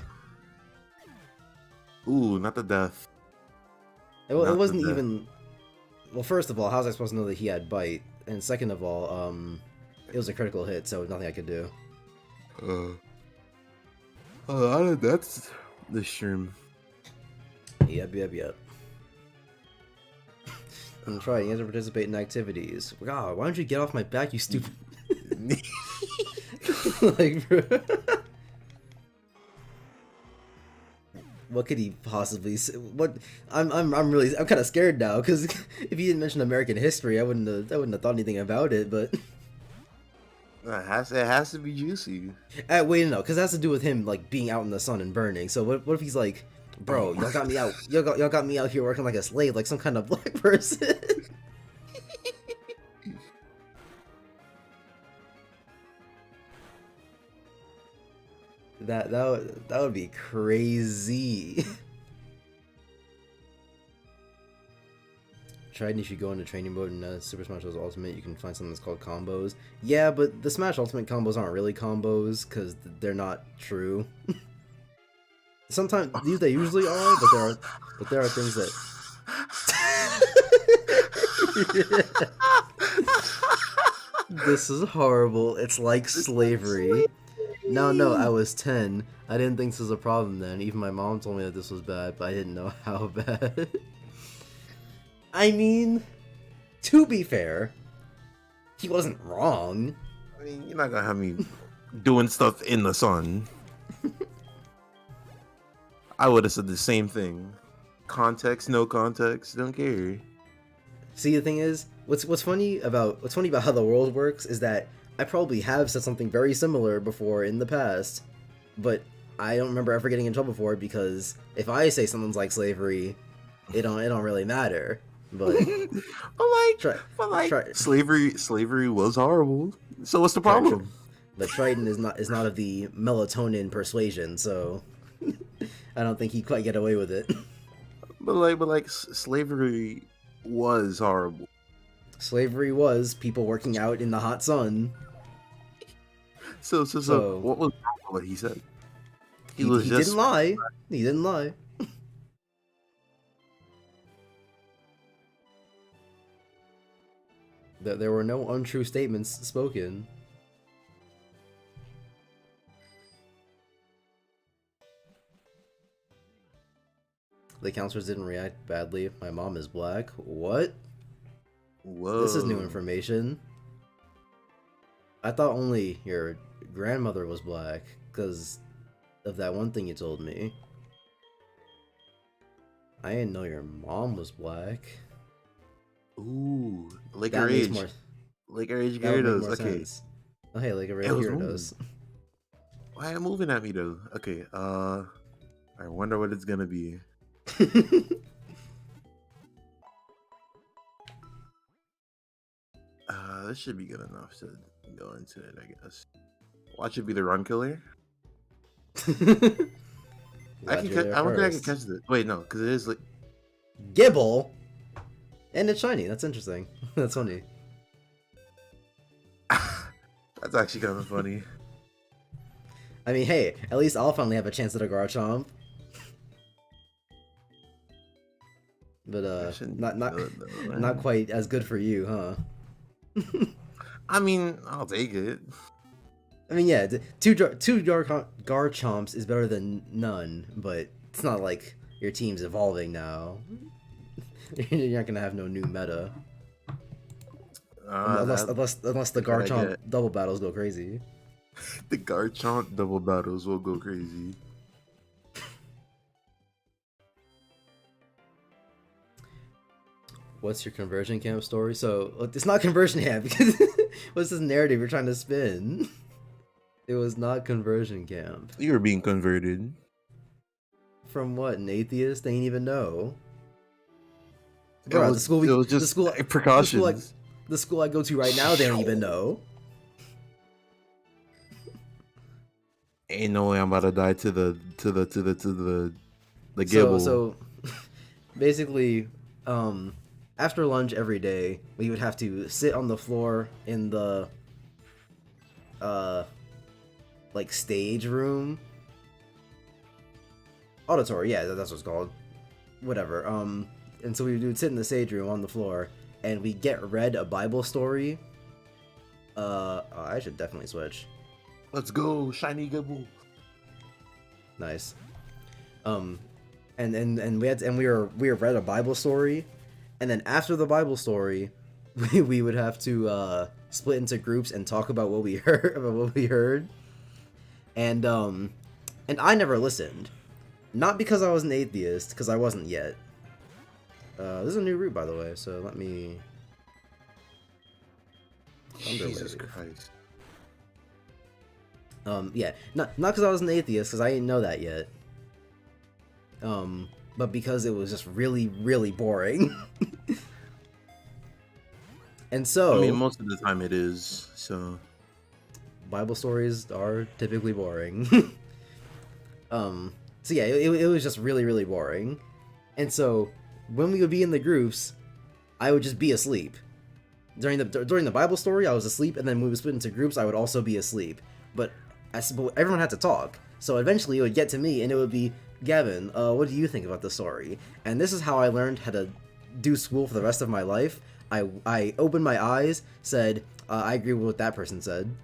Ooh, not the death. It wasn't even... Well, first of all, how was I supposed to know that he had bite? And second of all, it was a critical hit, so nothing I could do. That's the stream. Yep. I'm trying. You guys to participate in activities. God, why don't you get off my back, you stupid? Like, bro. What could he possibly say? What? I'm kind of scared now because if he didn't mention American history, I wouldn't have thought anything about it. But It has to be juicy. wait, no, because it has to do with him like being out in the sun and burning. So what if he's like, bro, y'all got me out, y'all got me out here working like a slave, like some kind of black person. That would be crazy. Tried, if you go into training mode in Super Smash Bros. Ultimate, you can find something that's called combos. Yeah, but the Smash Ultimate combos aren't really combos because they're not true. Sometimes they usually are, but there are things that. This is horrible. It's like slavery. No, I was 10. I didn't think this was a problem then. Even my mom told me that this was bad, but I didn't know how bad. I mean, to be fair, he wasn't wrong. I mean, you're not gonna have me doing stuff in the sun. I would have said the same thing. Context, no context, don't care. See, the thing is, what's funny about how the world works is that I probably have said something very similar before in the past, but I don't remember ever getting in trouble for it because if I say something's like slavery, it don't really matter. But slavery was horrible. So what's the problem? But Triton is not of the melatonin persuasion, so I don't think he'd quite get away with it. But slavery was horrible. Slavery was people working out in the hot sun. So what was what he said? He didn't lie. He didn't lie. There were no untrue statements spoken. The counselors didn't react badly. My mom is black. What? Whoa. This is new information. I thought only your grandmother was black because of that one thing you told me. I didn't know your mom was black. Ooh, Laker Age Gyarados. Okay. Oh hey, Laker Age Gyarados. Why are you moving at me though? Okay. I wonder what it's gonna be. This should be good enough to go into it, I guess. Watch it be the run killer. I don't think I can catch this. Wait, no, because it is like Gibble, and it's shiny. That's interesting. That's funny. That's actually kind of funny. I mean, hey, at least I'll finally have a chance at a Garchomp. But not quite as good for you, huh? I mean, I'll take it. I mean, yeah, two Garchomps is better than none, but it's not like your team's evolving now. You're not gonna have no new meta. Unless the Garchomp double battles go crazy. The Garchomp double battles will go crazy. What's your conversion camp story? So, it's not conversion camp because what's this narrative you're trying to spin? It was not conversion camp. You were being converted. From what? An atheist? They ain't even know. Bro, the school precautions. The school I go to right now, they don't even know. Ain't no way I'm about to die to the gibble. So basically, after lunch every day, we would have to sit on the floor in the like stage room. Auditory, yeah, that's what it's called. Whatever. And so we would sit in the stage room on the floor, and we get read a Bible story. I should definitely switch. Let's go, shiny Gibble. Nice. And we read a Bible story, and then after the Bible story, we would have to split into groups and talk about what we heard. And I never listened, not because I was an atheist, because I wasn't yet. This is a new route, by the way, so let me. Jesus Christ. Yeah, not because I was an atheist, because I didn't know that yet. But because it was just really, really boring. And so, I mean, most of the time it is, so. Bible stories are typically boring. So yeah, it was just really, really boring. And so, when we would be in the groups, I would just be asleep. During the Bible story, I was asleep, and then when we would split into groups, I would also be asleep. But everyone had to talk. So eventually it would get to me, and it would be, Gavin, what do you think about the story? And this is how I learned how to do school for the rest of my life. I opened my eyes, said, I agree with what that person said.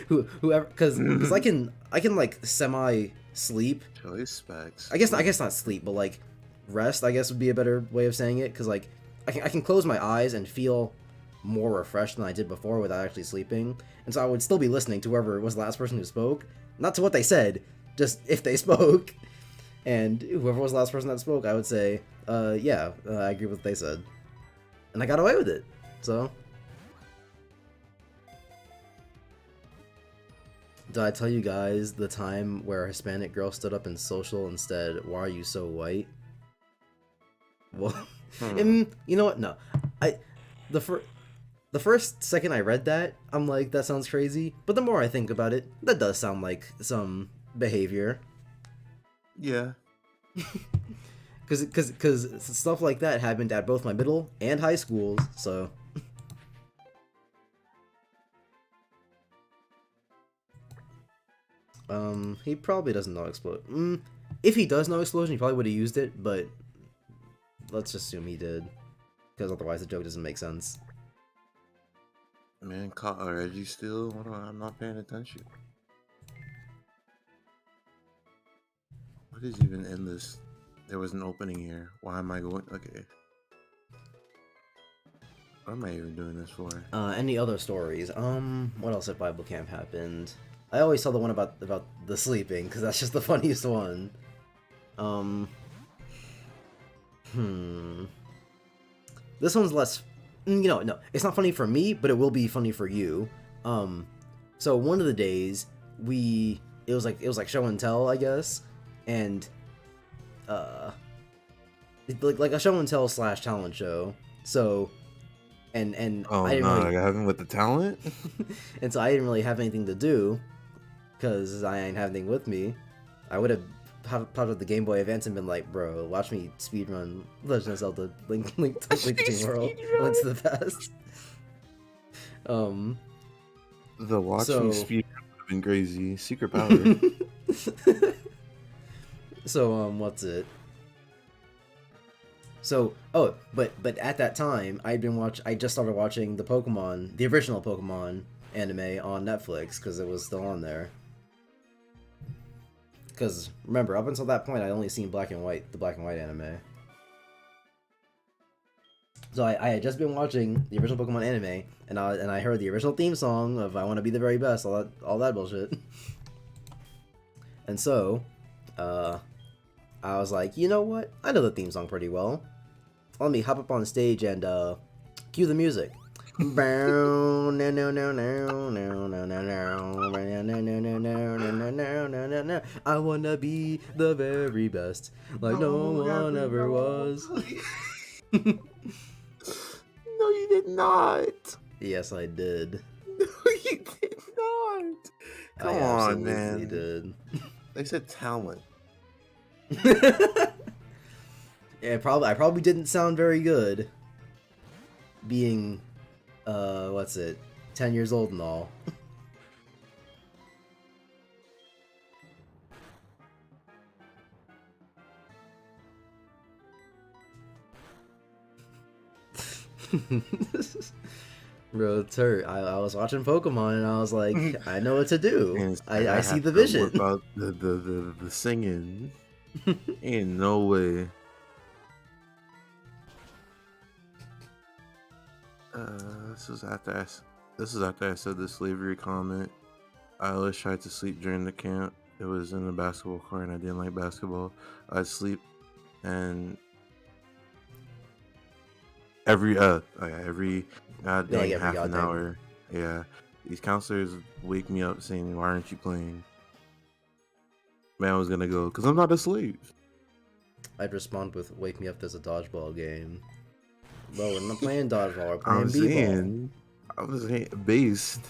Whoever, because I can like semi sleep. Choice specs. I guess not sleep, but like rest. I guess would be a better way of saying it, because like I can close my eyes and feel more refreshed than I did before without actually sleeping. And so I would still be listening to whoever was the last person who spoke, not to what they said, just if they spoke. And whoever was the last person that spoke, I would say, yeah, I agree with what they said. And I got away with it, so. Did I tell you guys the time where a Hispanic girl stood up in social and said, "Why are you so white?" Well, you know what? No. The first second I read that, I'm like, that sounds crazy. But the more I think about it, that does sound like some behavior. Yeah. Because stuff like that happened at both my middle and high schools, so. He probably doesn't know explosion. If he does know explosion, he probably would have used it, but let's just assume he did, because otherwise the joke doesn't make sense. Man, caught already still? I'm not paying attention. What is even in this? There was an opening here. Why am I going? Okay. What am I even doing this for? Any other stories? What else at Bible camp happened? I always tell the one about the sleeping, because that's just the funniest one. This one's less. No, it's not funny for me, but it will be funny for you. So one of the days it was like show and tell, I guess, and like a show and tell / talent show. So, and oh I didn't no, really, I haven't with the talent. and so I didn't really have anything to do, because I ain't have anything with me. I would have popped up the Game Boy Advance and been like, bro, watch me speedrun Legend of Zelda Link Between World, Link to the Past. The watch So- me speed would have been crazy. Secret power. So, what's it? So, but at that time, I just started watching the original Pokemon anime on Netflix, because it was still on there. Because, remember, up until that point, I'd only seen the black and white anime. So I had just been watching the original Pokemon anime, and I heard the original theme song of "I Want to Be the Very Best," all that bullshit. And so, I was like, you know what? I know the theme song pretty well. Let me hop up on stage and cue the music. I wanna be the very best, like no one ever was. No, you did not. Yes, I did. No, you did not. Come I on, absolutely man. did. They said talent. Yeah, I probably didn't sound very good. Being, 10 years old and all. Bro, it's hurt. I was watching Pokemon and I was like, I know what to do. And I see have the to vision. whip out the singing. Ain't no way. This is after I said the slavery comment. I always tried to sleep during the camp. It was in the basketball court and I didn't like basketball. I'd sleep and every like every half an goddamn- hour. Yeah. These counselors wake me up saying, "Why aren't you playing?" Man, I was gonna go because I'm not a slave. I'd respond with, "Wake me up, there's a dodgeball game." Bro, we're not playing dodgeball, we're I'm playing b-ball. saying, I was based.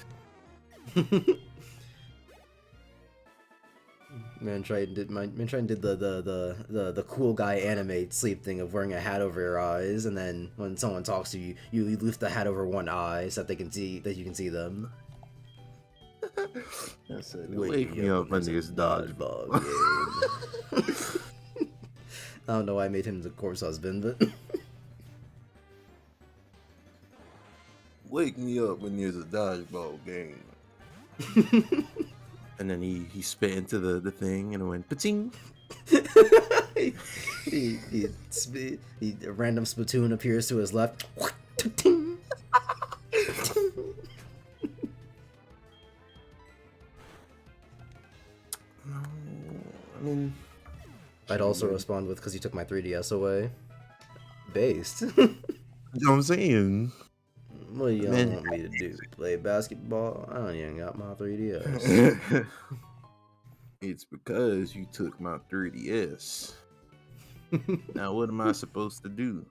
Man tried did the cool guy animate sleep thing of wearing a hat over your eyes, and then when someone talks to you, you lift the hat over one eye so that you can see them. I said, wake me up when there's dodgeball game. I don't know why I made him the corpse husband, but wake me up when there's a dodgeball game. And then he spit into the thing and it went pa-ting. A random Splatoon appears to his left. I mean, I'd also respond with, "Because you took my 3DS away." Based. you know what I'm saying? What do y'all Man. want me to do? Play basketball? I don't even got my 3DS. It's because you took my 3DS. Now what am I supposed to do?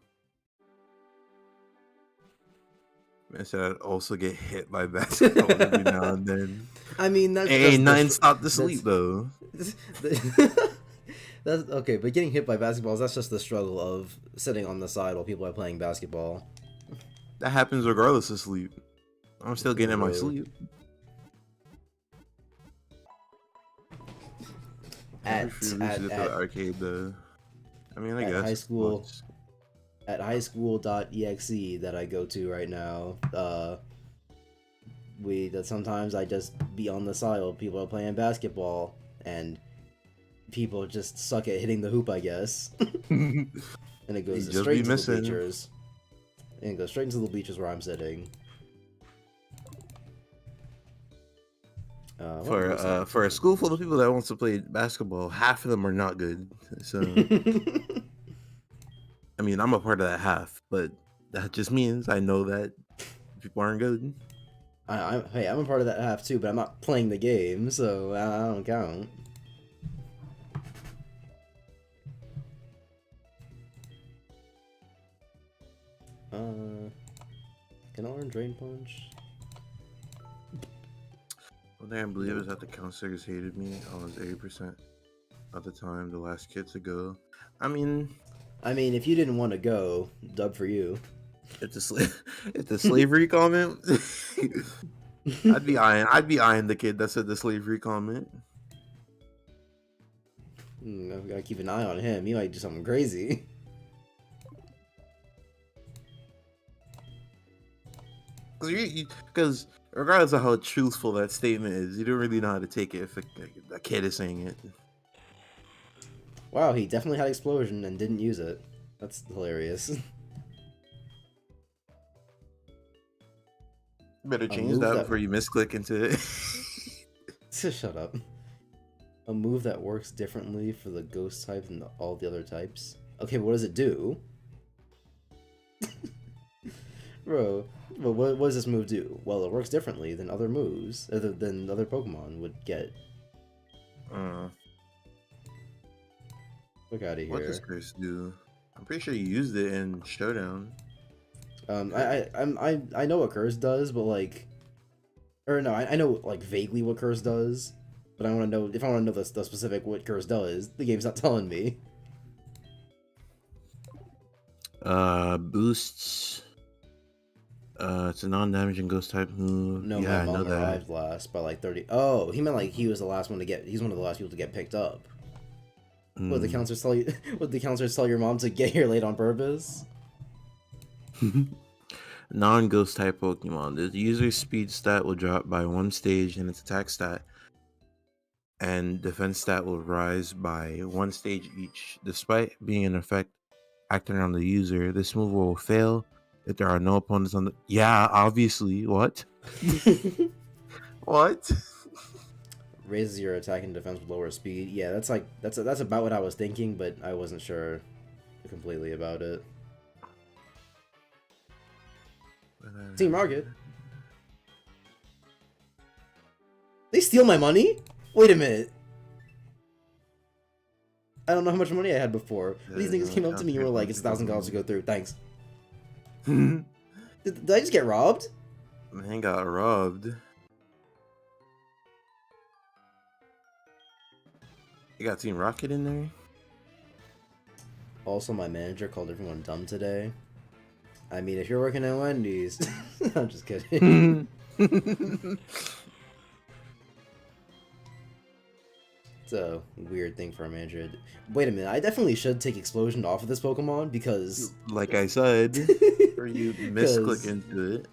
I said I'd also get hit by basketball every now and then. I mean, Ain't nothing stop the sleep though. That's okay, but getting hit by basketballs, that's just the struggle of sitting on the side while people are playing basketball. That happens regardless of sleep. I'm still getting in my sleep. I refuse to go to the arcade though. I mean, I guess high school, at highschool.exe that I go to right now, sometimes I just be on the side while people are playing basketball, and people just suck at hitting the hoop, I guess. And it goes straight into the bleachers. And it goes straight into the bleachers where I'm sitting. For a school full of people that wants to play basketball, half of them are not good. So, I mean, I'm a part of that half, but that just means I know that people aren't good. Hey, I'm a part of that half too, but I'm not playing the game, so I don't count. Can I learn Drain Punch? One thing I believe is that the counselors hated me. I was 80% of the time the last kid to go. I mean, if you didn't want to go, dub for you. If the slavery comment, I'd be eyeing the kid that said the slavery comment. I gotta keep an eye on him. He might do something crazy. Because regardless of how truthful that statement is, you don't really know how to take it if a kid is saying it. Wow, he definitely had explosion and didn't use it. That's hilarious. Better change that before you misclick into it. Shut up. A move that works differently for the ghost type than all the other types. Okay, but what does it do? Bro, but what does this move do? Well, it works differently than other moves, than other Pokemon would get. Look out of here. What does Chris do? I'm pretty sure you used it in Showdown. I know what Curse does, but like, or no, I know like vaguely what Curse does, but I want to know if I want to know the specific what Curse does. The game's not telling me. Boosts. It's a non-damaging ghost type move. No, yeah, my I know mom arrived last by like 30. Oh, he meant like he was the last one to get. He's one of the last people to get picked up. Would the counselors tell you? Would the counselors tell your mom to get here late on purpose? non-ghost type Pokemon, the user speed stat will drop by 1 stage in its attack stat, and defense stat will rise by 1 stage each. Despite being an effect acting on the user, this move will fail if there are no opponents on the. Yeah, obviously. What? What? Raises your attack and defense with lower speed. Yeah, that's about what I was thinking, but I wasn't sure completely about it. Team Rocket. They steal my money? Wait a minute. I don't know how much money I had before. These niggas came up to me and were like, "It's $1,000 to go through. Thanks." Did I just get robbed? Man got robbed. You got Team Rocket in there? Also, my manager called everyone dumb today. I mean, if you're working at Wendy's... I'm just kidding. It's a weird thing for a manager. Wait a minute, I definitely should take Explosion off of this Pokemon because... Like I said, or you misclick into it.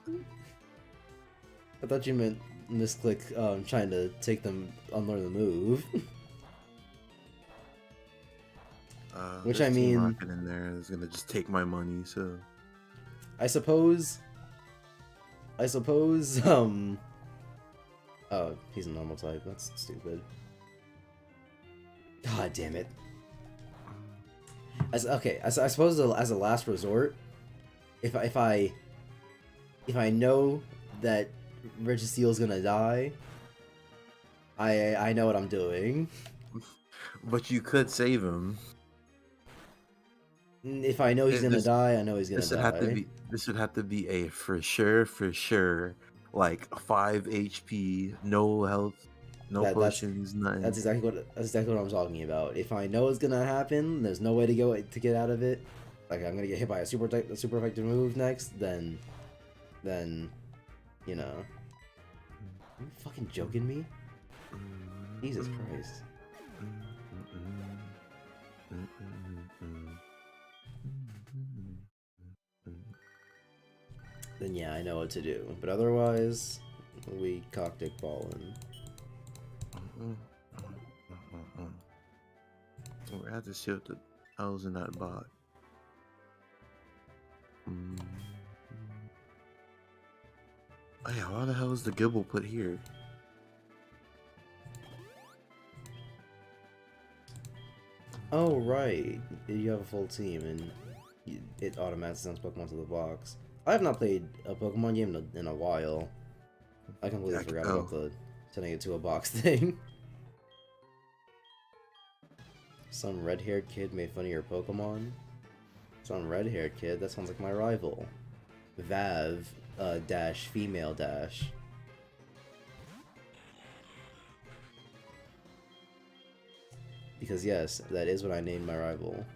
I thought you meant misclick trying to take them, unlearn the move. Which I mean... Rocket in there is gonna just take my money, so... I suppose, oh, he's a normal type. That's stupid. God damn it. I suppose as a last resort, if I know that Registeel's gonna die, I know what I'm doing. But you could save him. If I know he's gonna die, I know he's gonna die. This would have to be a for sure, like 5 HP, no health, no potions, nothing. That's exactly what I'm talking about. If I know it's gonna happen, there's no way to get out of it. Like I'm gonna get hit by a super effective move next, then, you know. Are you fucking joking me? Jesus Christ. Then yeah, I know what to do. But otherwise, we cockdick ballin'. We have to see what the hell's in that bot. Oh yeah, why the hell is the Gibble put here? Oh right, you have a full team and it automatically sends Pokemon to the box. I have not played a Pokemon game in a while. I completely forgot about the sending it to a box thing. Some red-haired kid made fun of your Pokemon. Some red-haired kid? That sounds like my rival. Vav, dash, female dash. Because yes, that is what I named my rival.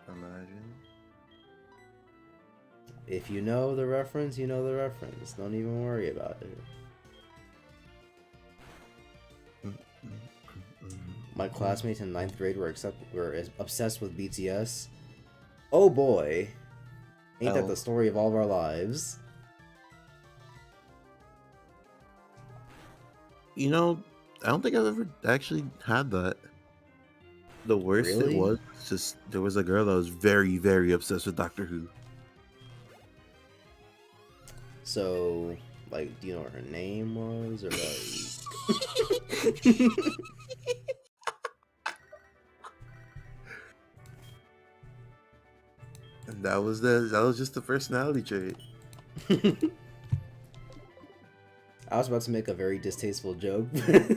Imagine. If you know the reference, you know the reference. Don't even worry about it. My classmates in 9th grade were obsessed with BTS. Oh boy. Ain't that the story of all of our lives? You know, I don't think I've ever actually had that. The worst Really? it was just there was a girl that was very, very obsessed with Doctor Who. So, like, do you know what her name was, or like? And that was just the personality trait. I was about to make a very distasteful joke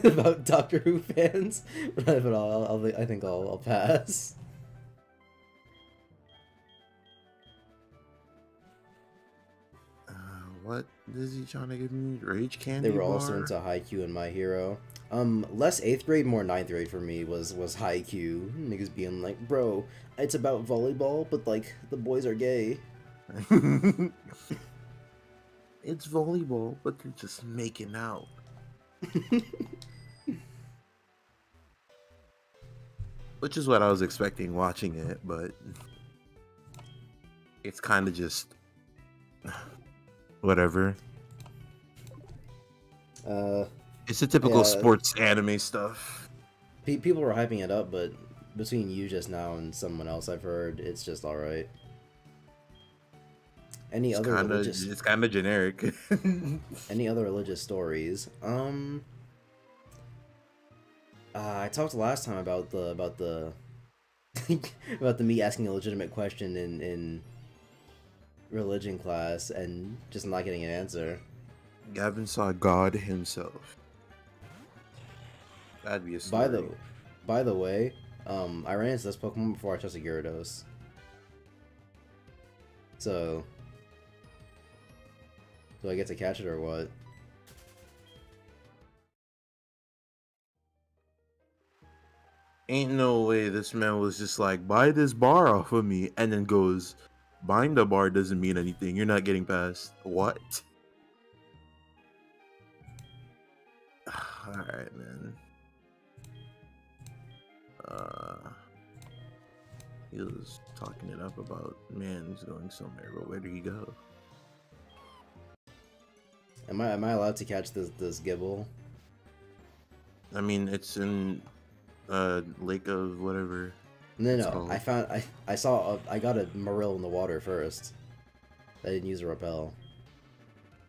about Doctor Who fans, but I think I'll pass. What is he trying to give me? Rage candy? They were bar? also into Haikyuu and My Hero. Less 8th grade, more 9th grade for me was Haikyuu. Niggas being like, bro, it's about volleyball, but like the boys are gay. It's volleyball, but they're just making out. Which is what I was expecting watching it, but it's kind of just whatever. Uh, It's a typical Yeah. sports anime stuff. people were hyping it up, but between you just now and someone else I've heard, it's just all right. Any other religious It's kind of generic. stories? I talked last time about the about the me asking a legitimate question in religion class and just not getting an answer. Gavin saw God himself. That'd be a story. By the way, I ran into this Pokemon before I touched a Gyarados. So, do I get to catch it or what? Ain't no way this man was just like, buy this bar off of me, and then goes, buying the bar doesn't mean anything. You're not getting past. What? Alright, man. He was talking it up about, man, he's going somewhere, but where did he go? Am I allowed to catch this Gibble? I mean, it's in lake of whatever. No. I got a Marill in the water first. I didn't use a repel.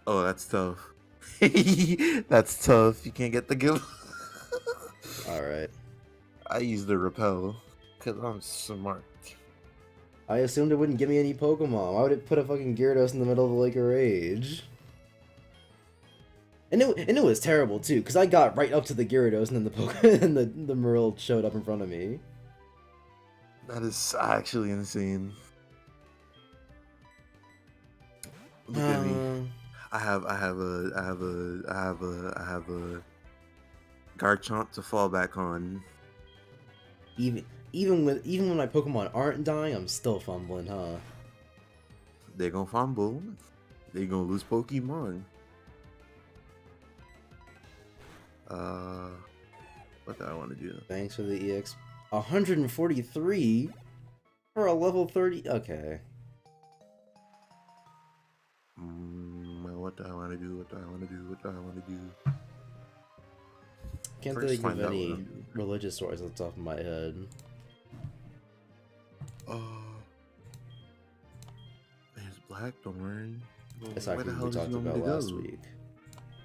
Oh, that's tough. That's tough. You can't get the gift. Alright. I use the repel because I'm smart. I assumed it wouldn't give me any Pokemon. Why would it put a fucking Gyarados in the middle of the Lake of Rage? And it was terrible too, because I got right up to the Gyarados and then the Marill showed up in front of me. That is actually insane. Look at me. I have a Garchomp to fall back on. Even when my Pokemon aren't dying, I'm still fumbling, huh? They're gonna fumble. They're gonna lose Pokemon. What do I want to do? Thanks for the EX. 143 for a level 30. Okay. What do I want to do? Can't First, think of find out what any I'm doing. religious stories on the top of my head. There's Blackthorn. Well, That's where actually the what hell we does he talked want me about to last go? week.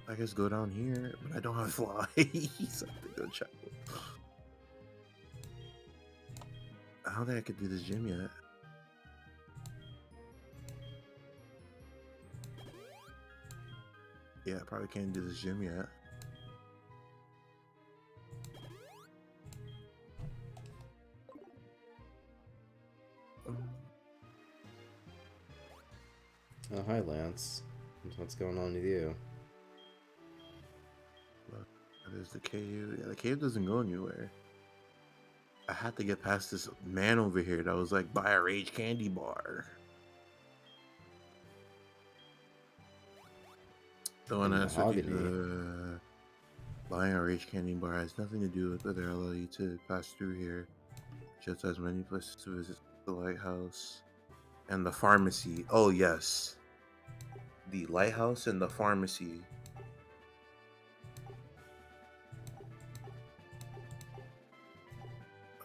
I guess go down here, but I don't have fly. So I have to go check. I don't think I could do this gym yet. Yeah, I probably can't do this gym yet. Oh, hi, Lance. What's going on with you? There's the cave. Yeah, the cave doesn't go anywhere. I had to get past this man over here that was like, buy a Rage candy bar. The one that's buying a Rage candy bar has nothing to do with whether I allow you to pass through here. Just as many places to visit the lighthouse and the pharmacy. Oh yes, the lighthouse and the pharmacy.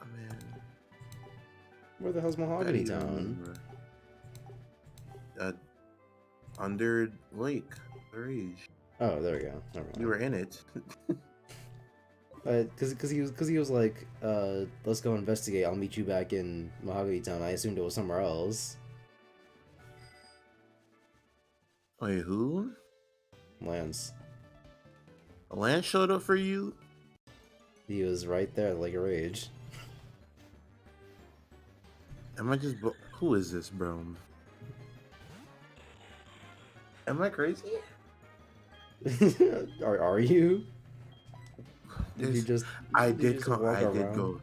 Oh man, Where the hell's Mahogany Town? Under Lake Rage. Oh, there we go. Never mind. We were in it. Because he was like, let's go investigate. I'll meet you back in Mahogany Town. I assumed it was somewhere else. Wait, who? Lance. Lance showed up for you? He was right there, like a rage. Am I just... Who is this, bro? Am I crazy? Are you? Did you There's- just? I did you did just come. walk I did around? go.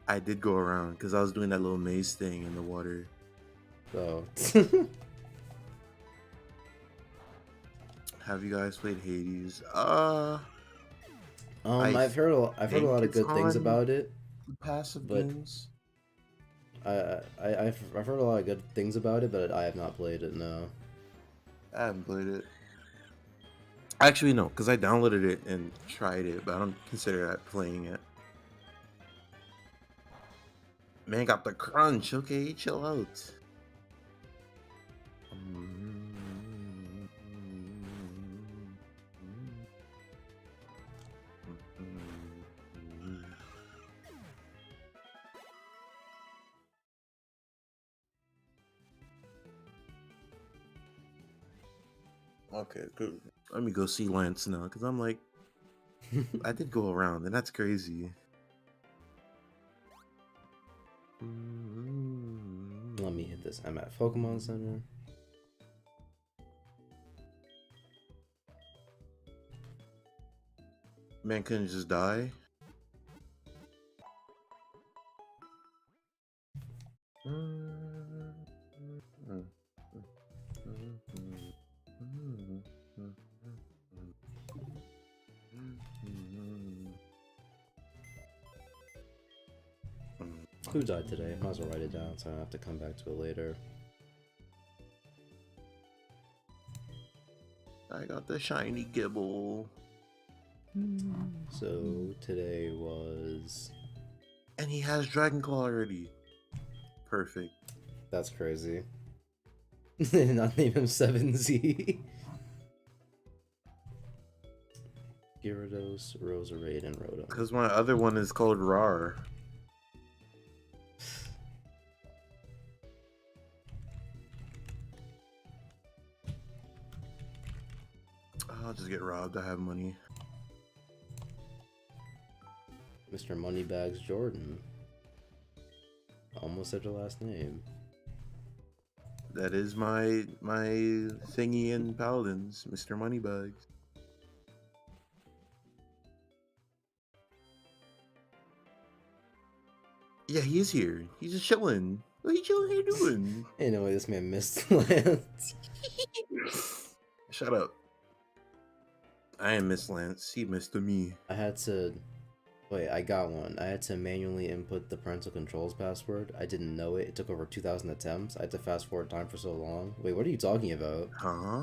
I did go around because I was doing that little maze thing in the water. Oh. Have you guys played Hades? I've heard a lot of it's good things on about it. passive But- games. I've heard a lot of good things about it, but I have not played it. No. I haven't played it. Actually, no, because I downloaded it and tried it, but I don't consider that playing it. Man got the crunch. Okay, chill out. Okay, good. Let me go see Lance now, because I'm like, I did go around, and that's crazy. Let me hit this. I'm at Pokemon Center. Man couldn't just die. Who died today? Might as well write it down so I don't have to come back to it later. I got the shiny Gibble. So today was... And he has Dragon Claw already. Perfect. That's crazy. They did not name him 7Z. Gyarados, Roserade, and Rotom. Because my other one is called Rar. I'll just get robbed. I have money. Mr. Moneybags Jordan. Almost said your last name. That is my thingy in Paladins, Mr. Moneybags. Yeah, he is here. He's just chilling. What are you chilling here doing? Anyway, this man missed Lance. Shut up. I am Miss Lance. He missed me. I had to... Wait, I got one. I had to manually input the parental controls password. I didn't know it. It took over 2,000 attempts. I had to fast forward time for so long. Wait, what are you talking about? Huh?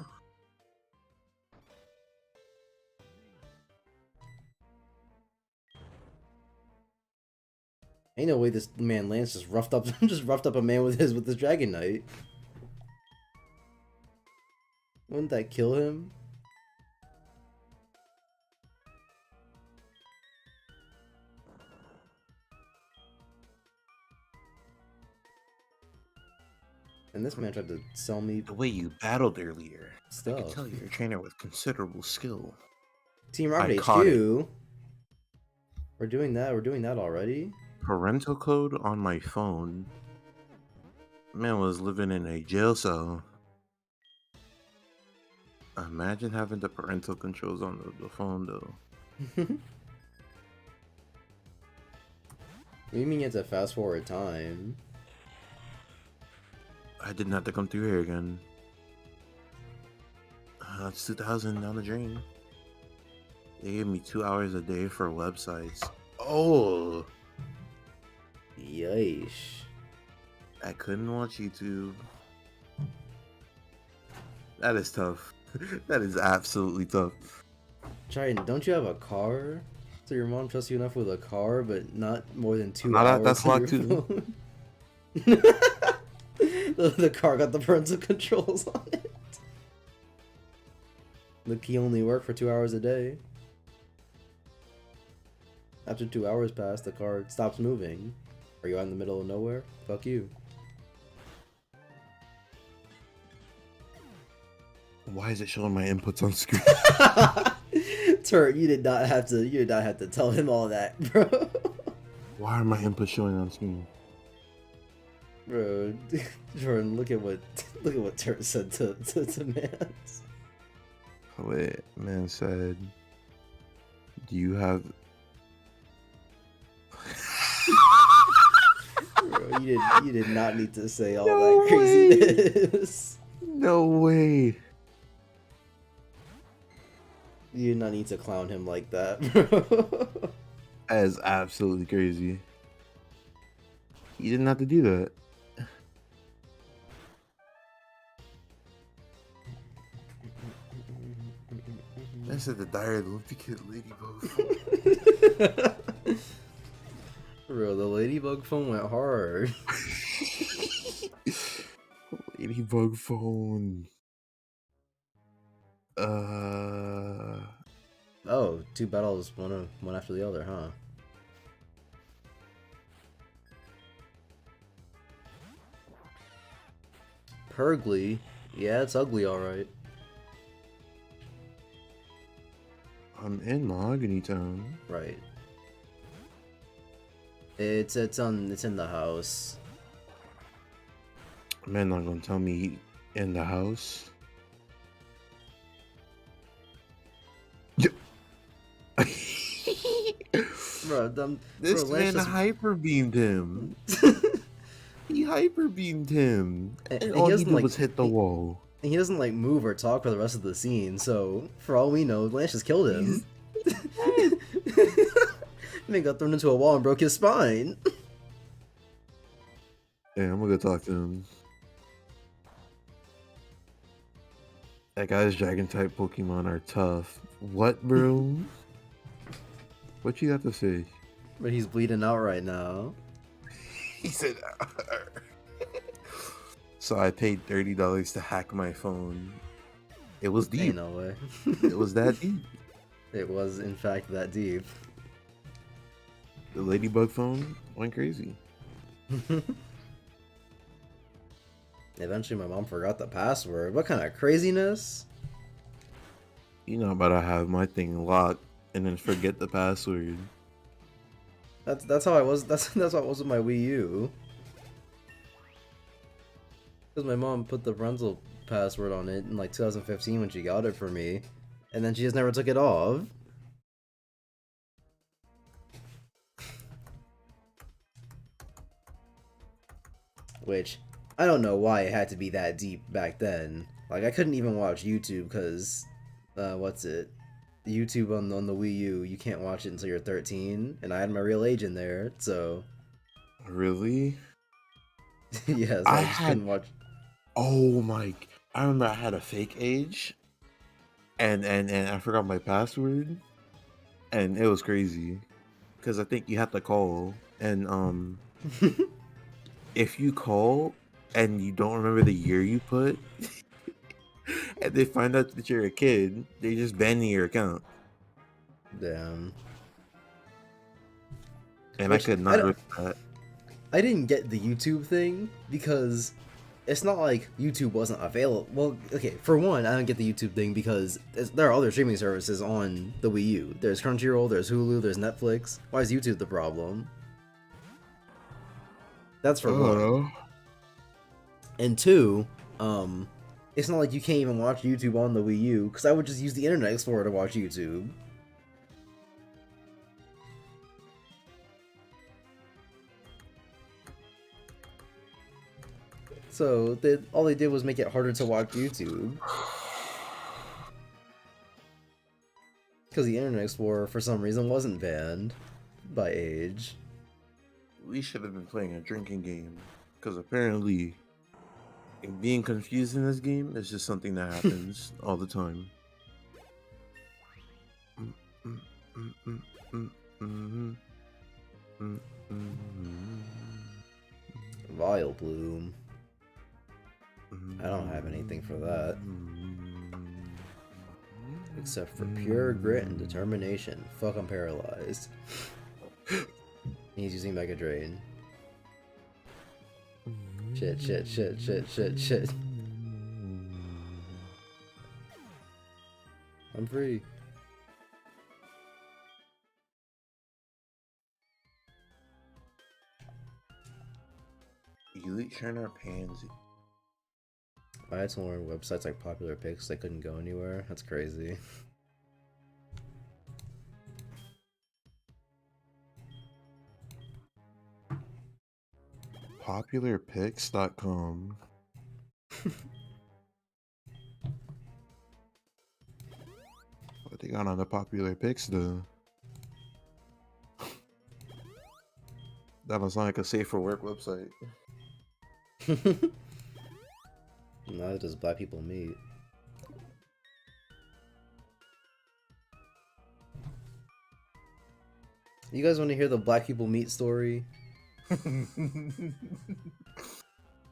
Ain't no way this man Lance just roughed up a man with his Dragon Knight. Wouldn't that kill him? And this man tried to sell me The way you battled earlier, I stuff. can tell you're a trainer with considerable skill. Team Rocket caught HQ. We're doing that. We're doing that already. Parental code on my phone. Man was living in a jail cell. Imagine having the parental controls on the phone though. What do you mean you have to fast forward time? I didn't have to come through here again. That's 2,000 down the drain. They gave me 2 hours a day for websites. Oh! Yeesh. I couldn't watch YouTube. That is tough. That is absolutely tough. Trident, don't you have a car? So your mom trusts you enough with a car, but not more than 2 Not hours. that's on locked your too. phone? The car got the parental controls on it. The key only worked for 2 hours a day. After 2 hours pass, the car stops moving. Are you out in the middle of nowhere? Fuck you. Why is it showing my inputs on screen? Turret, you did not have to tell him all that, bro. Why are my inputs showing on screen? Bro, Jordan, look at what Turret said to Mans. Wait, man said, do you have... Bro, you did not need to say all that craziness. No way. You did not need to clown him like that, bro. That is absolutely crazy. You didn't have to do that. I said the dire duplicate ladybug. Bro, the ladybug phone went hard. Ladybug phone. Oh, two battles, one after the other, huh? Purgly? Yeah, it's ugly, alright. I'm in Mahogany Town. Right. It's in the house. Man, not gonna tell me in the house. Bro, This bro, man just... hyper beamed him. He hyper beamed him, and he all he doesn't, did like, was hit the wall. And he doesn't like move or talk for the rest of the scene, so for all we know, Lance just killed him. Man got thrown into a wall and broke his spine. Yeah, I'm gonna go talk to him. That guy's dragon type Pokemon are tough. What, bro? What you got to say? But he's bleeding out right now. He said. So I paid $30 to hack my phone. It was deep. Ain't no way. It was that deep. It was in fact that deep. The ladybug phone went crazy. Eventually my mom forgot the password. What kind of craziness? You know, I'm about to have my thing locked and then forget the password. That's how I was. That's how I was with my Wii U. Because my mom put the parental password on it in like 2015 when she got it for me, and then she just never took it off. Which, I don't know why it had to be that deep back then. Like, I couldn't even watch YouTube because, YouTube on the Wii U, you can't watch it until you're 13, and I had my real age in there, so... Really? Yes, I just couldn't watch... Oh my... I remember I had a fake age, and I forgot my password, and it was crazy, because I think you have to call, and if you call and you don't remember the year you put, and they find out that you're a kid, they just ban your account. Damn. And Which, I could not risk that. I didn't get the YouTube thing because it's not like YouTube wasn't available. Well, okay, for one, I don't get the YouTube thing because there are other streaming services on the Wii U. There's Crunchyroll, there's Hulu, there's Netflix. Why is YouTube the problem? That's for one. And two, it's not like you can't even watch YouTube on the Wii U, because I would just use the Internet Explorer to watch YouTube. So, all they did was make it harder to watch YouTube. Because the Internet Explorer, for some reason, wasn't banned by age. We should have been playing a drinking game, because apparently being confused in this game is just something that happens all the time. Vileplume. I don't have anything for that. Except for pure grit and determination. Fuck, I'm paralyzed. He's using Mega Drain. Shit, shit, shit, shit, shit, shit. I'm free. Elite Trainer Pansy. I had to learn websites like Popular Picks, they couldn't go anywhere. That's crazy. Popularpicks.com. What they got on the Popular Picks though? That don't sound like a safe for work website. Neither does Black People Meet. You guys want to hear the black people meat story?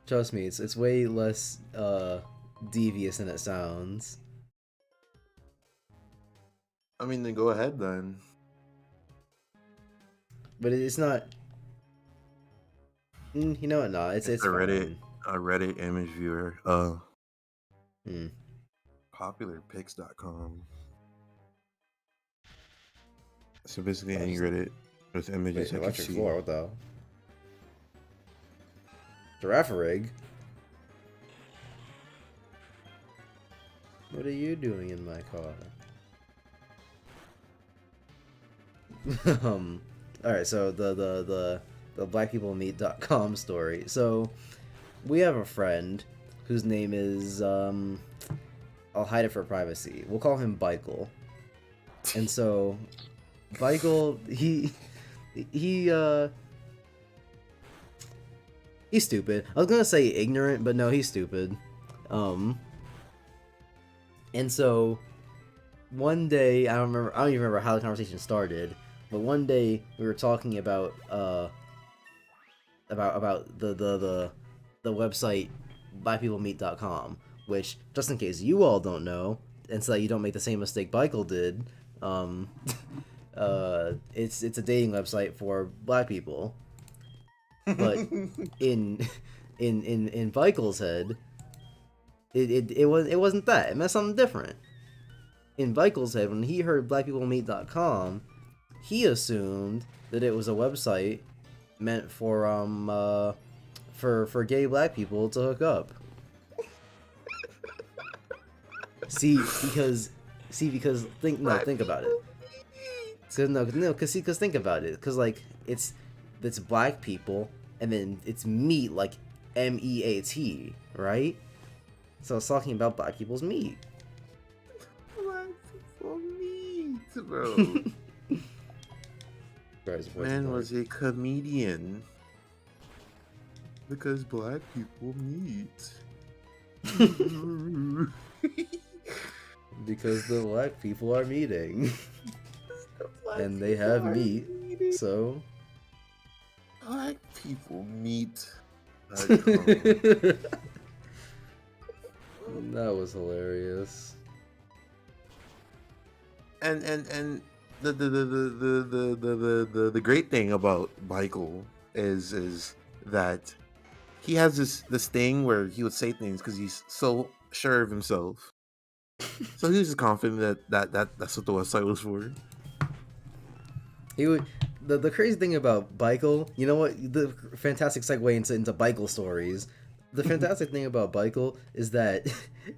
Trust me, it's way less devious than it sounds. I mean, then go ahead then. But it's not. You know what? No, it's a fine. Reddit image viewer. Hmm. Popularpics.com. So basically, any Reddit with images. Wait, I electric can see. floor. What the hell? Giraffe rig. What are you doing in my car? Alright, so the blackpeoplemeet.com story. So we have a friend whose name is I'll hide it for privacy. We'll call him Bikel. And so Bikel, he's stupid. I was gonna say ignorant, but no, he's stupid. And so one day, I don't even remember how the conversation started, but one day we were talking about the website blackpeoplemeet.com, which, just in case you all don't know, and so that you don't make the same mistake Michael did, it's a dating website for black people. But in Michael's head, it wasn't that. It meant something different. In Michael's head, when he heard blackpeoplemeet.com, he assumed that it was a website meant for gay black people to hook up. Because think about it. Because think about it. Because like it's black people, and then it's meat, like MEAT, right? So it's talking about black people's meat. Black people meat, bro. Man was a comedian because black people meet. Because the black people are meeting. And they have meat, so black people meet. That was hilarious. And the great thing about Michael is that he has this thing where he would say things because he's so sure of himself. So he was just confident that's what the website was for. He would. The crazy thing about Michael, you know what? The fantastic segue into Michael stories. The fantastic thing about Michael is that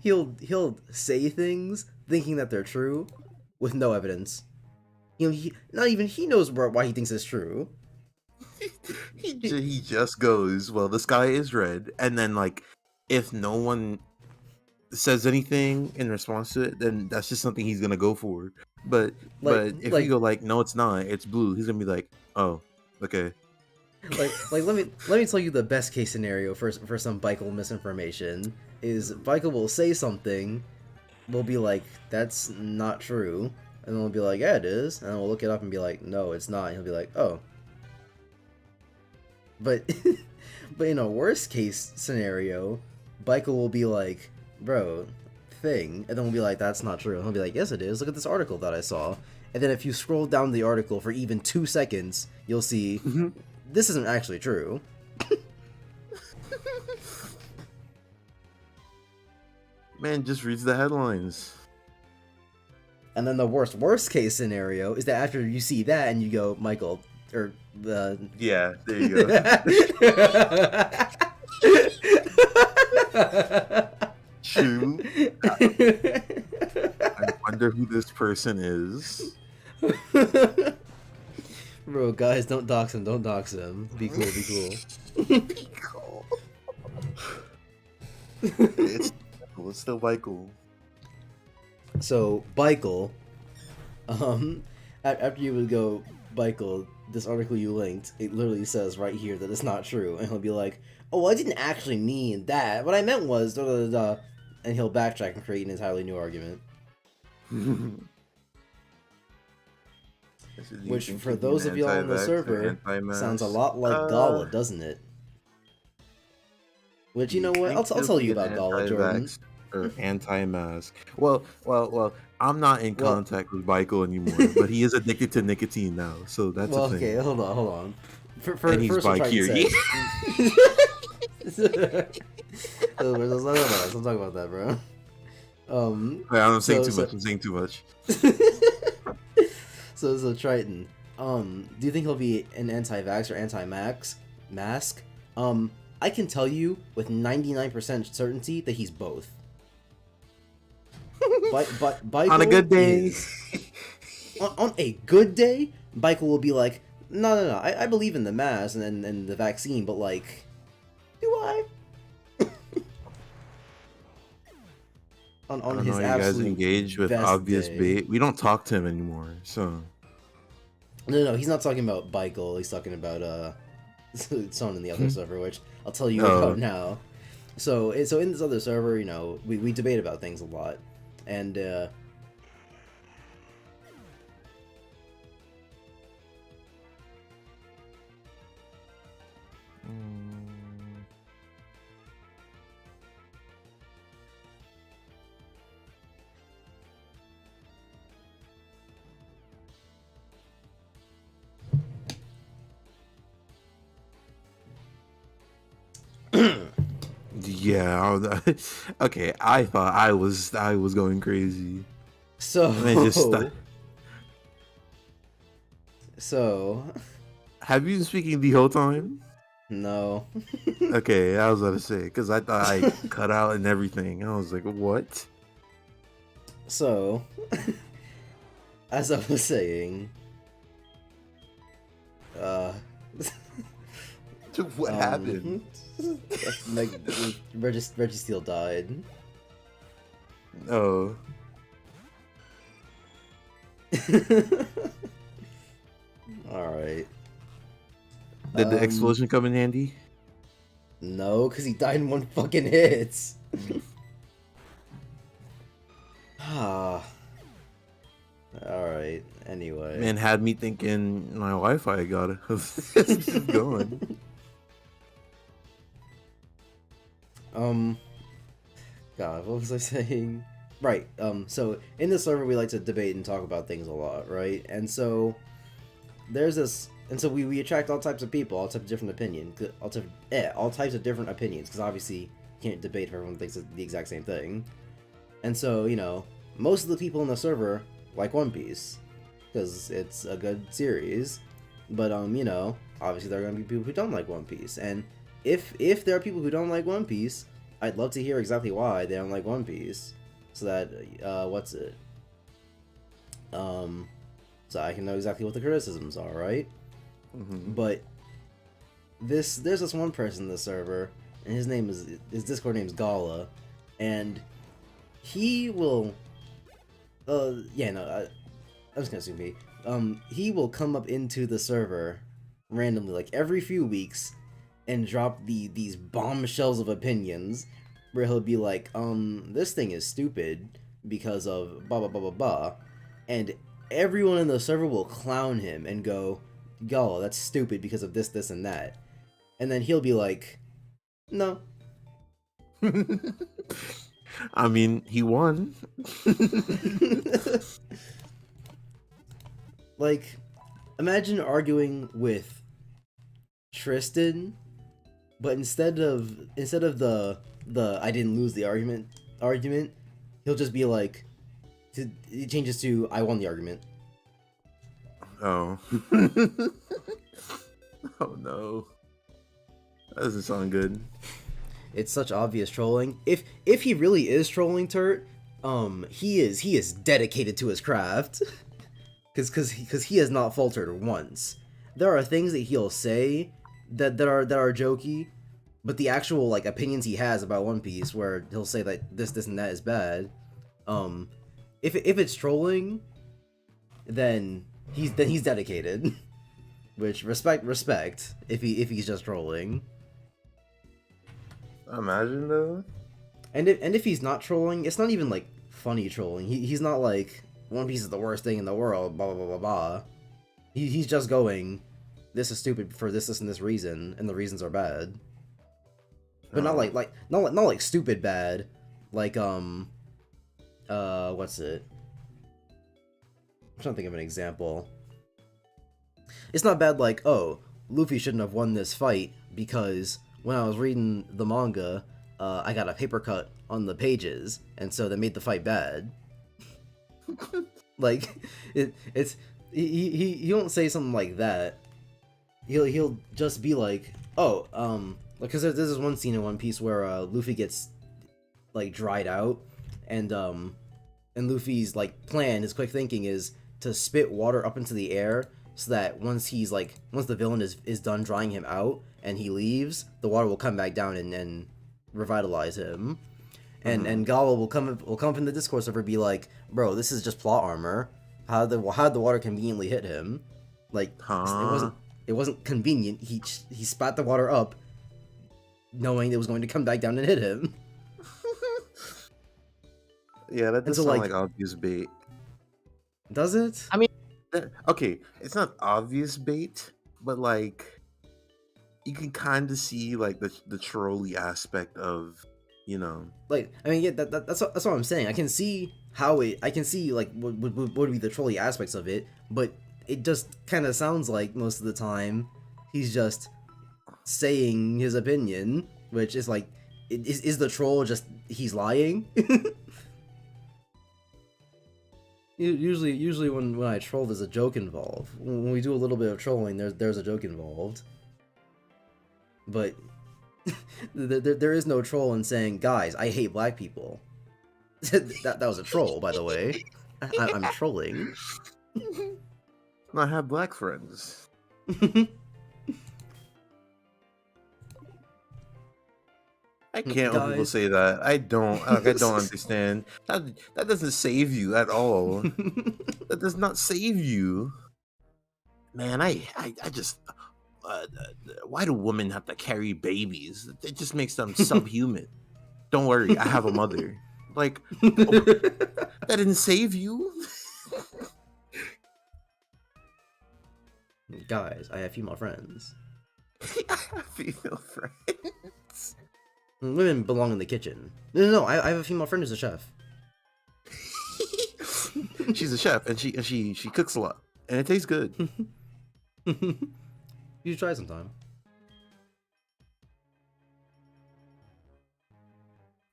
he'll say things thinking that they're true with no evidence. You know, not even he knows why he thinks it's true. He just goes, well, the sky is red, and then like if no one says anything in response to it, then that's just something he's gonna go for. But if you go like, no, it's not, it's blue, he's gonna be like, oh, okay. Like let me tell you the best case scenario for some Michael misinformation is Michael will say something, we'll be like, that's not true, and then we'll be like, yeah, it is, and then we'll look it up and be like, no, it's not, and he'll be like, oh. But in a worst case scenario, Michael will be like, bro, thing, and then we'll be like, that's not true, and he'll be like, yes, it is, look at this article that I saw, and then if you scroll down the article for even 2 seconds, you'll see this isn't actually true. Man just reads the headlines. And then the worst case scenario is that after you see that and you go, Michael, or yeah, there you go. True. I wonder who this person is. Bro, guys, don't dox him. Don't dox him. Be cool. Be cool. Be cool. It's still Michael. So Michael, after you would go, Michael, this article you linked, it literally says right here that it's not true, and he'll be like, oh, I didn't actually mean that. What I meant was da da da, and he'll backtrack and create an entirely new argument. Which, for those of y'all on the server, sounds a lot like Gala, doesn't it? Which, you know what? I'll tell you about Gala, Jordan. Or anti-mask. Well, I'm not in contact with Michael anymore, but he is addicted to nicotine now, so that's a thing. Okay, hold on. And he's bi-curious. Let's not talk about that, bro. I'm saying too much. So Triton, do you think he'll be an anti-vax or anti-mask? I can tell you with 99% certainty that he's both. But on a good day, on a good day, Michael will be like, no, I believe in the mask and the vaccine, but like, do I? on his you absolute guys engage with obvious bait. We don't talk to him anymore, so. No, he's not talking about Michael. He's talking about someone in the other server, which I'll tell you about now. So in this other server, you know, we debate about things a lot, and yeah. Okay, I thought I was going crazy. So have you been speaking the whole time? No. Okay, I was about to say, because I thought I cut out and everything. I was like, what? So, as I was saying, what happened? Like, Reggie Steele died. Oh. Alright. Did the explosion come in handy? No, because he died in one fucking hit. Alright, anyway. Man, had me thinking my Wi-Fi got it. It's just going. God, what was I saying? Right, so in the server we like to debate and talk about things a lot, right? And so there's this, and so we attract all types of people, all types of different opinions, all types of different opinions, because obviously you can't debate if everyone thinks the exact same thing. And so, you know, most of the people in the server like One Piece, because it's a good series, but you know, obviously there are going to be people who don't like One Piece, and if there are people who don't like One Piece, I'd love to hear exactly why they don't like One Piece, so that so I can know exactly what the criticisms are, right? Mm-hmm. But there's this one person in the server, and his Discord name is Gala, and he will I'm just gonna assume he will come up into the server randomly, like every few weeks, and drop these bombshells of opinions where he'll be like, this thing is stupid because of blah blah blah blah blah, and everyone in the server will clown him and go, "Yo, that's stupid because of this, this, and that," and then he'll be like, "No." I mean, he won. Like, imagine arguing with Tristan, but instead of the I didn't lose the argument, he'll just be like, it changes to I won the argument. Oh. Oh no. That doesn't sound good. It's such obvious trolling. If he really is trolling Turt, he is dedicated to his craft. Cause he has not faltered once. There are things that he'll say that are jokey, but the actual like opinions he has about One Piece, where he'll say that this and that is bad, if it's trolling, then he's dedicated. Which respect if he's just trolling. Imagine though. And if he's not trolling, it's not even like funny trolling. He's not like One Piece is the worst thing in the world, blah blah blah blah blah. He's just going, this is stupid for this, and this reason, and the reasons are bad. But not like stupid bad, like what's it? I'm trying to think of an example. It's not bad like, oh, Luffy shouldn't have won this fight because when I was reading the manga, I got a paper cut on the pages, and so that made the fight bad. Like, he won't say something like that. He'll just be like, oh, because there's this one scene in One Piece where Luffy gets like dried out, and Luffy's like plan, his quick thinking is to spit water up into the air so that once the villain is done drying him out and he leaves, the water will come back down and revitalize him. And Gawa will come from the Discord server and be like, bro, this is just plot armor. How'd the water conveniently hit him? Like, it wasn't convenient. He spat the water up, knowing it was going to come back down and hit him. Yeah, that does sound like obvious bait. Does it? I mean, okay, it's not obvious bait, but like, you can kind of see like the trolley aspect of, you know. Like, I mean, yeah, that's what I'm saying. I can see like what would be the trolley aspects of it, but it just kind of sounds like most of the time he's just saying his opinion, which is like, is the troll just he's lying? Usually when I troll, there's a joke involved. When we do a little bit of trolling, there's a joke involved. But there is no troll in saying, guys, I hate black people. that was a troll, by the way. I'm trolling. I have black friends. I can't let people say that. I don't understand. That doesn't save you at all. That does not save you. Man, I just why do women have to carry babies? It just makes them subhuman. Don't worry, I have a mother. Like, that didn't save you. Guys, I have female friends. I have female friends. Women belong in the kitchen. No, I have a female friend who's a chef. She's a chef, and she cooks a lot, and it tastes good. You should try sometime.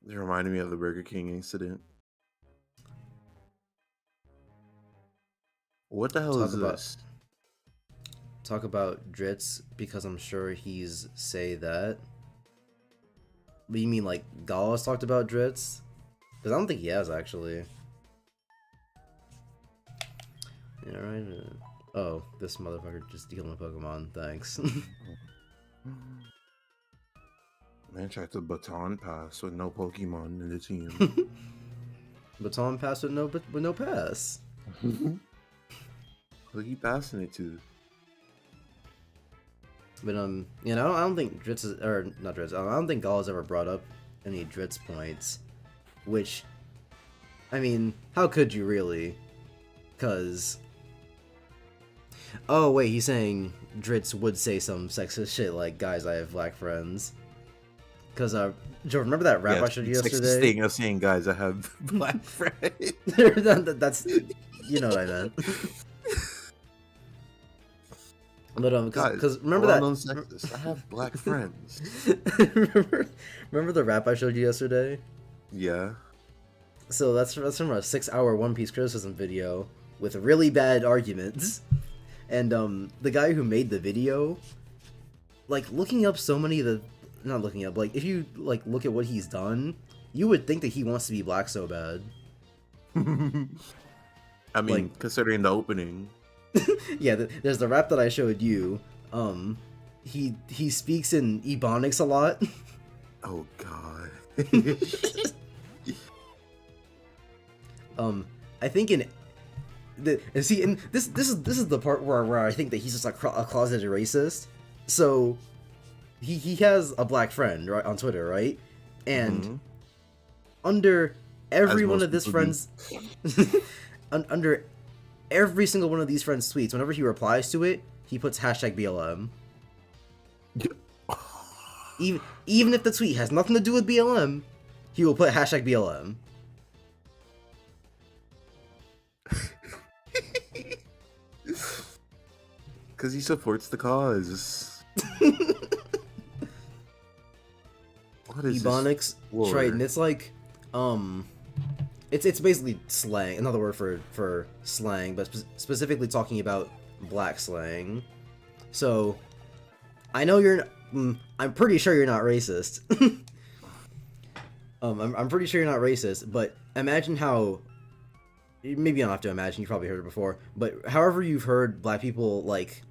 It reminded me of the Burger King incident. What the hell is this? Talk about Dritz, because I'm sure he's say that. But you mean like Gallus talked about Dritz? Because I don't think he has, actually. Yeah, right. Oh, this motherfucker just killed my Pokemon. Thanks. Man tried to baton pass with no Pokemon in the team. Baton pass with no pass. Who are you passing it to? But you know, I don't think Dritz is, or not Dritz. I don't think Gallus ever brought up any Dritz points. Which, I mean, how could you really? Cause, oh wait, he's saying Dritz would say some sexist shit like, "Guys, I have black friends." Cause Joe, remember that rap I showed you yesterday? Sexist thing of saying, "Guys, I have black friends." That's, you know what I meant. But because remember that sexist. I have black friends. remember the rap I showed you yesterday? Yeah. So that's from a 6-hour One Piece criticism video with really bad arguments, and the guy who made the video, like looking up so many of the, not looking up, like if you like look at what he's done, you would think that he wants to be black so bad. I mean, like, considering the opening. Yeah, there's the rap that I showed you. He speaks in Ebonics a lot. Oh god. I think in this is the part where I think that he's just a closeted racist. So he has a black friend, right, on Twitter, right? And under every one of his friends under every single one of these friends' tweets, whenever he replies to it, he puts hashtag BLM. Even if the tweet has nothing to do with BLM, he will put hashtag BLM. Because he supports the cause. What is Ebonics, this Triton, it's like, it's basically slang, another word for slang, but specifically talking about black slang. So, I know I'm pretty sure you're not racist. I'm pretty sure you're not racist, but imagine how, maybe you don't have to imagine, you probably heard it before, but however you've heard black people, like,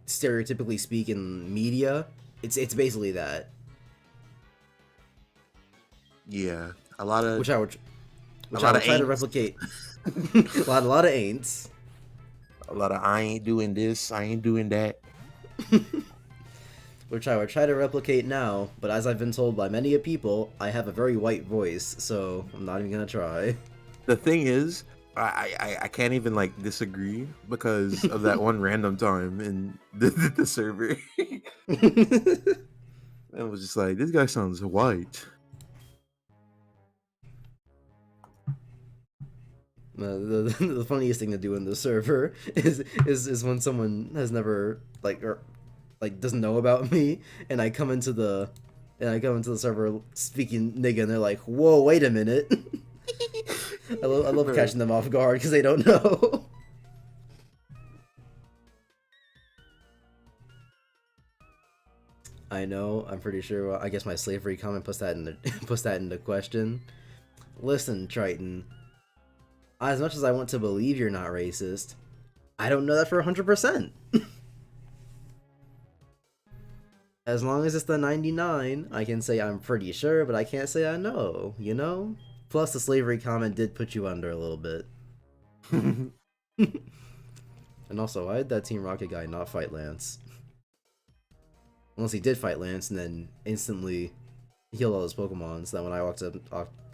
stereotypically speak in media, it's basically that. Yeah, a lot of Which I would try to replicate. a lot of ain'ts. A lot of I ain't doing this, I ain't doing that. Which I would try to replicate now, but as I've been told by many people, I have a very white voice, so I'm not even gonna try. The thing is, I can't even like disagree because of that one random time in the server. I was just like, this guy sounds white. The funniest thing to do in the server is when someone has never doesn't know about me, and I come into the server speaking nigga, and they're like, "Whoa, wait a minute!" I love catching them off guard because they don't know. I know. I'm pretty sure. Well, I guess my slavery comment puts that into question. Listen, Triton. As much as I want to believe you're not racist, I don't know that for 100%. As long as it's the 99, I can say I'm pretty sure, but I can't say I know, you know? Plus, the slavery comment did put you under a little bit. And also, why did that Team Rocket guy not fight Lance? Unless he did fight Lance and then instantly healed all his Pokemon, so that when I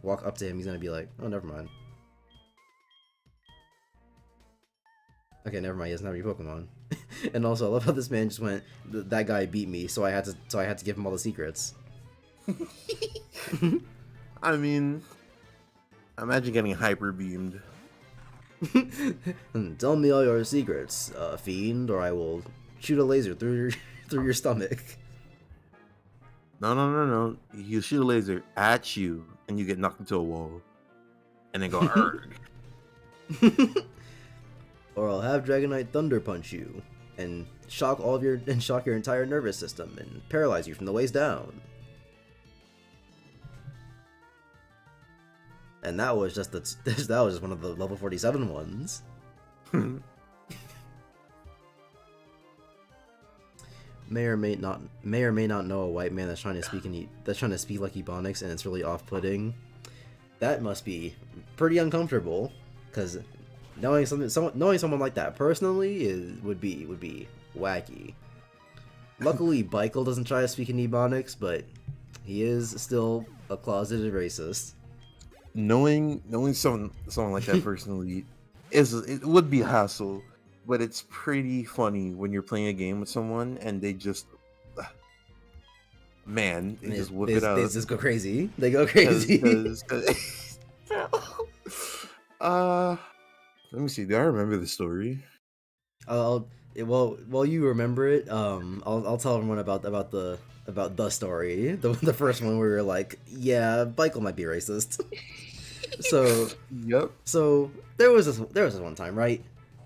walk up to him, he's gonna be like, oh, never mind. Okay, never mind. He doesn't have any Pokemon. And also, I love how this man just went. That guy beat me, so I had to give him all the secrets. I mean, imagine getting hyper beamed. Tell me all your secrets, fiend, or I will shoot a laser through your stomach. No. You shoot a laser at you, and you get knocked into a wall, and then go arg. Or I'll have Dragonite Thunder Punch you, and shock your entire nervous system, and paralyze you from the waist down. And that was just one of the level 47 ones. May or may not know a white man that's trying to speak like Ebonics, and it's really off-putting. That must be pretty uncomfortable, because knowing someone like that personally would be wacky. Luckily, Baikel doesn't try to speak in Ebonics, but he is still a closeted racist. Knowing someone like that personally it would be a hassle, but it's pretty funny when you're playing a game with someone and they just just whip it out. They just go crazy. They go crazy. Let me see. Do I remember the story? While you remember it, I'll tell everyone about the story. The first one where we were like, yeah, Baikel might be racist. So yep. So there was this one time, right?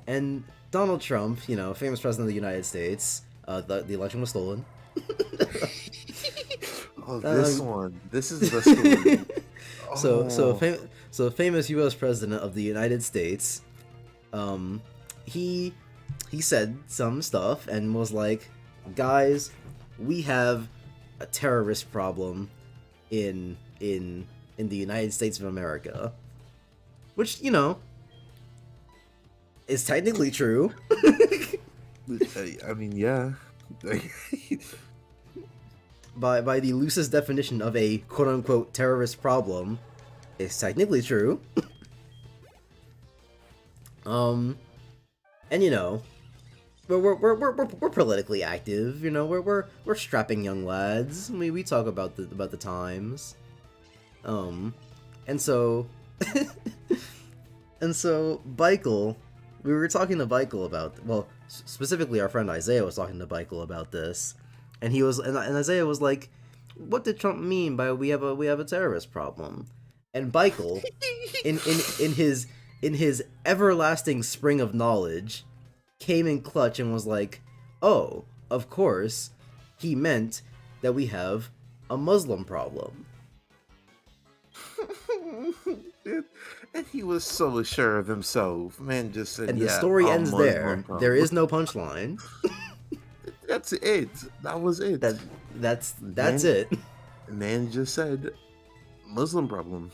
And Donald Trump, famous president of the United States, the election was stolen. Oh, this one. This is the story. So famous U.S. president of the United States, he said some stuff and was like, guys, we have a terrorist problem in the United States of America, which is technically true. I mean, yeah. by the loosest definition of a quote-unquote terrorist problem, it's technically true. And you know, we're politically active. You know, we're strapping young lads. I mean, we talk about the times. And so and so Michael, we were talking to Michael about, well, specifically our friend Isaiah was talking to Michael about this, and Isaiah was like, "What did Trump mean by we have a terrorist problem?" And Michael, in his everlasting spring of knowledge, came in clutch and was like, "Oh, of course, he meant that we have a Muslim problem." And he was so sure of himself. Man just said, And the yeah, story a ends Muslim there. problem. There is no punchline. That's it. That was it. That's Man- it. Man just said, Muslim problem.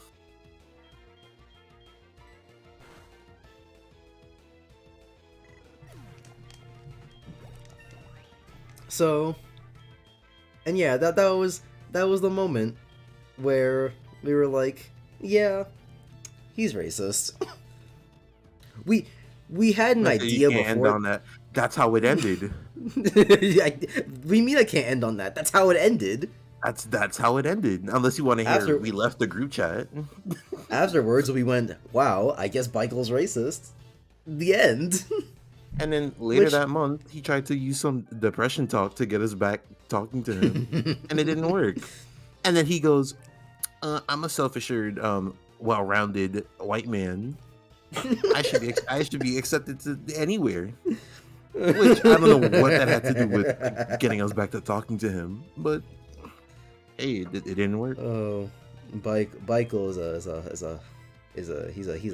So, and yeah, that was the moment where we were like, yeah, he's racist. we had an Like, idea you can't end before. on that. That's how it ended. We mean I can't end on that. That's how it ended. That's how it ended. Unless you want to hear, After- we left the group chat. Afterwards, we went, wow, I guess Michael's racist. The end. And then later Which- that month, he tried to use some depression talk to get us back talking to him, and it didn't work. And then he goes, "I'm a self-assured, well-rounded white man. I should be accepted to anywhere." Which I don't know what that had to do with getting us back to talking to him, but hey, it didn't work. Oh, Michael is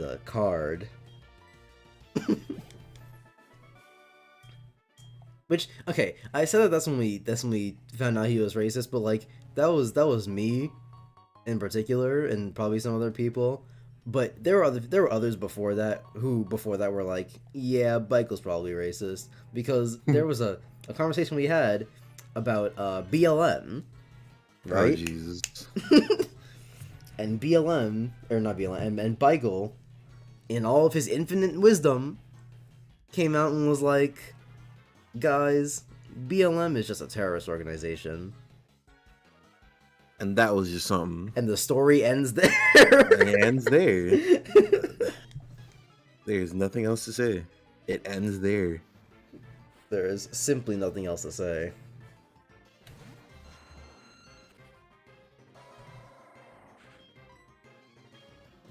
a card. Which, okay, I said that's when we found out he was racist, but like that was me in particular, and probably some other people. But there were others before that were like, yeah, Michael's probably racist, because there was a conversation we had about BLM, right? Oh, Jesus. And BLM, or not BLM, and Michael, in all of his infinite wisdom, came out and was like, guys, BLM is just a terrorist organization. And that was just something. And the story ends there. It ends there. There's nothing else to say. It ends there. There is simply nothing else to say.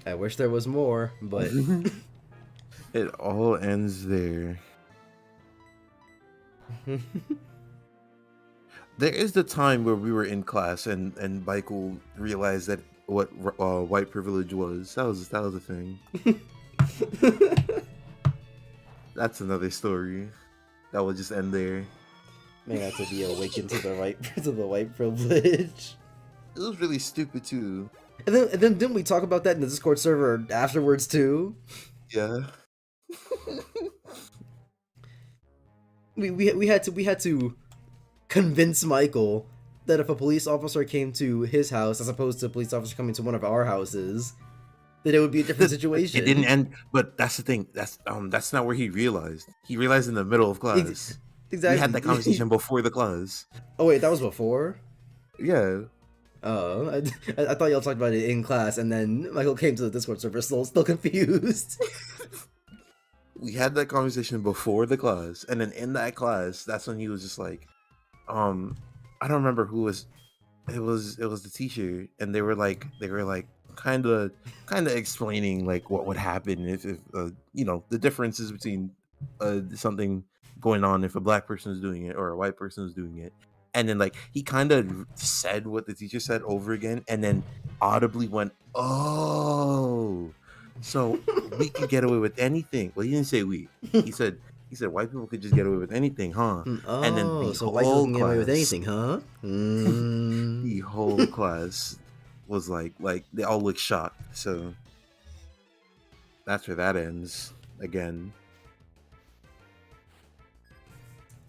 I wish there was more, but It all ends there. There is the time where we were in class and Michael realized that what white privilege was. That was a thing. That's another story. That will just end there. may have to be awakened to the white privilege. It was really stupid too. And then didn't we talk about that in the Discord server afterwards too? Yeah. We had to convince Michael that if a police officer came to his house as opposed to a police officer coming to one of our houses, that it would be a different situation. It didn't end, but that's the thing. That's not where he realized. He realized in the middle of class. Exactly. We had that conversation before the class. Oh wait, that was before? Yeah. Oh, I thought y'all talked about it in class, and then Michael came to the Discord server still confused. We had that conversation before the class, and then in that class, that's when he was just like, I don't remember who was. It was the teacher, and they were like kind of explaining like what would happen if the differences between something going on if a black person is doing it or a white person is doing it. And then like he kind of said what the teacher said over again, and then audibly went, "Oh, so we can get away with anything." Well, he didn't say we. He said white people could just get away with anything, huh? Oh, And then the so white people whole can get away with class- anything, huh? Mm. The whole class was like they all looked shocked. So that's where that ends again.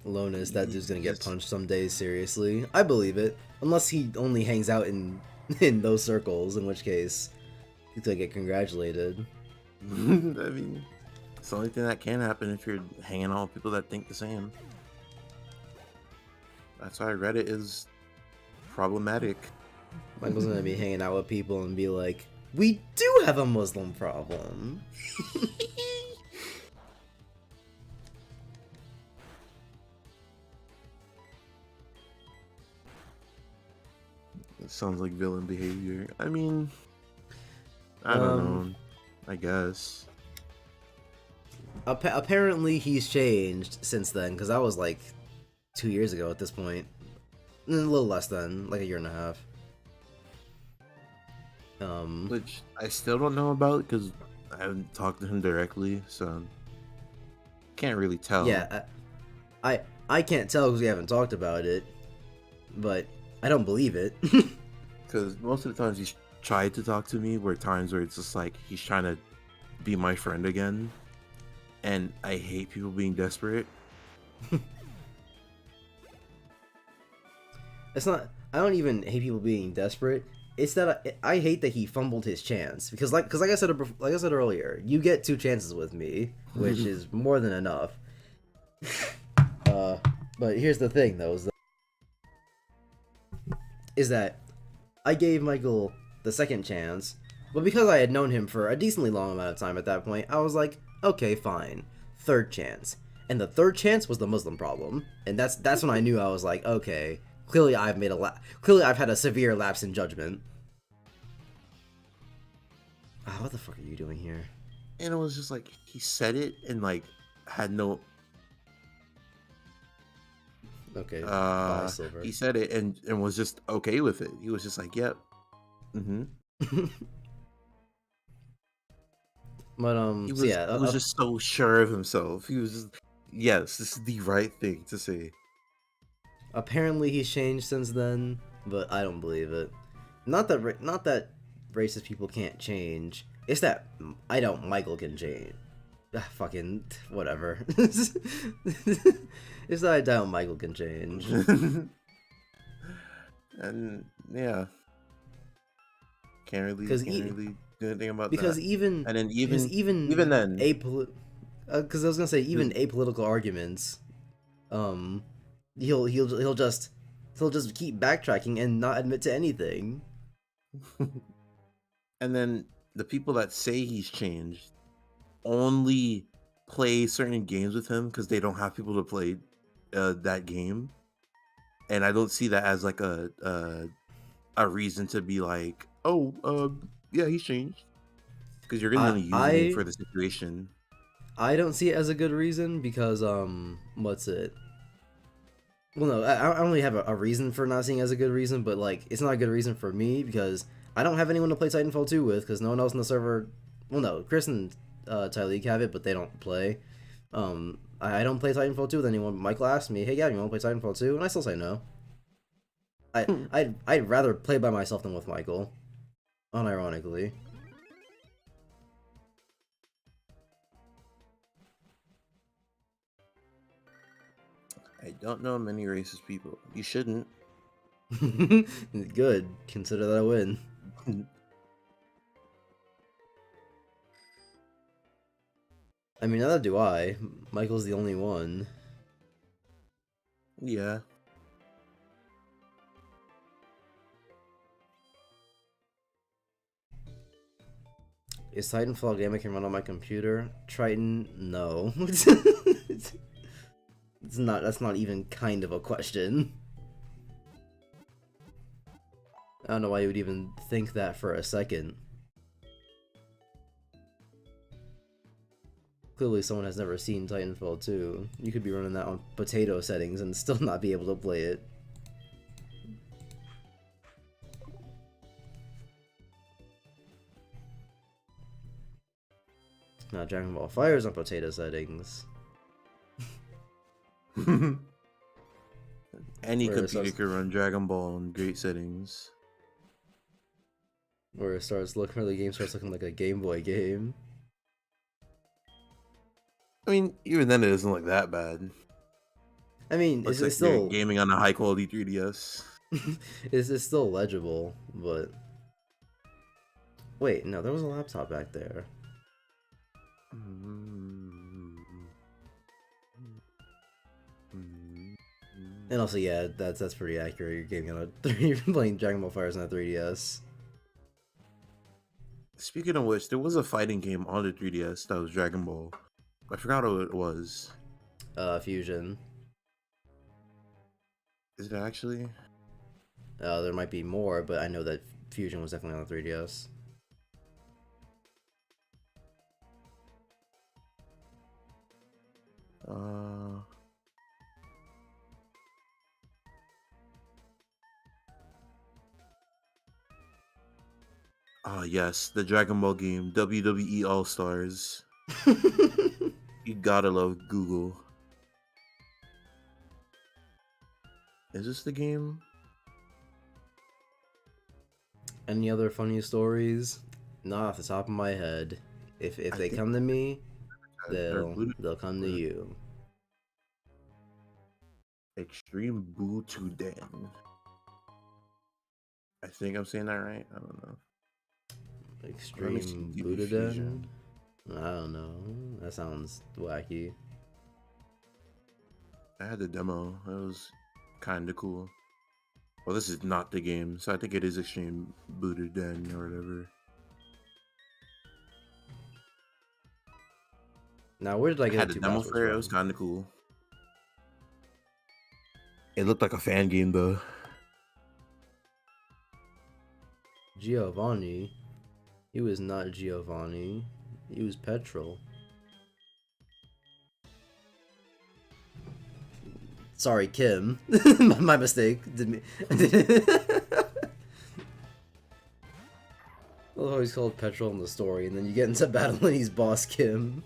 Lonis, that dude's gonna get Yes. punched someday, seriously. I believe it. Unless he only hangs out in those circles, in which case he's gonna get congratulated. I mean, It's the only thing that can happen if you're hanging out with people that think the same. That's why Reddit is problematic. Michael's gonna be hanging out with people and be like, "We do have a Muslim problem." It sounds like villain behavior. I mean, I don't know. I guess. Apparently he's changed since then, because that was like 2 years ago at this point. A little less than, like a year and a half. Which I still don't know about because I haven't talked to him directly, so can't really tell. Yeah, I can't tell because we haven't talked about it, but I don't believe it. Because most of the times he's tried to talk to me were times where it's just like he's trying to be my friend again, and I hate people being desperate. It's not. I don't even hate people being desperate. It's that I hate that he fumbled his chance because like I said earlier, you get 2 chances with me, which is more than enough. But here's the thing, though, is that I gave Michael the second chance, but because I had known him for a decently long amount of time at that point, I was like, okay, fine, 3rd chance, and the 3rd chance was the Muslim problem, and that's when I knew I was like, okay. Clearly, I've had a severe lapse in judgment. What the fuck are you doing here? And it was just like he said it and like had no. Okay. Bye, Silver. He said it and was just okay with it. He was just like, "Yep, But He was, so yeah, he was just so sure of himself. He was just, yes, this is the right thing to say. apparently he's changed since then, but I don't believe it. Not that racist people can't change. It's that Michael can change. Fucking whatever. It's that I doubt Michael can change. And yeah, can't really do anything about because that. even And then even then, because I was gonna say even apolitical arguments, he'll just keep backtracking and not admit to anything. and then the people that say he's changed only play certain games with him because they don't have people to play that game, and I don't see that as like a reason to be like, oh, yeah, he's changed, because you're really only using it for the situation. I don't see it as a good reason because what's it? Well, no, I don't really have a reason for not seeing it as a good reason, but like it's not a good reason for me because I don't have anyone to play Titanfall 2 with because no one else in the server. Well, no, Chris and Tyleek have it, but they don't play. I don't play Titanfall 2 with anyone. Michael asked me, "Hey, Gavin, you want to play Titanfall 2?" And I still say no. I'd rather play by myself than with Michael, unironically. I don't know many racist people. You shouldn't. Good. Consider that a win. I mean, neither do I. Michael's the only one. Yeah. Is Titanfall a game I can run on my computer? Triton? No. It's not. That's not even kind of a question. I don't know why you would even think that for a second. Clearly someone has never seen Titanfall 2. You could be running that on potato settings and still not be able to play it. Now Dragon Ball Fire's on potato settings. Any Where it computer starts- could run Dragon Ball in great settings. Where the game starts looking like a Game Boy game. I mean, even then it doesn't look that bad. I mean, Looks it's like still you're gaming on a high quality 3DS. it's still legible, but wait, no, there was a laptop back there. Mm. And also, yeah, that's pretty accurate. You're playing Dragon Ball Fighters on a 3DS. Speaking of which, there was a fighting game on the 3DS that was Dragon Ball. I forgot what it was. Fusion. Is it actually? There might be more, but I know that Fusion was definitely on the 3DS. Oh yes, the Dragon Ball game, WWE All Stars. You gotta love Google. Is this the game? Any other funny stories? Not off the top of my head. If they come to me, they'll come to you. Extreme Butuden. I think I'm saying that right. I don't know. Extreme Butuden? I don't know. That sounds wacky. I had the demo. It was kind of cool. Well, this is not the game, so I think it is Extreme Butuden or whatever. Now, where did I get I had the demo for it. It was kind of cool. It looked like a fan game, though. Giovanni? He was not Giovanni. He was Petrol. Sorry, Kim. My mistake. Oh, he's called Petrol in the story, and then you get into battle and he's boss Kim.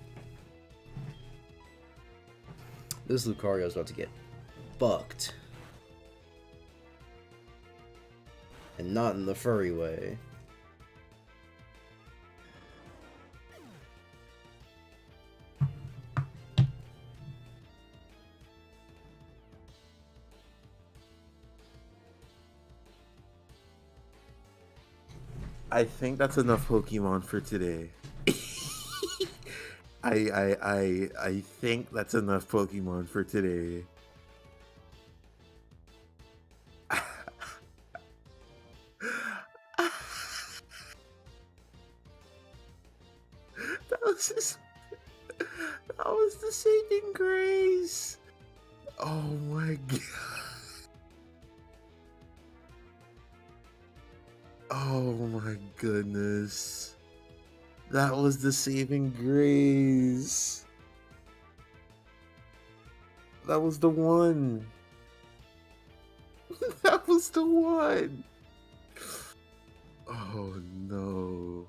This Lucario's about to get fucked. And not in the furry way. I think that's enough Pokemon for today. I think that's enough Pokemon for today. That was the saving grace. Oh my god. Oh my goodness. That was the saving grace. That was the one. That was the one. Oh no.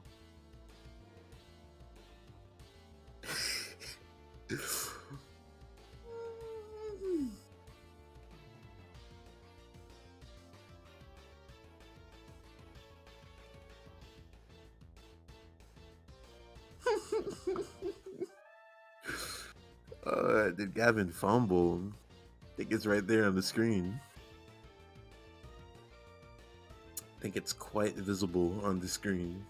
Did Gavin fumble? I think it's right there on the screen. I think it's quite visible on the screen.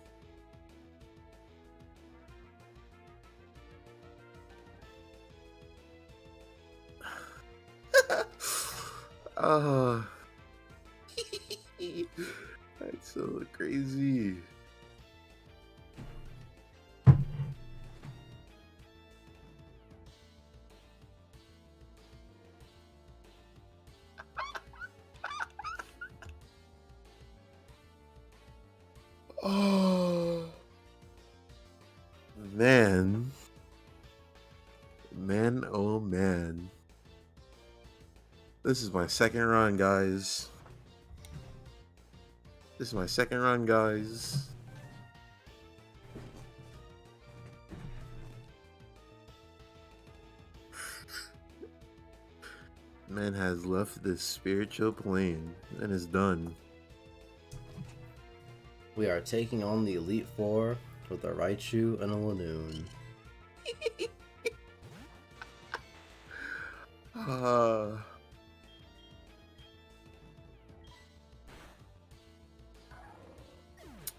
That's so crazy. Oh man, oh man. This is my second run, guys. This is my second run, guys. Man has left this spiritual plane and is done. We are taking on the Elite Four with a Raichu and a Lanoon.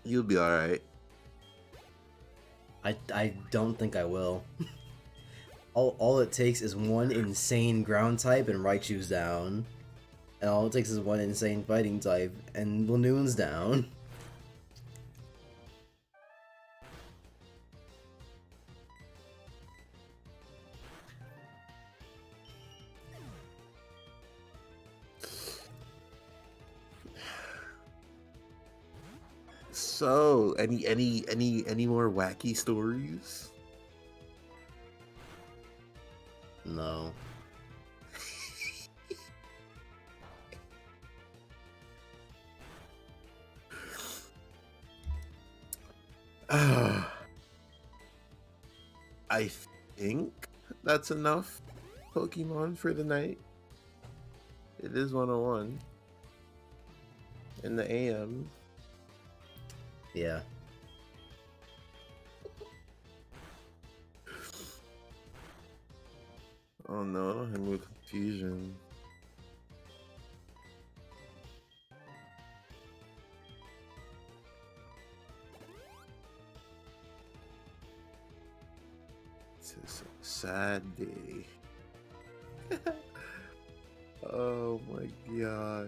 You'll be alright. I don't think I will. All it takes is one insane ground type and Raichu's down. And all it takes is one insane fighting type, and Lanoon's down. So, any more wacky stories? No. I think that's enough Pokemon for the night. It is 101 in the AM. Yeah. Oh no, I'm with confusion. It's a sad day. Oh my gosh.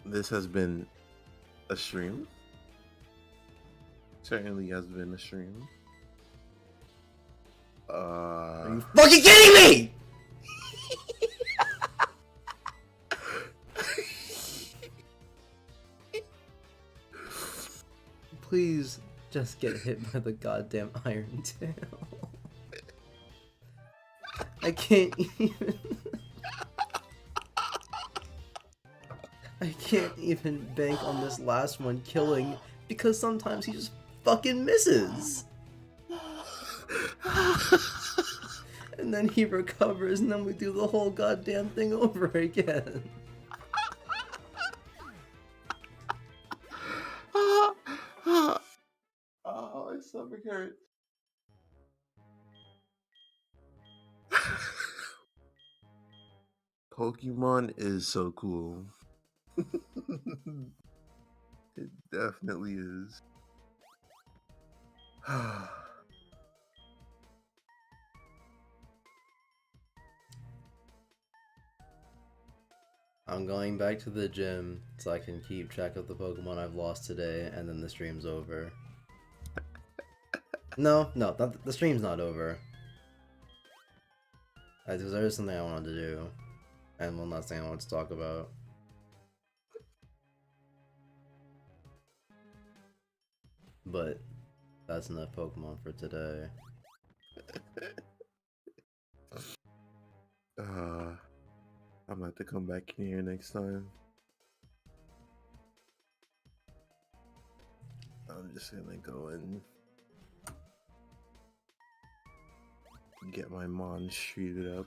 This has been a stream. Certainly has been a stream. Are you fucking kidding me? Please just get hit by the goddamn Iron Tail. I can't even. I can't even bank on this last one killing because sometimes he just fucking misses. And then he recovers and then we do the whole goddamn thing over again. Oh, my stomach hurts. Pokemon is so cool. It definitely is. I'm going back to the gym so I can keep track of the Pokemon I've lost today, and then the stream's over. No, the stream's not over. Because there is something I wanted to do, and one last thing I want to talk about. But that's enough Pokemon for today. I'm gonna have to come back in here next time. I'm just gonna go and get my Mon treated up.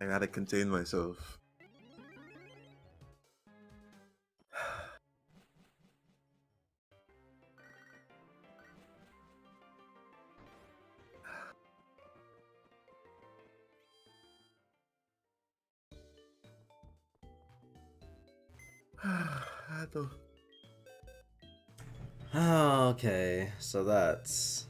I gotta contain myself. Okay, so that's...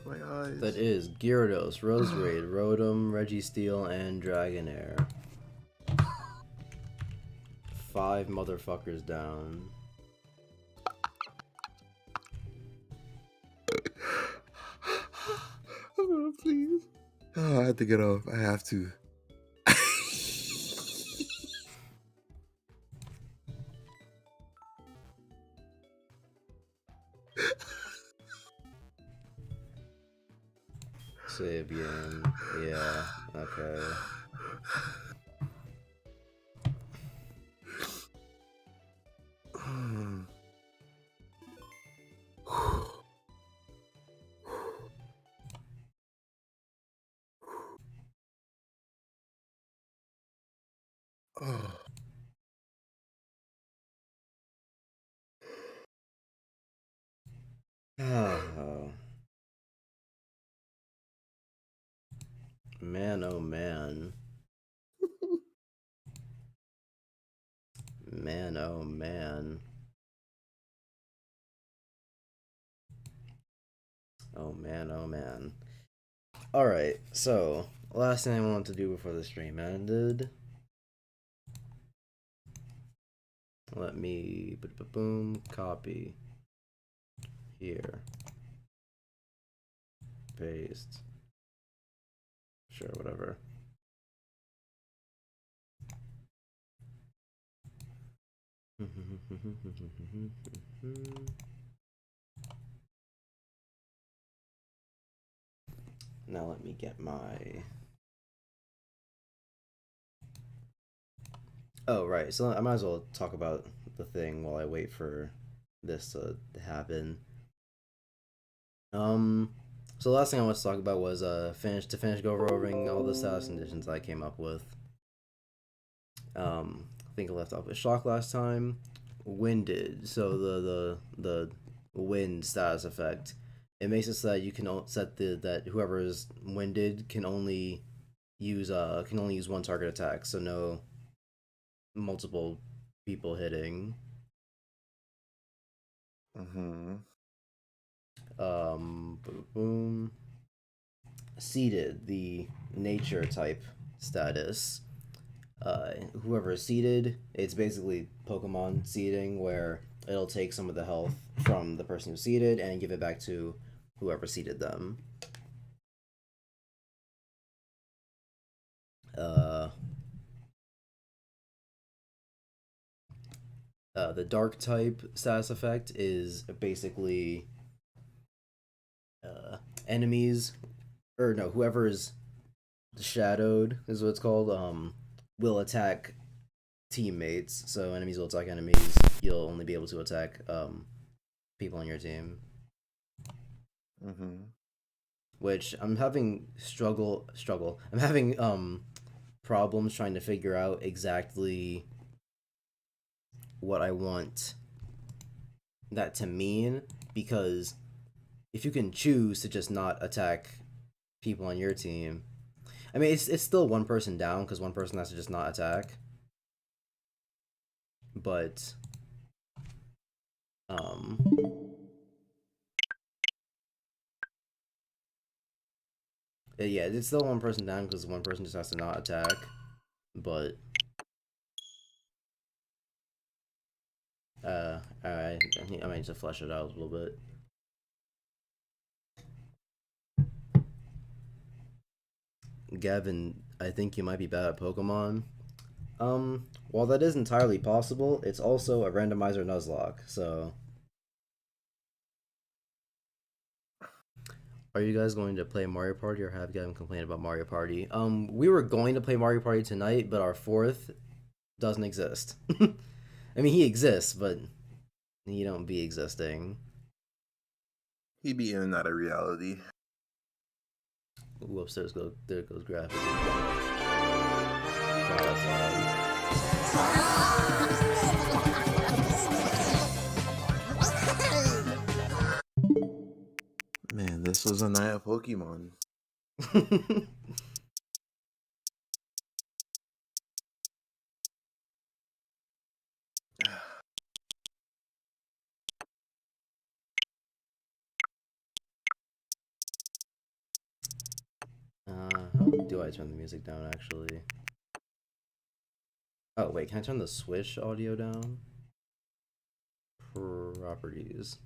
My eyes. That is Gyarados, Roserade, Rotom, Registeel, and Dragonair. 5 motherfuckers down. Oh, please. Oh, I have to get off. I have to. Sabian. Yeah, okay. Oh, man, oh man. Man, oh man. Oh man, oh man. Alright, so, last thing I wanted to do before the stream ended. Let me, boom, copy. Here. Paste. Sure, whatever. Now let me get my... Oh, right. So I might as well talk about the thing while I wait for this to happen. So the last thing I want to talk about was finish go overing all the status conditions I came up with. I think I left off with shock last time. Winded. So the wind status effect. It makes it so that you can set that whoever is winded can only use one target attack. So no multiple people hitting. Boom. Seeded, the nature type status. Whoever is seeded, it's basically Pokemon seeding, where it'll take some of the health from the person who seeded and give it back to whoever seeded them. The dark type status effect is basically enemies, or no, whoever is shadowed is what it's called, will attack teammates. So enemies will attack enemies. You'll only be able to attack people on your team. Which I'm having I'm having problems trying to figure out exactly what I want that to mean, because if you can choose to just not attack people on your team, I mean, it's still one person down because one person has to just not attack. But yeah, it's still one person down because one person just has to not attack. But I might need to flesh it out a little bit. Gavin, I think you might be bad at Pokemon. While that is entirely possible, it's also a randomizer Nuzlocke, so... Are you guys going to play Mario Party, or have Gavin complained about Mario Party? We were going to play Mario Party tonight, but our fourth doesn't exist. I mean, he exists, but he don't be existing. He be in and out of reality. Ooh, upstairs there goes Graphic. Man, this was a night of Pokemon. How do I turn the music down, actually? Oh, wait, can I turn the Switch audio down? Properties.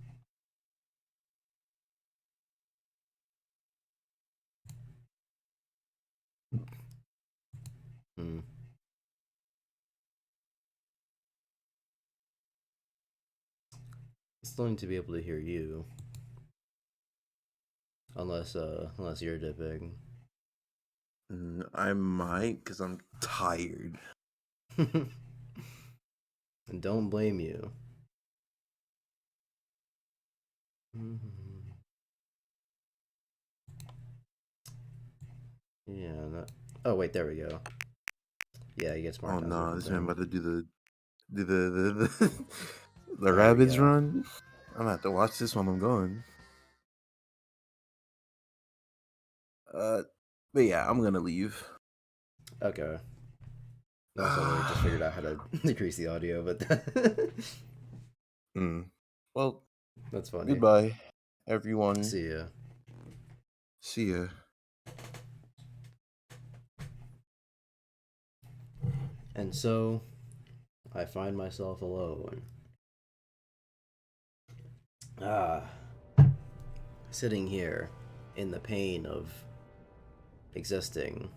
I still need to be able to hear you. Unless you're dipping. I might, because I'm tired. And don't blame you. Yeah, oh wait, there we go. Yeah, you get smart Oh times. no, with this them. man about to do the There we Rabbids go. run. I'm gonna have to watch this while I'm going. But yeah, I'm gonna leave. Okay. Also, I just figured out how to decrease the audio, but Well, that's funny. goodbye, everyone. See ya. See ya. And so, I find myself alone. Sitting here in the pain of existing.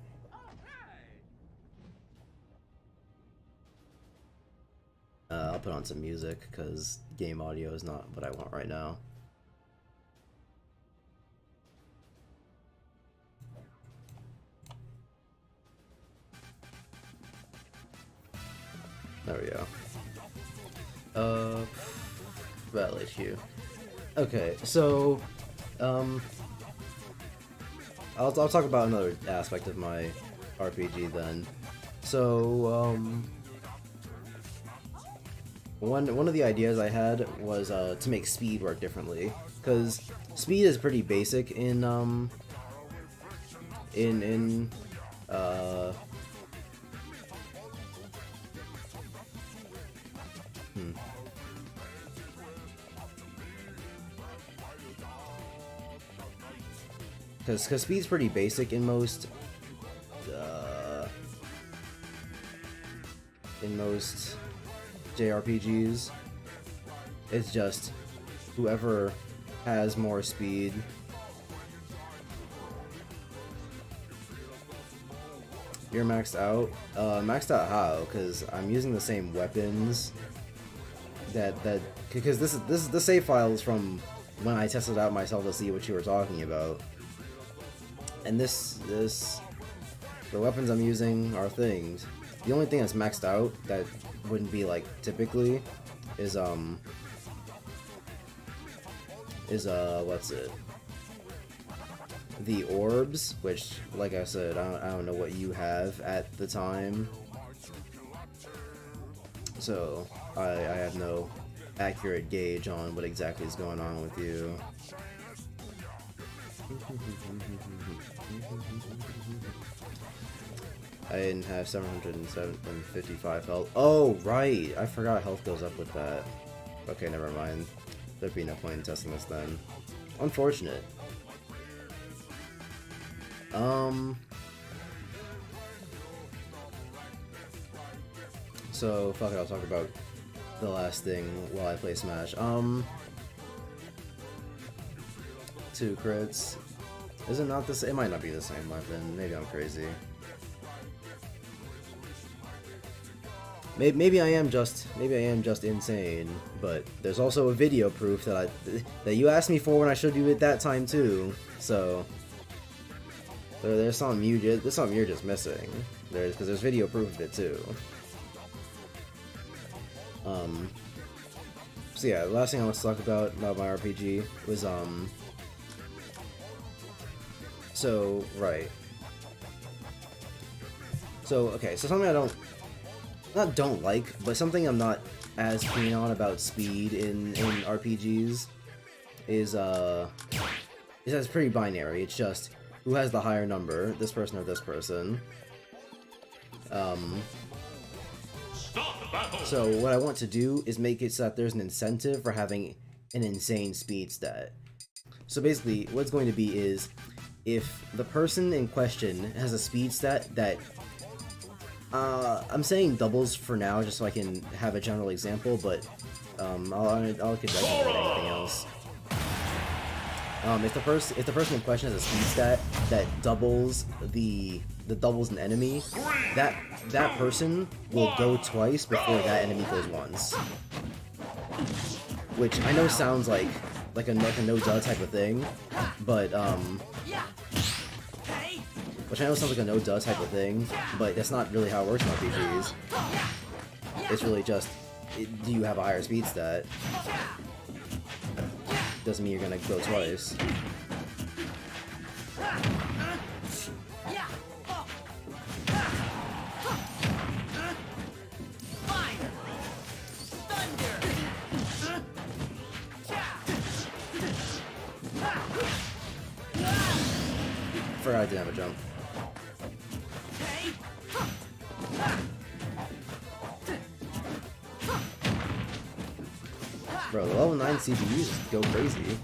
I'll put on some music because game audio is not what I want right now. There we go. Battle HQ. Okay, so, I'll talk about another aspect of my RPG then. So, one of the ideas I had was to make speed work differently, because speed is pretty basic in because speed's pretty basic in most JRPGs. It's just whoever has more speed you're maxed out. Maxed out how? Because I'm using the same weapons because this save file is from when I tested out myself to see what you were talking about. And the weapons I'm using are things. The only thing that's maxed out that wouldn't be like typically is what's it? The orbs, which, like I said, I don't know what you have at the time, so I have no accurate gauge on what exactly is going on with you. I didn't have 755 health. Oh, right! I forgot health goes up with that. Okay, never mind. There'd be no point in testing this then. Unfortunate. So, fuck it, I'll talk about the last thing while I play Smash. 2 crits. Is it not the same? It might not be the same weapon. Maybe I'm crazy. Maybe I am just insane, but there's also a video proof that you asked me for when I showed you at that time too. So there's something you're just missing. Because there's video proof of it too. So yeah, the last thing I want to talk about my RPG was So something I don't like, but something I'm not as keen on about speed in RPGs is that it's pretty binary. It's just who has the higher number, this person or this person. So what I want to do is make it so that there's an incentive for having an insane speed stat. So basically, what it's going to be is if the person in question has a speed stat that I'm saying doubles for now, just so I can have a general example, but I'll conjecture anything else. If the person in question has a speed stat that doubles doubles an enemy, that person will go twice before that enemy goes once. Which I know sounds like a no-duh type of thing, but that's not really how it works in RPGs. It's really just, do you have a higher speed stat? Doesn't mean you're gonna go twice. forgot I didn't have a jump. Bro, the level 9 CPUs go crazy.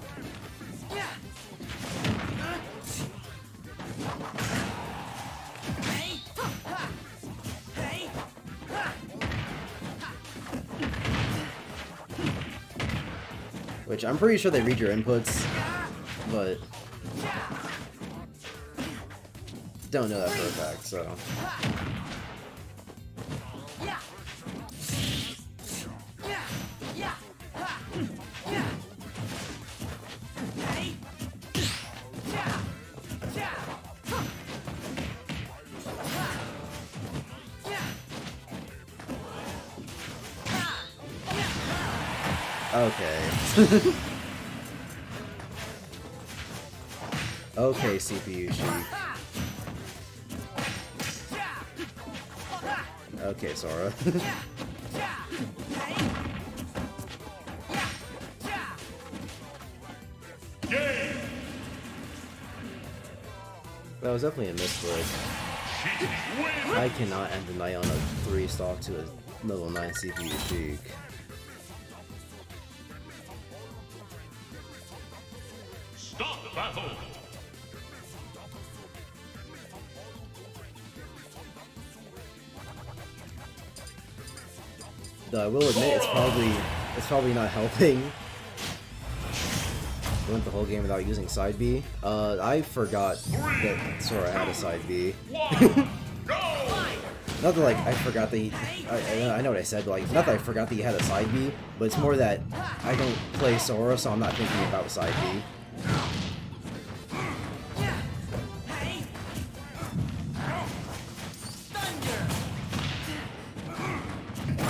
Which I'm pretty sure they read your inputs, but don't know that for a fact, so. Okay. Okay, CPU Sheik. Okay, Sora. That was definitely a misclick. I cannot end the night on a 3-stock to a level 9 CPU Sheik. Stop the battle! Though I will admit it's probably not helping. Went the whole game without using side B. I forgot that Sora had a side B. Not that like I forgot that he. I know what I said, but like not that I forgot that he had a side B, but it's more that I don't play Sora, so I'm not thinking about side B.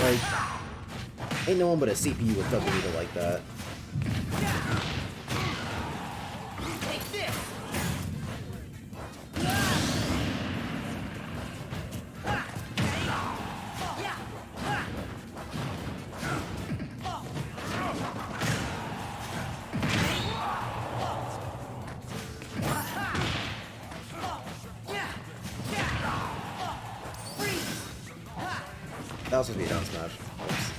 Like, ain't no one but a CPU with W to like that. That was supposed to be a down smash. Oops.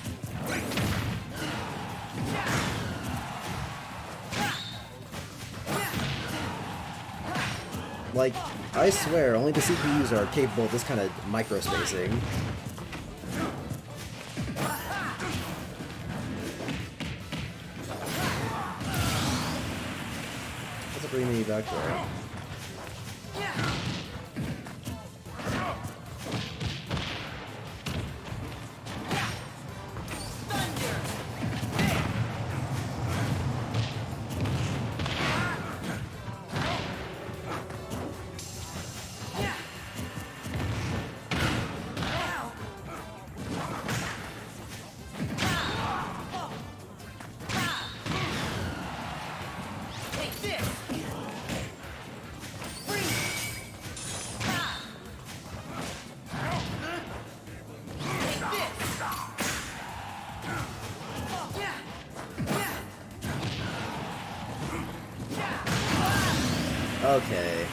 Like, I swear, only the CPUs are capable of this kind of micro-spacing. That's a pretty mini back there. Okay.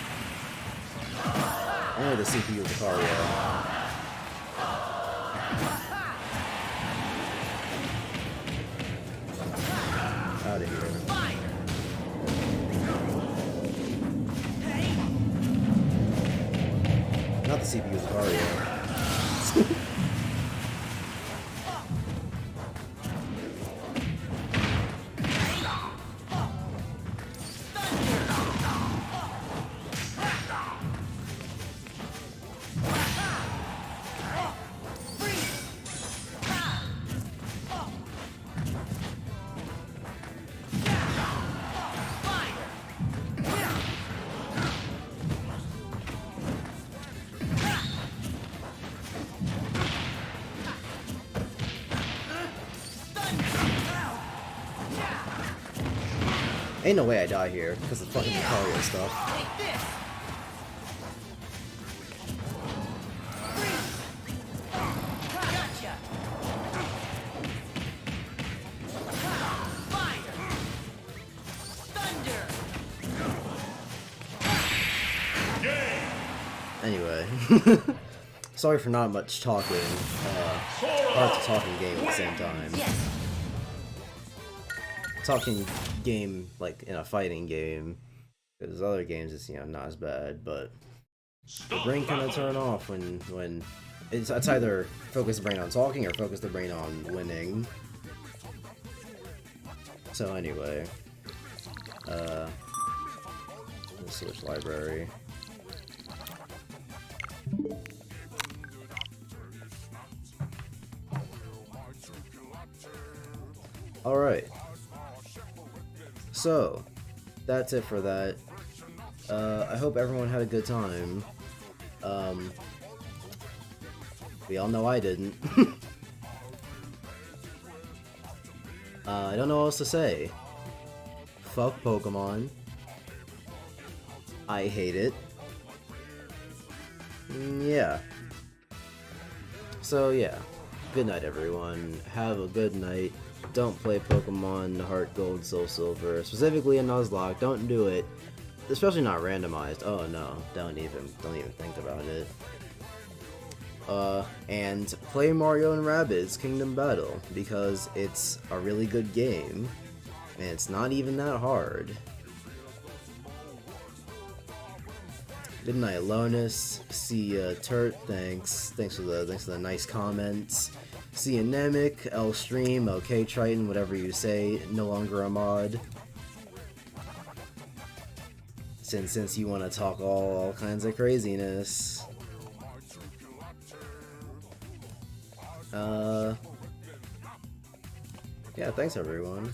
Only the CPU with Lucario. Out of here. Not the CPU with Lucario. Ain't no way I die here, because of fucking Lucario stuff. Sorry for not much talking. Hard to talking game at the same time. Talking game like in a fighting game, because other games it's not as bad, but the brain kind of turn off when it's either focus the brain on talking or focus the brain on winning. So anyway, let's switch library. Alright. So, that's it for that. I hope everyone had a good time. We all know I didn't. I don't know what else to say. Fuck Pokemon. I hate it. Yeah. So yeah. Good night, everyone. Have a good night. Don't play Pokemon Heartgold, Soul Silver, specifically in Nuzlocke. Don't do it, especially not randomized. Oh no, don't even think about it. And play Mario and Rabbids Kingdom Battle because it's a really good game, and it's not even that hard. Good night, Lonus. See ya, Turt. Thanks for the nice comments. See ya, Namek, L Stream, OK Triton, whatever you say. No longer a mod. Since you want to talk all kinds of craziness. Yeah, thanks everyone.